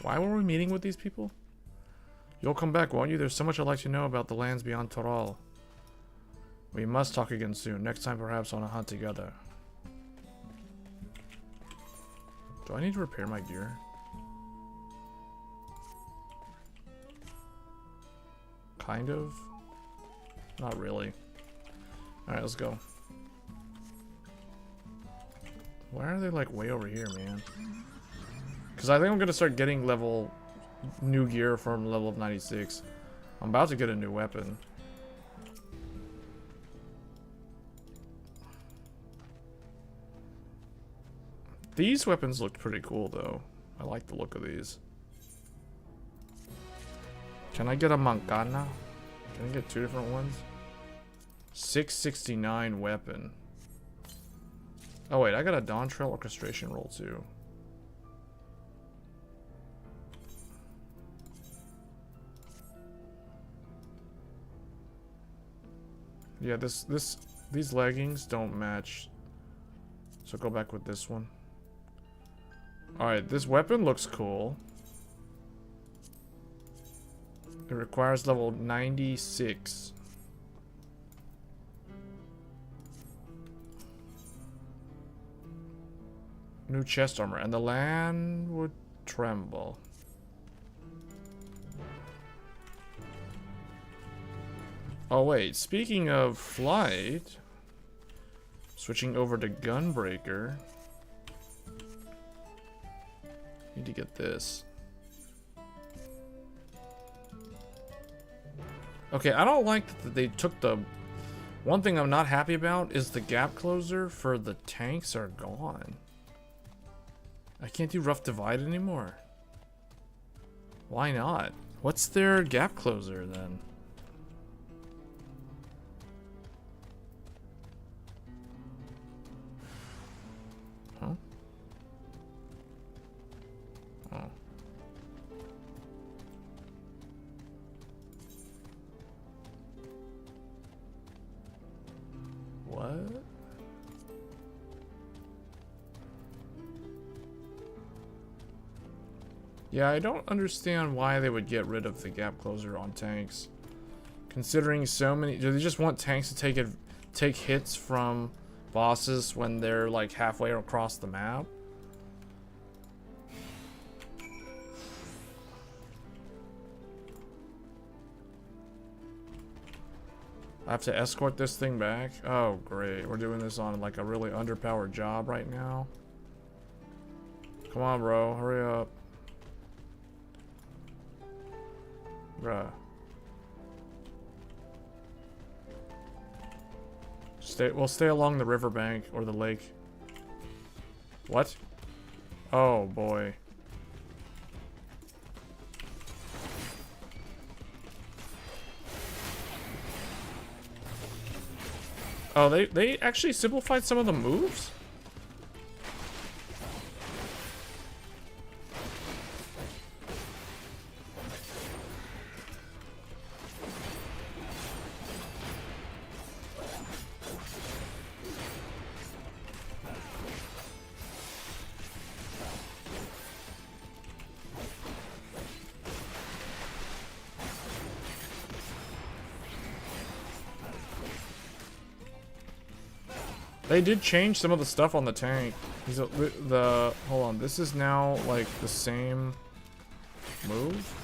Why were we meeting with these people? You'll come back, won't you? There's so much I'd like to know about the lands beyond Toral. We must talk again soon. Next time, perhaps on a hunt together. Do I need to repair my gear? Kind of. Not really. Alright, let's go. Why are they like way over here, man? Because I think I'm going to start getting new gear from level of 96. I'm about to get a new weapon. These weapons looked pretty cool, though. I like the look of these. Can I get a Mancana? Can I get 2 different ones? 669 weapon. Oh wait, I got a Dawntrail orchestration roll too. Yeah, these leggings don't match. So go back with this one. Alright, this weapon looks cool. It requires level 96. New chest armor, and the land would tremble. Oh wait, speaking of flight, switching over to Gunbreaker. Need to get this. Okay, I don't like that they took the One thing I'm not happy about is the gap closer for the tanks are gone. I can't do rough divide anymore. Why not? What's their gap closer then? Huh? Oh. What? Yeah, I don't understand why they would get rid of the gap closer on tanks. Considering so many... Do they just want tanks to take hits from bosses when they're like halfway across the map? I have to escort this thing back? Oh, great. We're doing this on like a really underpowered job right now. Come on, bro. Hurry up. Bruh. We'll stay along the riverbank or the lake. What? Oh boy. Oh, they actually simplified some of the moves? They did change some of the stuff on the tank. Hold on, this is now like the same move?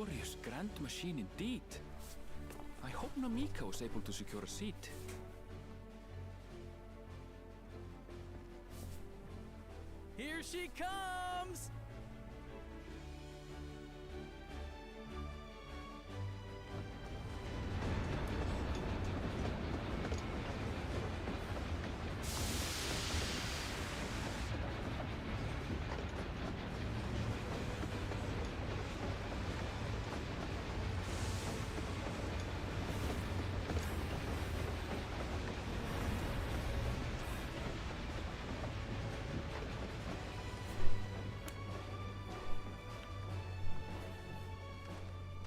glorious grand machine indeed. I hope Namika was able to secure a seat. Here she comes!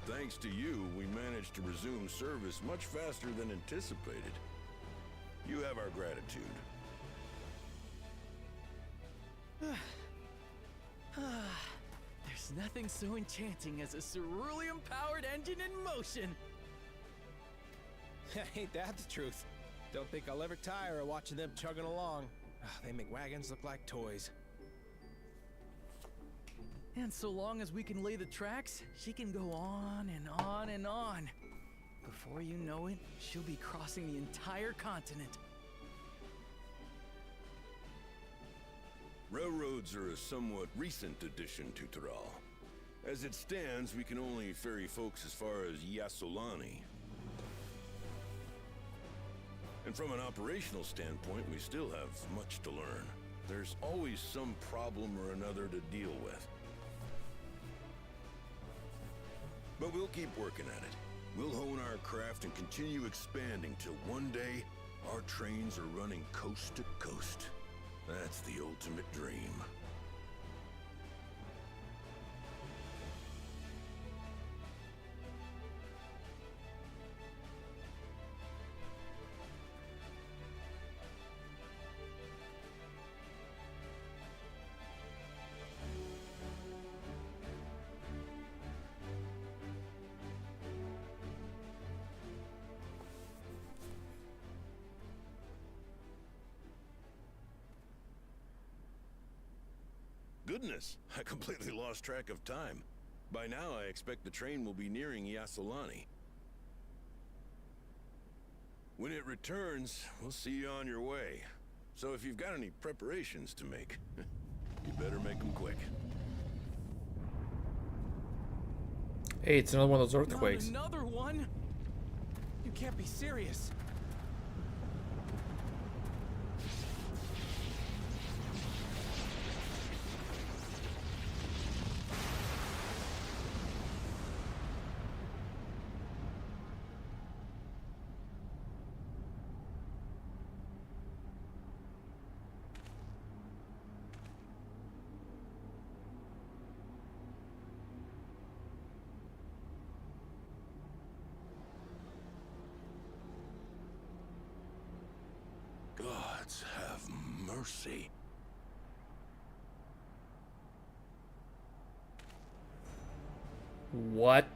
Thanks to you, we managed to resume service much faster than anticipated. You have our gratitude. There's nothing so enchanting as a cerulean-powered engine in motion. Ain't that the truth? Don't think I'll ever tire of watching them chugging along. They make wagons look like toys. And so long as we can lay the tracks, she can go on and on and on. Before you know it, she'll be crossing the entire continent. Railroads are a somewhat recent addition to Tural. As it stands, we can only ferry folks as far as Yasolani. And from an operational standpoint, we still have much to learn. There's always some problem or another to deal with. But we'll keep working at it. We'll hone our craft and continue expanding till one day our trains are running coast to coast. That's the ultimate dream. Goodness, I completely lost track of time. By now, I expect the train will be nearing Yasolani. When it returns, we'll see you on your way. So if you've got any preparations to make, you better make them quick. Hey, it's another one of those earthquakes. Not another one? You can't be serious. Gods have mercy. What?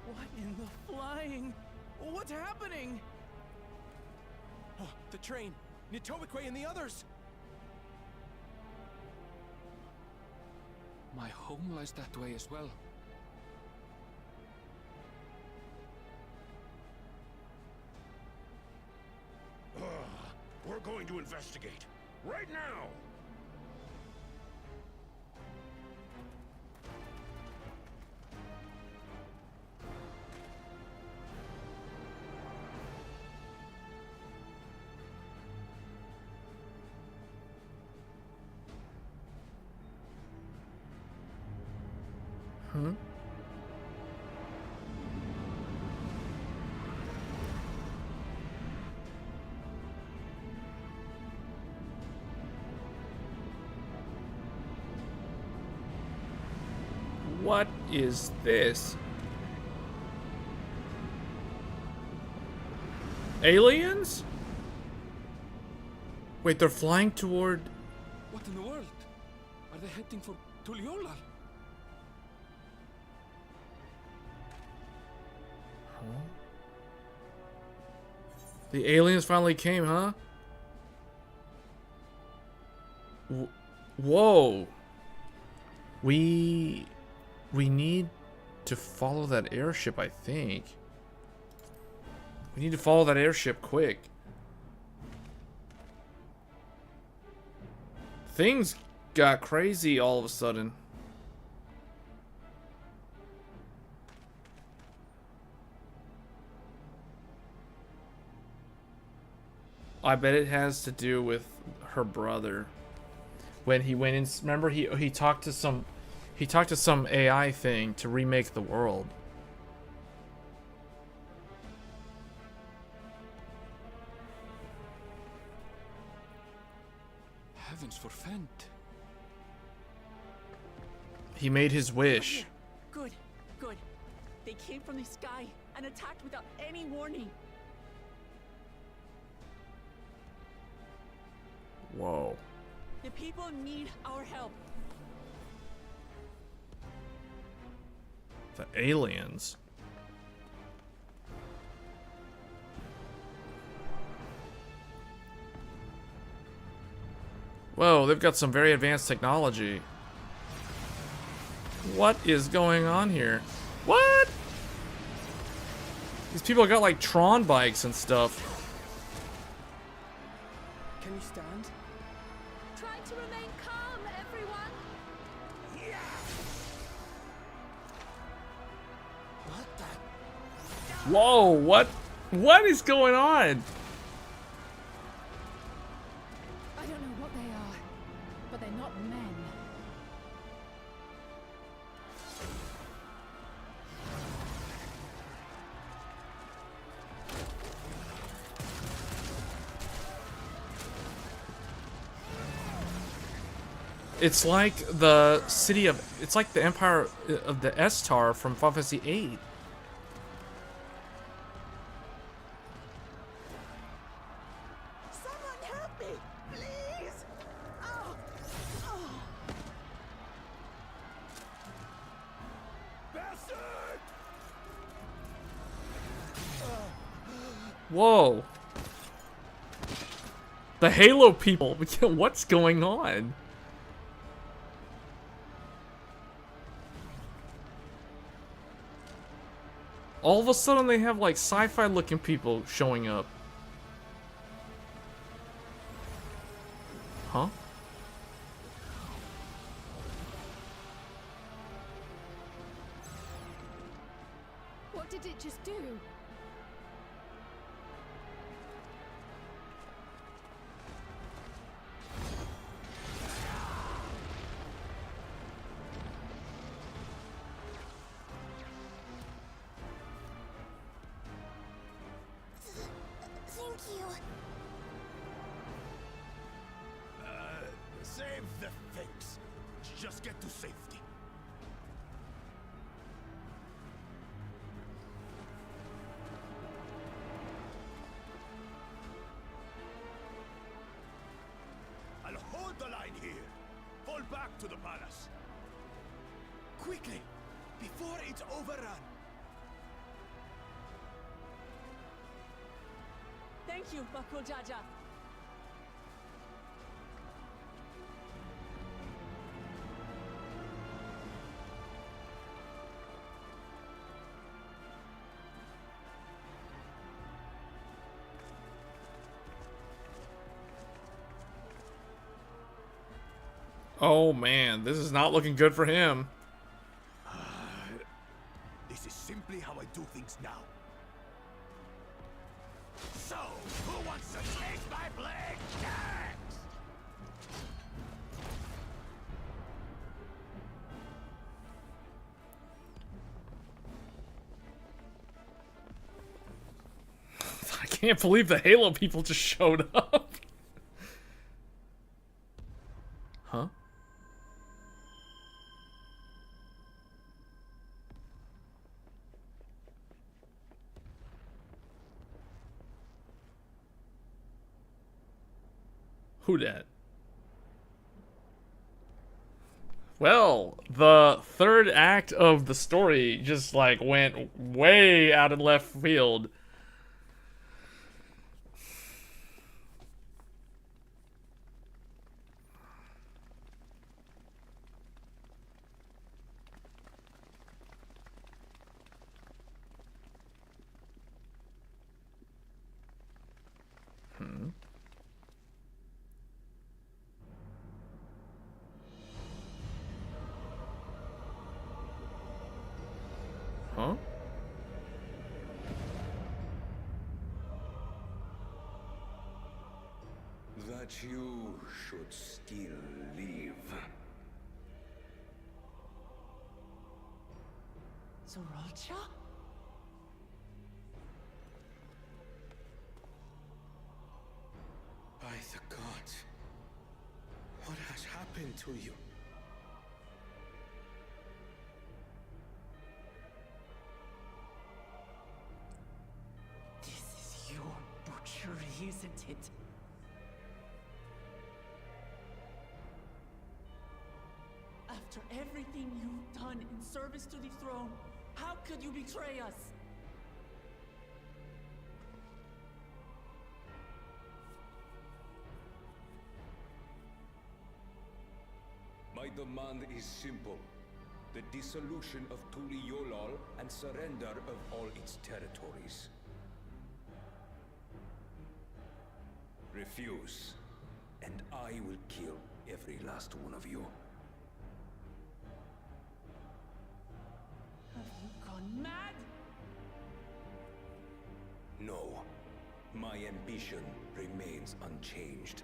What in the flying? What's happening? Oh, the train! Nitobekwe and the others! My home lies that way as well. We're going to investigate. Right now! Huh? What is this? Aliens? Wait, they're flying toward... What in the world? Are they heading for Tuliolal? The aliens finally came, huh? Whoa. We need to follow that airship, I think. We need to follow that airship quick. Things got crazy all of a sudden. I bet it has to do with her brother. When he went in, remember he talked to some AI thing to remake the world. Heavens forfend. He made his wish. Good, good. They came from the sky and attacked without any warning. Whoa. The people need our help. The aliens. Whoa, they've got some very advanced technology. What is going on here? What? These people got like Tron bikes and stuff. Can you stand? Try to remain calm, everyone. Whoa, what is going on? I don't know what they are, but they're not men. It's like the city of, it's like the Empire of the Estar from Final Fantasy VIII. Someone help me, please! Oh. Oh. Bastard! Whoa. The Halo people, what's going on? All of a sudden they have like sci-fi looking people showing up. Huh? What did it just do? Thank you. Save the things. Just get to safety. I'll hold the line here. Fall back to the palace. Quickly, before it's overrun. Thank you, Bakul Jaja. Oh man, this is not looking good for him. This is simply how I do things now. So, who wants to taste my blade next? I can't believe the Halo people just showed up. Huh? Who dat? Well, the third act of the story just like went way out in left field. Huh? That you should still live. Zoralcha? By the gods, what has happened to you? This is your butchery, isn't it? After everything you've done in service to the throne, how could you betray us? My demand is simple. The dissolution of Tuli Yolal and surrender of all its territories. Refuse, and I will kill every last one of you. Have you gone mad? No. My ambition remains unchanged.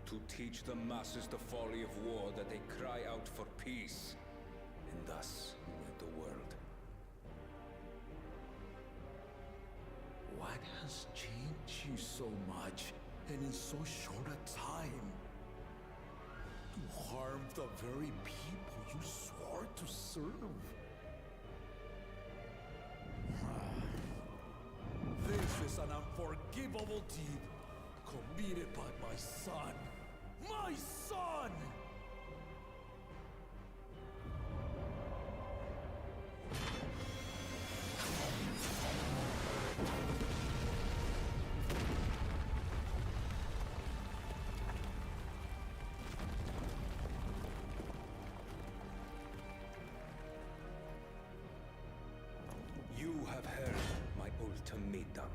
To teach the masses the folly of war, that they cry out for peace, and thus unite the world. What has changed you so much, and in so short a time? To harm the very people you swore to serve. This is an unforgivable deed committed by my son. My son! You have heard my ultimatum.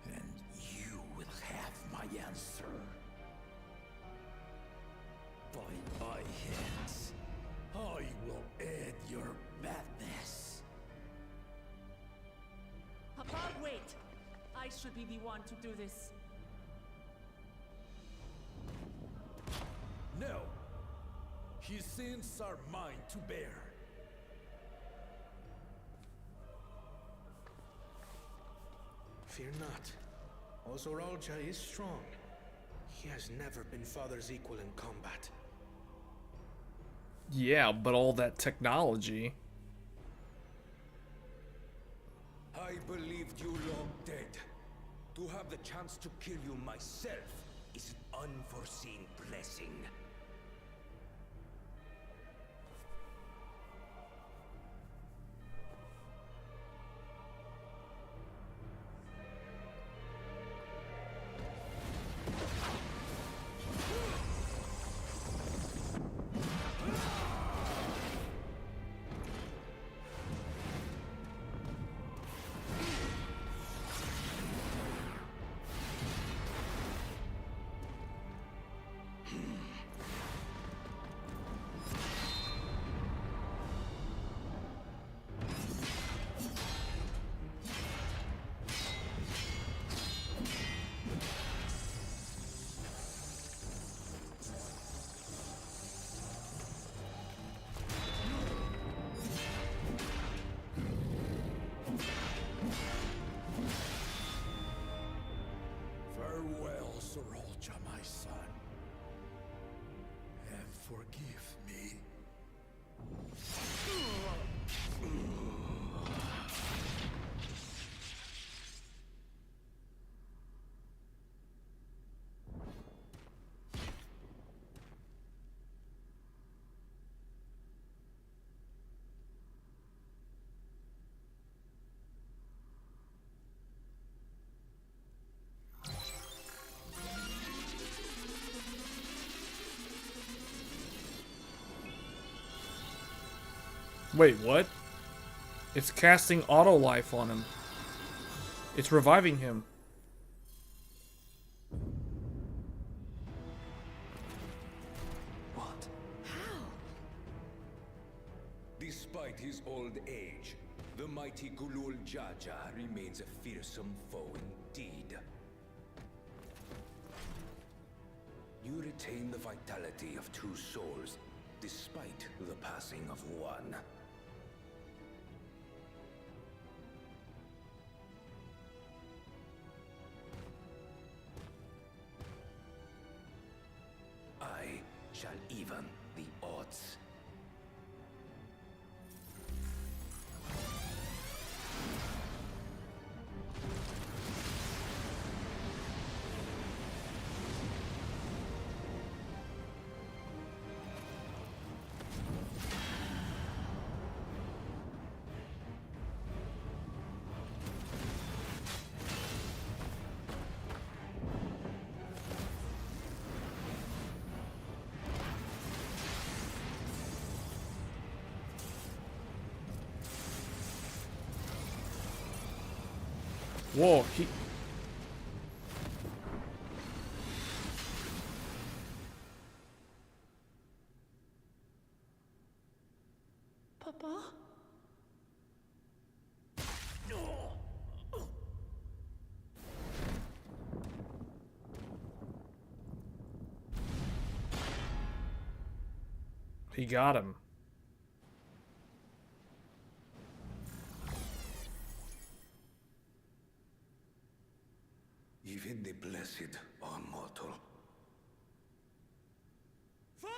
And you will have my answer. By my hands, I will end your madness. Papa, wait! I should be the one to do this. No. His sins are mine to bear. Fear not. Ozoralja is strong. He has never been father's equal in combat. Yeah, but all that technology. I believed you long dead. To have the chance to kill you myself is an unforeseen blessing. Farewell, Zoralja, my son. And forgive me. Wait, what? It's casting auto life on him. It's reviving him. What Despite his old age, the mighty Gulul Jaja remains a fearsome foe indeed. You retain the vitality of 2 souls, despite the passing of 1. I shall even the odds. Whoa, Papa? He got him. Even the blessed are mortal. Father!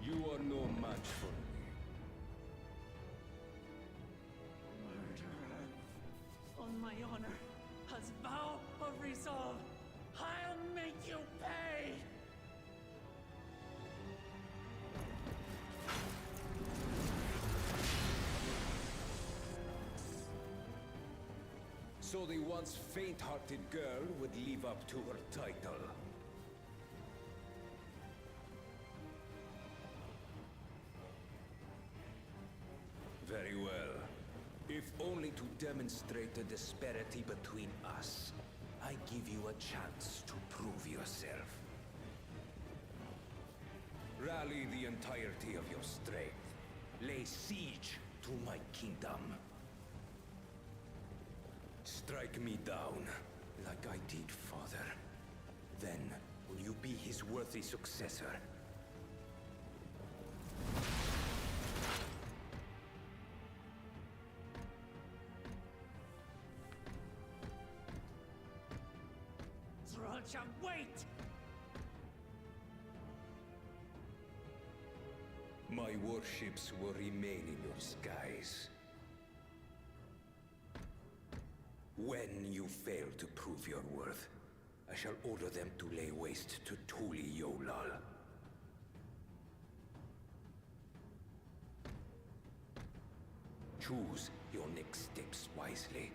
You are no match for me. Murderer. On my honor, as vow of resolve, I'll make you pay! So the once faint-hearted girl would live up to her title. Very well. If only to demonstrate the disparity between us, I give you a chance to prove yourself. Rally the entirety of your strength. Lay siege to my kingdom. Strike me down, like I did, Father. Then, will you be his worthy successor? Sriracha, wait! My warships will remain in your skies. When you fail to prove your worth, I shall order them to lay waste to Tuli Yolal. Choose your next steps wisely.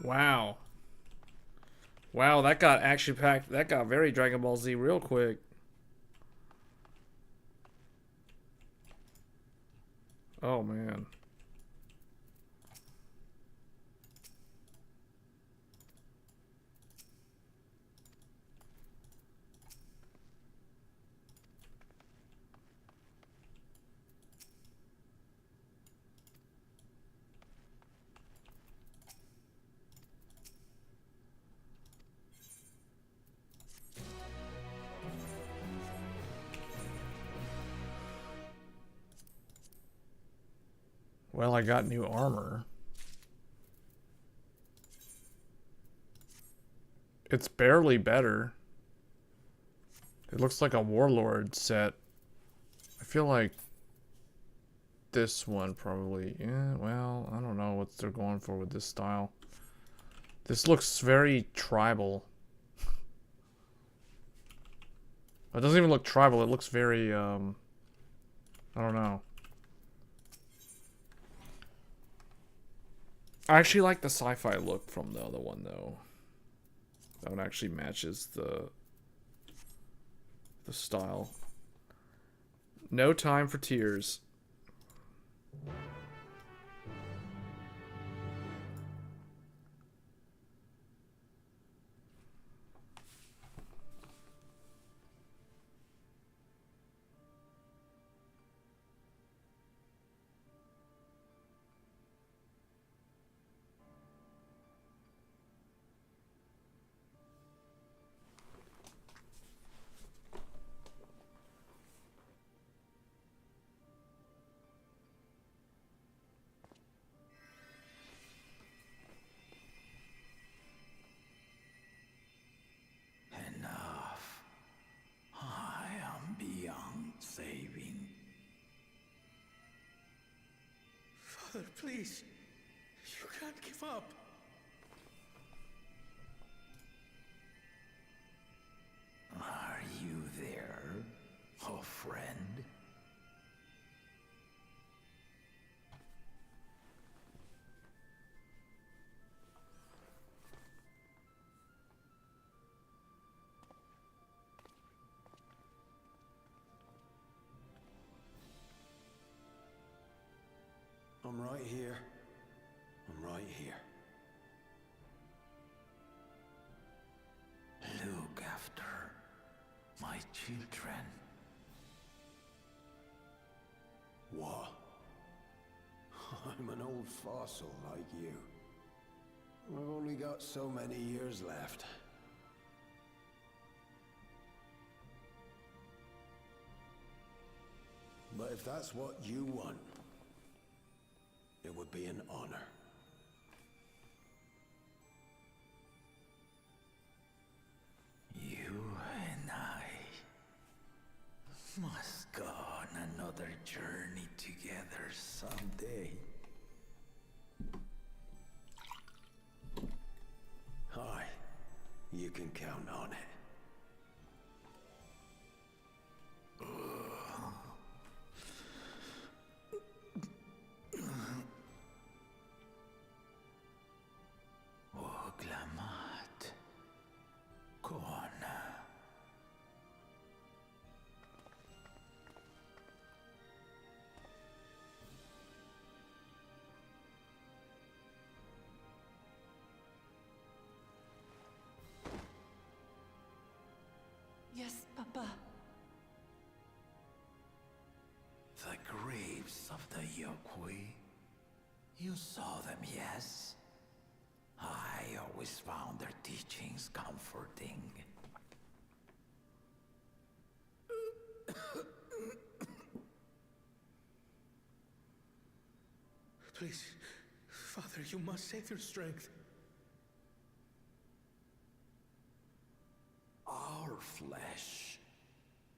Wow. Wow, that got action packed. That got very Dragon Ball Z real quick. Oh man. Well, I got new armor. It's barely better. It looks like a warlord set. I feel like this one probably, yeah, well, I don't know what they're going for with this style. This looks very tribal. It doesn't even look tribal, it looks very, I don't know. I actually like the sci-fi look from the other one, though. That one actually matches the style. No time for tears. Enough. I am beyond saving. Father, please. You can't give up. Are you there, oh friend? I'm right here. I'm right here. Look after my children. What? I'm an old fossil like you. I've only got so many years left. But if that's what you want, it would be an honor. You and I must go on another journey together someday. Aye, you can count on it. Oglamat. Kona. Yes, Papa. The graves of the Yokwi. You saw them, yes? I always found their teachings comforting. Please, Father, you must save your strength. Our flesh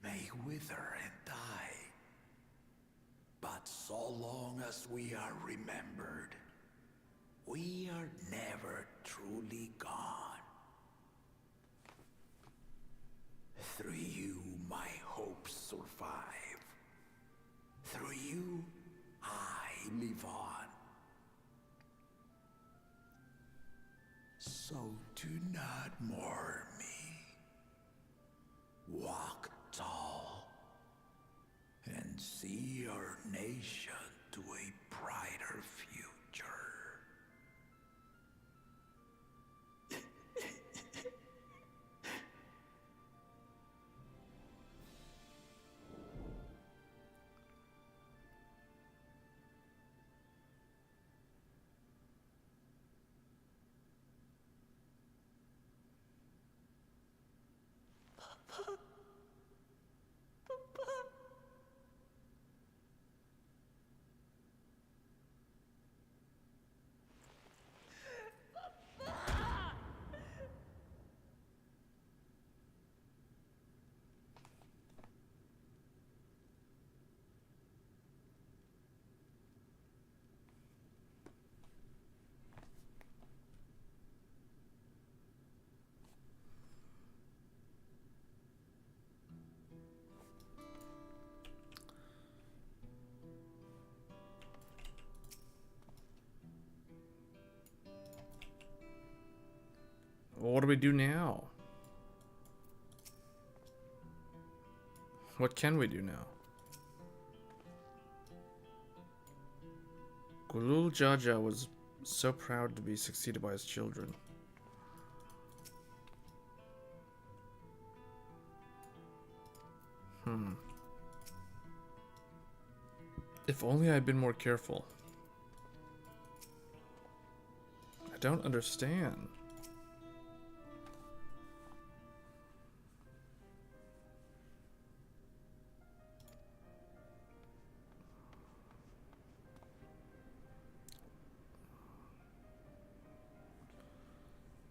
may wither and die, but so long as we are remembered, we are never truly gone. Through you, my hopes survive. Through you, I live on. So do not mourn me. Walk tall and see our nation to a brighter future. do we do now? What can we do now? Gulul Jaja was so proud to be succeeded by his children. If only I'd been more careful. I don't understand.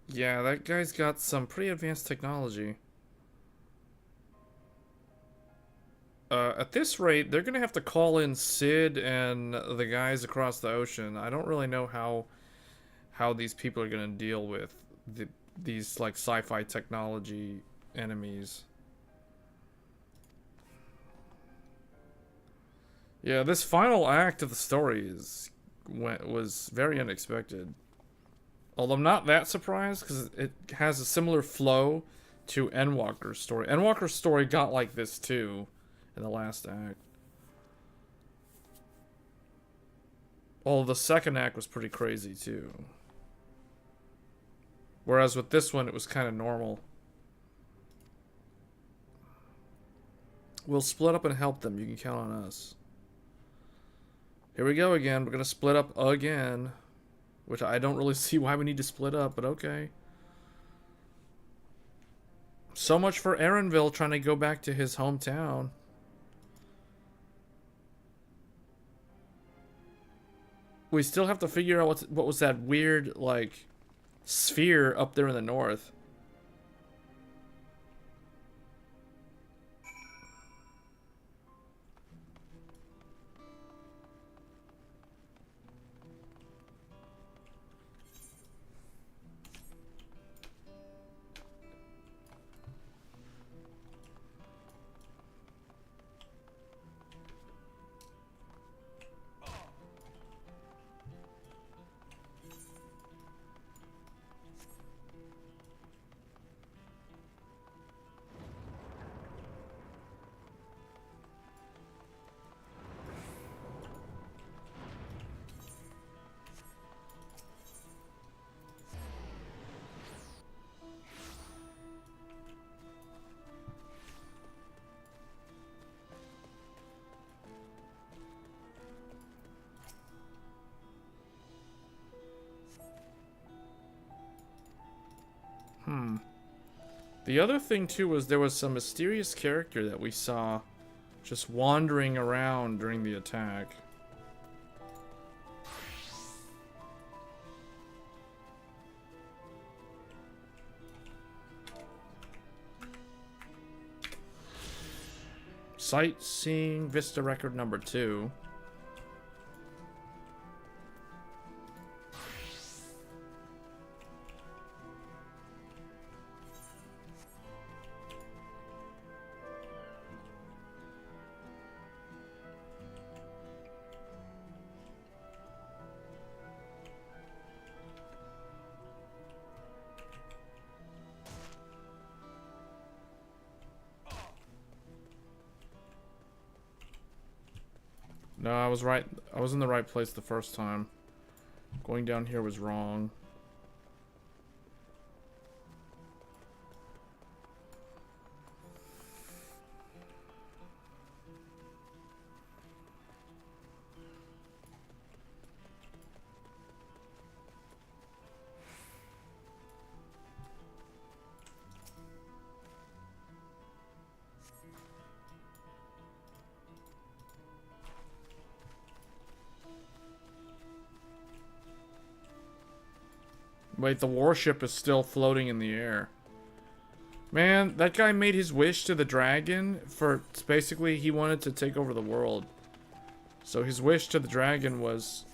Yeah, that guy's got some pretty advanced technology. At this rate, they're gonna have to call in Sid and the guys across the ocean. I don't really know how these people are gonna deal with these like sci-fi technology enemies. Yeah, this final act of the story was very unexpected. Although I'm not that surprised because it has a similar flow to Endwalker's story. Endwalker's story got like this too in the last act. Well, the second act was pretty crazy too. Whereas with this one, it was kind of normal. We'll split up and help them. You can count on us. Here we go again. We're going to split up again. Which I don't really see why we need to split up, but okay. So much for Aaronville trying to go back to his hometown. We still have to figure out what was that weird, like, sphere up there in the north. The other thing too was there was some mysterious character that we saw just wandering around during the attack. Sightseeing Vista record number 2. No, I was right. I was in the right place the first time. Going down here was wrong. Wait, the warship is still floating in the air. Man, that guy made his wish to the dragon for basically he wanted to take over the world. So his wish to the dragon was,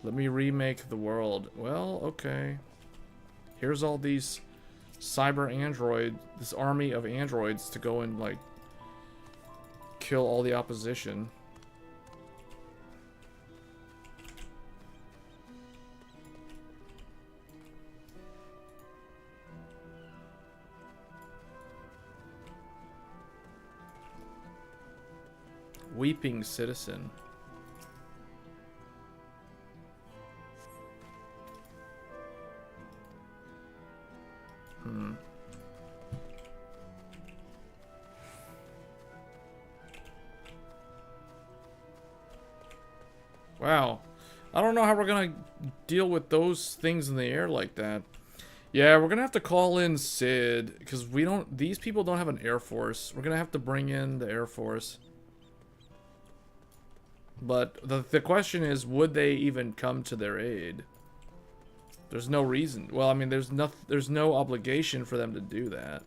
let me remake the world. Well, okay. Here's all these cyber android, this army of androids to go and like kill all the opposition. Weeping citizen. Wow. I don't know how we're gonna deal with those things in the air like that. Yeah, we're gonna have to call in Sid, because these people don't have an Air Force. We're gonna have to bring in the Air Force. But the question is, would they even come to their aid? There's no reason. Well, I mean, there's no obligation for them to do that.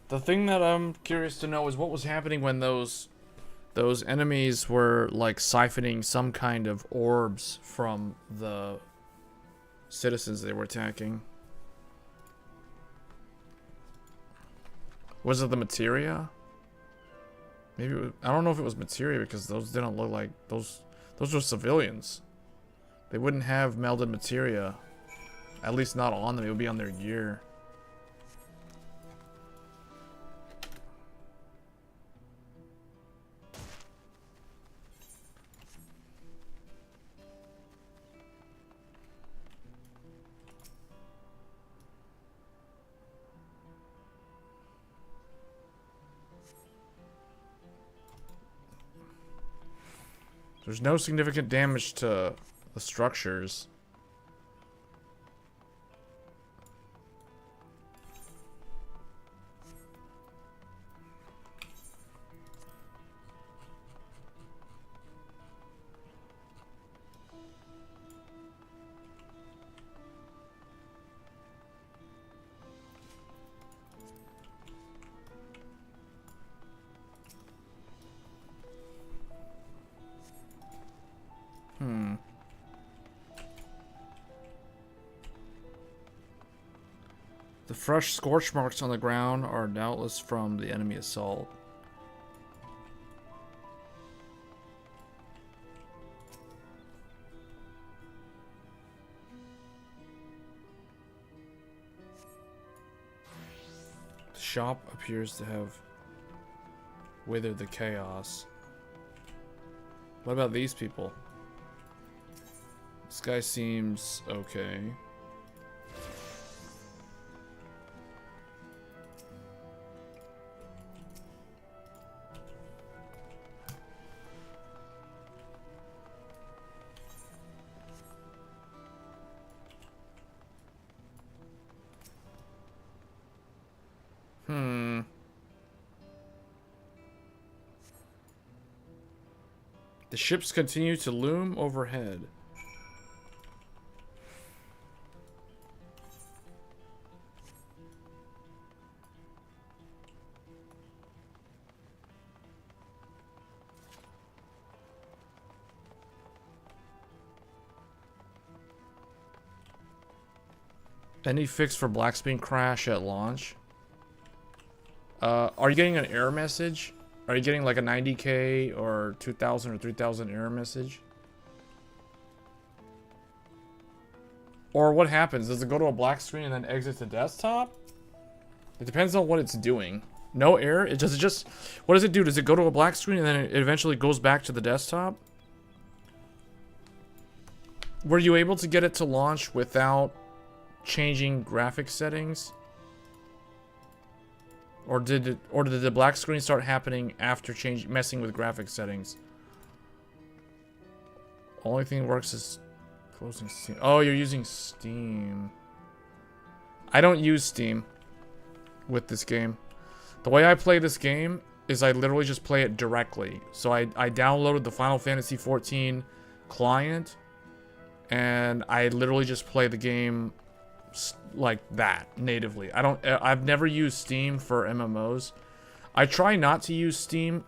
The thing that I'm curious to know is what was happening when those enemies were like siphoning some kind of orbs from the citizens they were attacking. Was it the materia? Maybe it was, I don't know if it was materia, because those didn't look like those were civilians. They wouldn't have melded materia, at least not on them. It would be on their gear. There's no significant damage to the structures. The fresh scorch marks on the ground are doubtless from the enemy assault. The shop appears to have withered the chaos. What about these people? This guy seems okay. The ships continue to loom overhead. Any fix for black screen crash at launch? Are you getting an error message? Are you getting like a 90K or 2000 or 3000 error message? Or what happens? Does it go to a black screen and then exit to desktop? It depends on what it's doing. No error? It just what does it do? Does it go to a black screen and then it eventually goes back to the desktop? Were you able to get it to launch without changing graphics settings? Or did the black screen start happening after messing with graphics settings? Only thing that works is closing Steam. Oh, you're using Steam. I don't use Steam with this game. The way I play this game is I literally just play it directly. So I downloaded the Final Fantasy XIV client, and I literally just play the game like that natively. I've never used Steam for MMOs. I try not to use Steam.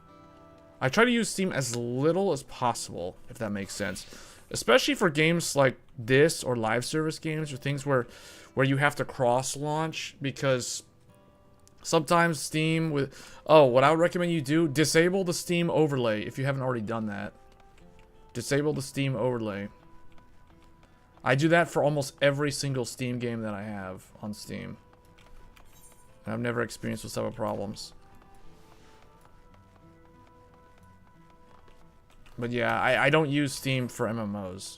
I try to use Steam as little as possible, if that makes sense. Especially for games like this or live service games or things where you have to cross launch, because sometimes Steam what I would recommend you do, disable the Steam overlay if you haven't already done that. Disable the Steam overlay. I do that for almost every single Steam game that I have on Steam. And I've never experienced those type of problems. But yeah, I don't use Steam for MMOs.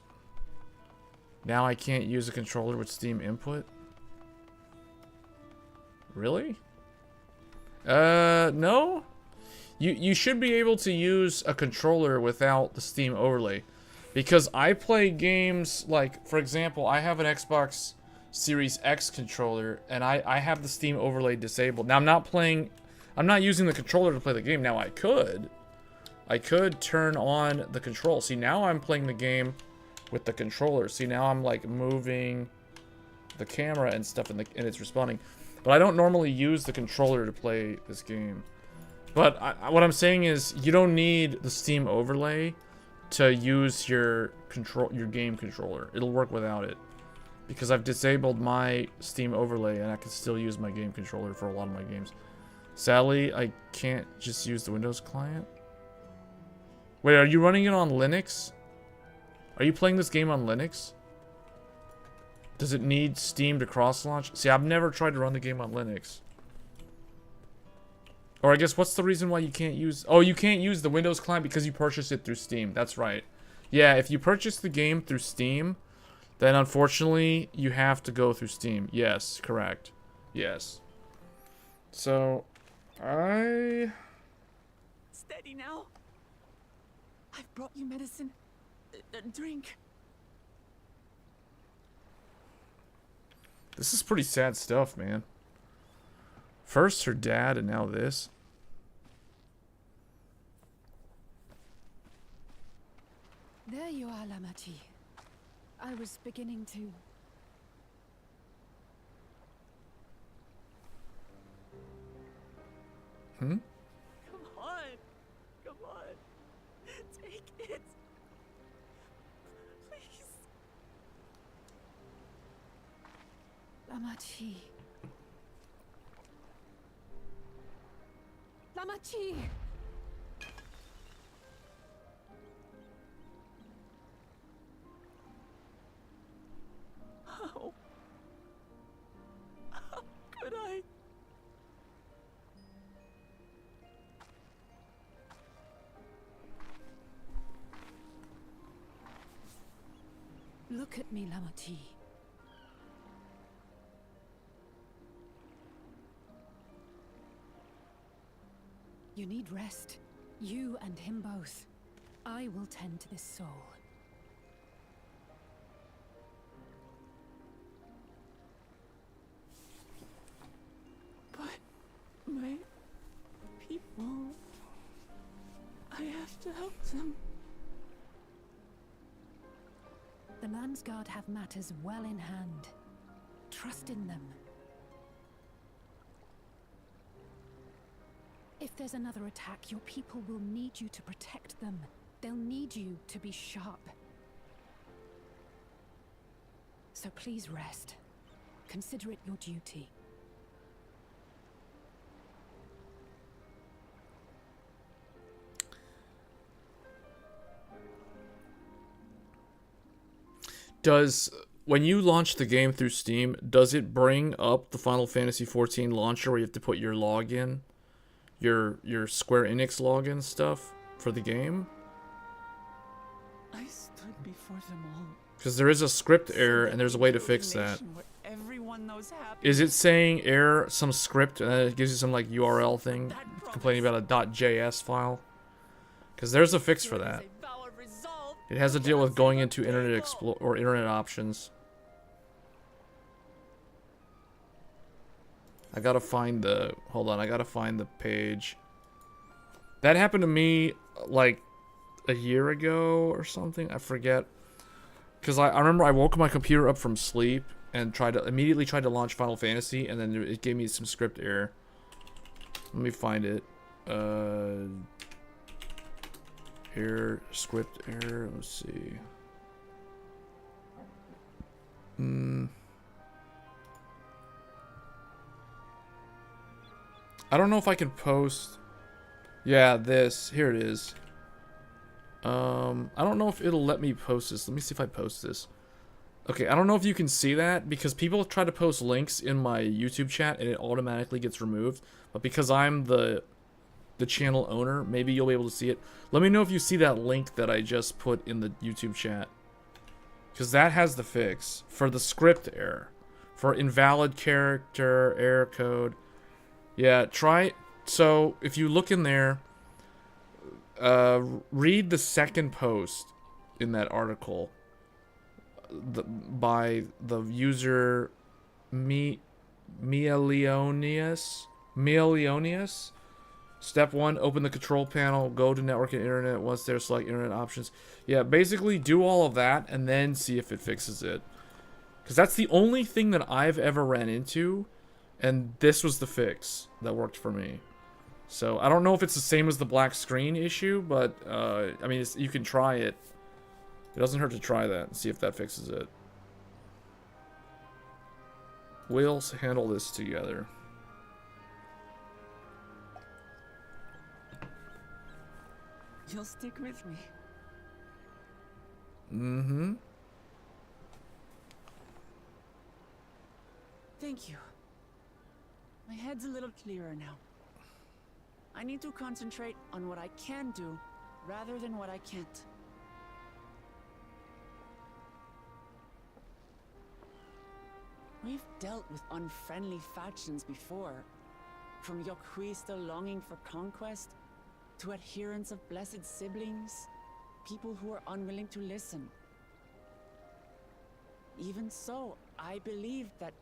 Now I can't use a controller with Steam input? Really? No? You should be able to use a controller without the Steam overlay. Because I play games like, for example, I have an Xbox Series X controller, and I have the Steam overlay disabled. Now I'm not using the controller to play the game. Now I could turn on the control. See, now I'm playing the game with the controller. See, now I'm like moving the camera and stuff, and it's responding. But I don't normally use the controller to play this game. But what I'm saying is, you don't need the Steam overlay to use your game controller. It'll work without it, because I've disabled my Steam overlay and I can still use my game controller for a lot of my games. Sadly, I can't just use the Windows client. Wait, are you running it on Linux? Are you playing this game on Linux? Does it need Steam to cross launch? See, I've never tried to run the game on Linux. Or I guess, what's the reason why you can't use... Oh, you can't use the Windows client because you purchased it through Steam. That's right. Yeah, if you purchase the game through Steam, then unfortunately, you have to go through Steam. Yes, correct. Yes. So, Steady now. I've brought you medicine. Drink. This is pretty sad stuff, man. First her dad, and now this. There you are, Lamachi. I was beginning to... Hmm? Come on. Come on. Take it. Please. Lamachi. Lamachi! How? How could I? Look at me, Lamachi. You need rest. You and him both. I will tend to this soul. But my people... I have to help them. The Landsguard have matters well in hand. Trust in them. If there's another attack, your people will need you to protect them. They'll need you to be sharp. So please rest. Consider it your duty. When you launch the game through Steam, does it bring up the Final Fantasy XIV launcher where you have to put your login? Your Square Enix login stuff for the game? I stood before them all. Because there is a script error and there's a way to fix that. Everyone knows Is it saying error some script and then it gives you some like URL thing complaining about a .js file? Because there's a fix for that. It has to deal with going into Internet Explorer or Internet Options. I gotta find the... Hold on, I gotta find the page. That happened to me like a year ago or something. I forget. Because I remember I woke my computer up from sleep and immediately tried to launch Final Fantasy, and then it gave me some script error. Let me find it. Error, script error. Let's see. I don't know if I can post. Yeah, this. Here it is. I don't know if it'll let me post this. Let me see if I post this. Okay, I don't know if you can see that because people try to post links in my YouTube chat and it automatically gets removed. But because I'm the channel owner, maybe you'll be able to see it. Let me know if you see that link that I just put in the YouTube chat. Because that has the fix for the script error. For invalid character, error code. Yeah, try. So, if you look in there, read the second post in that article by the user Mealeonius. Step 1, open the control panel, go to network and internet. Once there, select internet options. Yeah, basically do all of that and then see if it fixes it. Because that's the only thing that I've ever ran into, and this was the fix that worked for me. So, I don't know if it's the same as the black screen issue, but, I mean, you can try it. It doesn't hurt to try that and see if that fixes it. We'll handle this together. You'll stick with me. Mm-hmm. Thank you. My head's a little clearer now. I need to concentrate on what I can do rather than what I can't. We've dealt with unfriendly factions before, from Yokhui still longing for conquest, to adherents of blessed siblings, people who are unwilling to listen. Even so, I believe that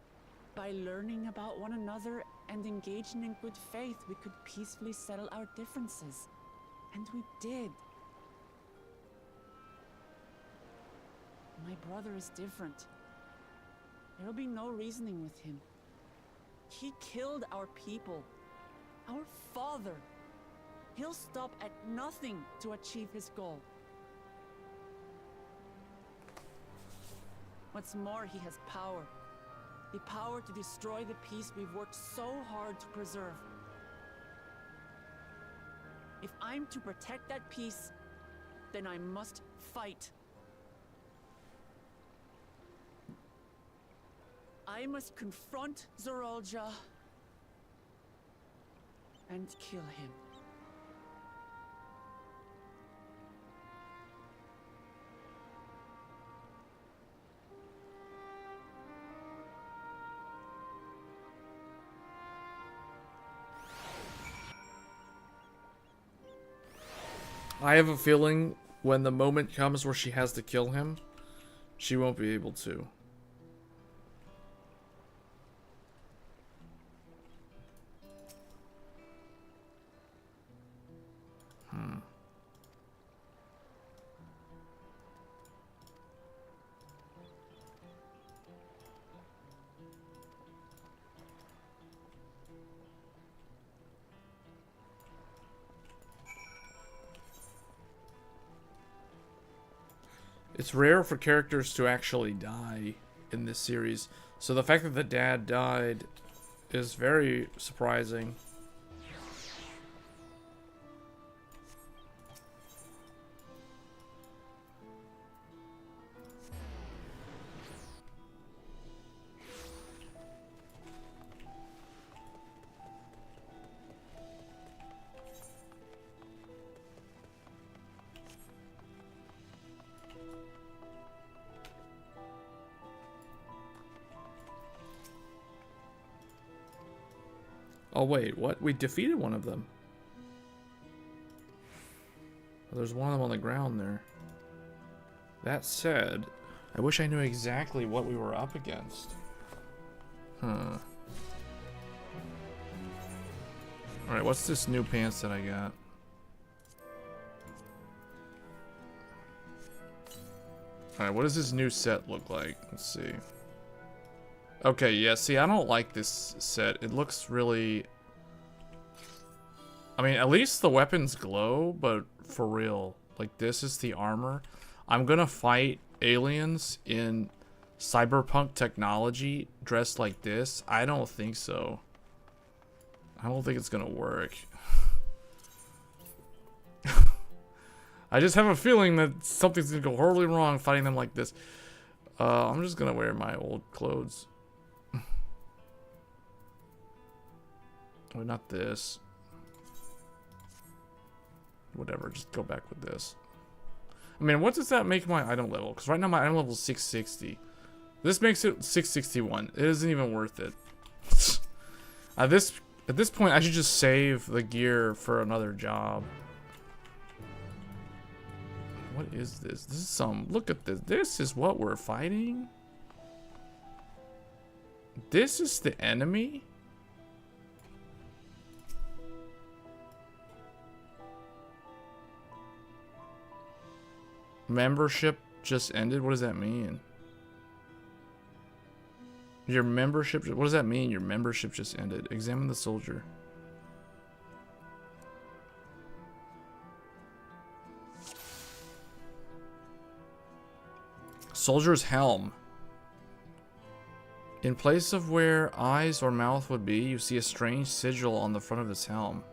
by learning about one another and engaging in good faith, we could peacefully settle our differences. And we did. My brother is different. There'll be no reasoning with him. He killed our people, our father. He'll stop at nothing to achieve his goal. What's more, he has power. The power to destroy the peace we've worked so hard to preserve. If I'm to protect that peace, then I must fight. I must confront Zorolja and kill him. I have a feeling when the moment comes where she has to kill him, she won't be able to. It's rare for characters to actually die in this series, so the fact that the dad died is very surprising. Oh wait, what? We defeated one of them. Well, there's one of them on the ground there. That said, I wish I knew exactly what we were up against. Huh. Alright, what's this new pants that I got? Alright, what does this new set look like? Let's see. Okay, yeah, see, I don't like this set. It looks really... I mean, at least the weapons glow, but for real. Like, this is the armor. I'm gonna fight aliens in cyberpunk technology dressed like this? I don't think so. I don't think it's gonna work. I just have a feeling that something's gonna go horribly wrong fighting them like this. I'm just gonna wear my old clothes. Oh, not this. Whatever, just go back with this. I mean, what does that make my item level? Because right now my item level is 660. This makes it 661. It isn't even worth it. At this point, I should just save the gear for another job. What is this? This is some... Look at this. This is what we're fighting? This is the enemy? Membership just ended? What does that mean? Your membership... What does that mean? Your membership just ended. Examine the soldier. Soldier's helm. In place of where eyes or mouth would be, you see a strange sigil on the front of his helm.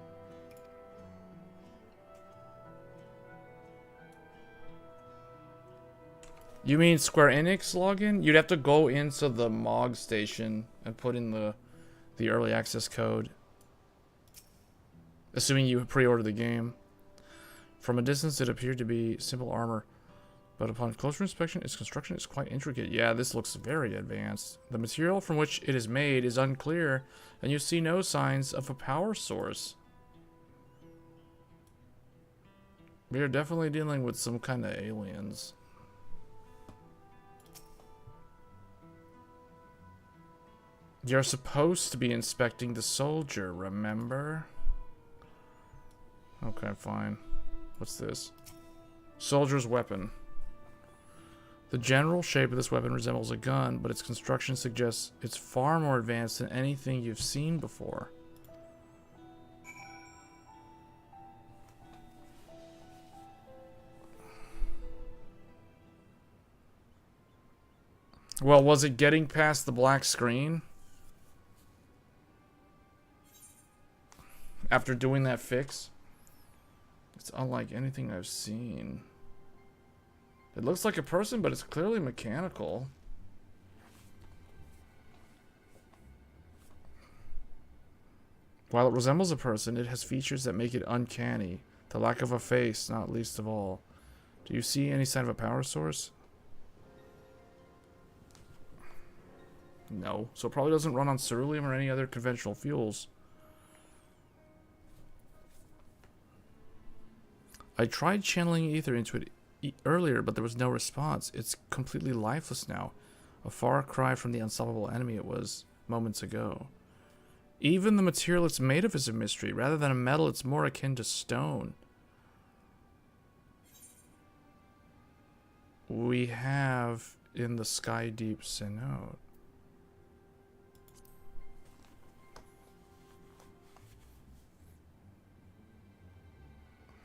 You mean Square Enix login? You'd have to go into the MOG station and put in the early access code. Assuming you pre-ordered the game. From a distance, it appeared to be simple armor. But upon closer inspection, its construction is quite intricate. Yeah, this looks very advanced. The material from which it is made is unclear, and you see no signs of a power source. We are definitely dealing with some kind of aliens. You're supposed to be inspecting the soldier, remember? Okay, fine. What's this? Soldier's weapon. The general shape of this weapon resembles a gun, but its construction suggests it's far more advanced than anything you've seen before. Well, was it getting past the black screen? After doing that fix? It's unlike anything I've seen. It looks like a person, but it's clearly mechanical. While it resembles a person, it has features that make it uncanny. The lack of a face, not least of all. Do you see any sign of a power source? No. So it probably doesn't run on ceruleum or any other conventional fuels. I tried channeling ether into it earlier, but there was no response. It's completely lifeless now. A far cry from the unstoppable enemy it was moments ago. Even the material it's made of is a mystery. Rather than a metal, it's more akin to stone. We have in the Sky Deep Cenote.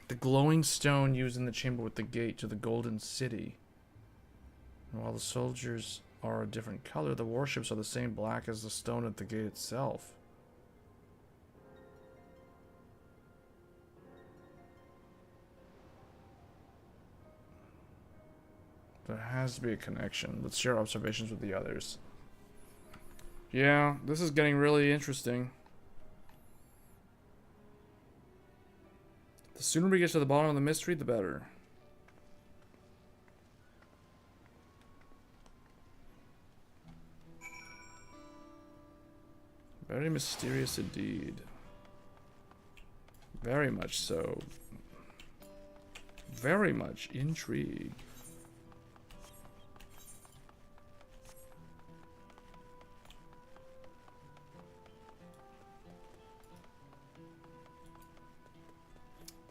The glowing stone used in the chamber with the gate to the Golden City. And while the soldiers are a different color, the warships are the same black as the stone at the gate itself. There has to be a connection. Let's share observations with the others. Yeah, this is getting really interesting. The sooner we get to the bottom of the mystery, the better. Very mysterious indeed. Very much so. Very much intrigued.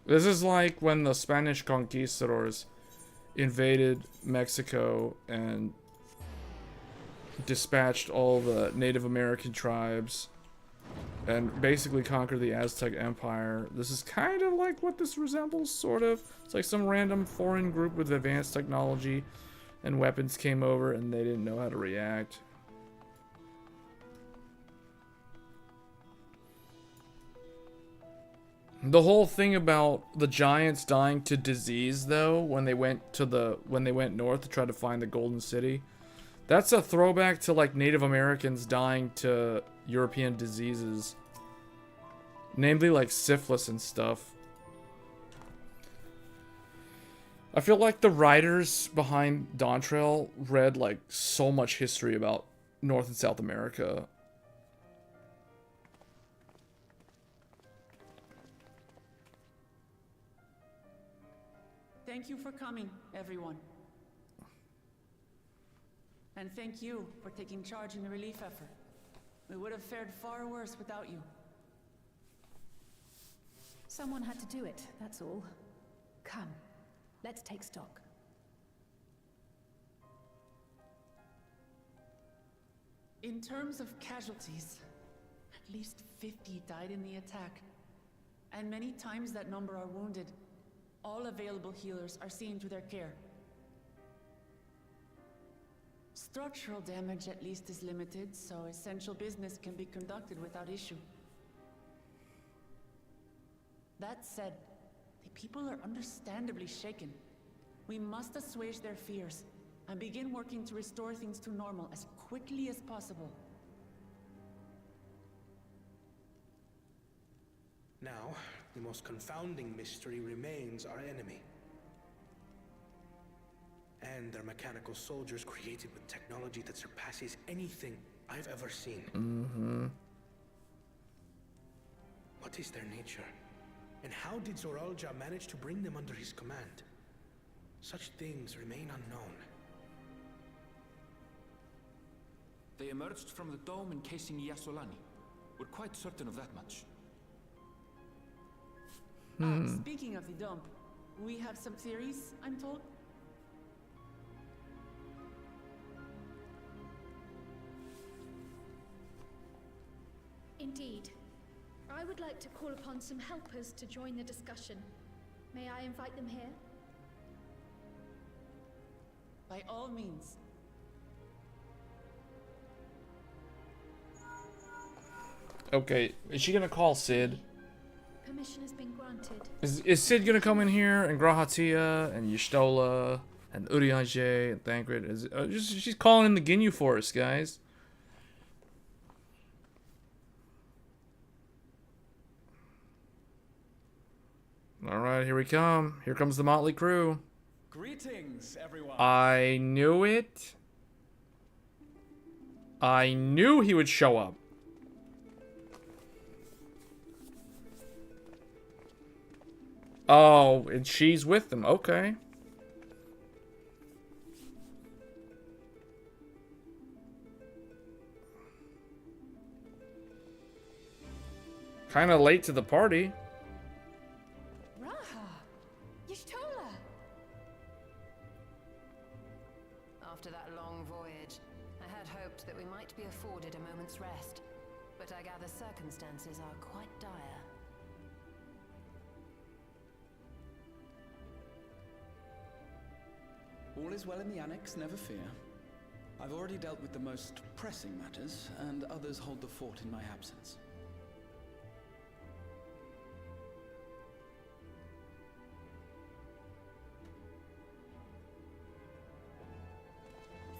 This is like when the Spanish conquistadors invaded Mexico and dispatched all the Native American tribes and basically conquered the Aztec Empire. This is kind of like what this resembles, sort of. It's like some random foreign group with advanced technology and weapons came over and they didn't know how to react. The whole thing about the giants dying to disease, though, when they went north to try to find the Golden City, that's a throwback to like Native Americans dying to European diseases, namely like syphilis and stuff. I feel like the writers behind Dawntrail read like so much history about North and South America. Thank you for coming, everyone. And thank you for taking charge in the relief effort. We would have fared far worse without you. Someone had to do it, that's all. Come, let's take stock. In terms of casualties, at least 50 died in the attack. And many times that number are wounded. All available healers are seen to their care. Structural damage at least is limited, so essential business can be conducted without issue. That said, the people are understandably shaken. We must assuage their fears and begin working to restore things to normal as quickly as possible. Now, the most confounding mystery remains our enemy. And their mechanical soldiers created with technology that surpasses anything I've ever seen. Mm-hmm. What is their nature? And how did Zoralja manage to bring them under his command? Such things remain unknown. They emerged from the dome encasing Yasolani. We're quite certain of that much. Speaking of the dome, we have some theories, I'm told. Indeed. I would like to call upon some helpers to join the discussion. May I invite them here? By all means. Okay, is she gonna call Sid? Permission has been granted. Is Sid gonna come in here and Grahatia and Y'shtola and Urianger and Thancred? She's calling in the Ginyu Force, guys. All right, here we come. Here comes the motley crew. Greetings, everyone. I knew it. I knew he would show up. Oh, and she's with them. Okay. Kind of late to the party. Y'shtola! After that long voyage, I had hoped that we might be afforded a moment's rest, but I gather circumstances are quite dire. All is well in the Annex, never fear. I've already dealt with the most pressing matters, and others hold the fort in my absence.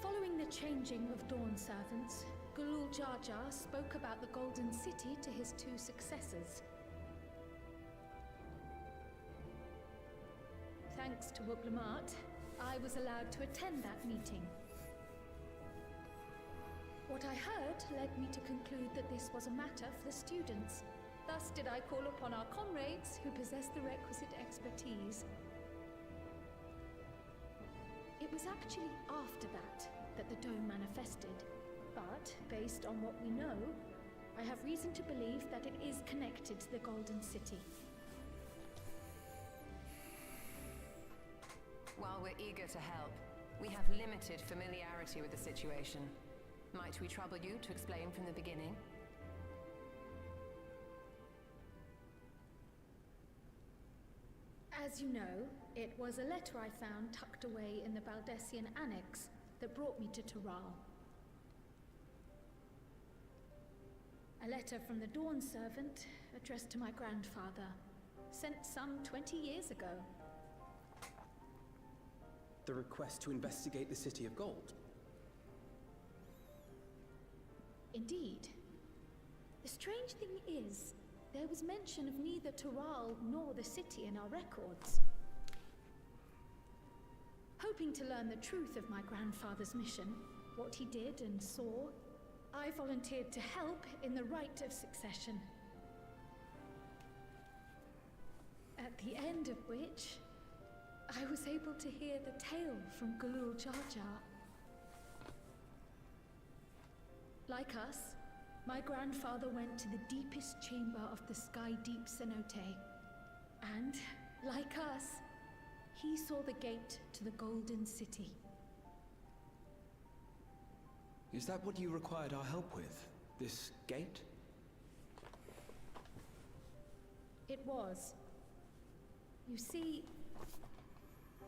Following the changing of Dawn servants, Gulul Jar Jar spoke about the Golden City to his two successors. Thanks to Wuglamat, I was allowed to attend that meeting. What I heard led me to conclude that this was a matter for the students. Thus did I call upon our comrades who possess the requisite expertise. It was actually after that the dome manifested. But, based on what we know, I have reason to believe that it is connected to the Golden City. While we're eager to help. We have limited familiarity with the situation. Might we trouble you to explain from the beginning? As you know, it was a letter I found tucked away in the Baldessian Annex that brought me to Tural. A letter from the Dawn Servant, addressed to my grandfather, sent some 20 years ago. The request to investigate the City of Gold? Indeed. The strange thing is, there was mention of neither Tural nor the city in our records. Hoping to learn the truth of my grandfather's mission, what he did and saw, I volunteered to help in the rite of succession. At the end of which, I was able to hear the tale from Galul Jar Jar. Like us, my grandfather went to the deepest chamber of the Sky Deep Cenote. And, like us, he saw the gate to the Golden City. Is that what you required our help with? This gate? It was. You see,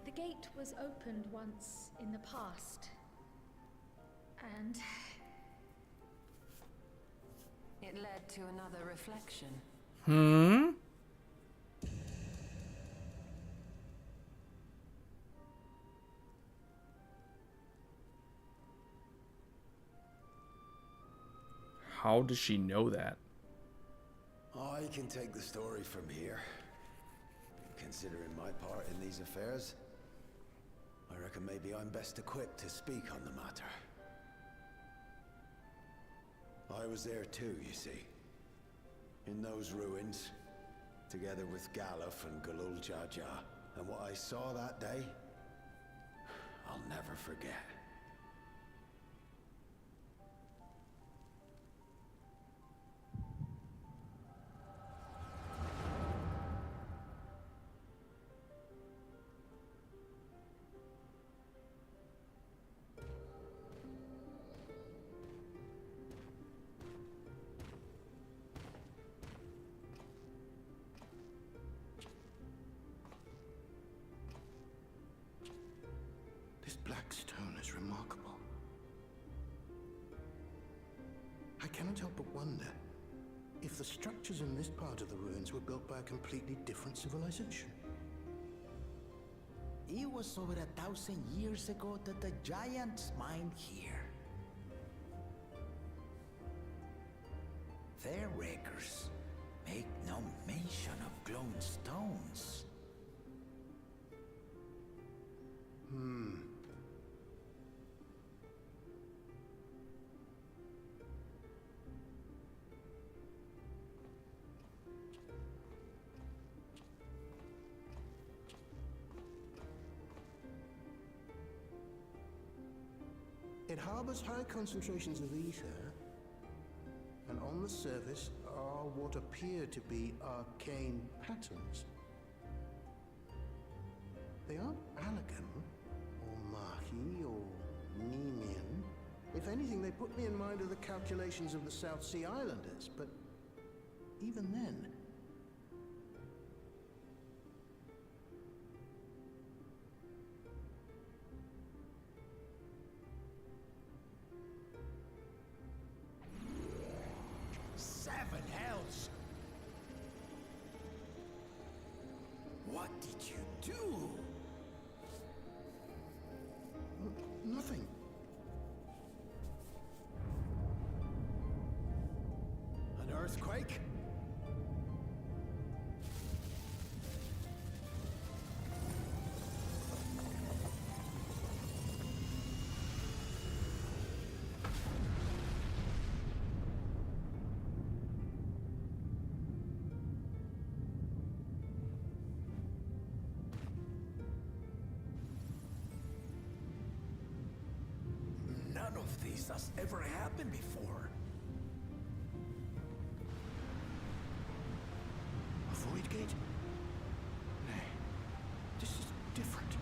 the gate was opened once in the past. And it led to another reflection. How does she know that? I can take the story from here. Considering my part in these affairs, I reckon maybe I'm best equipped to speak on the matter. I was there too, you see. In those ruins, together with Galuf and Galul Jar Jar. And what I saw that day, I'll never forget. This black stone is remarkable. I cannot help but wonder if the structures in this part of the ruins were built by a completely different civilization. It was over 1,000 years ago that the giants mined here. Their records make no mention of glowing stones. It harbors high concentrations of ether, and on the surface are what appear to be arcane patterns. They aren't Allagan, or Mahi, or Nemean. If anything, they put me in mind of the calculations of the South Sea Islanders, but even then... Seven hells! What did you do? Nothing. An earthquake? None of this has ever happened before. A void gate? Nay, this is different.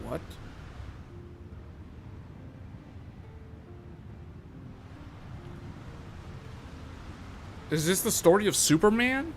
What? Is this the story of Superman?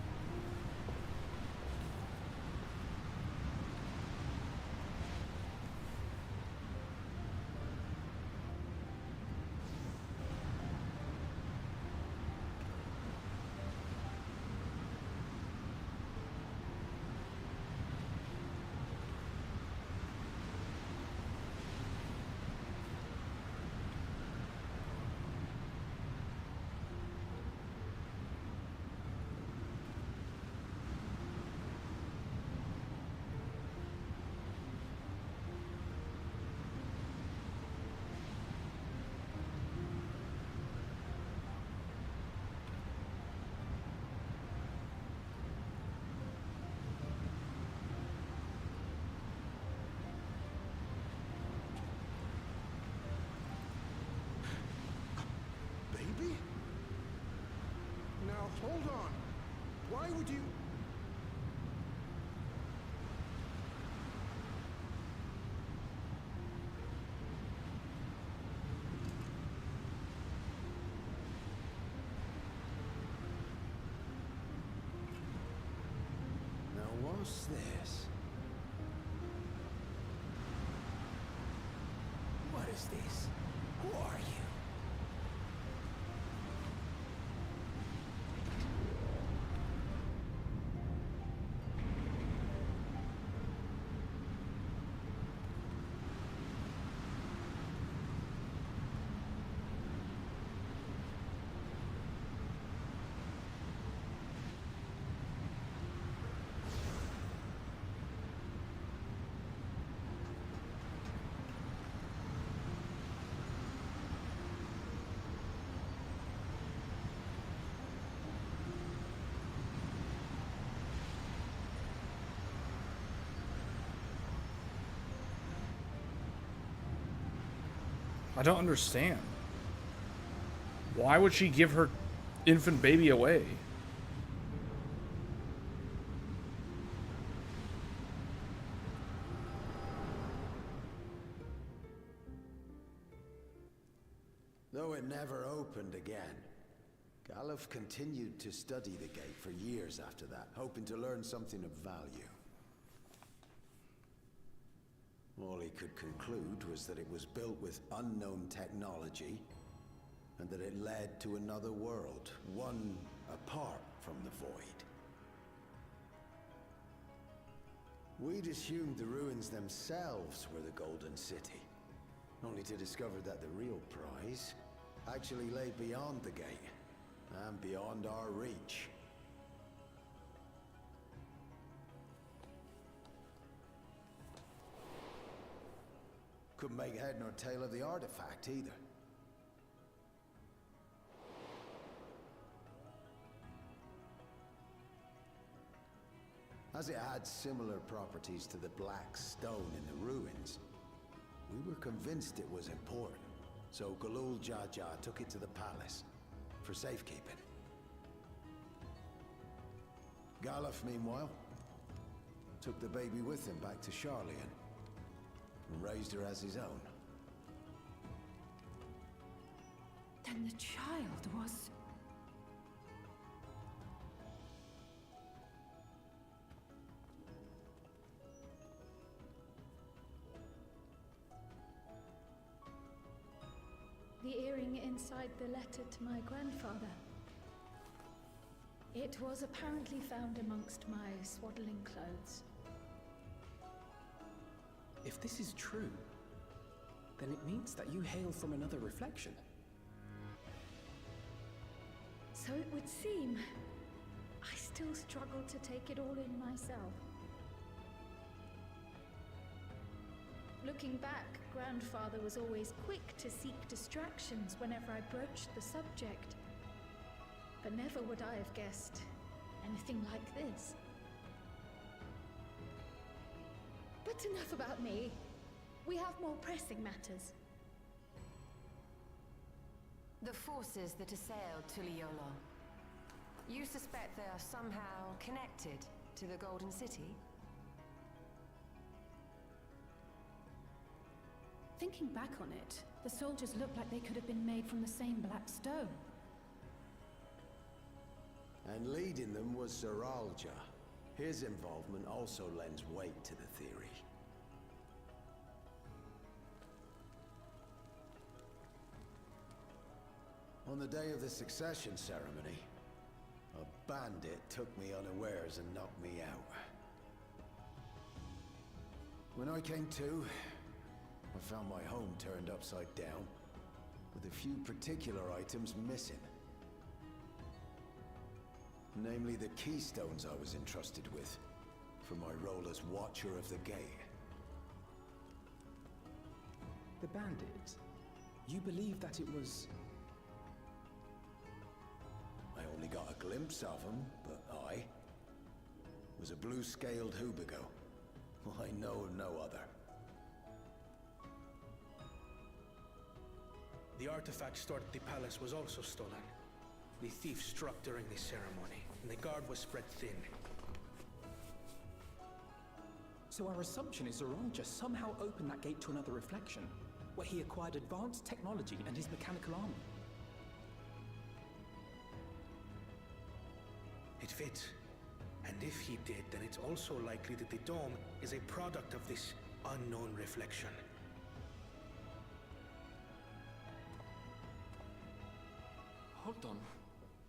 Baby? Now hold on. Why would you... Now what's this? What is this? Who are you? I don't understand. Why would she give her infant baby away? Though it never opened again, Galuf continued to study the gate for years after that, hoping to learn something of value. All he could conclude was that it was built with unknown technology, and that it led to another world, one apart from the Void. We'd assumed the ruins themselves were the Golden City, only to discover that the real prize actually lay beyond the gate, and beyond our reach. Couldn't make head nor tail of the artifact either. As it had similar properties to the black stone in the ruins, we were convinced it was important, so Galul Jaja took it to the palace for safekeeping. Galuf, meanwhile, took the baby with him back to Charlian and raised her as his own. Then the child was... The earring inside the letter to my grandfather. It was apparently found amongst my swaddling clothes. If this is true, then it means that you hail from another reflection. So it would seem. I still struggle to take it all in myself. Looking back, Grandfather was always quick to seek distractions whenever I broached the subject. But never would I have guessed anything like this. But enough about me. We have more pressing matters. The forces that assailed Tuliolo. You suspect they are somehow connected to the Golden City? Thinking back on it, the soldiers look like they could have been made from the same black stone. And leading them was Zeralja. His involvement also lends weight to the theory. On the day of the succession ceremony, a bandit took me unawares and knocked me out. When I came to, I found my home turned upside down, with a few particular items missing. Namely the keystones I was entrusted with, for my role as Watcher of the Gate. The bandit? You believe that it was... I only got a glimpse of him, but I was a blue-scaled Hubigo. I know of no other. The artifact stored at the palace was also stolen. The thief struck during the ceremony, and the guard was spread thin. So our assumption is Zeralja somehow opened that gate to another reflection, where he acquired advanced technology and his mechanical armor. It fits. And if he did, then it's also likely that the dome is a product of this unknown reflection. Hold on.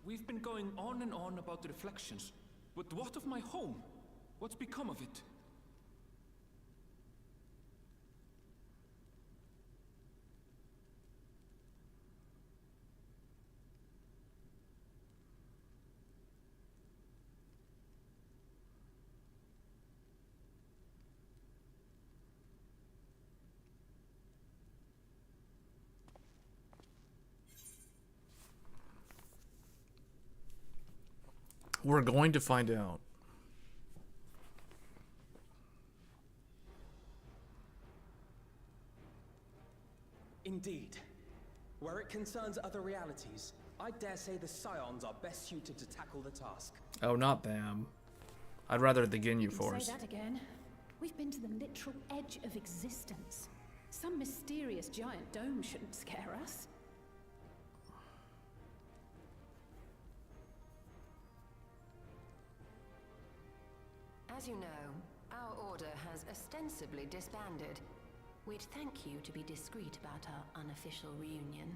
We've been going on and on about the reflections. But what of my home? What's become of it? We're going to find out. Indeed. Where it concerns other realities, I dare say the Scions are best suited to tackle the task. Oh, not them. I'd rather the Ginyu Say Force. that again. We've been to the literal edge of existence. Some mysterious giant dome shouldn't scare us. As you know, our order has ostensibly disbanded. We'd thank you to be discreet about our unofficial reunion.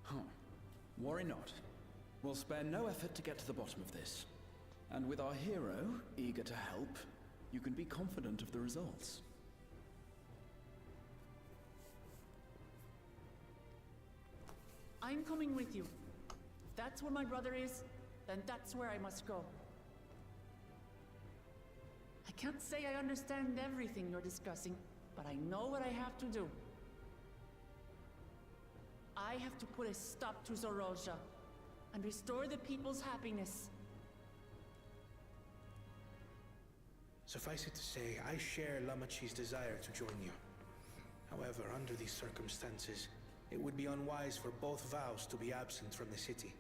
Huh. Worry not. We'll spare no effort to get to the bottom of this. And with our hero eager to help, you can be confident of the results. I'm coming with you. If that's where my brother is, then that's where I must go. I can't say I understand everything you're discussing, but I know what I have to do. I have to put a stop to Zeralja and restore the people's happiness. Suffice it to say, I share Lamachi's desire to join you. However, under these circumstances, it would be unwise for both vows to be absent from the city.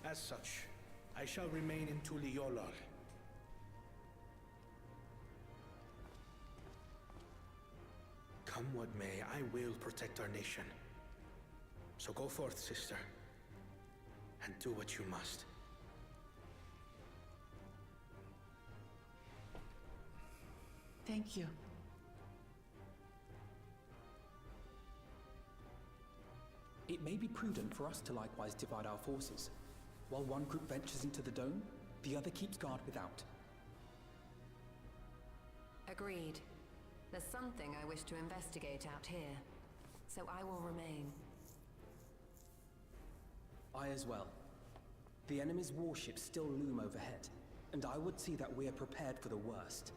As such, I shall remain in Tuliolal. Come what may, I will protect our nation. So go forth, sister, and do what you must. Thank you. It may be prudent for us to likewise divide our forces. While one group ventures into the dome, the other keeps guard without. Agreed. There's something I wish to investigate out here, so I will remain. I as well. The enemy's warships still loom overhead, and I would see that we are prepared for the worst.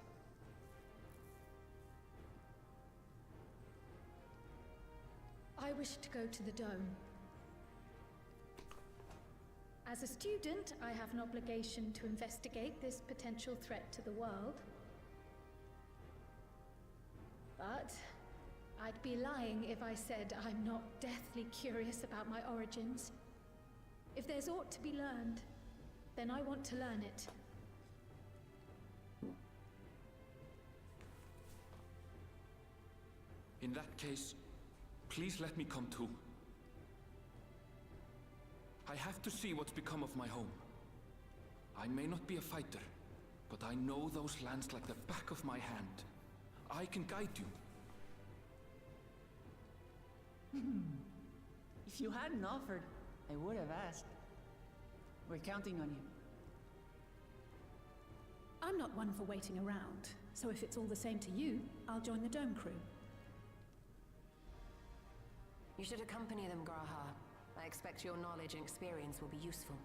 I wish to go to the dome. As a student, I have an obligation to investigate this potential threat to the world. But I'd be lying if I said I'm not deathly curious about my origins. If there's aught to be learned, then I want to learn it. In that case, please let me come too. I have to see what's become of my home. I may not be a fighter, but I know those lands like the back of my hand. I can guide you. If you hadn't offered, I would have asked. We're counting on you. I'm not one for waiting around, so if it's all the same to you, I'll join the Dome crew. You should accompany them, Graha. I expect your knowledge and experience will be useful.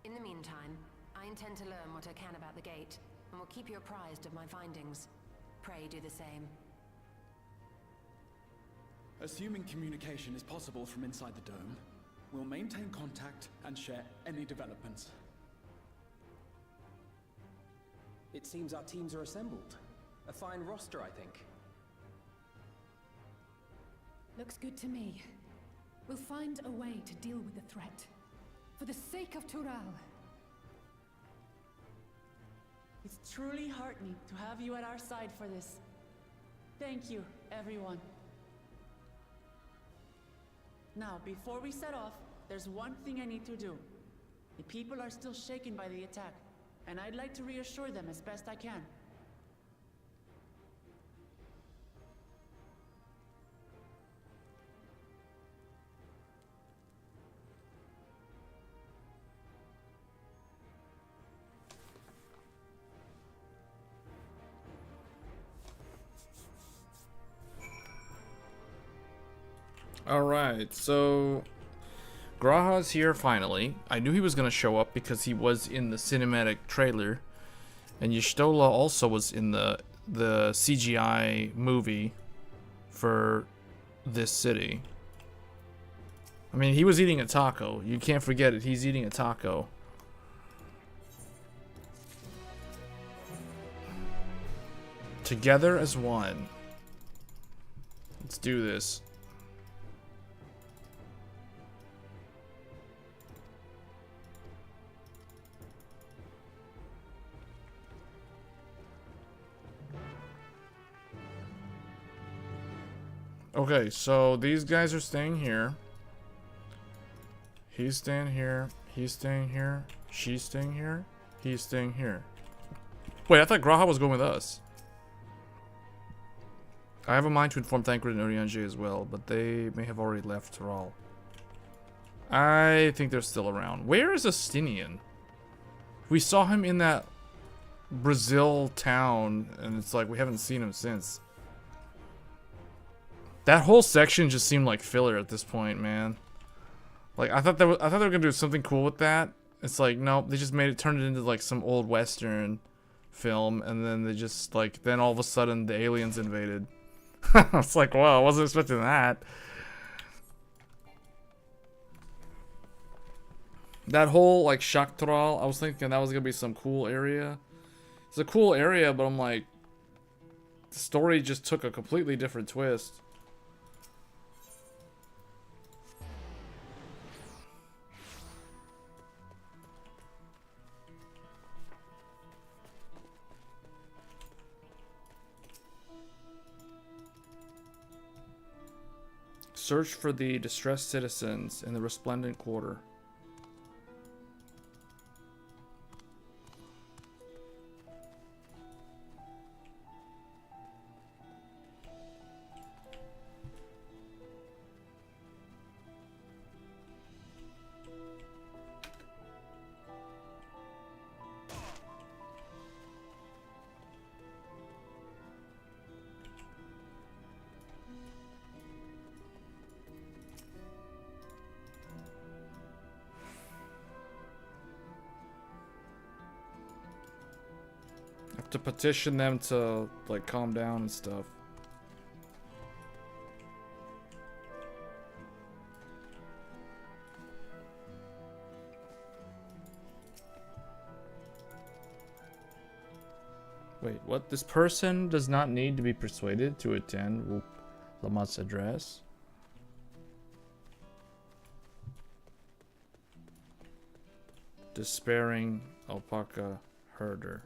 In the meantime, I intend to learn what I can about the gate, and will keep you apprised of my findings. Pray do the same. Assuming communication is possible from inside the dome, we'll maintain contact and share any developments. It seems our teams are assembled. A fine roster, I think. Looks good to me. We'll find a way to deal with the threat. For the sake of Tural. It's truly heartening to have you at our side for this. Thank you, everyone. Now, before we set off, there's one thing I need to do. The people are still shaken by the attack, and I'd like to reassure them as best I can. Alright, so Graha's here finally. I knew he was going to show up because he was in the cinematic trailer. And Y'shtola also was in the CGI movie for this city. I mean, he was eating a taco. You can't forget it. He's eating a taco. Together as one. Let's do this. Okay, so these guys are staying here. He's staying here. He's staying here. She's staying here. He's staying here. Wait, I thought Graha was going with us. I have a mind to inform Thancred and Urianger as well, but they may have already left Tural. I think they're still around. Where is Astinian? We saw him in that Brazil town, and it's like we haven't seen him since. That whole section just seemed like filler at this point, man. Like I thought they were gonna do something cool with that. It's like nope, they just turned it into like some old western film, and then they just like then all of a sudden the aliens invaded. It's like wow, I wasn't expecting that. That whole like Shaktral, I was thinking that was gonna be some cool area. It's a cool area, but I'm like, the story just took a completely different twist. Search for the distressed citizens in the Resplendent Quarter. To petition them to like calm down and stuff. Wait, what? This person does not need to be persuaded to attend Lamat's address. Despairing alpaca herder.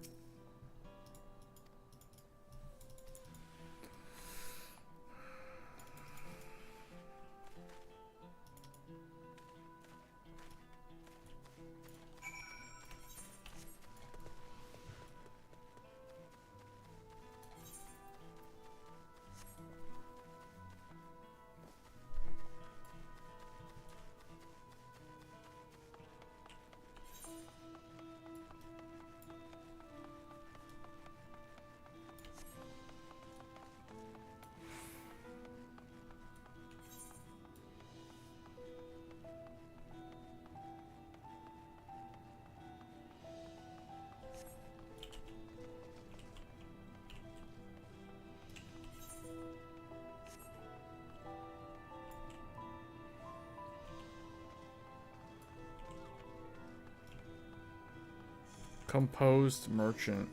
Composed merchant.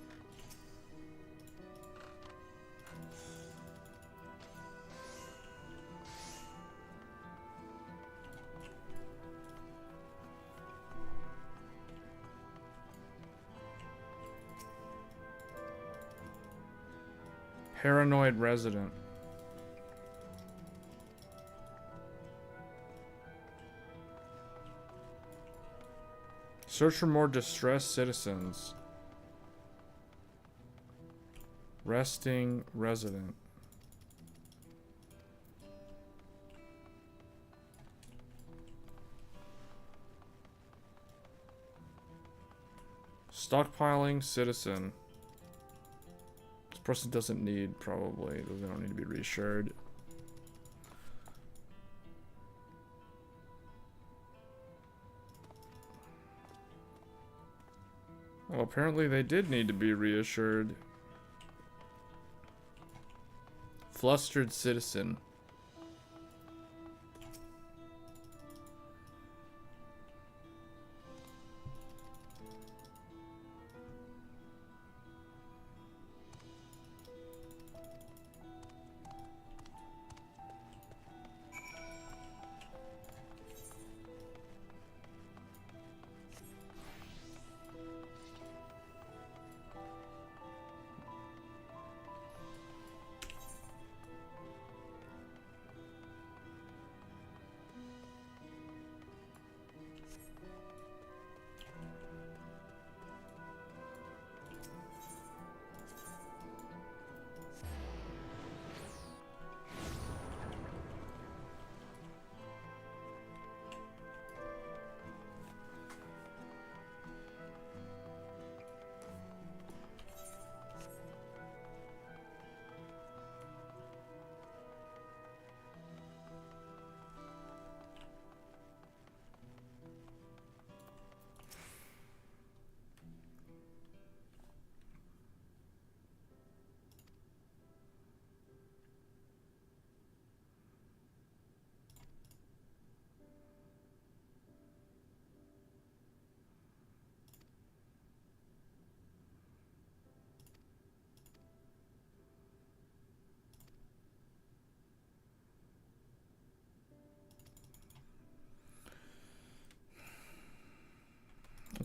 Paranoid resident. Search for more distressed citizens. Resting resident. Stockpiling citizen. This person doesn't need, probably. They don't need to be reassured. Well, apparently they did need to be reassured. Flustered citizen.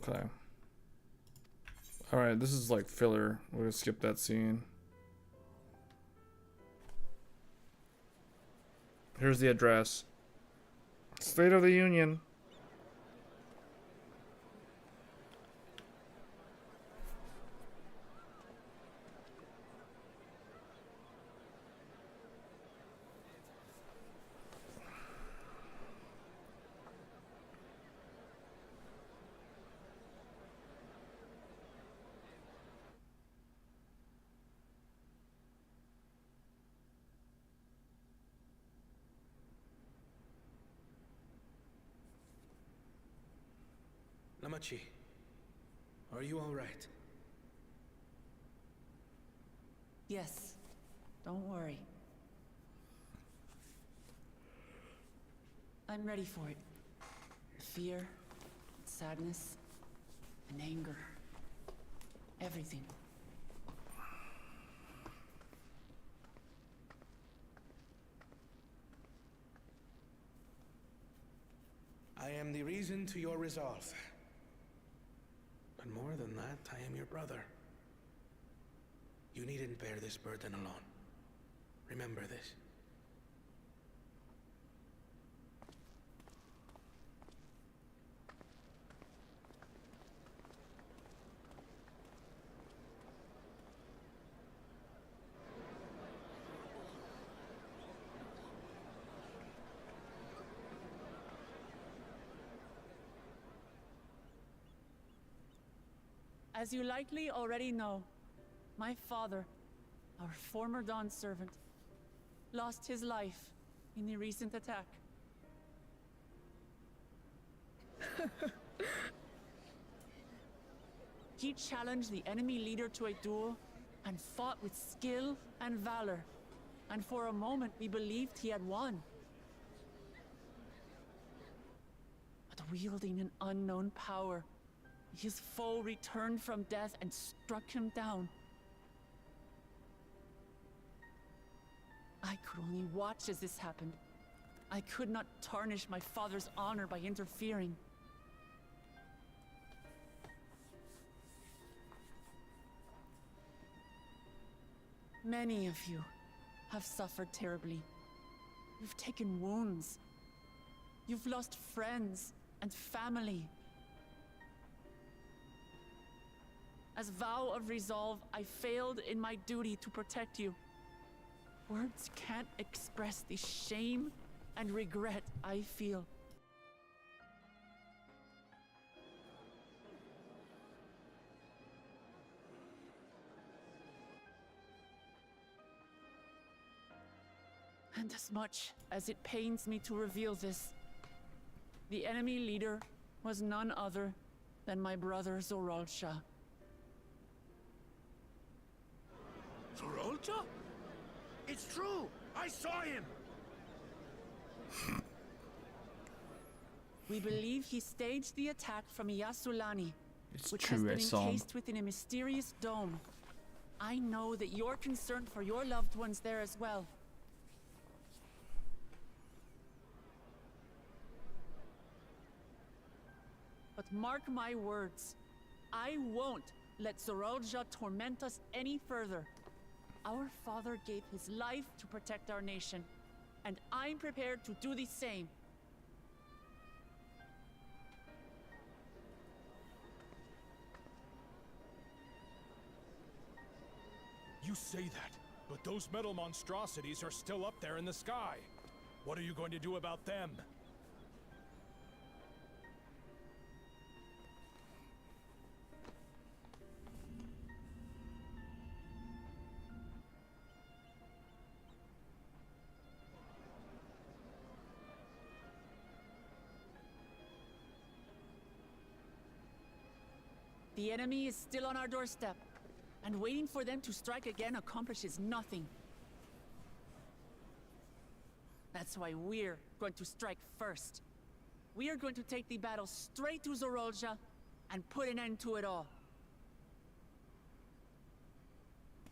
Okay. Alright, this is like filler. We're gonna skip that scene. Here's the address. State of the Union. Namachi, are you all right? Yes, don't worry. I'm ready for it. Fear, sadness, and anger. Everything. I am the reason to your resolve. But more than that, I am your brother. You needn't bear this burden alone. Remember this. As you likely already know, my father, our former Dawn servant, lost his life in the recent attack. He challenged the enemy leader to a duel and fought with skill and valor. And for a moment, we believed he had won. But wielding an unknown power, His foe returned from death and struck him down. I could only watch as this happened. I could not tarnish my father's honor by interfering. Many of you have suffered terribly. You've taken wounds. You've lost friends and family. As vow of resolve, I failed in my duty to protect you. Words can't express the shame and regret I feel. And as much as it pains me to reveal this, the enemy leader was none other than my brother Zoralsha. Zoralsha? It's true! I saw him! We believe he staged the attack from Yasulani, which true, I has saw been him. encased within a mysterious dome. I know that you're concerned for your loved ones there as well. But mark my words, I won't let Zoralsha torment us any further. Our father gave his life to protect our nation, and I'm prepared to do the same. You say that, but those metal monstrosities are still up there in the sky. What are you going to do about them? The enemy is still on our doorstep, and waiting for them to strike again accomplishes nothing. That's why we're going to strike first. We are going to take the battle straight to Zoralsha and put an end to it all.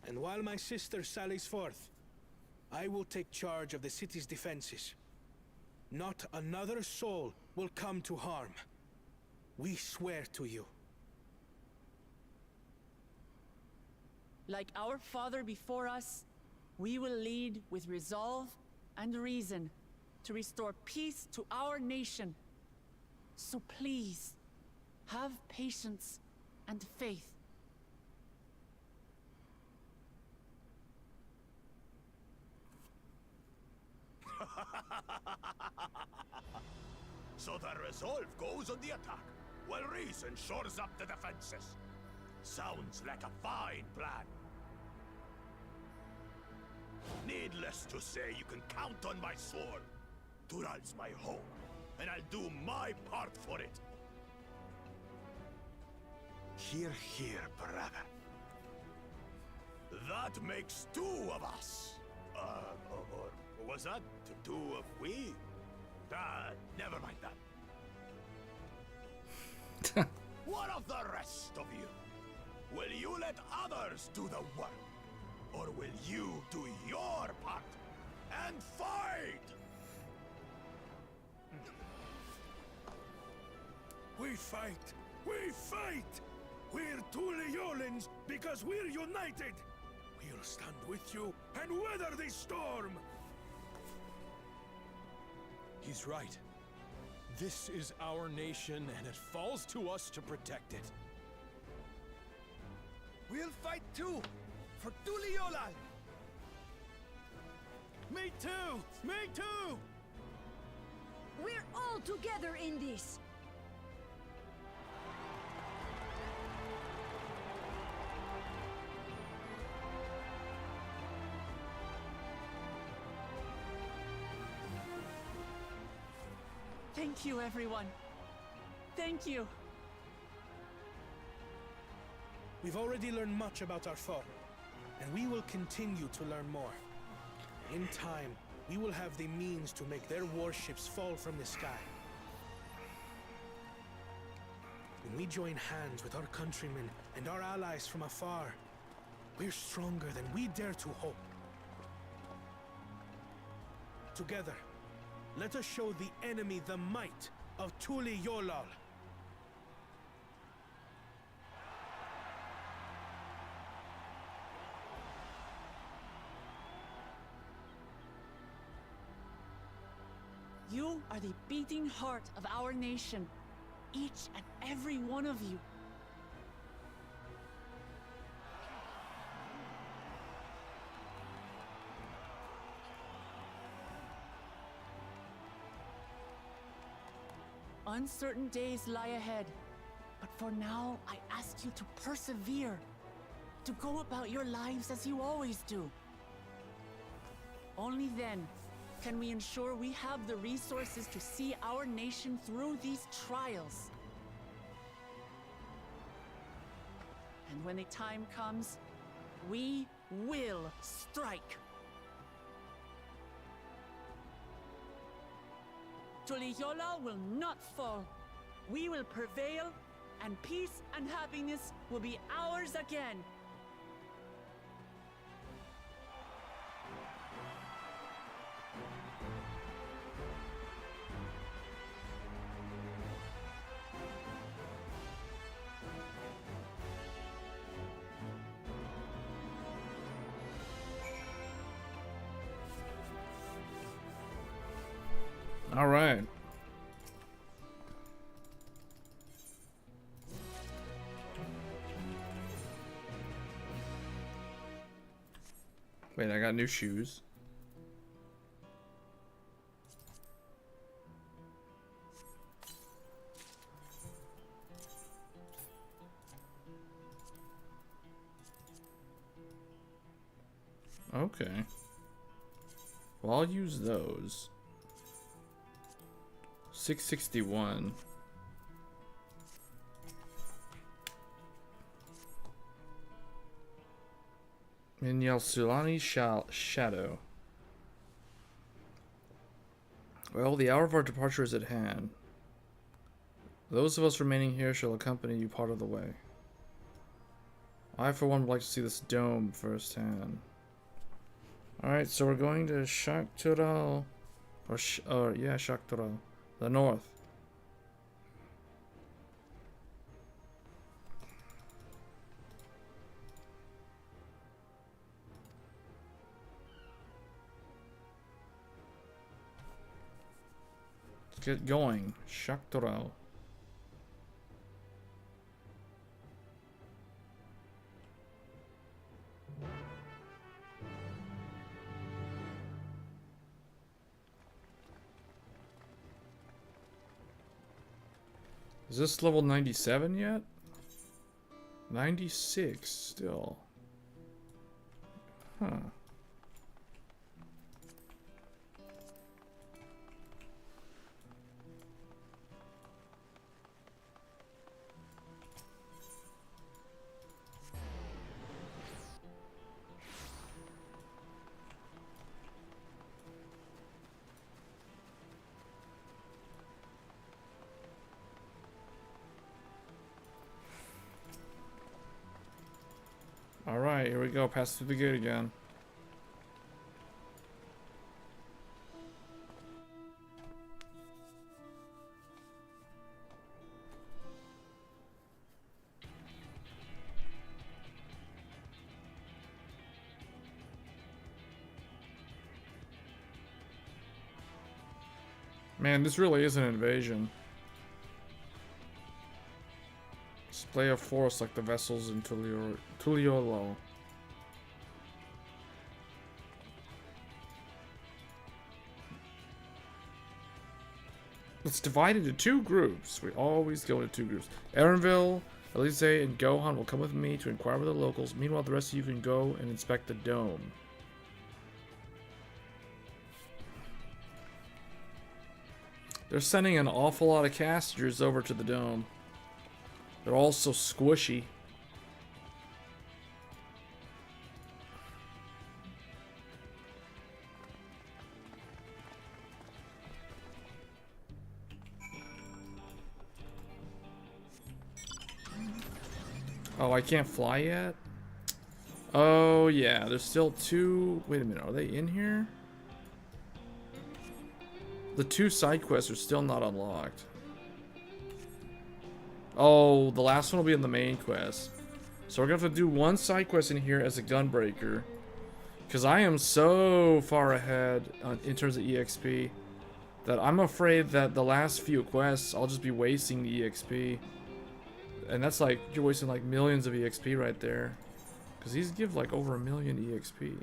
And while my sister sallies forth, I will take charge of the city's defenses. Not another soul will come to harm. We swear to you. Like our father before us, we will lead with resolve and reason to restore peace to our nation. So please, have patience and faith. So the resolve goes on the attack, while reason shores up the defenses. Sounds like a fine plan. Needless to say, you can count on my sword. Tural's my home, and I'll do my part for it. Hear, hear, brother. That makes two of us. Or was that two of we? Never mind that. What of the rest of you? Will you let others do the work? Or will you do your part and fight? We fight! We fight! We're two Leolins because we're united! We'll stand with you and weather this storm! He's right. This is our nation, and it falls to us to protect it. We'll fight too! For Tuliolal! Me too! Me too! We're all together in this! Thank you, everyone. Thank you. We've already learned much about our foe, and we will continue to learn more. In time, we will have the means to make their warships fall from the sky. When we join hands with our countrymen and our allies from afar, we're stronger than we dare to hope. Together, let us show the enemy the might of Tuli Yolal. You are the beating heart of our nation, each and every one of you. Uncertain days lie ahead, but for now, I ask you to persevere, to go about your lives as you always do. Only then can we ensure we have the resources to see our nation through these trials. And when the time comes, we will strike. Tuliyola will not fall. We will prevail, and peace and happiness will be ours again. All right. Wait, I got new shoes. Okay. Well, I'll use those. 661. Minyal Sulani Shadow. Well, the hour of our departure is at hand. Those of us remaining here shall accompany you part of the way. I, for one, would like to see this dome firsthand. Alright, so we're going to Shaktural. Or yeah, Shaktural. The north. Let's get going. Shaktural. Is this level 97 yet? 96 still. Huh. Alright, here we go. Pass through the gate again. Man, this really is an invasion. Display of force like the vessels in Tuliolo. Let's divide into two groups. We always go into two groups. Erenville, Elise, and Gohan will come with me to inquire with the locals. Meanwhile, the rest of you can go and inspect the dome. They're sending an awful lot of casters over to the dome. They're all so squishy. Oh, I can't fly yet? Oh, yeah. There's still 2... Wait a minute. Are they in here? The 2 side quests are still not unlocked. Oh, the last one will be in the main quest. So we're going to have to do 1 side quest in here as a gunbreaker. Because I am so far ahead in terms of EXP that I'm afraid that the last few quests, I'll just be wasting the EXP. And that's like, you're wasting like millions of EXP right there. Because these give like over 1 million EXP.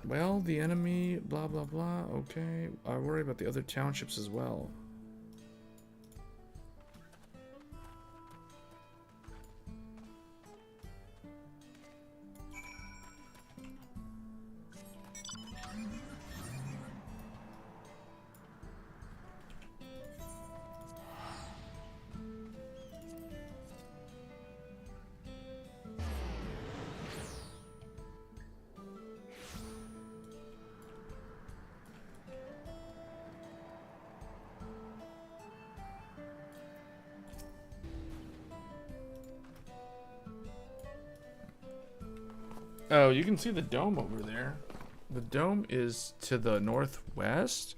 Well, the enemy, blah, blah, blah. Okay. I worry about the other townships as well. Oh, you can see the dome over there. The dome is to the northwest.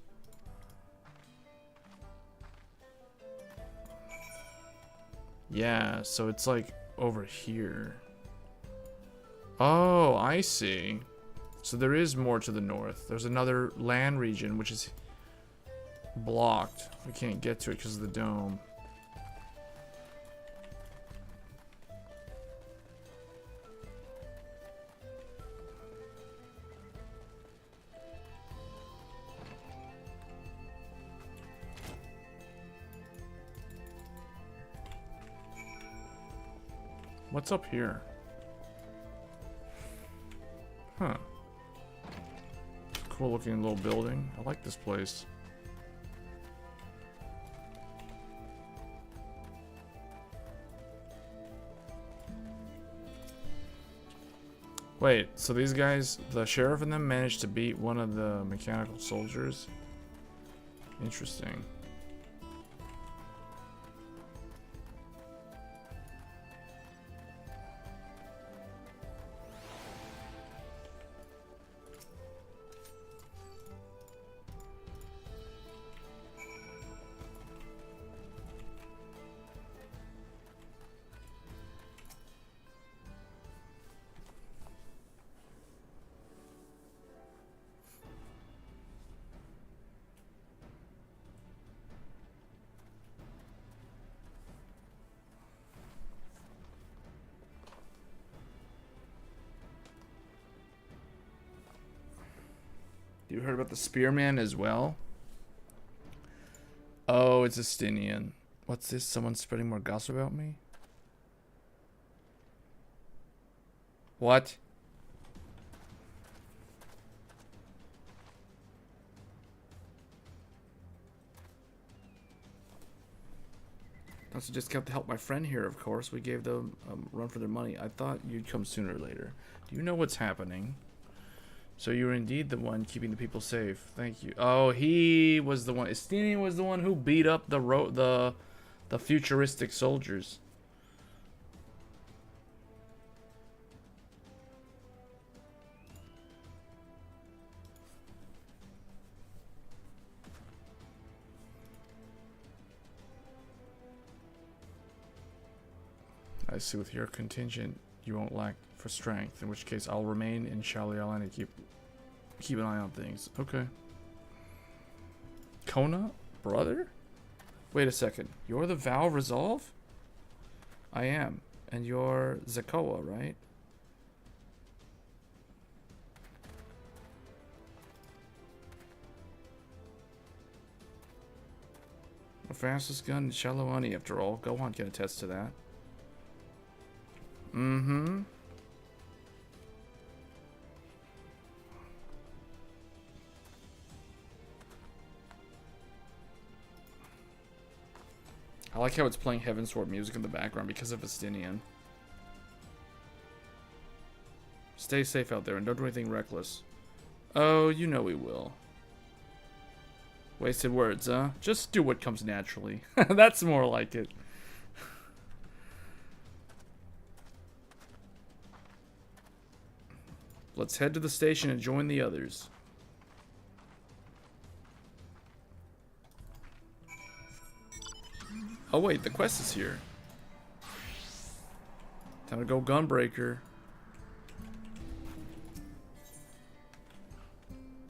Yeah, so it's like over here. Oh, I see. So there is more to the north. There's another land region which is blocked. We can't get to it because of the dome. What's up here? Huh. Cool looking little building. I like this place. Wait, so these guys, the sheriff and them managed to beat one of the mechanical soldiers? Interesting. You heard about the Spearman as well? Oh, it's Estinian. What's this? Someone spreading more gossip about me? What? Also just got to help my friend here, of course. We gave them a run for their money. I thought you'd come sooner or later. Do you know what's happening? So you were indeed the one keeping the people safe. Thank you. Oh, he was the one. Estinian was the one who beat up the futuristic soldiers. I see with your contingent, you won't lack for strength, in which case I'll remain in Charlie Island and keep an eye on things. Okay. Kona? Brother? Wait a second. You're the Val Resolve? I am. And you're Zakoa, right? The fastest gun in Shalawani, after all. Go on, can attest to that. Mm-hmm. I like how it's playing Heavensward music in the background because of Estinian. Stay safe out there and don't do anything reckless. Oh, you know we will. Wasted words, huh? Just do what comes naturally. That's more like it. Let's head to the station and join the others. Oh wait, the quest is here. Time to go Gunbreaker.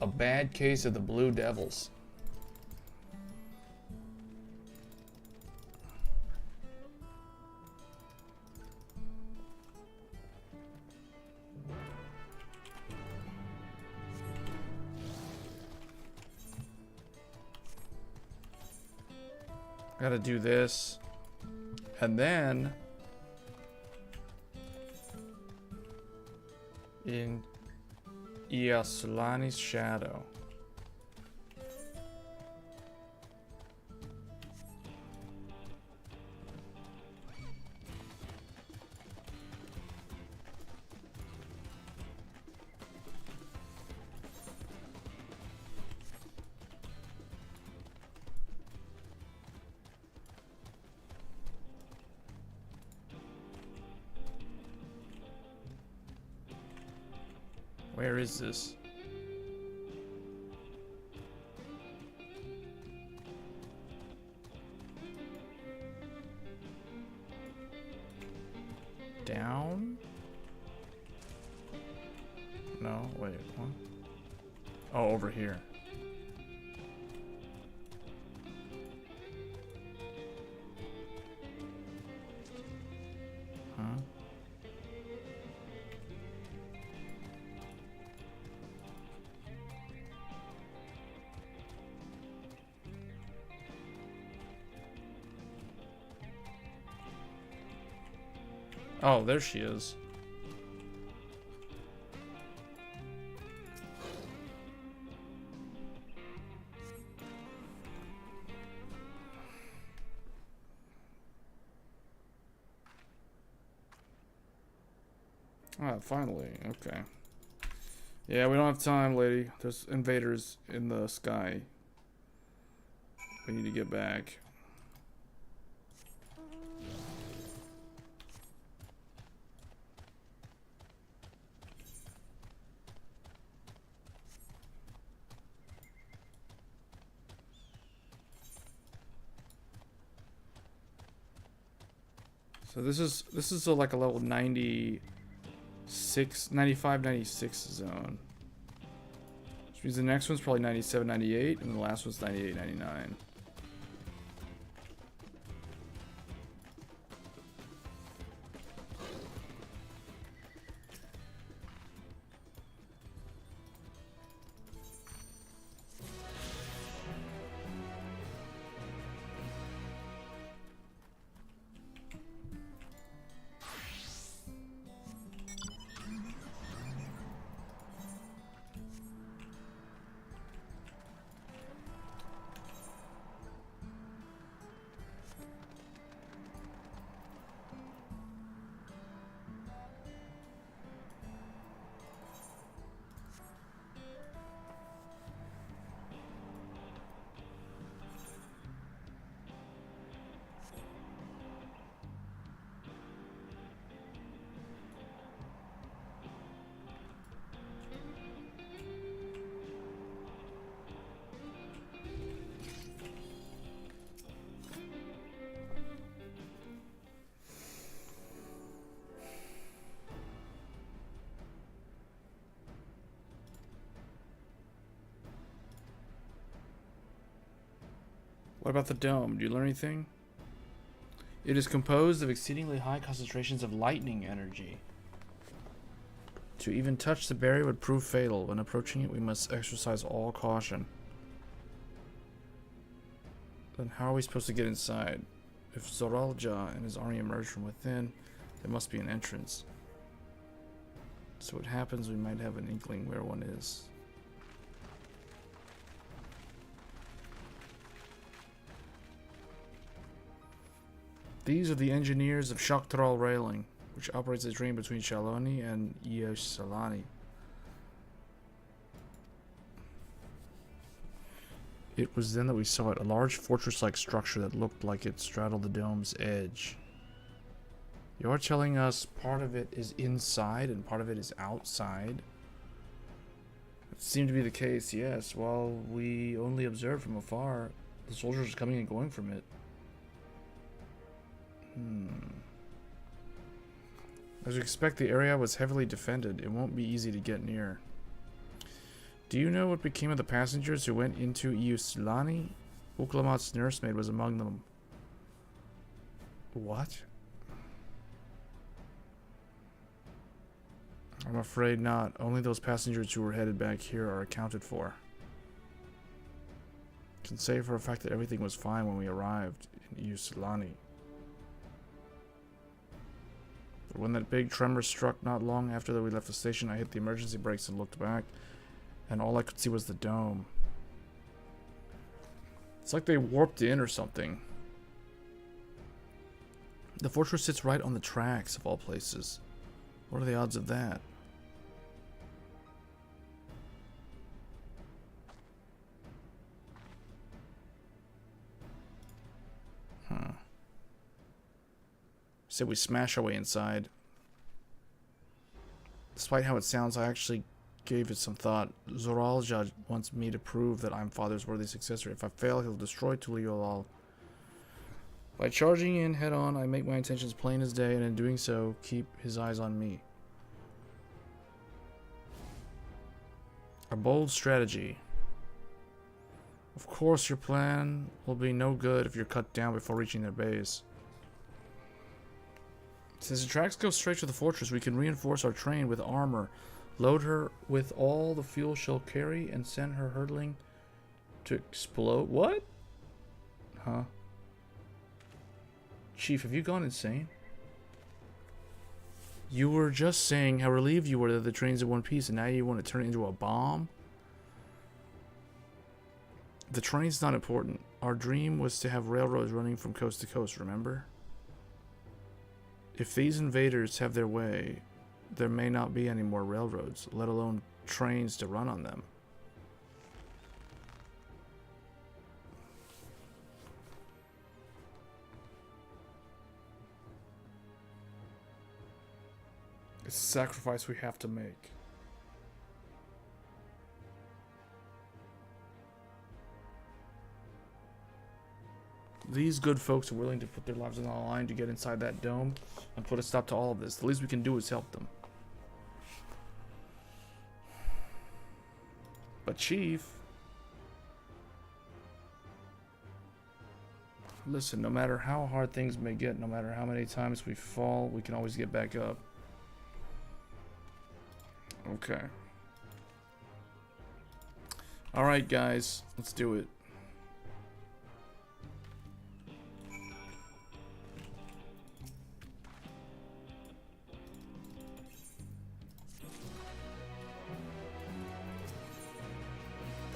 A bad case of the Blue Devils. Gotta do this. And then in Iasolani's shadow. Where is this? Down? No, wait, what? Oh, over here. Huh? Oh, there she is. Ah, finally. Okay. Yeah, we don't have time, lady. There's invaders in the sky. We need to get back. So this is like a level 95, 96 zone. Which means the next one's probably 97, 98, and the last one's 98, 99. What about the dome? Do you learn anything? It is composed of exceedingly high concentrations of lightning energy. To even touch the barrier would prove fatal. When approaching it, we must exercise all caution. Then how are we supposed to get inside? If Zoralja and his army emerge from within, there must be an entrance. So what happens, we might have an inkling where one is. These are the engineers of Shaktral Railing, which operates a train between Shaloni and Iasolani. It was then that we saw it, a large fortress-like structure that looked like it straddled the dome's edge. You're telling us part of it is inside and part of it is outside? It seemed to be the case, yes. While we only observed from afar, the soldiers were coming and going from it. As you expect, the area was heavily defended. It won't be easy to get near. Do you know what became of the passengers who went into Iuslani? Uklamat's nursemaid was among them. What? I'm afraid not. Only those passengers who were headed back here are accounted for. I can say for a fact that everything was fine when we arrived in Iuslani. But when that big tremor struck not long after that we left the station, I hit the emergency brakes and looked back, and all I could see was the dome. It's like they warped in or something. The fortress sits right on the tracks, of all places. What are the odds of that? Said we smash our way inside. Despite how it sounds, I actually gave it some thought. Zoralja wants me to prove that I'm Father's worthy successor. If I fail, he'll destroy Tuliolal. By charging in head-on, I make my intentions plain as day, and in doing so, keep his eyes on me. A bold strategy. Of course, your plan will be no good if you're cut down before reaching their base. Since the tracks go straight to the fortress, we can reinforce our train with armor, load her with all the fuel she'll carry, and send her hurtling to explode. What? Huh? Chief, have you gone insane? You were just saying how relieved you were that the train's in one piece, and now you want to turn it into a bomb? The train's not important. Our dream was to have railroads running from coast to coast, remember? If these invaders have their way, there may not be any more railroads, let alone trains to run on them. It's a sacrifice we have to make. These good folks are willing to put their lives on the line to get inside that dome and put a stop to all of this. The least we can do is help them. But Chief, listen, no matter how hard things may get, no matter how many times we fall, we can always get back up. Okay. Alright guys, let's do it.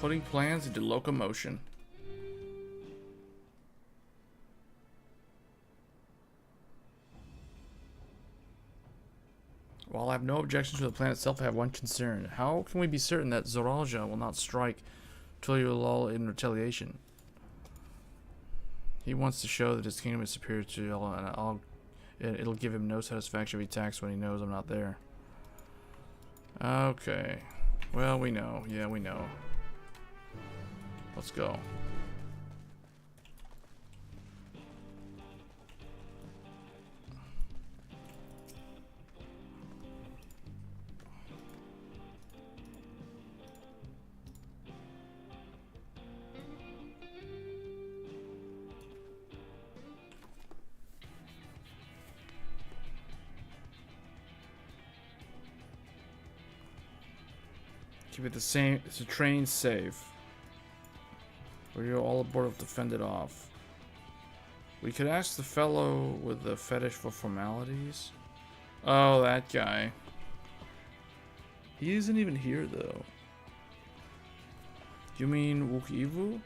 Putting plans into locomotion. While I have no objection to the plan itself, I have one concern. How can we be certain that Zoralja will not strike Tuliolal in retaliation? He wants to show that his kingdom is superior to Tuliolal, and it'll give him no satisfaction if he attacks when he knows I'm not there. Okay. Well, we know. Yeah, we know. Let's go. Keep it the same. It's a train safe. Or you're all aboard to fend it off. We could ask the fellow with the fetish for formalities. Oh, that guy. He isn't even here, though. You mean Wukivu?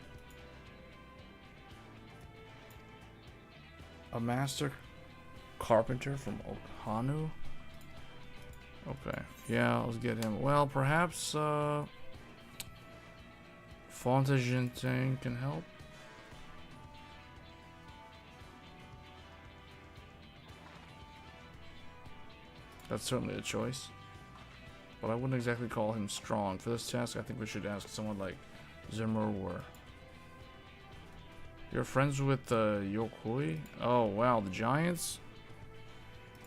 A master carpenter from Okhanu? Okay. Yeah, let's get him. Well, perhaps, Fontagentin can help. That's certainly a choice. But I wouldn't exactly call him strong. For this task, I think we should ask someone like Zimmerwar. You're friends with Yokoi? Oh, wow, the Giants?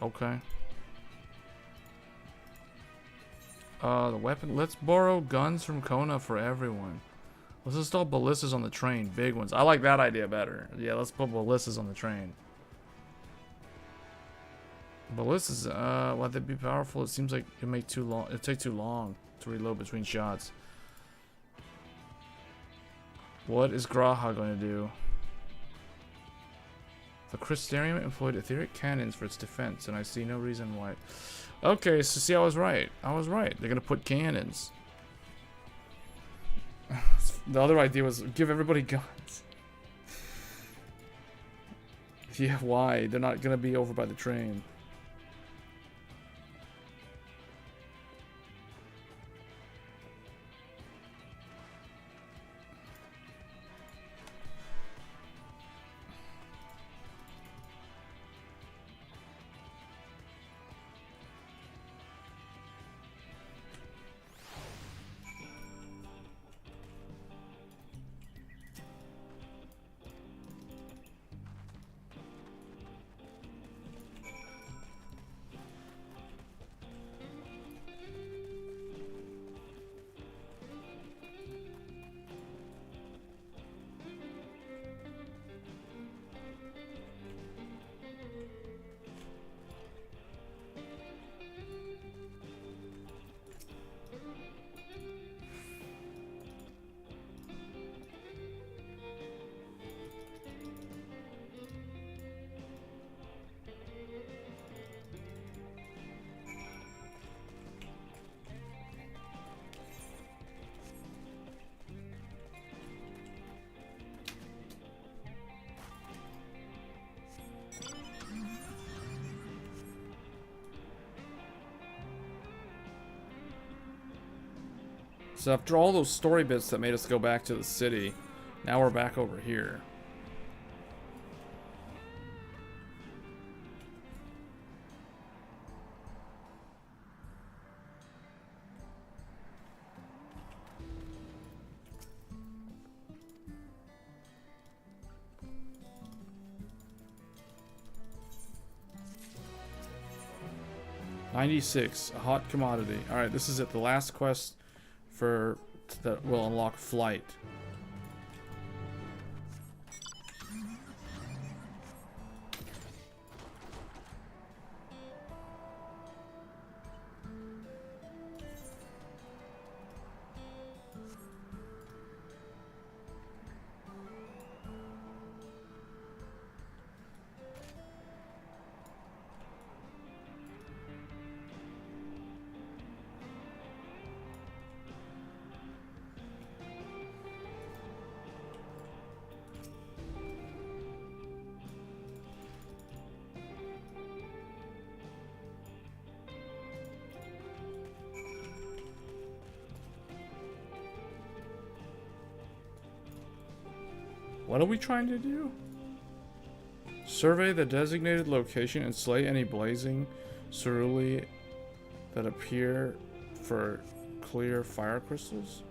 Okay. The weapon. Let's borrow guns from Kona for everyone. Let's install ballistas on the train. Big ones. I like that idea better. Yeah, let's put ballistas on the train. Ballistas, will they be powerful? It seems like it'd take too long to reload between shots. What is Graha going to do? The Crystarium employed etheric cannons for its defense, and I see no reason why. Okay, so see, I was right. I was right. They're going to put cannons. The other idea was give everybody guns. Yeah, why? They're not going to be over by the train. So after all those story bits that made us go back to the city, now we're back over here. $96, a hot commodity. Alright, this is it, the last quest that will unlock flight. What are we trying to do? Survey the designated location and slay any blazing ceruli that appear for clear fire crystals.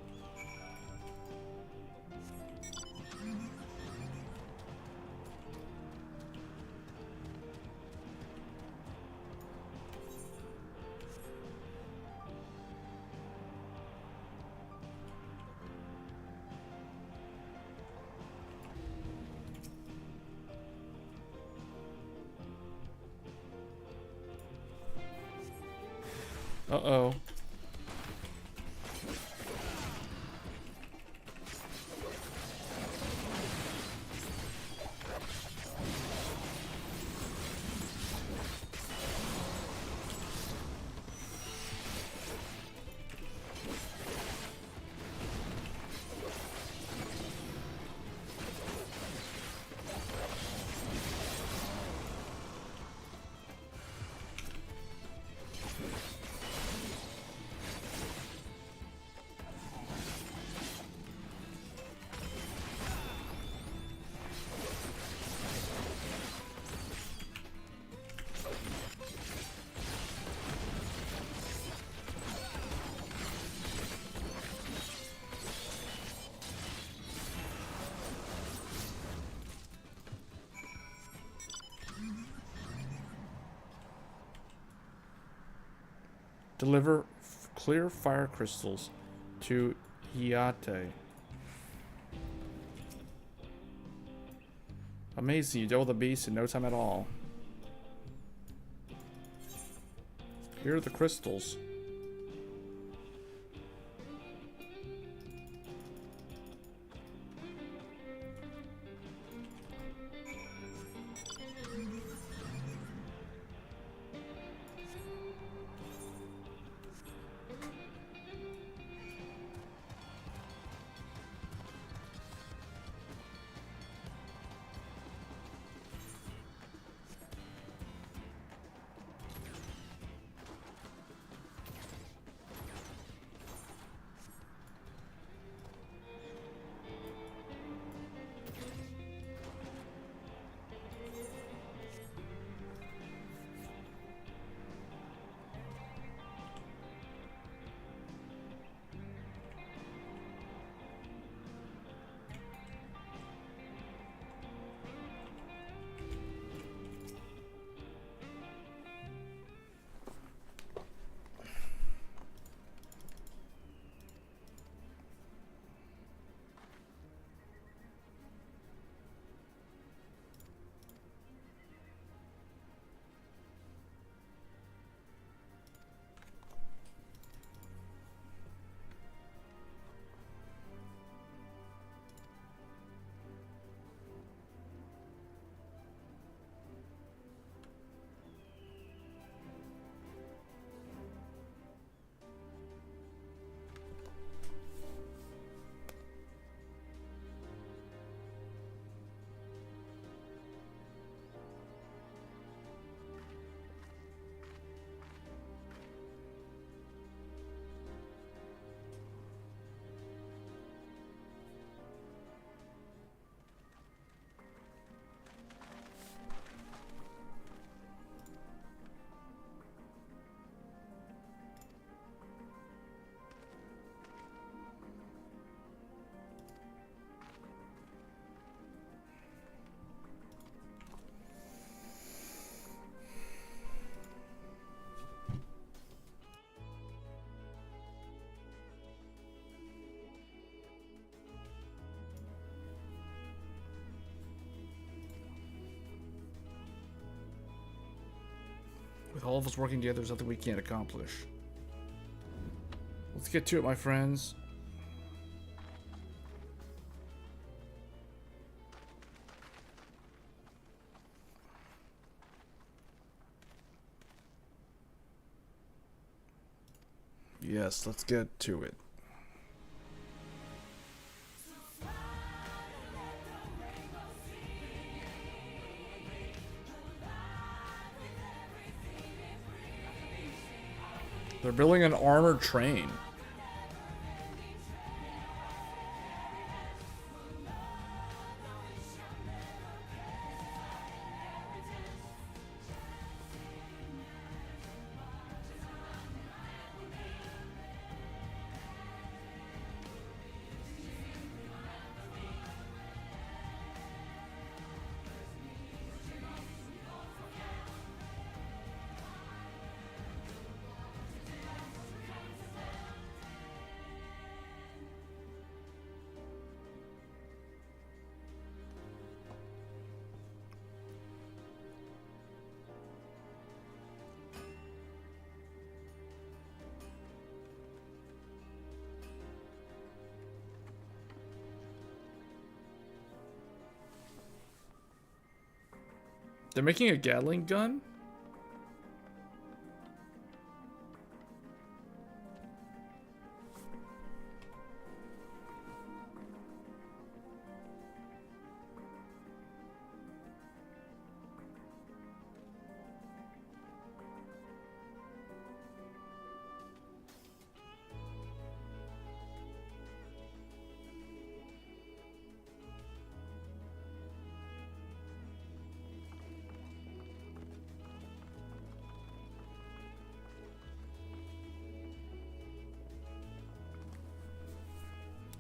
Uh-oh. Deliver clear fire crystals to HEDT. Amazing, you deal with the beast in no time at all. Here are the crystals. With all of us working together, there's nothing we can't accomplish. Let's get to it, my friends. Yes, let's get to it. They're building an armored train. They're making a Gatling gun?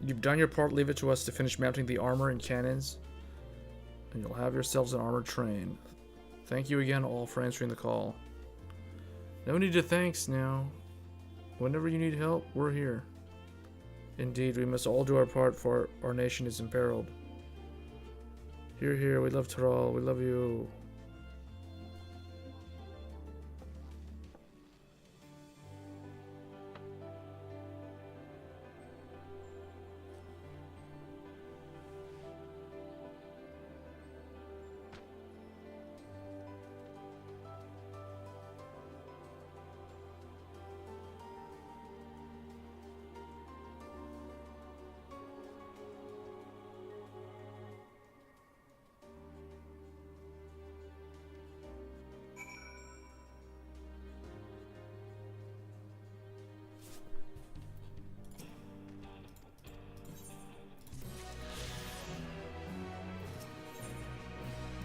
You've done your part, leave it to us to finish mounting the armor and cannons, and you'll have yourselves an armored train. Thank you again all for answering the call. No need to thanks now. Whenever you need help, we're here. Indeed, we must all do our part, for our nation is imperiled. Hear, hear, we love Tyrell, we love you.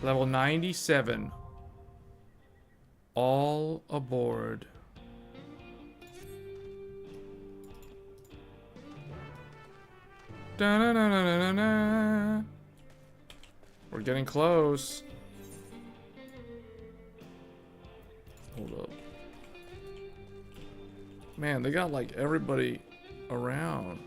Level 97. All aboard. Da-na-na-na-na-na. We're getting close. Hold up. Man, they got like everybody around.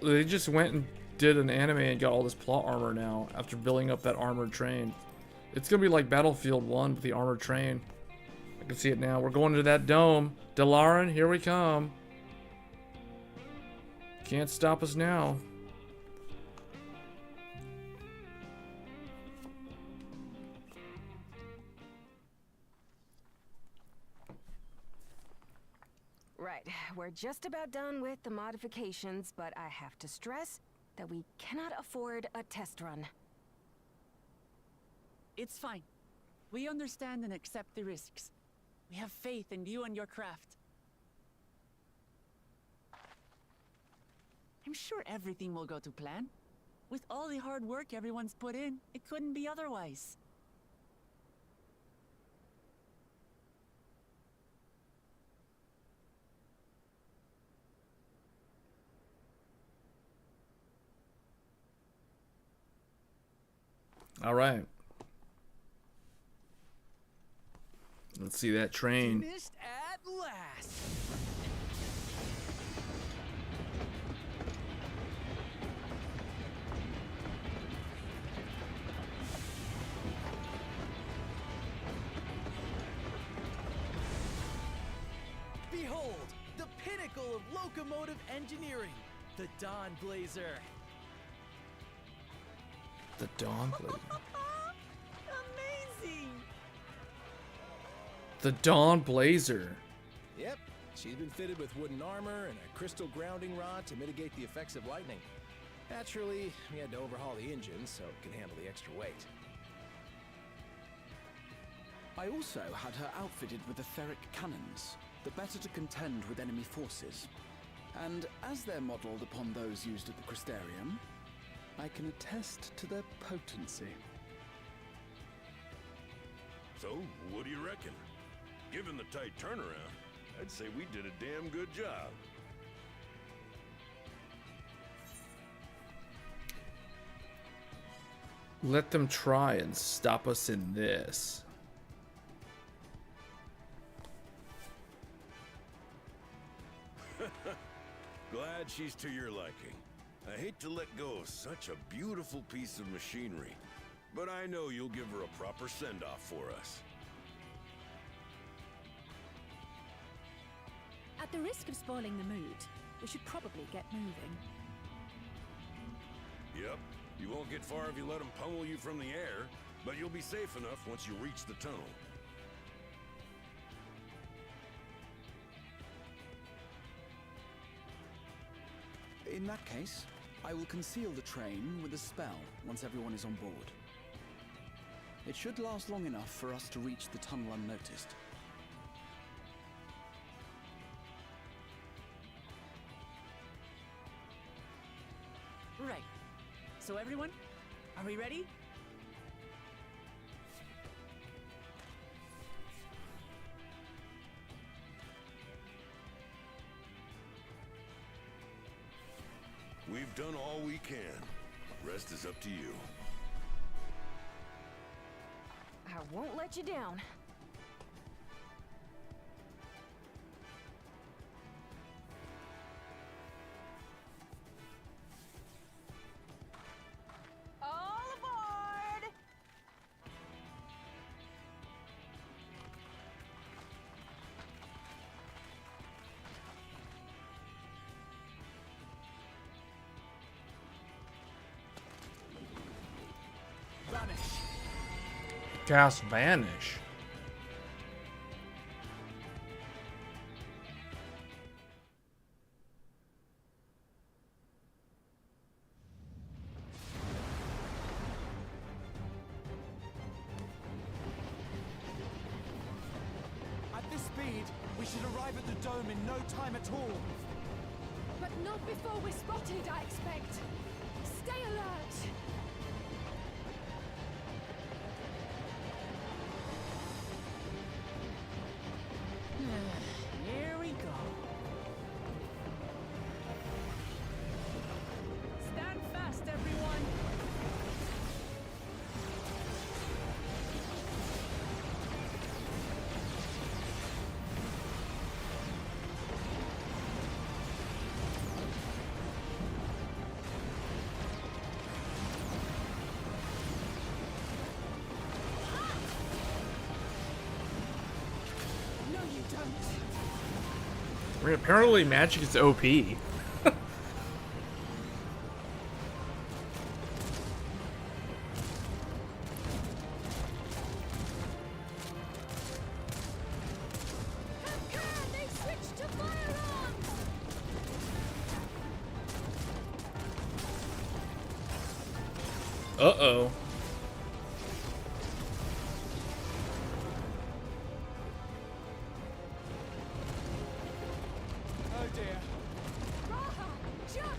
They just went and did an anime and got all this plot armor now after building up that armored train. It's gonna be like Battlefield 1 with the armored train. I can see it now. We're going to that dome. Delaran, here we come. Can't stop us now. Right, we're just about done with the modifications, but I have to stress that we cannot afford a test run. It's fine. We understand and accept the risks. We have faith in you and your craft. I'm sure everything will go to plan. With all the hard work everyone's put in, it couldn't be otherwise. All right. Let's see that train. Finished at last. Behold, the pinnacle of locomotive engineering, the Dawn Blazer. The Dawntrail. Amazing! The Dawn Blazer. Yep, she's been fitted with wooden armor and a crystal grounding rod to mitigate the effects of lightning. Naturally, we had to overhaul the engine so it can handle the extra weight. I also had her outfitted with etheric cannons, the better to contend with enemy forces. And as they're modeled upon those used at the Crystarium, I can attest to their potency. So, what do you reckon? Given the tight turnaround, I'd say we did a damn good job. Let them try and stop us in this. Glad she's to your liking. I hate to let go of such a beautiful piece of machinery, but I know you'll give her a proper send-off for us. At the risk of spoiling the mood, we should probably get moving. Yep, you won't get far if you let them pummel you from the air, but you'll be safe enough once you reach the tunnel. In that case, I will conceal the train with a spell once everyone is on board. It should last long enough for us to reach the tunnel unnoticed. Right. So everyone, are we ready? We've done all we can. Rest is up to you. I won't let you down. All aboard! Vanish. Cast Vanish. At this speed, we should arrive at the dome in no time at all. But not before we're spotted, I expect. Stay alert! Here we go. Stand fast, everyone. No, you don't. I mean, apparently magic is OP. They switched to firearms! Uh-oh. Oh dear. Raha, jump!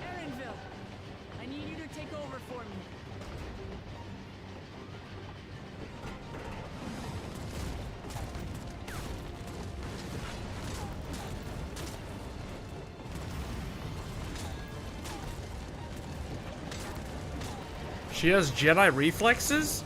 Erenville, I need you to take over for me. She has Jedi reflexes?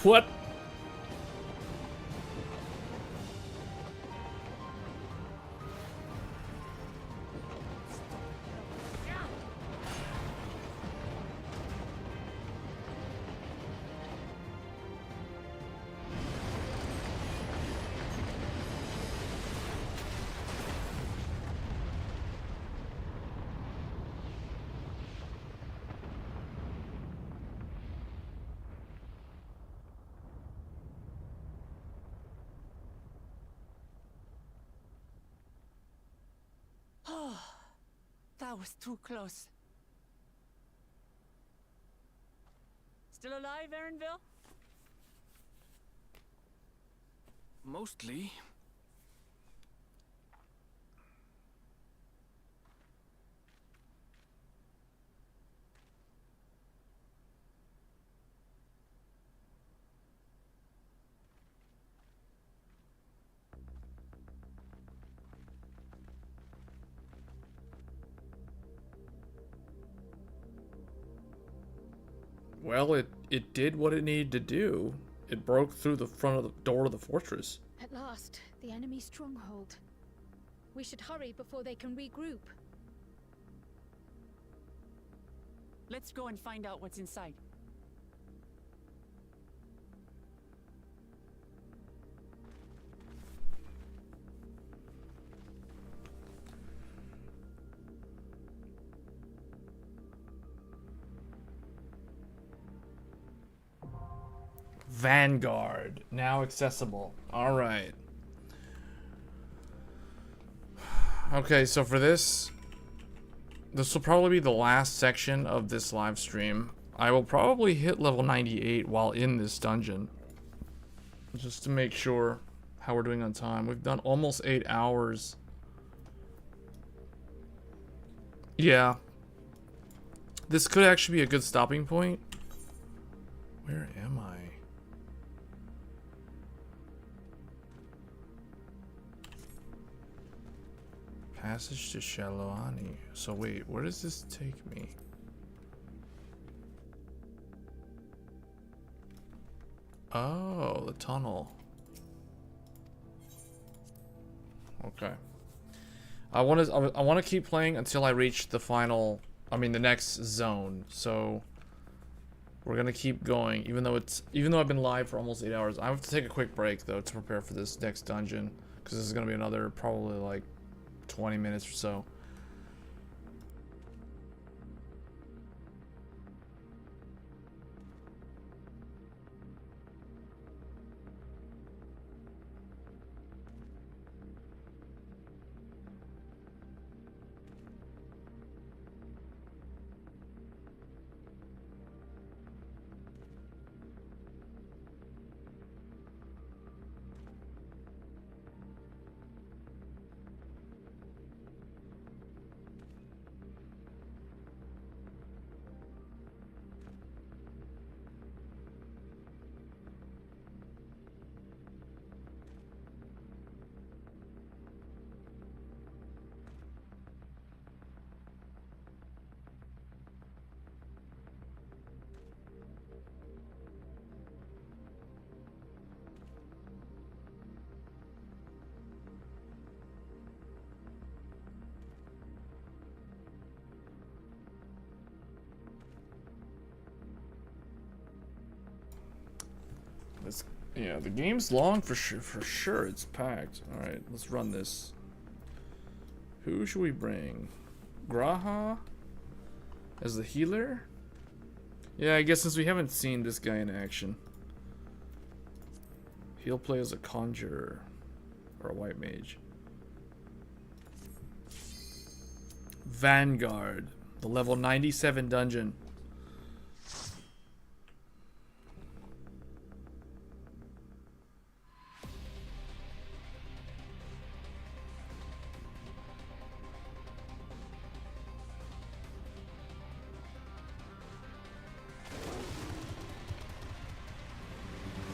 What? Oh, that was too close. Still alive, Erenville? Mostly. Well, it did what it needed to do. It broke through the front of the door of the fortress. At last, the enemy stronghold. We should hurry before they can regroup. Let's go and find out what's inside. Vanguard, now accessible. All right. Okay, so for this will probably be the last section of this live stream. I will probably hit level 98 while in this dungeon, just to make sure how we're doing on time. We've done almost 8 hours. Yeah. This could actually be a good stopping point. Where am I? Passage to Shaloani. So wait, where does this take me? Oh, the tunnel. Okay. I want to keep playing until I reach the final, the next zone. So we're gonna keep going, even though I've been live for almost 8 hours. I have to take a quick break though to prepare for this next dungeon, because this is gonna be another probably like 20 minutes or so. Yeah, the game's long for sure. It's packed. All right, let's run this. Who should we bring? Graha as the healer? Yeah, I guess since we haven't seen this guy in action, he'll play as a conjurer or a white mage. Vanguard, the level 97 dungeon.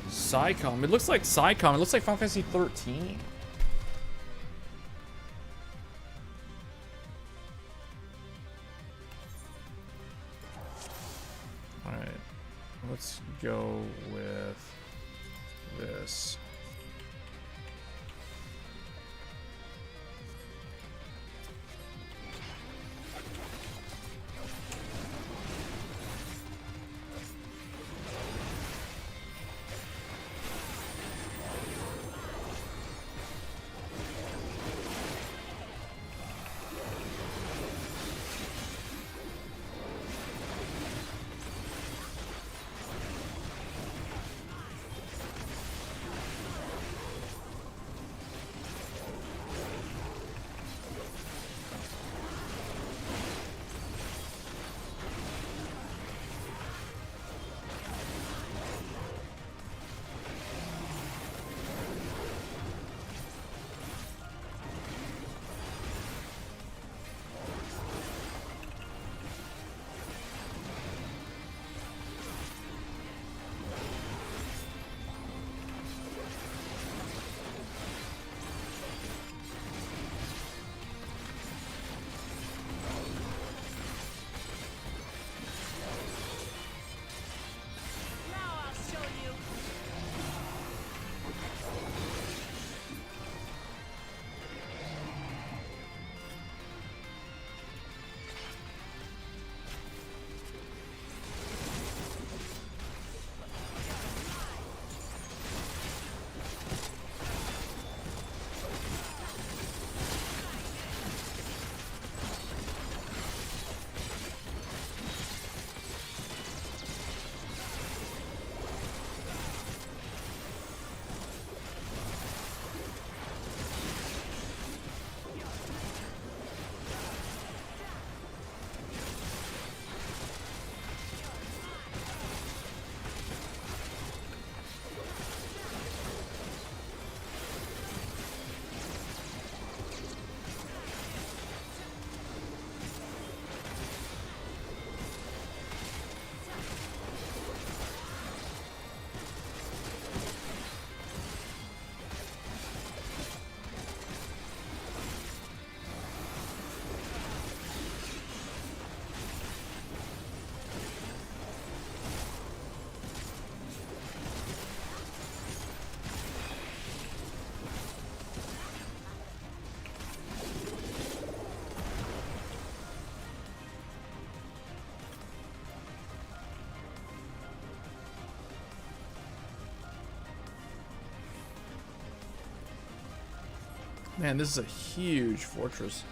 Psycom. It looks like Psycom. It looks like Final Fantasy 13. Alright. Let's go with this. Man, this is a huge fortress.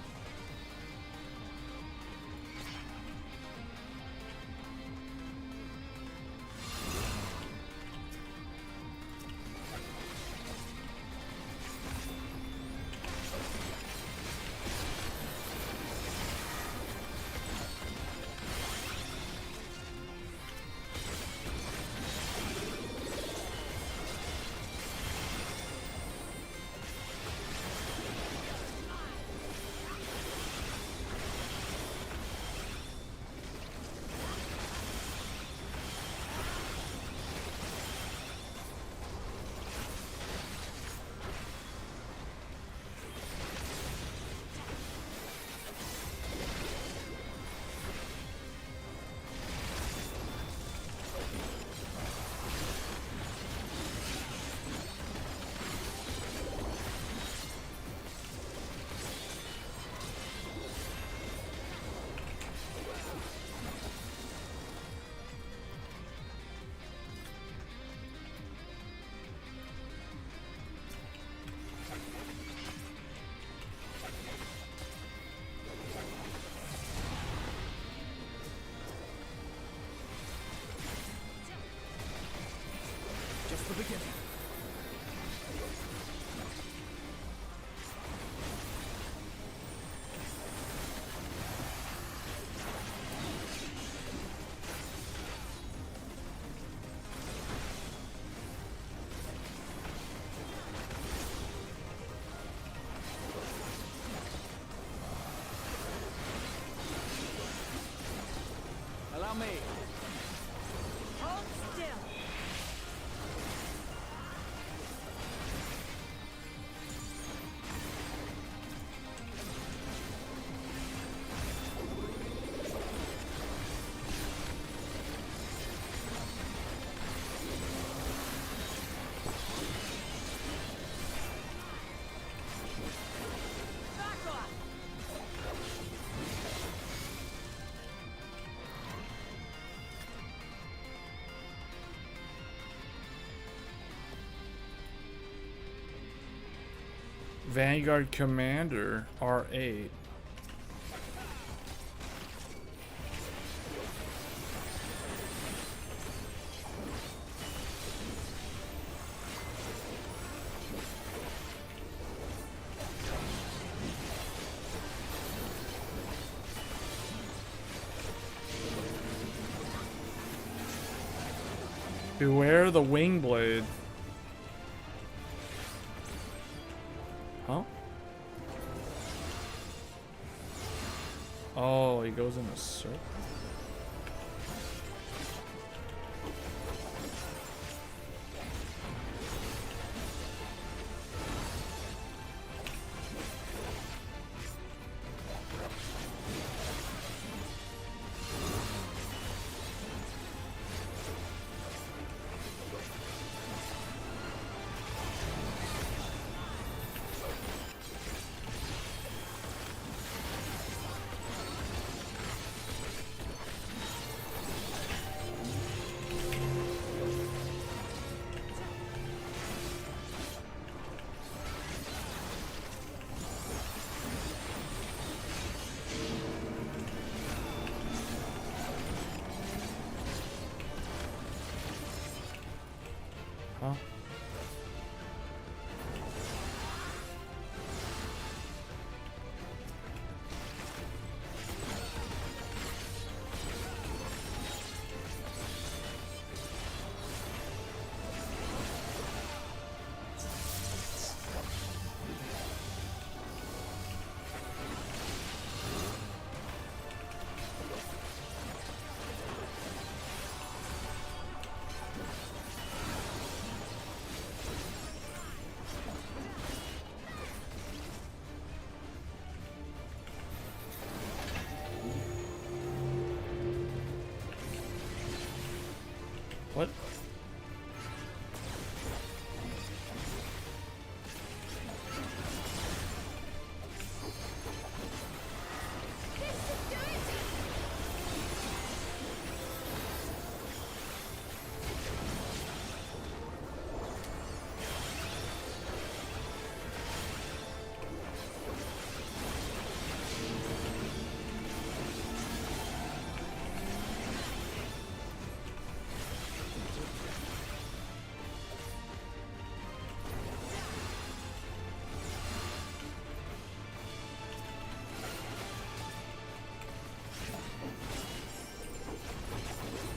Just the beginning. Allow me. Hold still. Back off. Vanguard Commander R8. Beware the wing blade. Huh? Oh, he goes in a circle. Huh? What?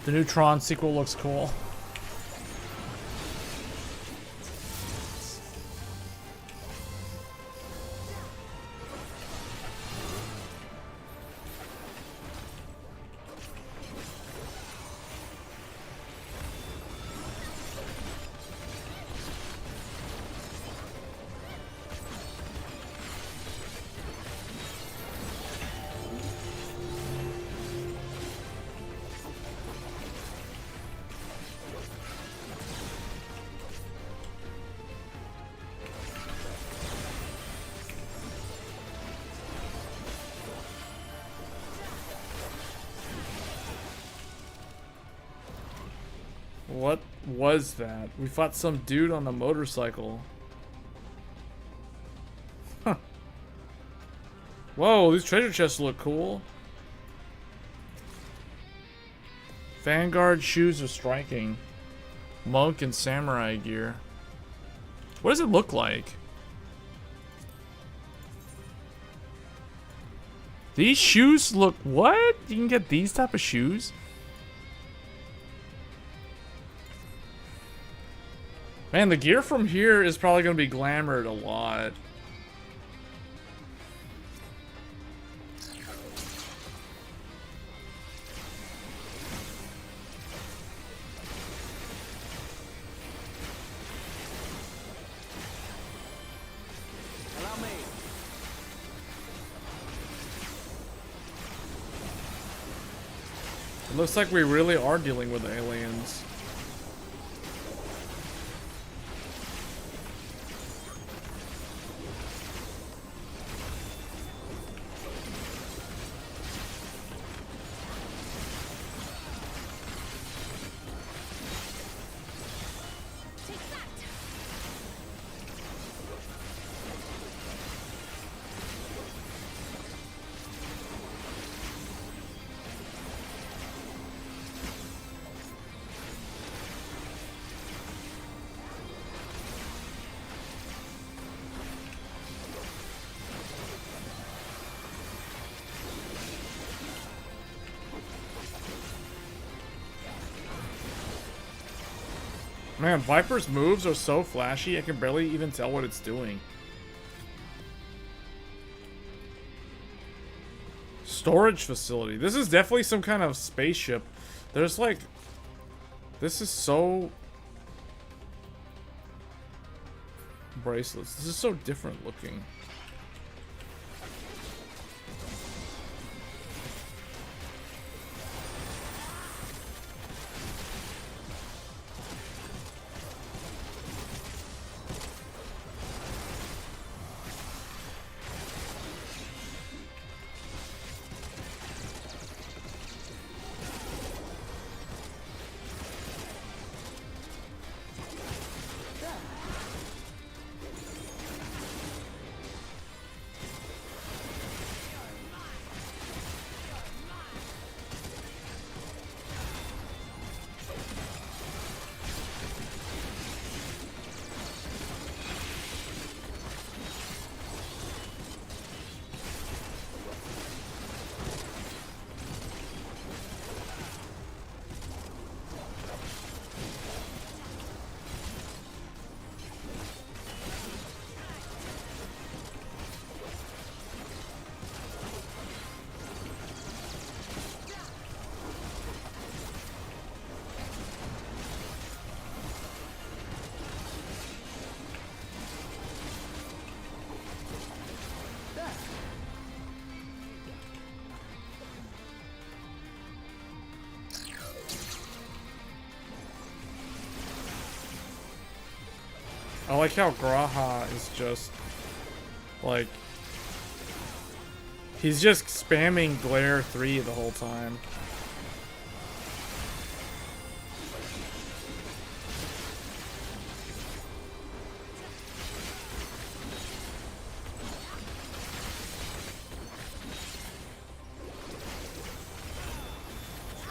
The new Tron sequel looks cool. What was that? We fought some dude on a motorcycle. Huh. Whoa, these treasure chests look cool. Vanguard shoes are striking. Monk and samurai gear. What does it look like? These shoes look... What? You can get these type of shoes? Man, the gear from here is probably going to be glamored a lot. Allow me. It looks like we really are dealing with aliens. Man, Viper's moves are so flashy, I can barely even tell what it's doing. Storage facility. This is definitely some kind of spaceship. There's like... This is so... Bracelets. This is so different looking. I like how Graha is just, like, he's just spamming Glare 3 the whole time.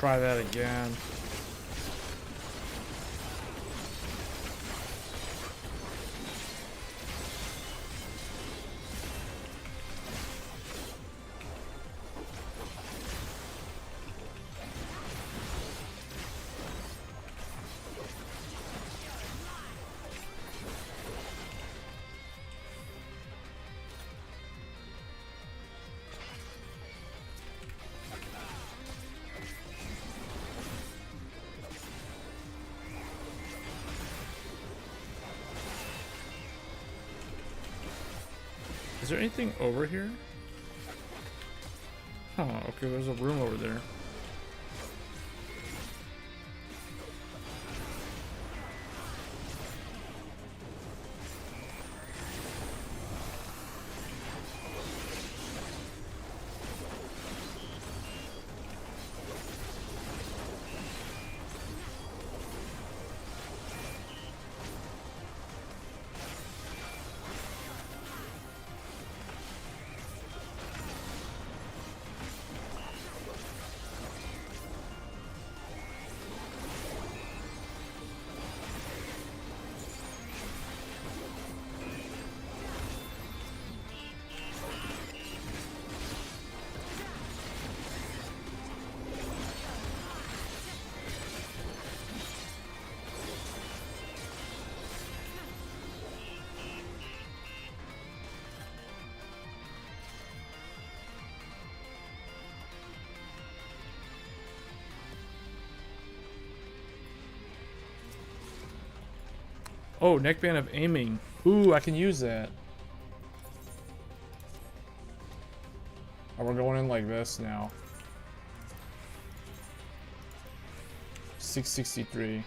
Try that again. Is there anything over here? Huh, okay, there's a room over there. Oh, neckband of aiming. Ooh, I can use that. Oh, we're going in like this now. 663.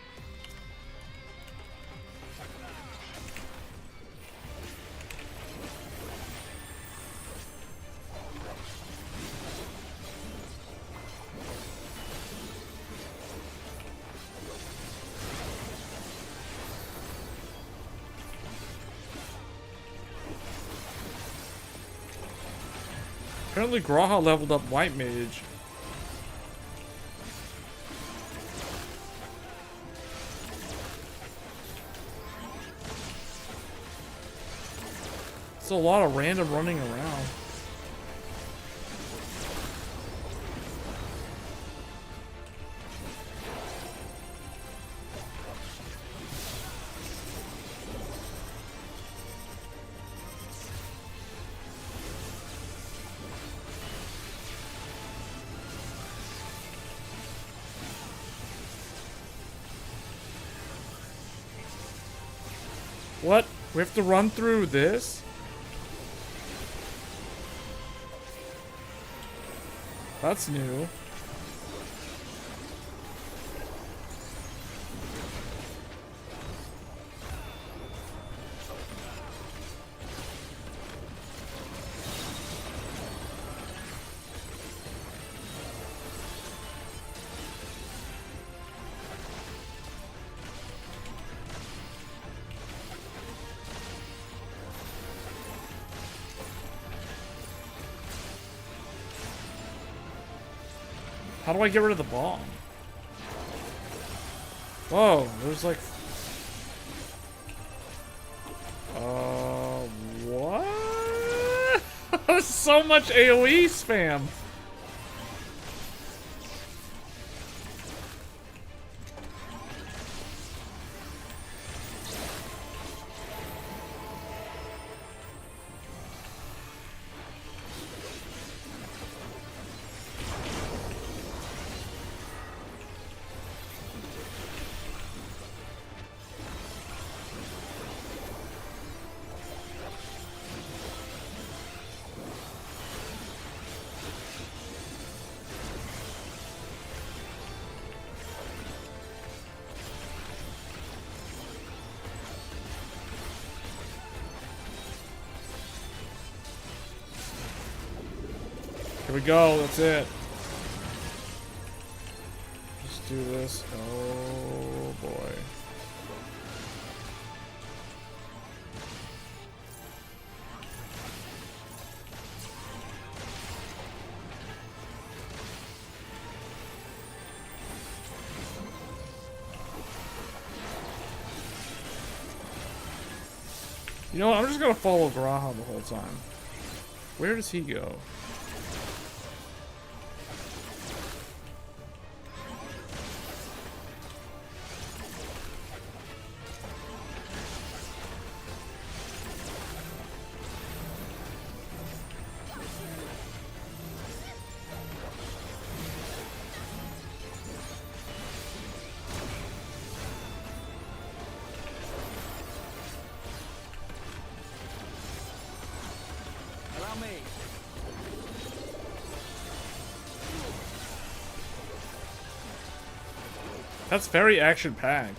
Apparently Graha leveled up White Mage. It's a lot of random running around. What? We have to run through this? That's new. How do I get rid of the bomb? Whoa, there's like... what? So much AoE spam. Here we go, that's it. Just do this. Oh boy. You know what? I'm just gonna follow Graha the whole time. Where does he go? That's very action-packed.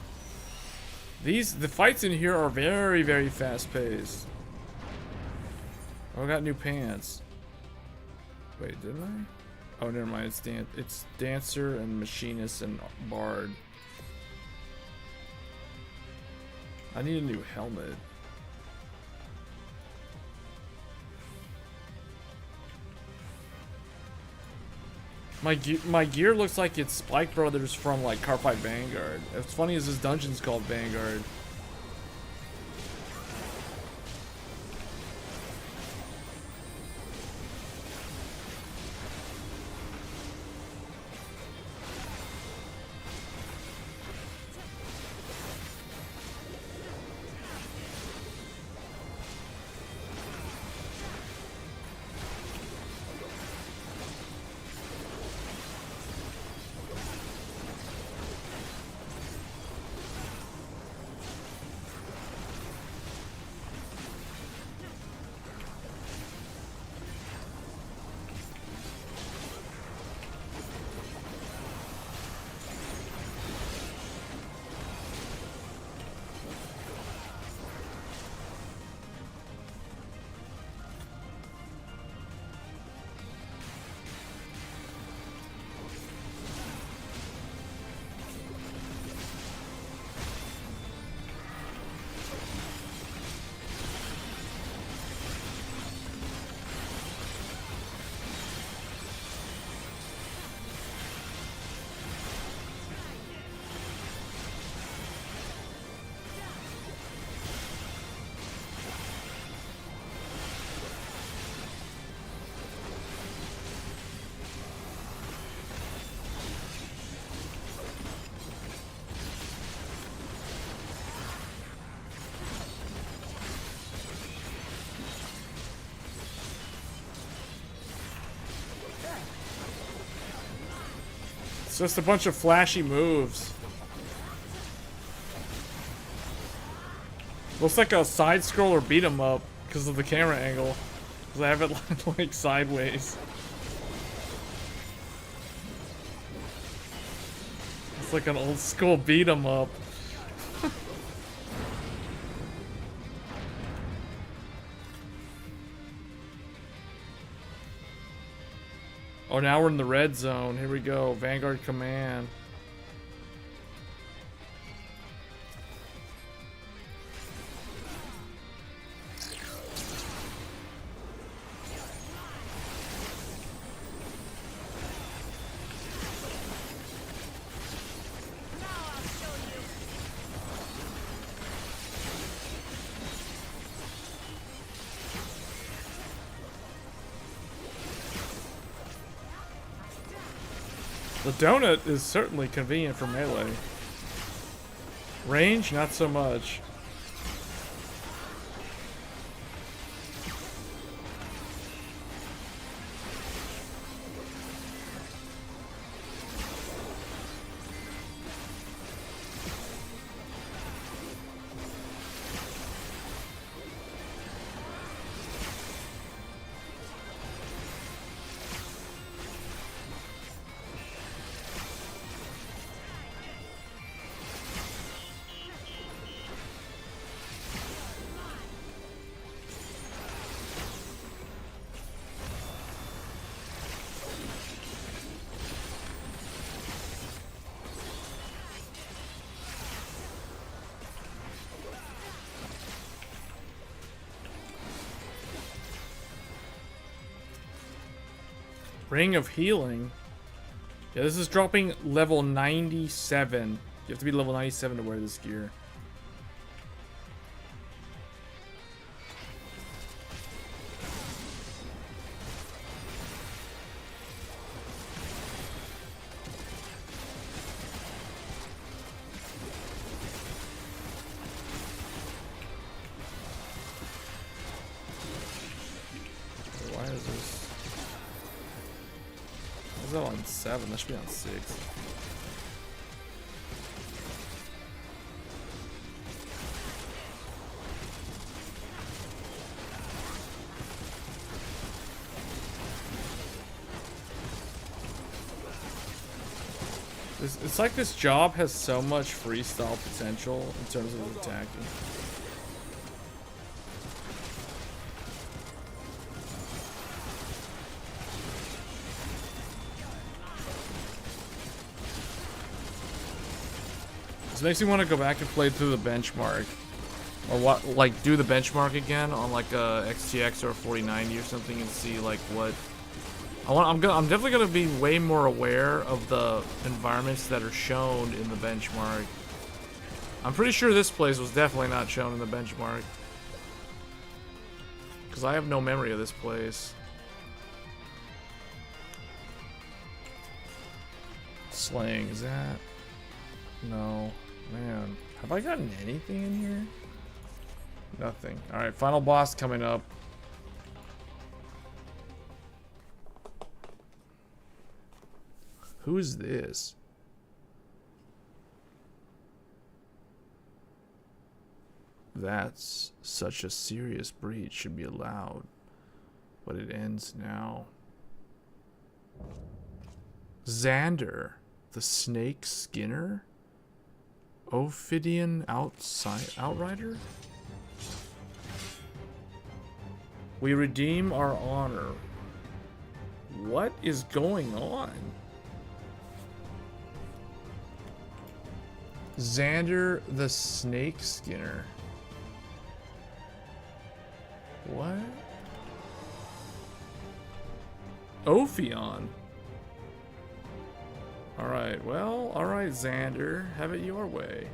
The fights in here are very, very fast-paced. Oh, I got new pants. Wait, didn't I? Oh, never mind. It's Dancer and Machinist and Bard. I need a new helmet. My gear looks like it's Spike Brothers from like Carfight Vanguard. What's funny is this dungeon's called Vanguard. It's just a bunch of flashy moves. Looks like a side scroller beat 'em up because of the camera angle. Because I have it like sideways. It's like an old school beat 'em up. Oh, now we're in the red zone. Here we go. Vanguard Command. The donut is certainly convenient for melee. Range, not so much. Ring of Healing. Yeah, this is dropping level 97. You have to be level 97 to wear this gear. Why is this? Is that on 7? That should be on 6. It's like this job has so much freestyle potential in terms of attacking. This makes me want to go back and play through the benchmark. Or what, like do the benchmark again on like a XTX or a 4090 or something and see like what I'm definitely gonna be way more aware of the environments that are shown in the benchmark. I'm pretty sure this place was definitely not shown in the benchmark, because I have no memory of this place. Slaying, is that? No. Man, have I gotten anything in here? Nothing. Alright, final boss coming up. Who is this? That's such a serious breach should be allowed, but it ends now. Xander, the Snake Skinner? Ophidian Outrider? We redeem our honor. What is going on? Xander the Snake Skinner. What? Ophion. Alright, well, alright, Xander. Have it your way.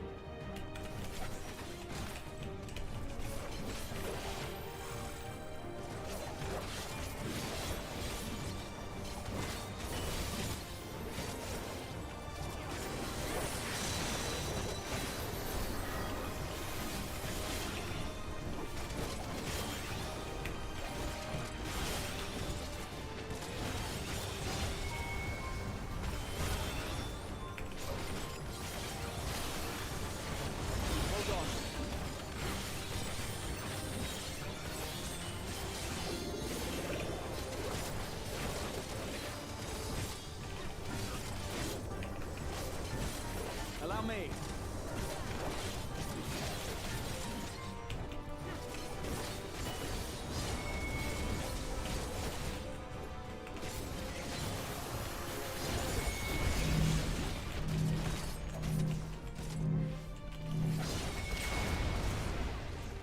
Allow me.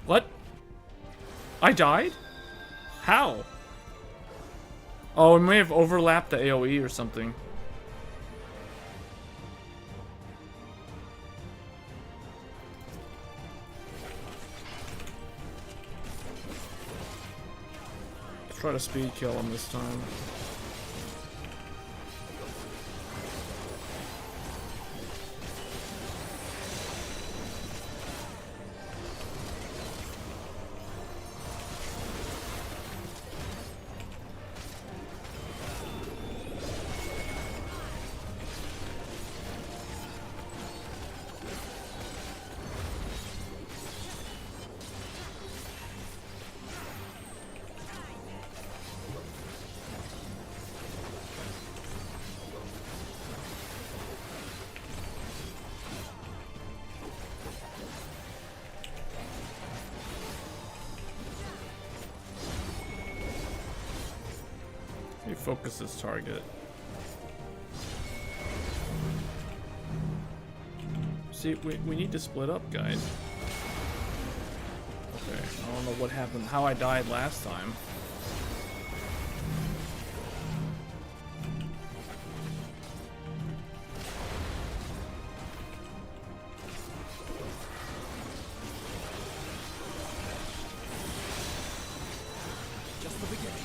What? I died? How? Oh, it may have overlapped the AoE or something. Let's try to speed kill him this time. Focus this target. See, we need to split up, guys. Okay, I don't know what happened, how I died last time. Just the beginning.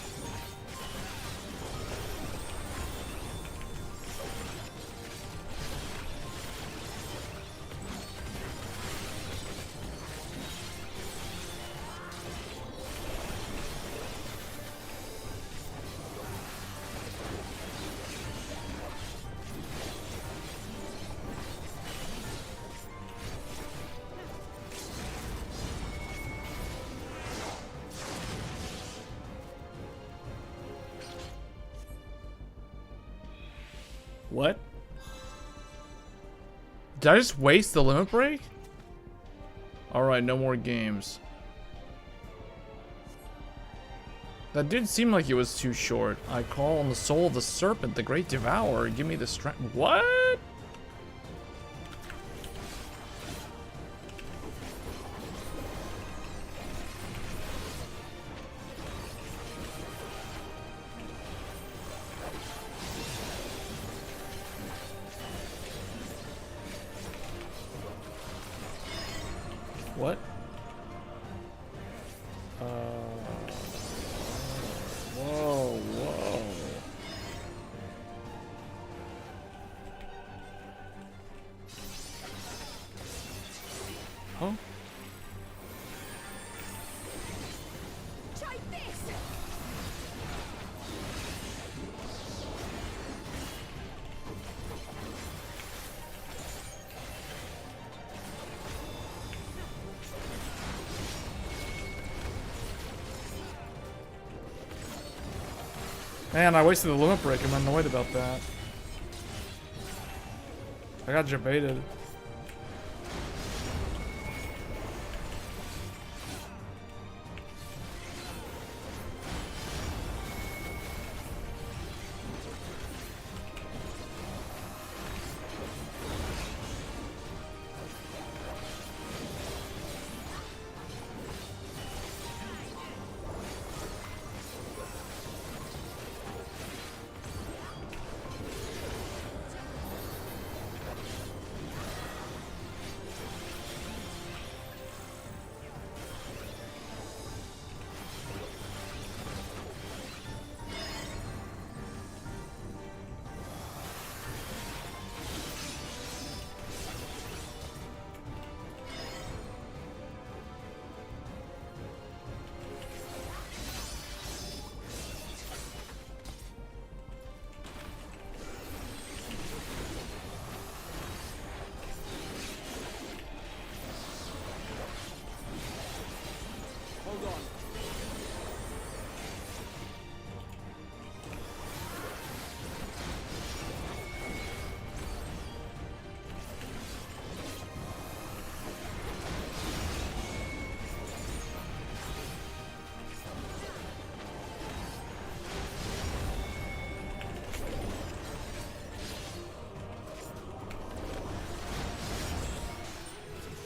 What? Did I just waste the limit break? Alright, no more games. That did seem like it was too short. I call on the soul of the serpent, the great devourer. Give me the strength. What? What? Whoa, whoa. Huh? Try this. Man, I wasted the limit break. I'm annoyed about that. I got jebaited.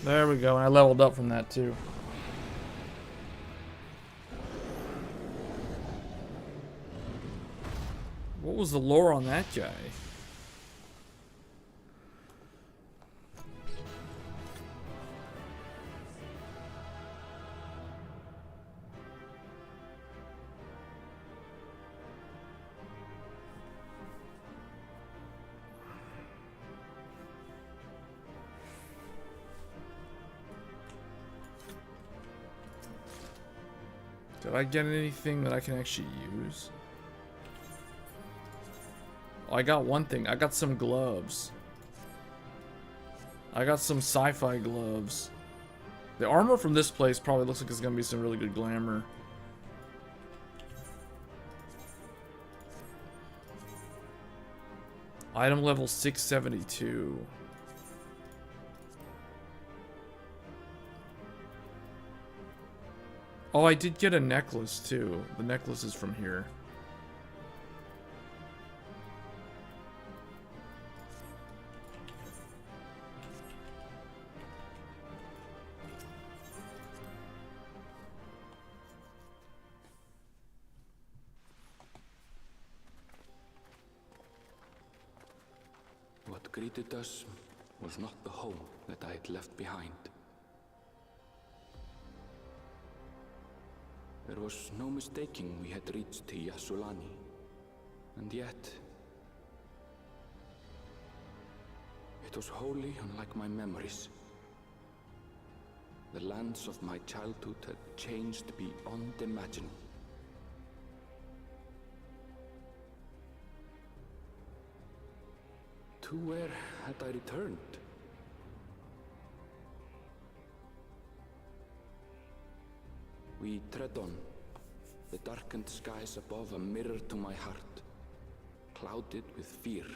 There we go, and I leveled up from that too. What was the lore on that guy? Did I get anything that I can actually use? Oh, I got one thing. I got some gloves. I got some sci-fi gloves. The armor from this place probably looks like it's gonna be some really good glamour. Item level 672. Oh, I did get a necklace too. The necklace is from here. What greeted us was not the home that I had left behind. There was no mistaking we had reached Yasulani, and yet it was wholly unlike my memories. The lands of my childhood had changed beyond imagining. To where had I returned? We tread on, the darkened skies above a mirror to my heart, clouded with fear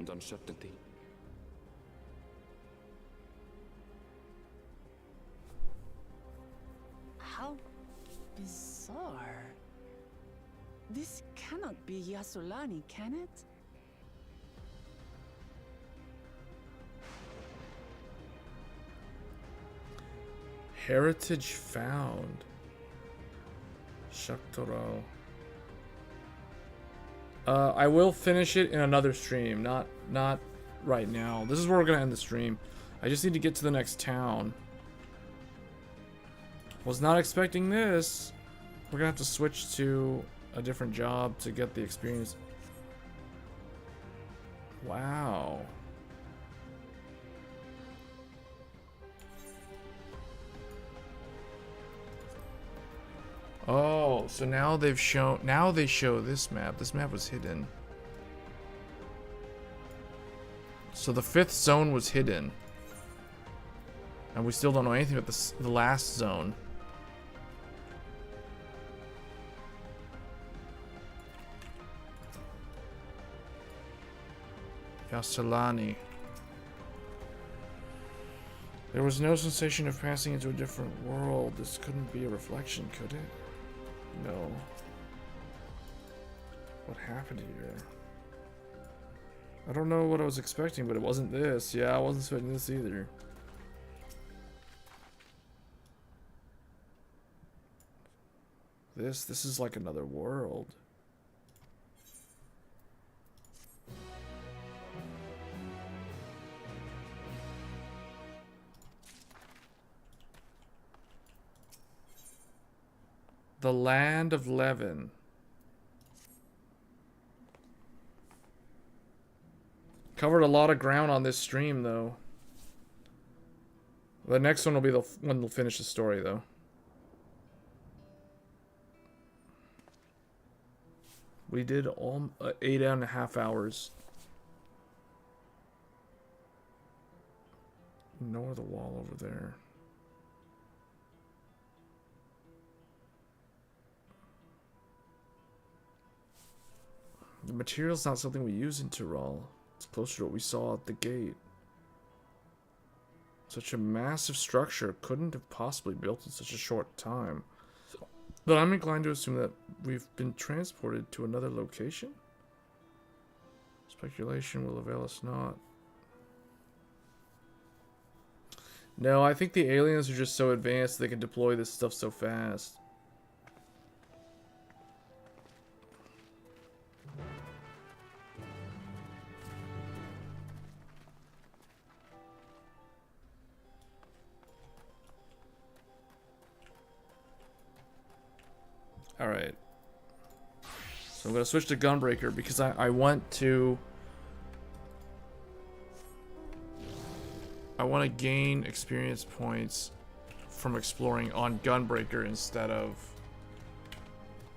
and uncertainty. This cannot be Yasolani, can it? Heritage found. Shaktoro. I will finish it in another stream, not right now. This is where we're gonna end the stream. I just need to get to the next town. Was not expecting this. We're gonna have to switch to a different job to get the experience. Wow. Oh, so now they show this map. This map was hidden. So the 5th zone was hidden. And we still don't know anything about the last zone. Yasalani. There was no sensation of passing into a different world. This couldn't be a reflection, could it? No. What happened here? I don't know what I was expecting, but it wasn't this. Yeah, I wasn't expecting this either. This is like another world. The Land of Levin. Covered a lot of ground on this stream, though. The next one will be the one that'll finish the story, though. We did all 8.5 hours. Ignore the wall over there. The material's not something we use in Tyrol. It's closer to what we saw at the gate. Such a massive structure couldn't have possibly built in such a short time. But I'm inclined to assume that we've been transported to another location? Speculation will avail us not. No, I think the aliens are just so advanced they can deploy this stuff so fast. Alright. So I'm going to switch to Gunbreaker because I want to gain experience points from exploring on Gunbreaker instead of...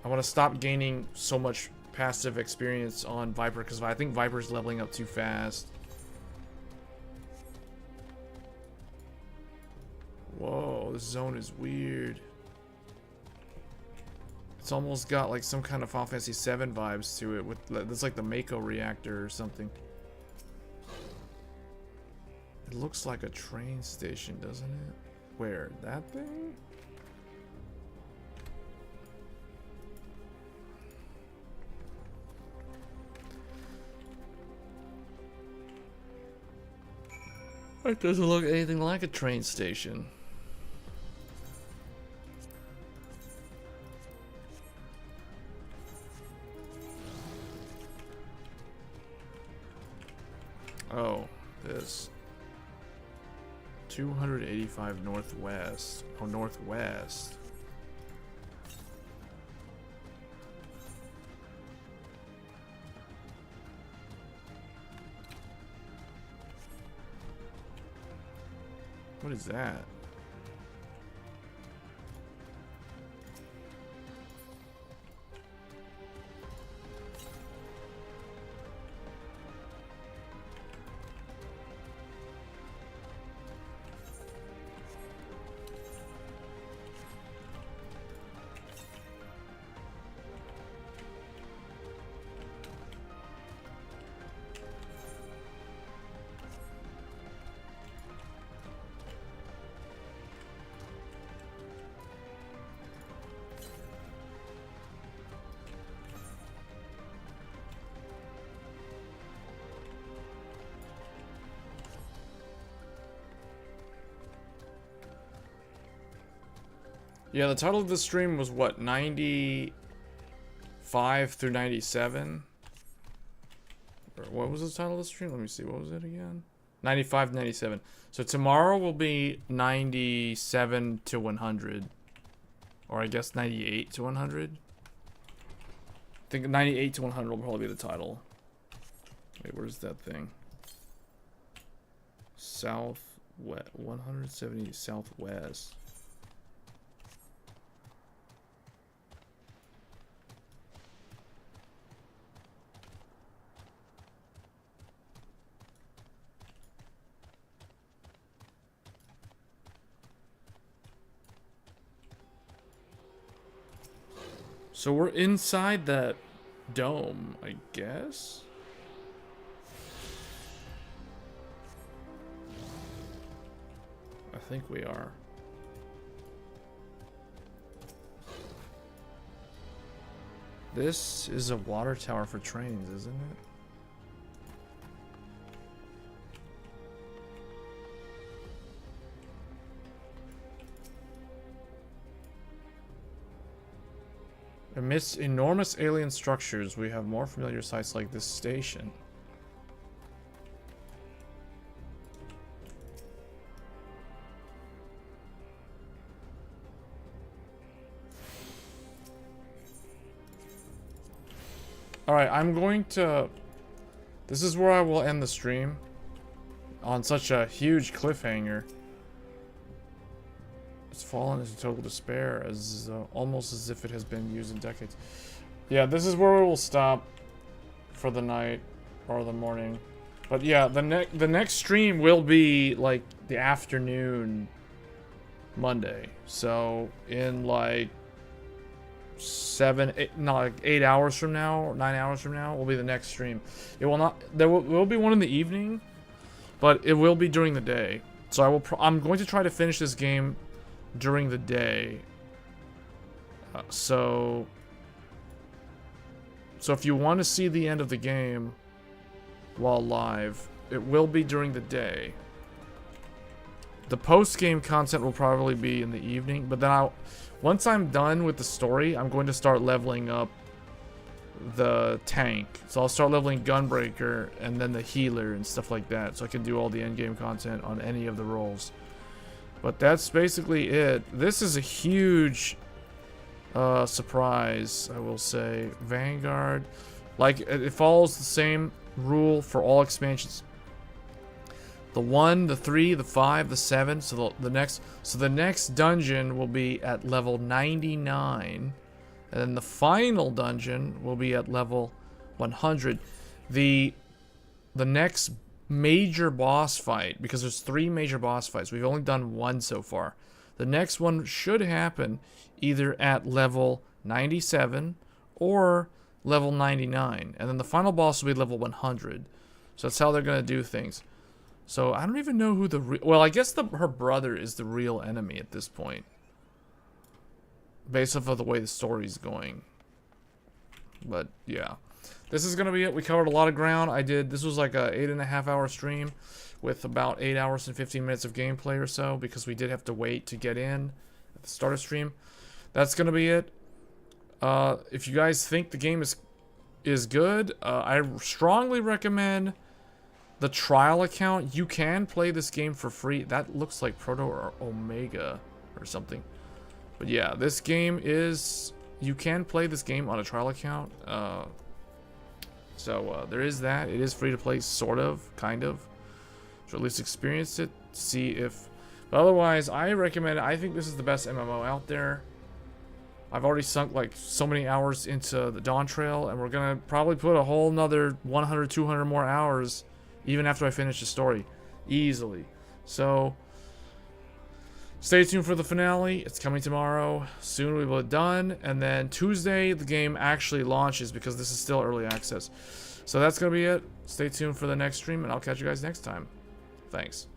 I want to stop gaining so much passive experience on Viper because I think Viper's leveling up too fast. Whoa, this zone is weird. It's almost got like some kind of Final Fantasy VII vibes to it. With it's like the Mako reactor or something. It looks like a train station, doesn't it? Where? That thing? It doesn't look anything like a train station. Oh, this 285 northwest. Oh, northwest. What is that? Yeah, the title of the stream was what, 95 through 97? Or what was the title of the stream? Let me see, what was it again? 95 97. So tomorrow will be 97 to 100. Or I guess 98 to 100. I think 98 to 100 will probably be the title. Wait, where's that thing? Southwest, 170 Southwest. So we're inside that dome, I guess? I think we are. This is a water tower for trains, isn't it? Amidst enormous alien structures, we have more familiar sights like this station. Alright, I'm going to... This is where I will end the stream. On such a huge cliffhanger. It's fallen into total despair, as almost as if it has been used in decades. Yeah, this is where we will stop for the night or the morning. But yeah, the next stream will be like the afternoon Monday. So in like 8 hours from now or 9 hours from now will be the next stream. It will not. There will be one in the evening, but it will be during the day. So I'm going to try to finish this game during the day. So if you want to see the end of the game while live, it will be during the day. The post-game content will probably be in the evening, but then once I'm done with the story, I'm going to start leveling up the tank. So I'll start leveling Gunbreaker and then the healer and stuff like that, so I can do all the endgame content on any of the roles. But that's basically it. This is a huge surprise, I will say. Vanguard, like, it follows the same rule for all expansions. The 1, the 3, the 5, the 7. So the next dungeon will be at level 99, and then the final dungeon will be at level 100. The next major boss fight, because there's 3 major boss fights, we've only done 1 so far. The next one should happen either at level 97 or level 99, and then the final boss will be level 100. So that's how they're gonna do things. So I don't even know who well, I guess her brother is the real enemy at this point, based off of the way the story's going. But yeah, this is gonna be it. We covered a lot of ground. This was like a 8.5 hour stream with about 8 hours and 15 minutes of gameplay or so, because we did have to wait to get in at the start of stream. That's gonna be it. If you guys think the game is good, I strongly recommend the trial account. You can play this game for free. That looks like Proto or Omega or something. But yeah, this game is... You can play this game on a trial account. So there is that. It is free to play, sort of, kind of. To at least experience it, see if... But otherwise, I recommend it. I think this is the best MMO out there. I've already sunk like so many hours into the Dawntrail, and we're gonna probably put a whole nother 100, 200 more hours even after I finish the story. Easily. So, stay tuned for the finale. It's coming tomorrow. Soon we will be done. And then Tuesday, the game actually launches, because this is still early access. So that's going to be it. Stay tuned for the next stream, and I'll catch you guys next time. Thanks.